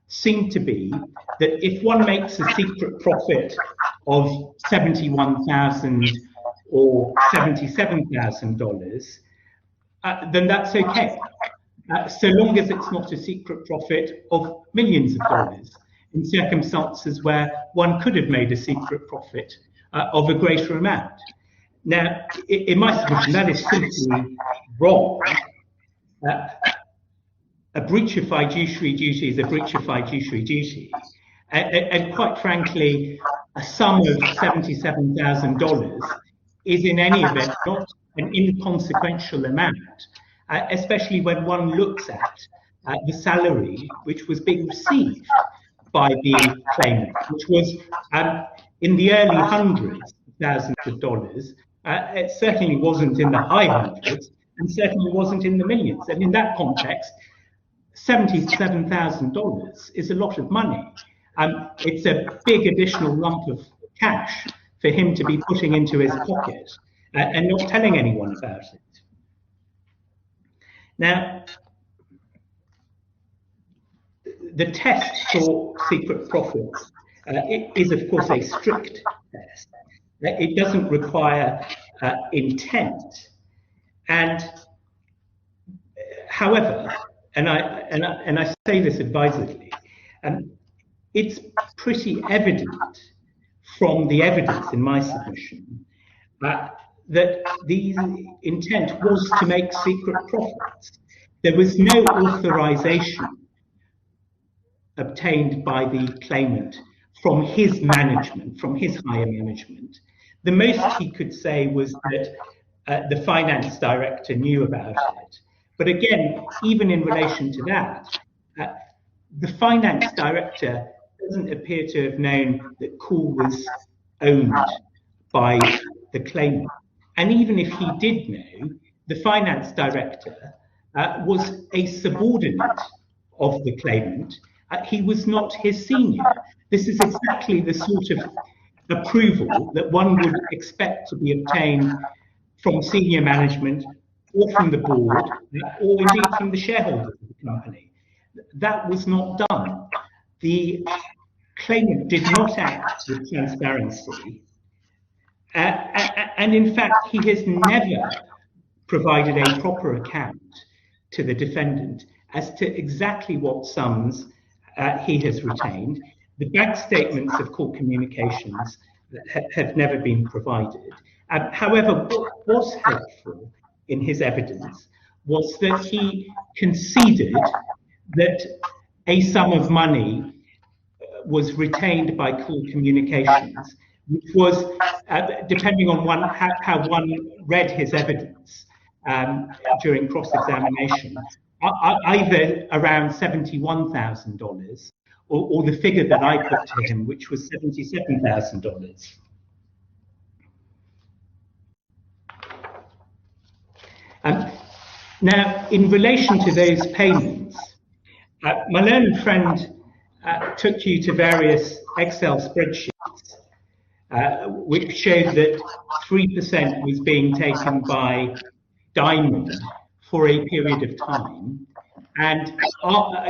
seemed to be that if one makes a secret profit of $71,000 or $77,000, then that's okay, so long as it's not a secret profit of millions of dollars in circumstances where one could have made a secret profit of a greater amount. Now, in my submission, that is simply wrong. A breach of fiduciary duty is a breach of fiduciary duty. And quite frankly, a sum of $77,000 is in any event not an inconsequential amount, especially when one looks at the salary which was being received by the claimant, which was in the early hundreds of thousands of dollars. It certainly wasn't in the high hundreds, and certainly wasn't in the millions. And in that context, $77,000 is a lot of money. It's a big additional lump of cash for him to be putting into his pocket and not telling anyone about it. Now, the test for secret profits is, of course, a strict test. It doesn't require intent, and however, and I say this advisedly, it's pretty evident from the evidence in my submission that the intent was to make secret profits. There was no authorization obtained by the claimant from his management, from his higher management. The most he could say was that the finance director knew about it. But again, even in relation to that, the finance director doesn't appear to have known that Cool was owned by the claimant. And even if he did know, the finance director was a subordinate of the claimant. He was not his senior. This is exactly the sort of approval that one would expect to be obtained from senior management or from the board or indeed from the shareholders of the company. That was not done. The claimant did not act with transparency, and in fact he has never provided a proper account to the defendant as to exactly what sums he has retained. The bank statements of Cool Communications have never been provided. However, what was helpful in his evidence was that he conceded that a sum of money was retained by Cool Communications, which was, depending on how one read his evidence during cross-examination, either around $71,000 or the figure that I put to him, which was $77,000. Now, in relation to those payments, my learned friend took you to various Excel spreadsheets, which showed that 3% was being taken by Diamond for a period of time. And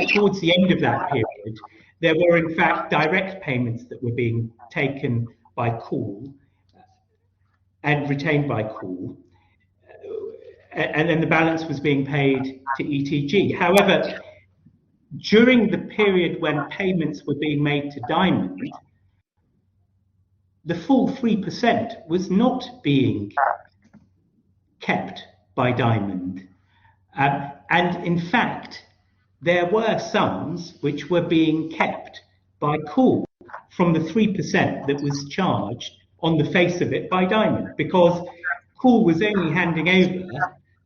towards the end of that period, there were in fact direct payments that were being taken by Cool and retained by Cool. And then the balance was being paid to ETG. However, during the period when payments were being made to Diamond, the full 3% was not being kept by Diamond. And in fact, there were sums which were being kept by Cool from the 3% that was charged on the face of it by Diamond, because Cool was only handing over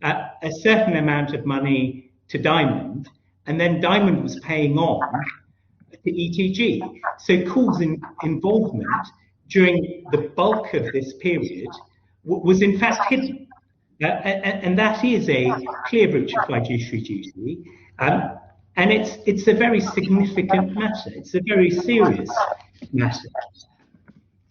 a certain amount of money to Diamond, and then Diamond was paying on to ETG. So Cool's involvement during the bulk of this period was in fact hidden. And that is a clear breach of fiduciary duty. And it's a very significant matter. It's a very serious matter.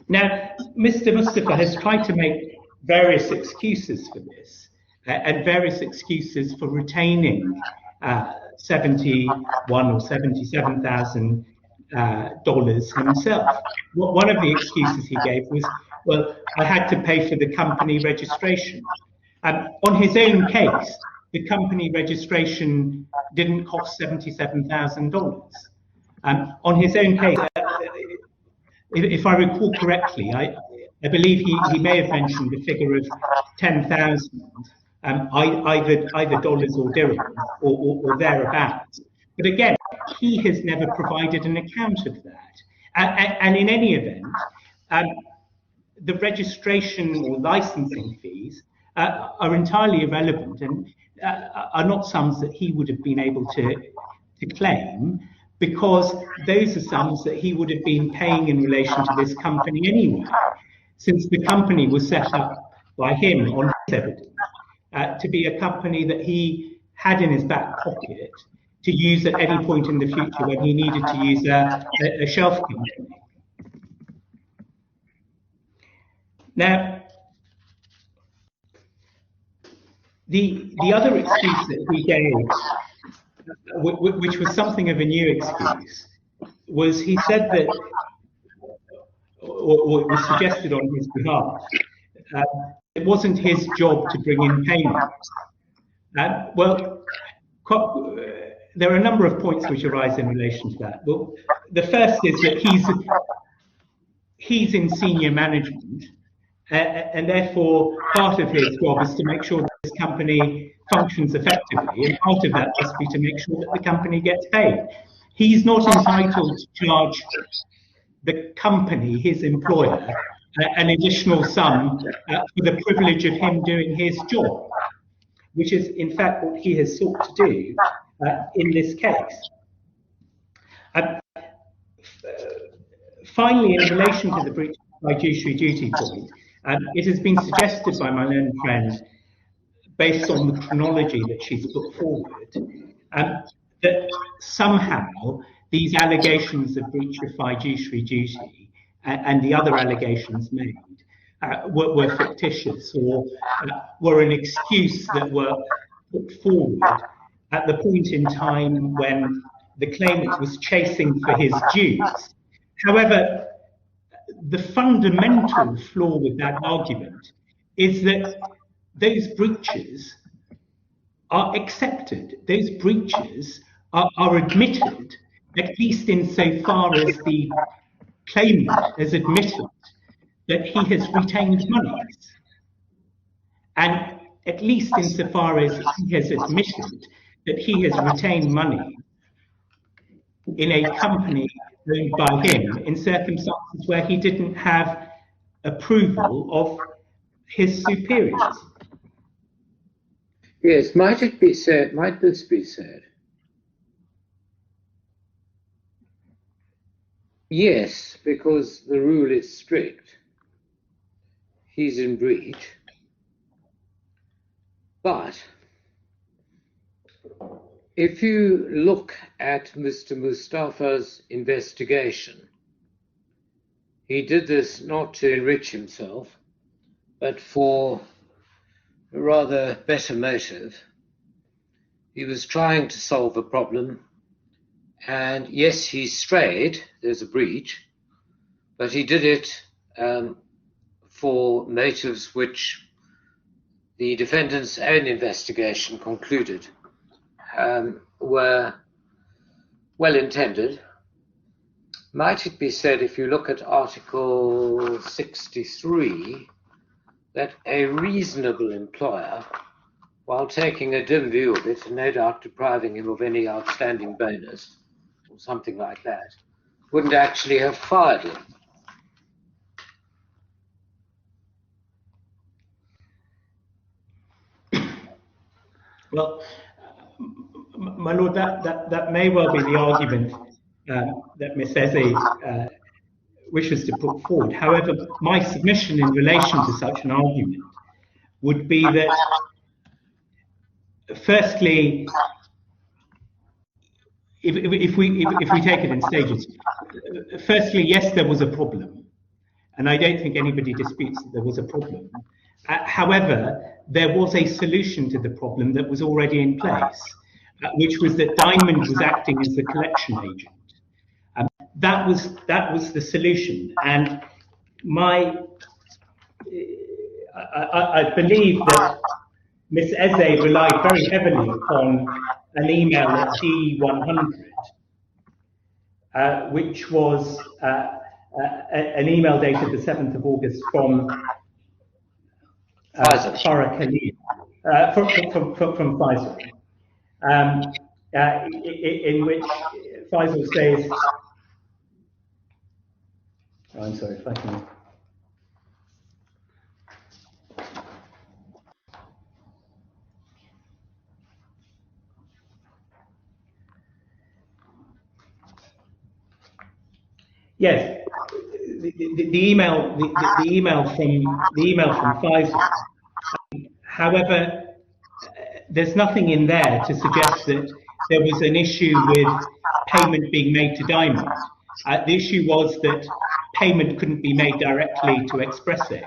Now, Mr. Mustafa has tried to make various excuses for this and various excuses for retaining $71,000 or $77,000 himself. One of the excuses he gave was, well, I had to pay for the company registration. On his own case, the company registration didn't cost $77,000. On his own case, if I recall correctly, I believe he may have mentioned a figure of 10,000, either dollars or dirhams or thereabouts. But again, he has never provided an account of that. And in any event, the registration or licensing fees are entirely irrelevant and are not sums that he would have been able to claim, because those are sums that he would have been paying in relation to this company anyway, since the company was set up by him on his evidence to be a company that he had in his back pocket to use at any point in the future when he needed to use a shelf company. Now, the other excuse that he gave, which was something of a new excuse, was he said that, or it was suggested on his behalf, it wasn't his job to bring in payments. Well, there are a number of points which arise in relation to that. Well, the first is that he's in senior management, and therefore part of his job is to make sure that this company functions effectively, and part of that must be to make sure that the company gets paid. He's not entitled to charge the company, his employer, an additional sum for the privilege of him doing his job, which is in fact what he has sought to do in this case. Finally, in relation to the breach of fiduciary duty point, it has been suggested by my learned friend, based on the chronology that she's put forward, that somehow these allegations of breach of fiduciary duty and the other allegations made were fictitious, or were an excuse that were put forward at the point in time when the claimant was chasing for his dues. However, the fundamental flaw with that argument is that those breaches are accepted. Those breaches are admitted, at least insofar as the claimant has admitted that he has retained monies. And at least insofar as he has admitted that he has retained money in a company owned by him in circumstances where he didn't have approval of his superiors. Yes, might it be said, might this be said? Yes, because the rule is strict. He's in breach. But if you look at Mr. Mustafa's investigation, he did this not to enrich himself, but for a rather better motive. He was trying to solve a problem, and yes, he strayed, there's a breach, but he did it for motives which the defendant's own investigation concluded were well intended. Might it be said, if you look at Article 63, that a reasonable employer, while taking a dim view of it and no doubt depriving him of any outstanding bonus or something like that, wouldn't actually have fired him? Well, my lord, that may well be the argument that Ms. Eze wishes to put forward. However, my submission in relation to such an argument would be that, firstly, if we take it in stages, firstly, yes, there was a problem, and I don't think anybody disputes that there was a problem. However, there was a solution to the problem that was already in place, which was that Diamond was acting as the collection agent. That was the solution, and I believe that Ms. Eze relied very heavily upon an email at D100, which was an email dated the 7th of August from Farah Khalil, from Faisal, in which Faisal says, oh, I'm sorry, if I can. Yes, the email from Faisal. However, there's nothing in there to suggest that there was an issue with payment being made to Diamond. The issue was that payment couldn't be made directly to Expresso,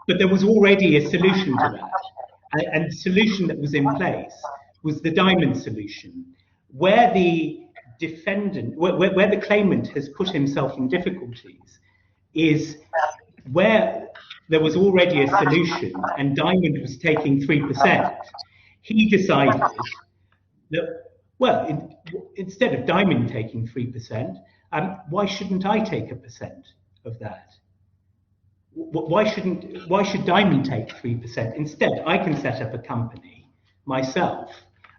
but there was already a solution to that. And the solution that was in place was the diamond solution, where the defendant, where the claimant has put himself in difficulties is where there was already a solution and Diamond was taking 3%. He decided that, well, instead of Diamond taking 3%, why shouldn't I take a percent of that? Why should Diamond take 3%? Instead, I can set up a company myself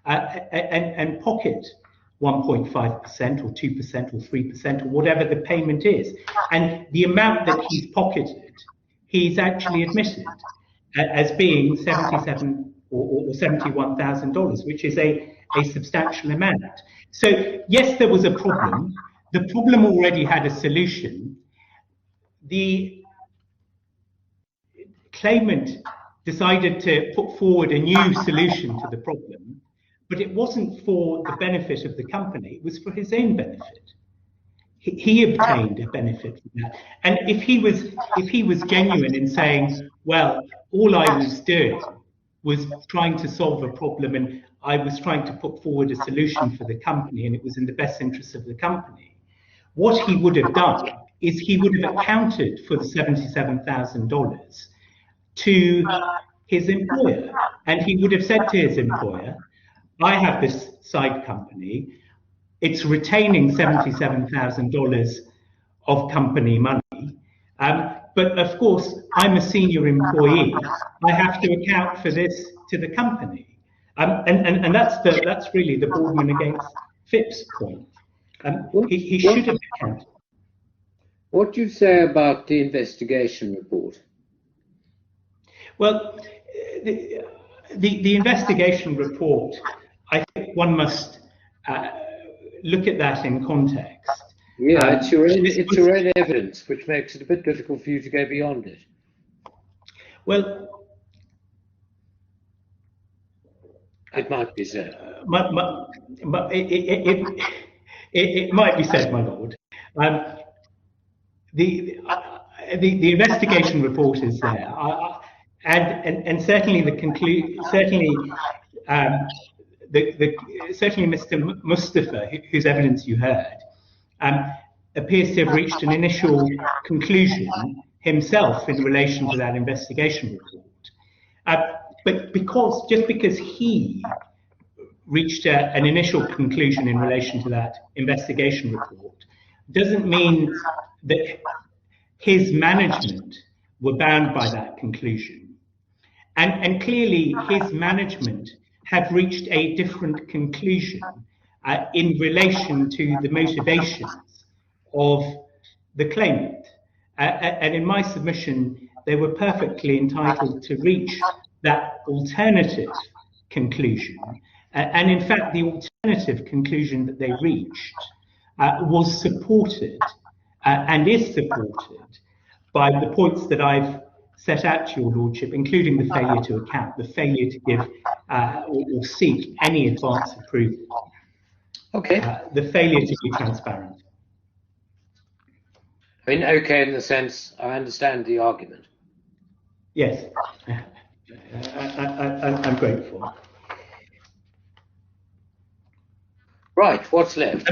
and pocket 1.5% or 2% or 3% or whatever the payment is. And the amount that he's pocketed, he's actually admitted as being $77,000 or $71,000, which is a substantial amount. So yes, there was a problem. The problem already had a solution. The claimant decided to put forward a new solution to the problem, but it wasn't for the benefit of the company, it was for his own benefit. He obtained a benefit from that. And if he was genuine in saying, well, all I was doing was trying to solve a problem and I was trying to put forward a solution for the company and it was in the best interest of the company, what he would have done is he would have accounted for the $77,000 to his employer. And he would have said to his employer, I have this side company, it's retaining $77,000 of company money, but of course, I'm a senior employee, I have to account for this to the company. And that's really the Boardman against Phipps point. He should have accounted. What do you say about the investigation report? Well, the investigation report, I think one must look at that in context. Yeah, it's your own evidence, which makes it a bit difficult for you to go beyond it. Well, it might be said. It might be said, my lord. The investigation report is there, and certainly certainly Mr. Mustafa, whose evidence you heard, appears to have reached an initial conclusion himself in relation to that investigation report. But just because he reached an initial conclusion in relation to that investigation report doesn't mean that his management were bound by that conclusion. And clearly his management have reached a different conclusion in relation to the motivations of the claimant. And in my submission, they were perfectly entitled to reach that alternative conclusion. And in fact, the alternative conclusion that they reached was supported and is supported by the points that I've set out to your lordship, including the failure to account, the failure to give or seek any advance approval, the failure to be transparent. I mean, okay, in the sense, I understand the argument. Yes, I'm grateful. Right, what's left?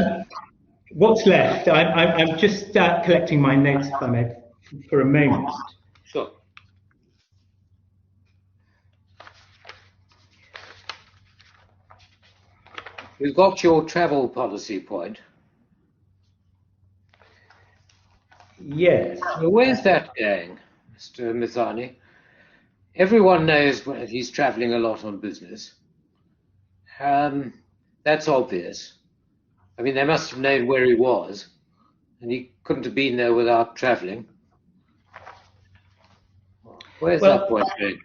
What's left? I'm just collecting my notes, if I may, for a moment. Sure. We've got your travel policy point. Yes. Well, where's that going, Mr. Mithani? Everyone knows he's traveling a lot on business. That's obvious. I mean, they must have known where he was, and he couldn't have been there without traveling. Where's that point going?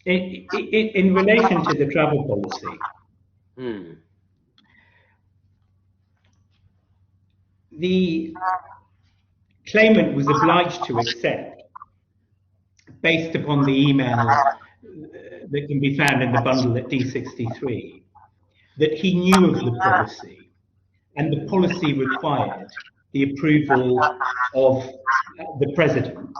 In relation to the travel policy, the claimant was obliged to accept, based upon the email that can be found in the bundle at D63, that he knew of the policy, and the policy required the approval of the President.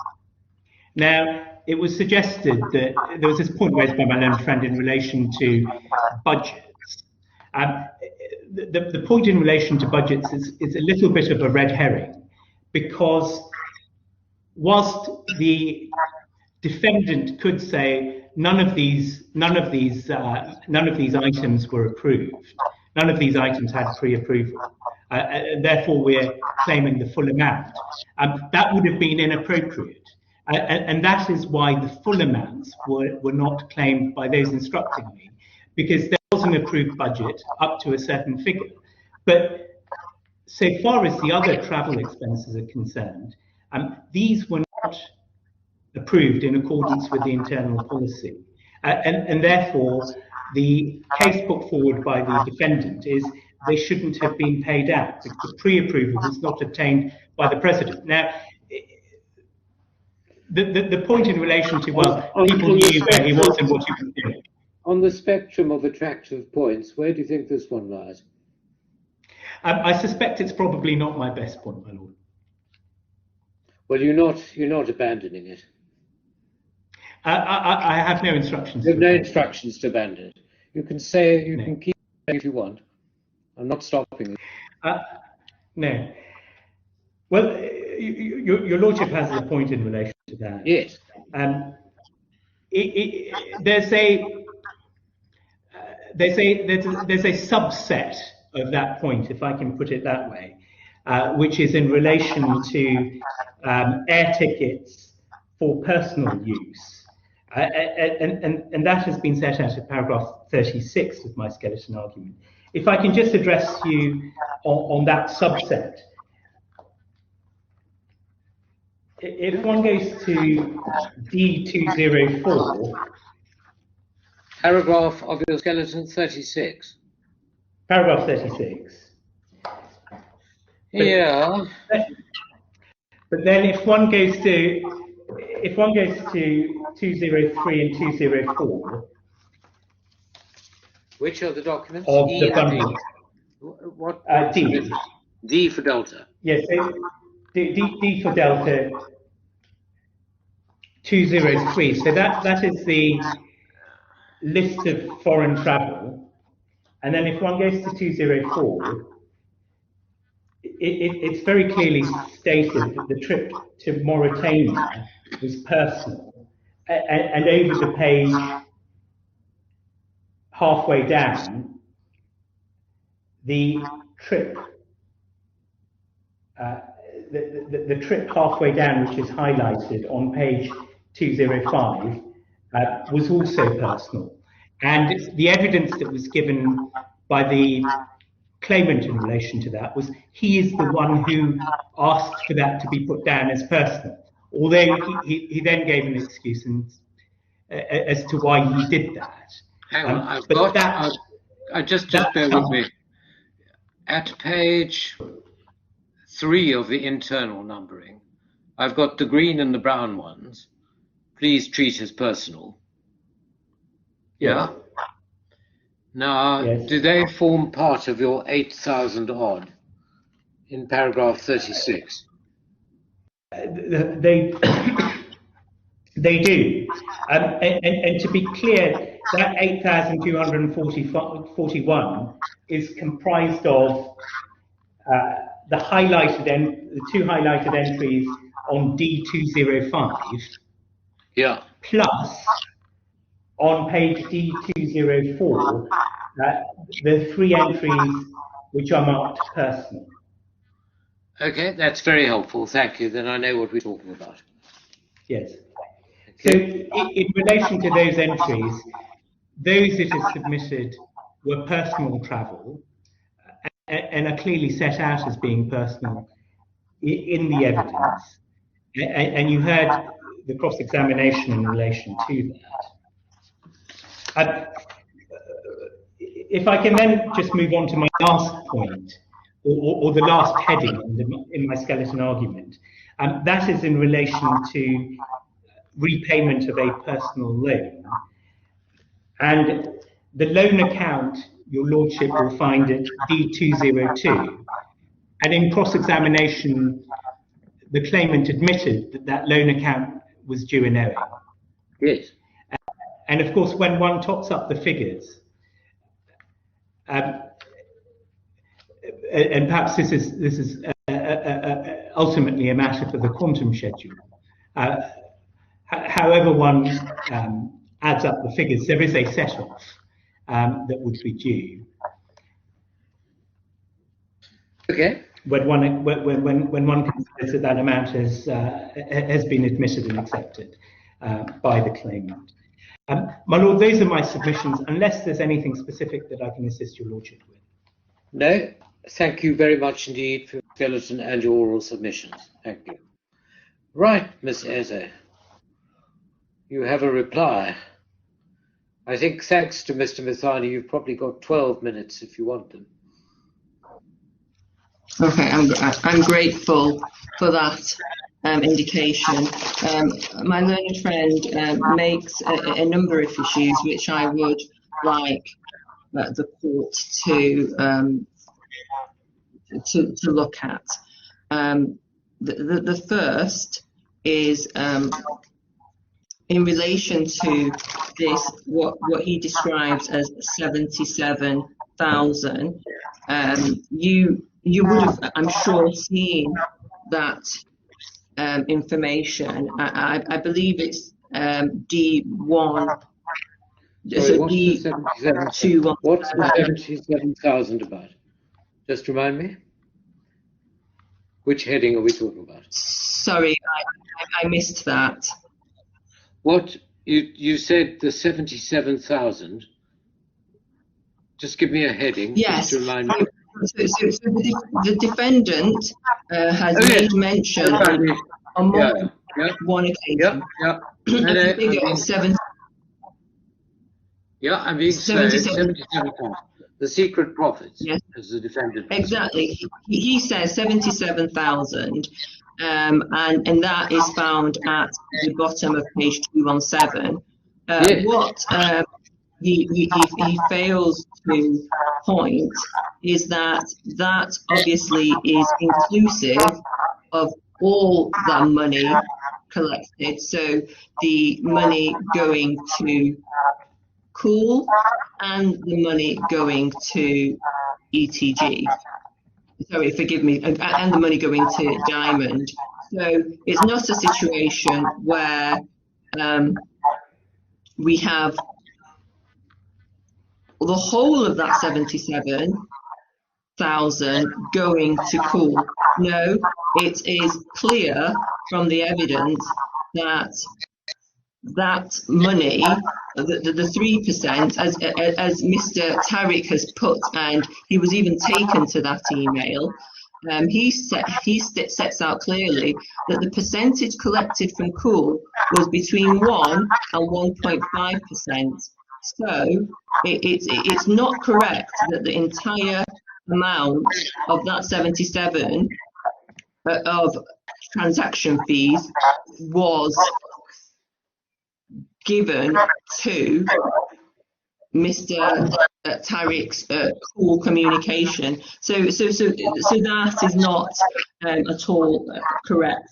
Now, it was suggested that there was this point raised by my learned friend in relation to budgets. The point in relation to budgets is a little bit of a red herring, because whilst the defendant could say none of these items were approved, none of these items had pre-approval, and therefore we're claiming the full amount, that would have been inappropriate. And that is why the full amounts were not claimed by those instructing me, because there was an approved budget up to a certain figure. But so far as the other travel expenses are concerned, these were not approved in accordance with the internal policy. And therefore, the case put forward by the defendant is they shouldn't have been paid out because the pre-approval was not obtained by the President. Now, the point in relation to, well, people knew where he was and what he was doing. On the spectrum of attractive points, where do you think this one lies? I suspect it's probably not my best point, my lord. Well, you're not abandoning it. I have no instructions. You have no instructions to abandon it. You can say, you can keep it if you want. I'm not stopping you. No. Well, your lordship has a point in relation to that. Yes. There's a subset of that point, if I can put it that way, which is in relation to air tickets for personal use. And that has been set out in paragraph 36 of my skeleton argument. If I can just address you on that subset. If one goes to D204. Paragraph of your skeleton 36. Paragraph 36. Yeah. But then if one goes to 203 and 204. Which are the documents? Of the bundle. What? D. D for Delta. Yes, D for Delta 203. So that is the list of foreign travel. And then if one goes to 204, it's very clearly stated that the trip to Mauritania was personal. And over the page, halfway down, the trip the trip halfway down, which is highlighted on page 205, was also personal. And the evidence that was given by the claimant in relation to that was he is the one who asked for that to be put down as personal. Although he then gave an excuse as to why he did that. Hang on, just bear with me. At page 3 of the internal numbering, I've got the green and the brown ones. Please treat as personal. Yeah? Now, yes. Do they form part of your 8,000 odd in paragraph 36? They do. And to be clear, that 8,241 is comprised of the two highlighted entries on D205. Yeah. Plus, on page D204, the 3 entries which are marked personal. Okay, that's very helpful. Thank you. Then I know what we're talking about. Yes. Okay. So, in relation to those entries, those that are submitted were personal travel and are clearly set out as being personal in the evidence. And you heard the cross-examination in relation to that. If I can then just move on to my last point, or the last heading in my skeleton argument, that is in relation to repayment of a personal loan. And the loan account your lordship will find it D202. And in cross-examination, the claimant admitted that that loan account was due in owing. Yes. And of course, when one tops up the figures, and perhaps this is ultimately a matter for the quantum schedule. However one adds up the figures, there is a set-off that would be due. Okay. When one considers that that amount has been admitted and accepted by the claimant. My lord, those are my submissions, unless there's anything specific that I can assist your lordship with. No, thank you very much indeed for your skeleton and your oral submissions. Thank you. Right, Miss Eze, you have a reply. I think thanks to Mr. Mithani, you've probably got 12 minutes if you want them. Okay, I'm grateful for that indication. My learned friend makes a number of issues which I would like the court to look at. The first is in relation to this, what he describes as 77,000. You would have, I'm sure, seen that information. I believe it's D1. Sorry, what's the 77,000 about? Just remind me. Which heading are we talking about? Sorry, I missed that. What you said the 77,000. Just give me a heading. Yes. Just to remind me. So the defendant has made mention on more one occasion. I'm being slow. 77,000. The secret profits, yes, as the defendant. Exactly. He says 77,000, and that is found at the bottom of page 217. Yes. What he fails to point is that obviously is inclusive of all the money collected. So the money going to Cool and the money going to ETG. Sorry, forgive me, and the money going to Diamond. So it's not a situation where we have the whole of that 77,000 going to Cool. No, it is clear from the evidence that that money, the 3%, as Mr. Tarig has put, and he was even taken to that email, he sets out clearly that the percentage collected from Cool was between 1 and 1.5%. So it's not correct that the entire amount of that 77 of transaction fees was given to Mr. Tarig's Cool communication. So that is not at all correct.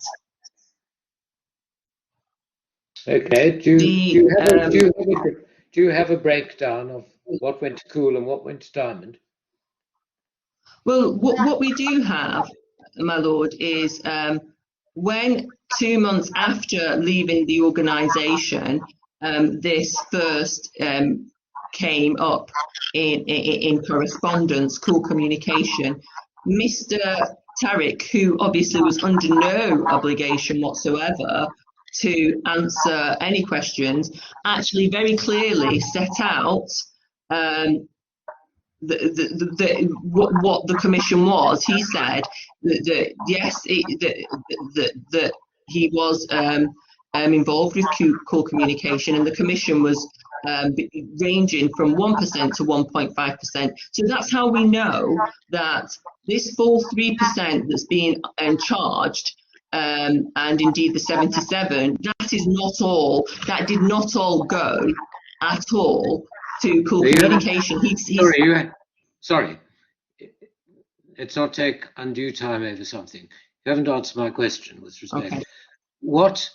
Okay. Do you have a breakdown of what went to Cool and what went to Diamond? Well, what we do have, my lord, is when 2 months after leaving the organisation, this first came up in correspondence, Cool communication. Mr. Tarig, who obviously was under no obligation whatsoever to answer any questions, actually very clearly set out what the commission was. He said that yes, that he was involved with Cool communication, and the commission was ranging from 1% to 1.5%. So that's how we know that this full 3% that's being charged, and indeed the 77, that is not all. That did not all go at all cool communication. Sorry, let's not take undue time over something. You haven't answered my question with respect. Okay. What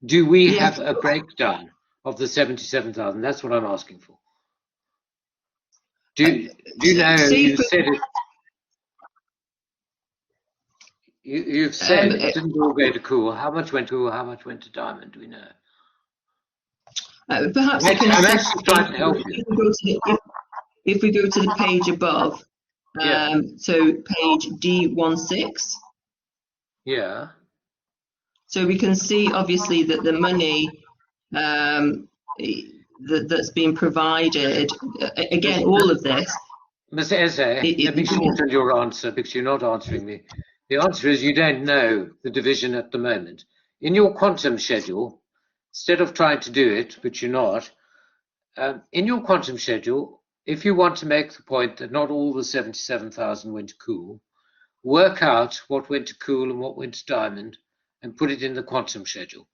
do we have a breakdown of the 77,000? That's what I'm asking for. Do you know? You said it. You've said it didn't all go to Cool. How much went to Cool? How much went to Diamond? Do we know? Perhaps I'm actually trying to help you. If we go to the page above, so page D16. Yeah. So we can see obviously that the money that's been provided, again, all of this. Mr. Eze, let me shorten your answer because you're not answering me. The answer is you don't know the division at the moment. In your quantum schedule, instead of trying to do it, which you're not, in your quantum schedule, if you want to make the point that not all the 77,000 went to Cool, work out what went to Cool and what went to Diamond and put it in the quantum schedule.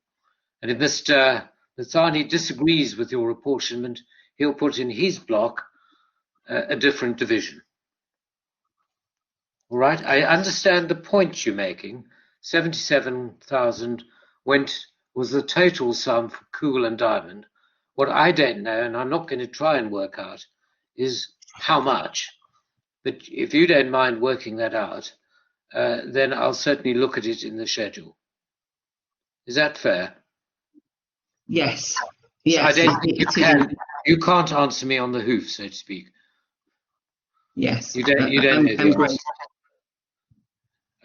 And if Mr. Nathani disagrees with your apportionment, he'll put in his block a different division. All right, I understand the point you're making. 77,000 was the total sum for Cool and Diamond. What I don't know, and I'm not going to try and work out, is how much. But if you don't mind working that out, then I'll certainly look at it in the schedule. Is that fair? Yes. So I don't think you can. You can't answer me on the hoof, so to speak. Yes. You don't know the answer.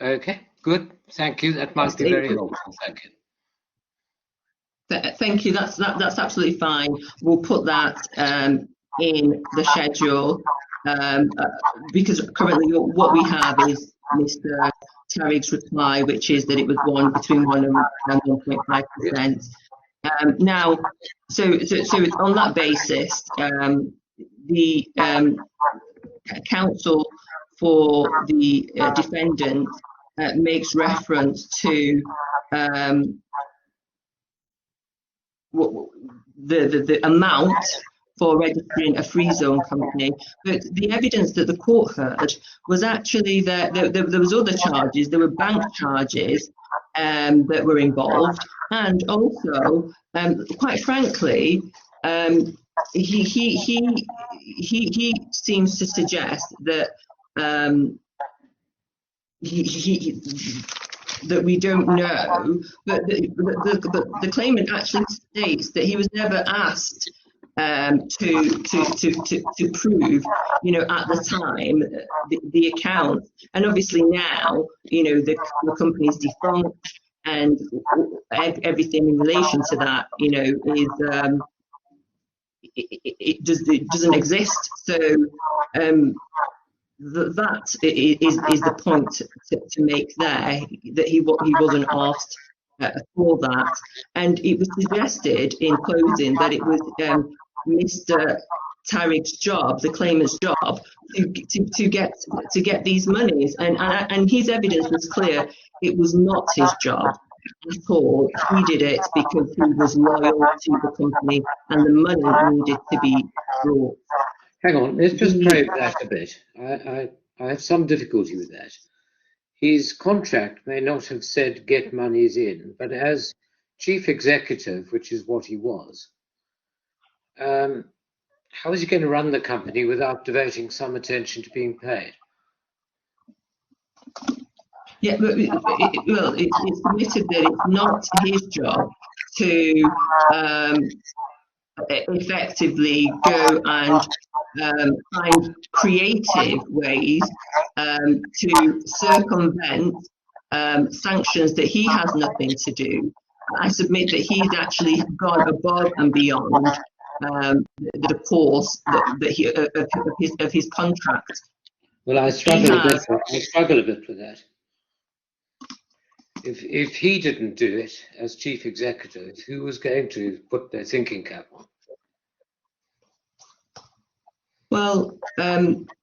Okay, good. Thank you. That might be very helpful. Thank you. Thank you. That's absolutely fine. We'll put that in the schedule because currently what we have is Mr. Tarig's reply, which is that it was between 1 and 1.5%. Now, so it's on that basis, the counsel for the defendant makes reference to the amount for registering a free zone company, but the evidence that the court heard was actually that there was other charges. There were bank charges that were involved, and also, quite frankly, he seems to suggest that that we don't know, but the claimant actually states that he was never asked to prove, at the time, the account. And obviously now, the company's defunct, and everything in relation to that, it doesn't exist. So that is the point to make there, that he wasn't asked for that. And it was suggested in closing that it was Mr. Tarig's job, the claimant's job, to get these monies, and his evidence was clear. It was not his job at all. He did it because he was loyal to the company, and the money needed to be brought. Hang on, let's just probe that a bit. I have some difficulty with that. His contract may not have said get monies in, but as chief executive, which is what he was, how is he going to run the company without devoting some attention to being paid? Yeah, but it's admitted that it's not his job to effectively go and find creative ways to circumvent sanctions that he has nothing to do. I submit that he's actually gone above and beyond the course of his contract. Well, I struggle a bit with that. If he didn't do it as chief executive, who was going to put their thinking cap on? Well,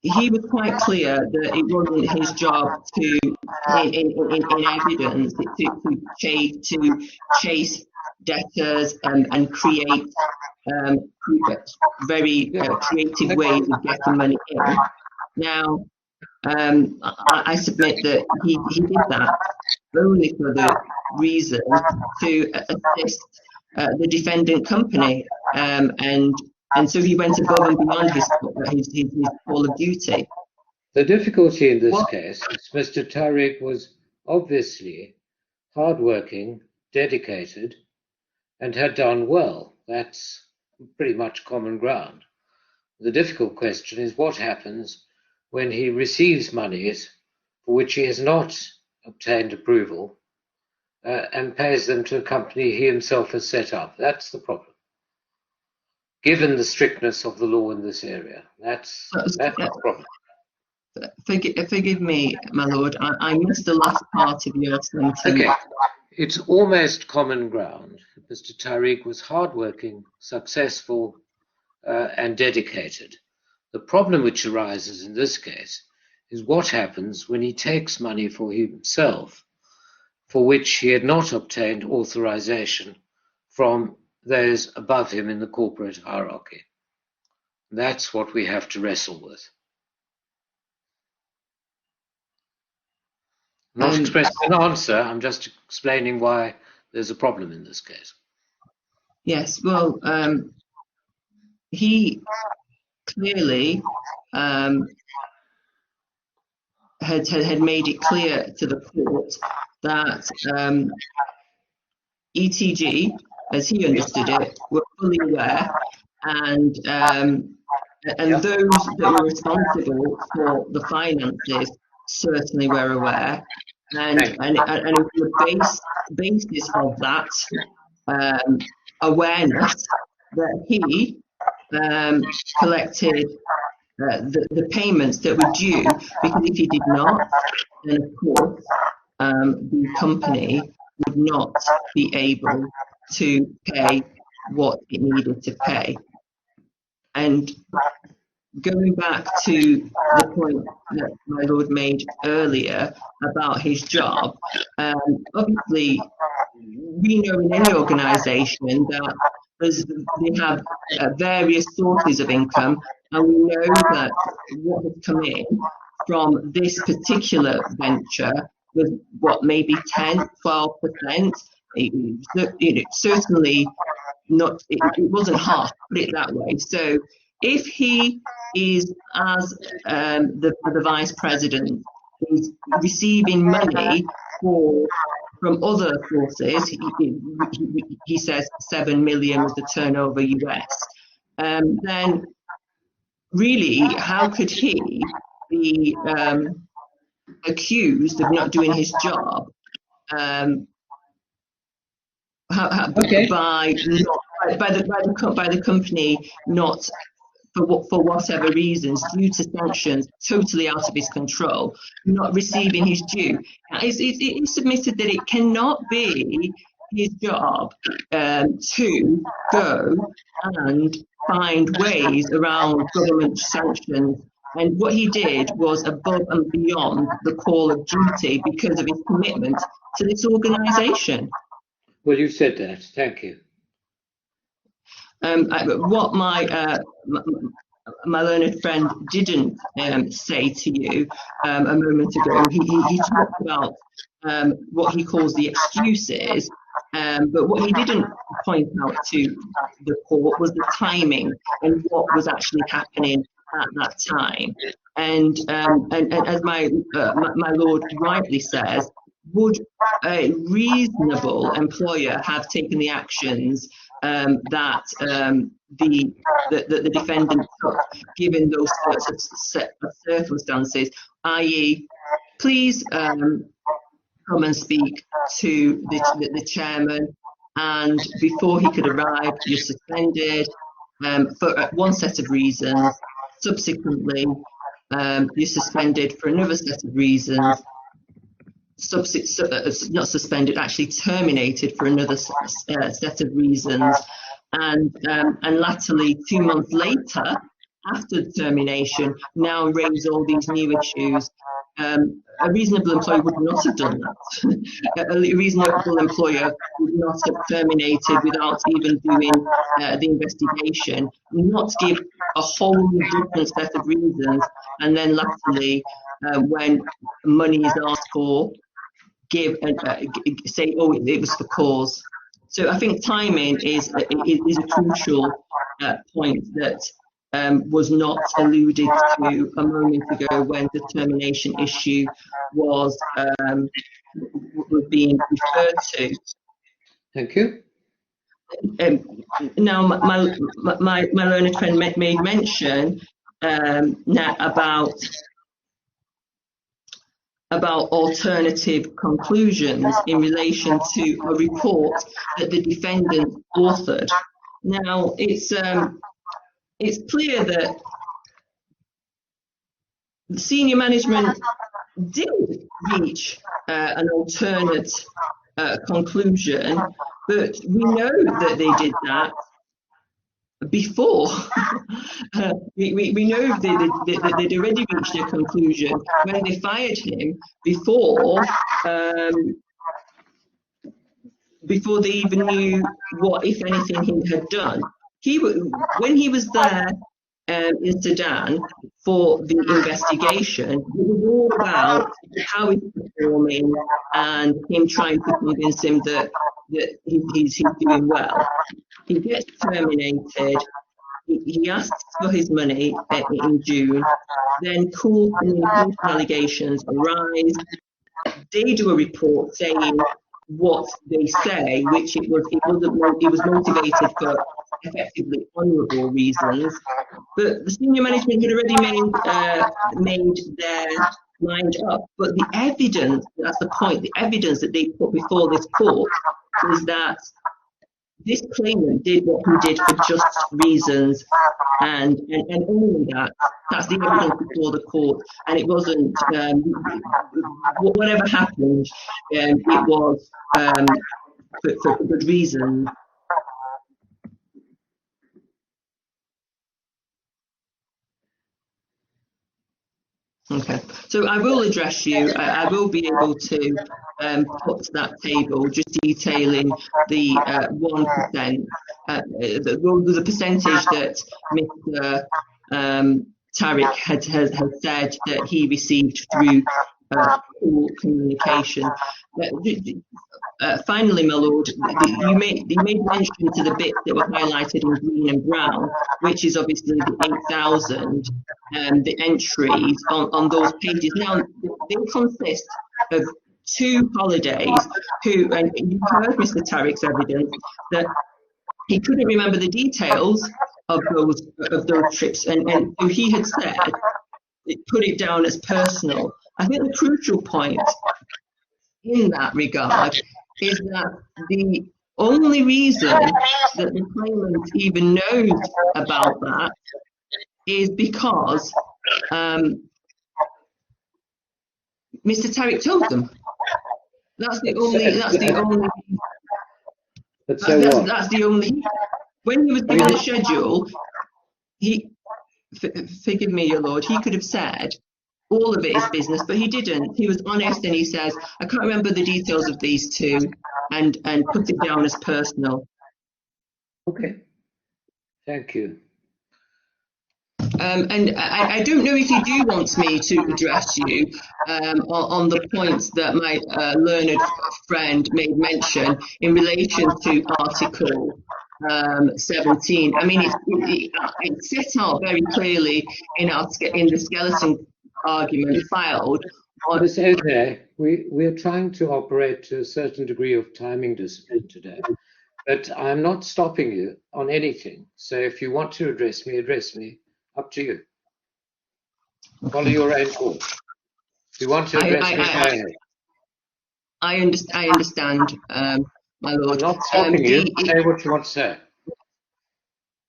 he was quite clear that it wasn't his job to, in evidence, to chase debtors and create very creative ways of getting money in. Now, I submit that he did that only for the reason to assist the defendant company, and so he went above and beyond his call of duty. The difficulty in this case is Mr. Tarig was obviously hardworking, dedicated, and had done well. That's pretty much common ground. The difficult question is what happens when he receives monies for which he has not obtained approval and pays them to a company he himself has set up. That's the problem. Given the strictness of the law in this area, that's the problem. Forgive me, my lord, I missed the last part of your sentence. Okay. It's almost common ground that Mr. Tarig was hardworking, successful, and dedicated. The problem which arises in this case is what happens when he takes money for himself for which he had not obtained authorization from those above him in the corporate hierarchy. That's what we have to wrestle with. I'm not expressing an answer, I'm just explaining why there's a problem in this case. Yes, well, he clearly had made it clear to the court that ETG, as he understood it, were fully aware, and those that were responsible for the finances certainly were aware, and it was the basis of that awareness that he collected the payments that were due, because if he did not, then of course the company would not be able to pay what it needed to pay. And going back to the point that my lord made earlier about his job, obviously we know in any organisation that they have various sources of income, and we know that what has come in from this particular venture was what, maybe 10-12%. It certainly not, it wasn't half, put it that way. So if he is, as the vice president, is receiving money from other sources, he says 7 million was the turnover US, then really, how could he be accused of not doing his job by the company not, for whatever reasons, due to sanctions totally out of his control, not receiving his due? It's submitted that it cannot be his job to go and find ways around government sanctions. And what he did was above and beyond the call of duty because of his commitment to this organisation. Well, you said that. Thank you. What my learned friend didn't say to you a moment ago, he talked about what he calls the excuses, but what he didn't point out to the court was the timing and what was actually happening at that time. And as my lord rightly says, would a reasonable employer have taken the actions that the defendant took, given those sorts of circumstances, i.e., please come and speak to the chairman, and before he could arrive, you're suspended for one set of reasons. Subsequently, you're suspended for another set of reasons. Not suspended, actually terminated for another set of reasons, and latterly 2 months later, after the termination now raise all these new issues. A reasonable employer would not have done that. A reasonable employer would not have terminated without even doing the investigation, not give a whole different set of reasons, and then lastly, when money is asked for, give and say, oh, it was for cause. So I think timing is a crucial point that was not alluded to a moment ago when the termination issue was being referred to. Thank you. Now, my learned friend made mention now about alternative conclusions in relation to a report that the defendant authored. Now, it's clear that the senior management did reach an alternate conclusion, but we know that they did that before. We know that they'd already reached a conclusion when they fired him before they even knew what, if anything, he had done. When he was there in Sudan for the investigation, it was all about how he's performing and him trying to convince him that he's doing well. He gets terminated. He asks for his money in June. Then cool communication allegations arise. They do a report saying what they say, which it was motivated for effectively honourable reasons. But the senior management had already made their mind up. But the evidence, that's the point, the evidence that they put before this court is that this claimant did what he did for just reasons, and only that. That's the evidence before the court, and it wasn't whatever happened. It was for good reason. Okay, so I will address you. I will be able to put that table just detailing the 1%, the percentage that Mr. Tarig had said that he received through cool communication. Finally, my lord, you made mention to the bits that were highlighted in green and brown, which is obviously the 8,000 the entries on those pages. Now, they consist of 2 holidays and you heard Mr. Tarig's evidence that he couldn't remember the details of those trips, and so he had said, put it down as personal. I think the crucial point in that regard is that the only reason that the claimant even knows about that is because Mr. Tarig told them. That's the only. When he was given the schedule, forgive me, your lord, he could have said all of it is business, but he didn't. He was honest and he says, I can't remember the details of these 2, and put it down as personal. Okay, thank you. And I don't know if you do want me to address you on the points that my learned friend made mention in relation to Article 17. I mean, it's set out very clearly in the skeleton argument filed. Ms. H.A.G, we're trying to operate to a certain degree of timing discipline today, but I'm not stopping you on anything. So if you want to address me. Up to you. Follow your own course. If you want to address me, go ahead. I understand, my lord. I'm not stopping you. Say what you want to say.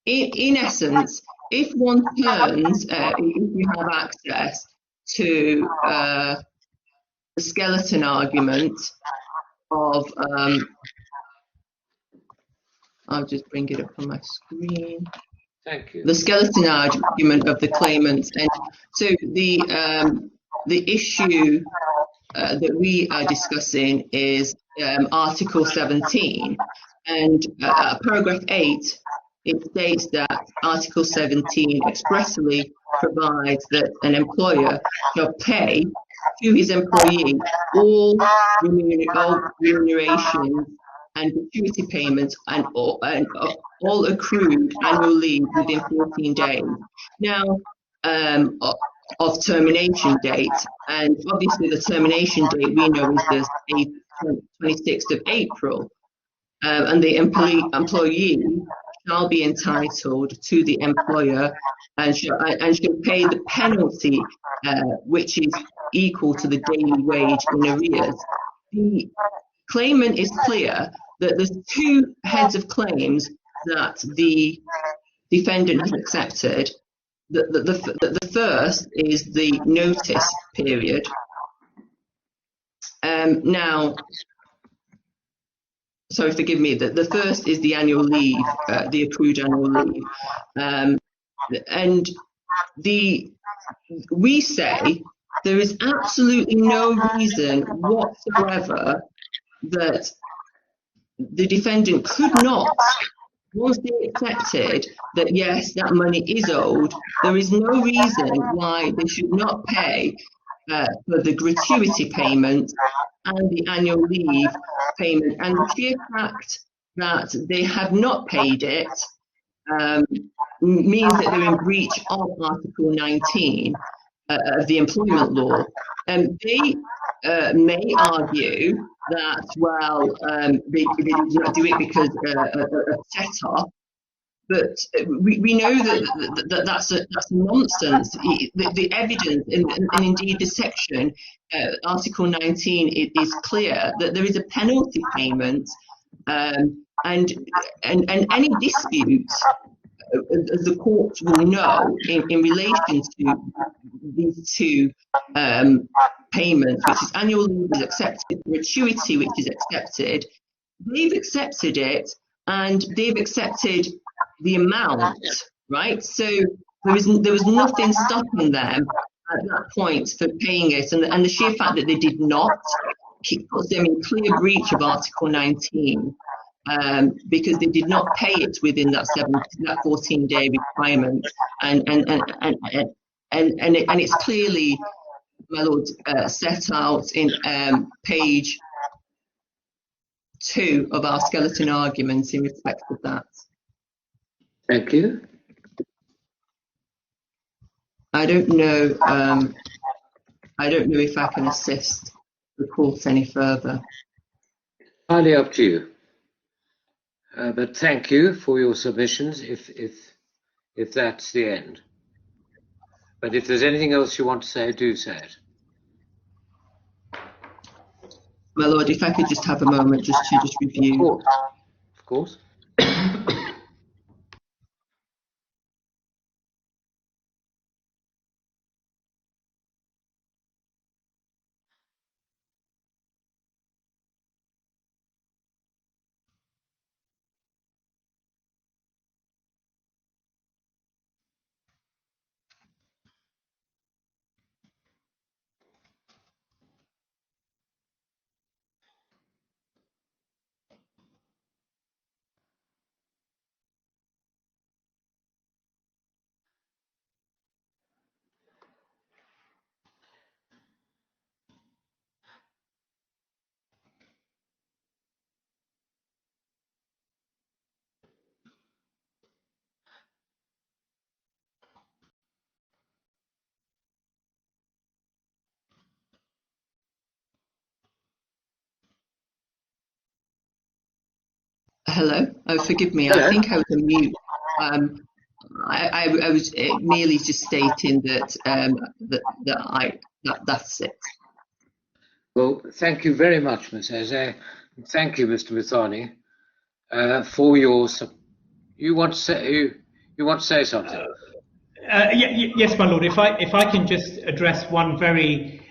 In essence, if one turns, if you have access to the skeleton argument of, I'll just bring it up on my screen. Thank you. The skeleton argument of the claimants. And so the issue that we are discussing is Article 17, and paragraph 8, it states that Article 17 expressly provides that an employer shall pay to his employee all remunerations and gratuity payments and all accrued annual leave within 14 days. Now, of termination date, and obviously the termination date we know is the 26th of April, and the employee shall be entitled to the employer and shall pay the penalty, which is equal to the daily wage in arrears. The claimant is clear that there's two heads of claims that the defendant has accepted. The first is the notice period. Now, sorry, forgive me, the first is the annual leave, the accrued annual leave. And we say there is absolutely no reason whatsoever that the defendant could not, once they accepted that yes, that money is owed, there is no reason why they should not pay for the gratuity payment and the annual leave payment. And the sheer fact that they have not paid it means that they're in breach of Article 19 of the employment law. And they may argue that, well, they did not do it because of set-off, but we know that that's nonsense. The evidence and indeed the section, Article 19, is clear that there is a penalty payment, and any dispute, as the court will know, in relation to these two payments, which is annual leave is accepted, gratuity which is accepted, they've accepted it and they've accepted the amount, right? So there was nothing stopping them at that point for paying it, and the sheer fact that they did not puts them in clear breach of Article 19. Because they did not pay it within that 14-day requirement, and it's clearly, my lord, set out in page 2 of our skeleton arguments in respect of that. Thank you. I don't know if I can assist the court any further. Highly up to you. But thank you for your submissions, if that's the end. But if there's anything else you want to say, do say it. My lord, if I could just have a moment just to review. Of course. Hello. Oh, forgive me. Hello. I think I was on mute. I was merely just stating that that's it. Well, thank you very much, Ms. H.A.G. Thank you, Mr. Mithani, for your. You want to say something? Yes, my lord. If I can just address one very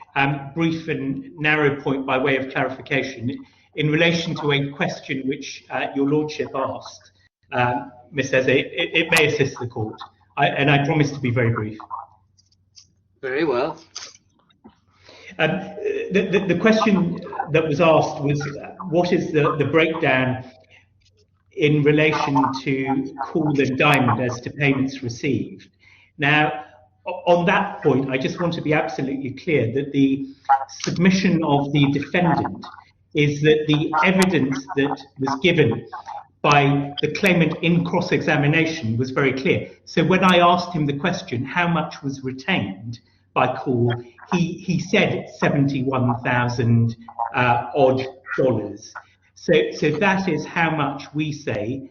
brief and narrow point by way of clarification in relation to a question which your lordship asked. Ms. Eze, it may assist the court, and I promise to be very brief. Very well. The question that was asked was, what is the breakdown in relation to Cool and Diamond as to payments received? Now, on that point, I just want to be absolutely clear that the submission of the defendant is that the evidence that was given by the claimant in cross-examination was very clear. So when I asked him the question, how much was retained by Cool, he said 71,000 odd dollars. So that is how much we say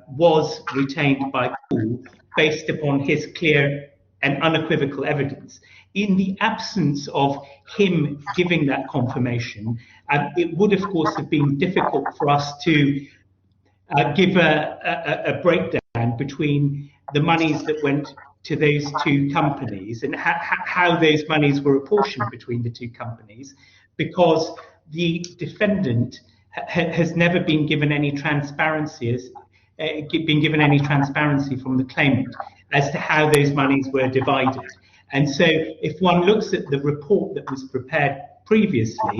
was retained by Cool based upon his clear and unequivocal evidence. In the absence of him giving that confirmation, it would of course have been difficult for us to give a breakdown between the monies that went to those two companies and how those monies were apportioned between the two companies, because the defendant has never been given any transparency from the claimant as to how those monies were divided. And so if one looks at the report that was prepared previously,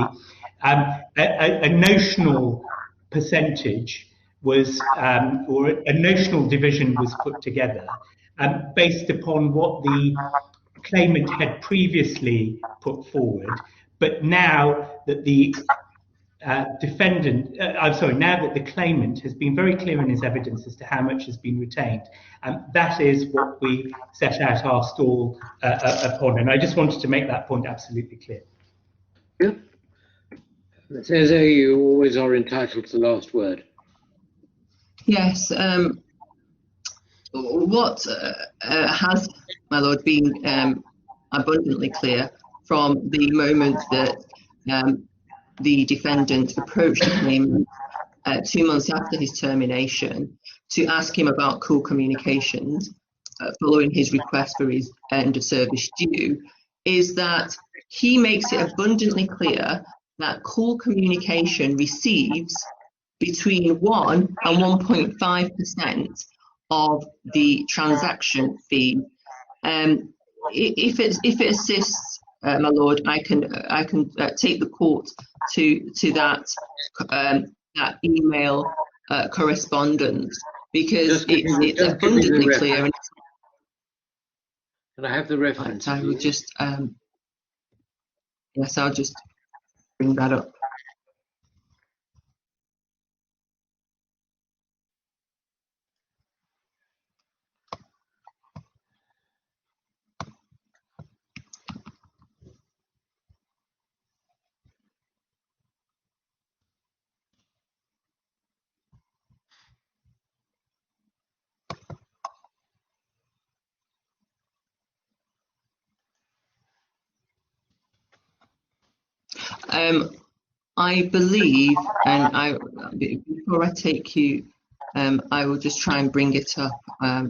a notional percentage was, or a notional division was put together based upon what the claimant had previously put forward. But now that the now that the claimant has been very clear in his evidence as to how much has been retained, that is what we set out our stall upon. And I just wanted to make that point absolutely clear. Yeah. Ms. Eze, you always are entitled to the last word. Yes. What has, my lord, been abundantly clear from the moment that the defendant approached the claimant 2 months after his termination to ask him about Cool Communications following his request for his end of service due, is that he makes it abundantly clear that Cool Communication receives between 1 and 1.5% of the transaction fee. If it assists, my lord, I can take the court to that that email correspondence, because it's abundantly clear. Can I have the reference? I will just yes, I'll just bring that up. I believe, and before I take you, I will just try and bring it up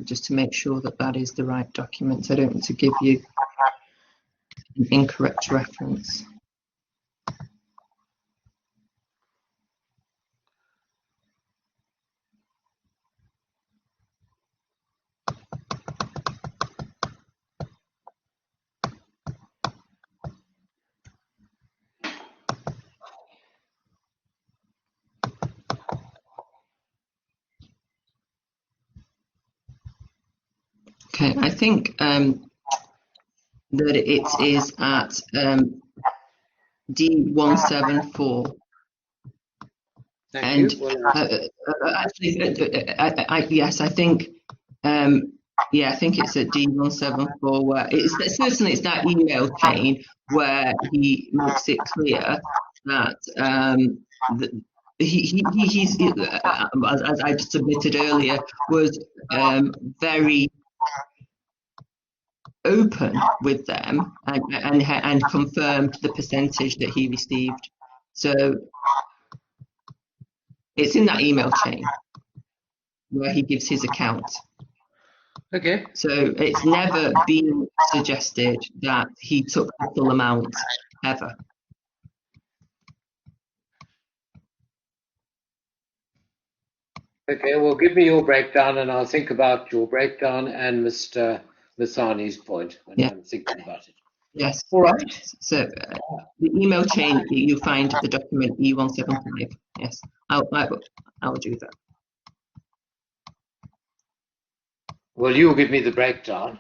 just to make sure that that is the right document. I don't want to give you an incorrect reference. Okay, I think that it is at D174. Thank and you. actually, yes, I think yeah, I think it's at D174 where certainly it's that email chain where he makes it clear that he's as I submitted earlier, was very open with them and confirmed the percentage that he received. So it's in that email chain where he gives his account. Okay. So it's never been suggested that he took the full amount ever. Okay, well, give me your breakdown, and I'll think about your breakdown and Mr. Mithani's point when Yeah. I'm thinking about it. Yes. All right. So the email chain, you find the document E175. Yes, I will do that. Well, you'll give me the breakdown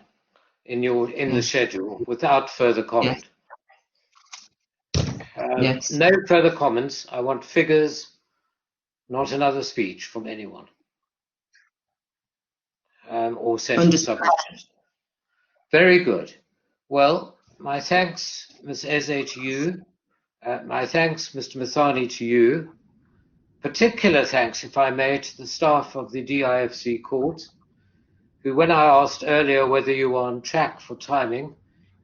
in the schedule without further comment. Yes. No further comments. I want figures, not another speech from anyone or set of subjects. Very good. Well, my thanks, Ms. Eze, to you. My thanks, Mr. Mithani, to you. Particular thanks, if I may, to the staff of the DIFC court, who, when I asked earlier whether you were on track for timing,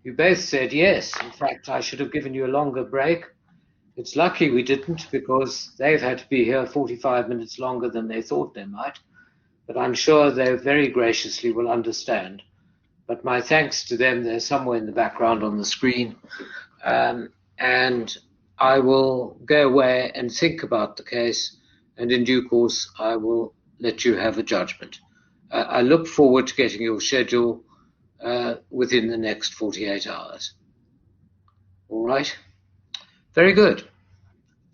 you both said yes. In fact, I should have given you a longer break. It's lucky we didn't, because they've had to be here 45 minutes longer than they thought they might. But I'm sure they very graciously will understand. But my thanks to them, they're somewhere in the background on the screen. And I will go away and think about the case, and in due course I will let you have a judgment. I look forward to getting your schedule within the next 48 hours. All right? Very good.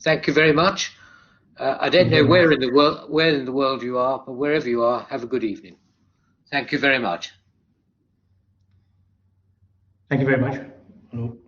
Thank you very much. I don't know where in the world you are, but wherever you are, have a good evening. Thank you very much. Thank you very much.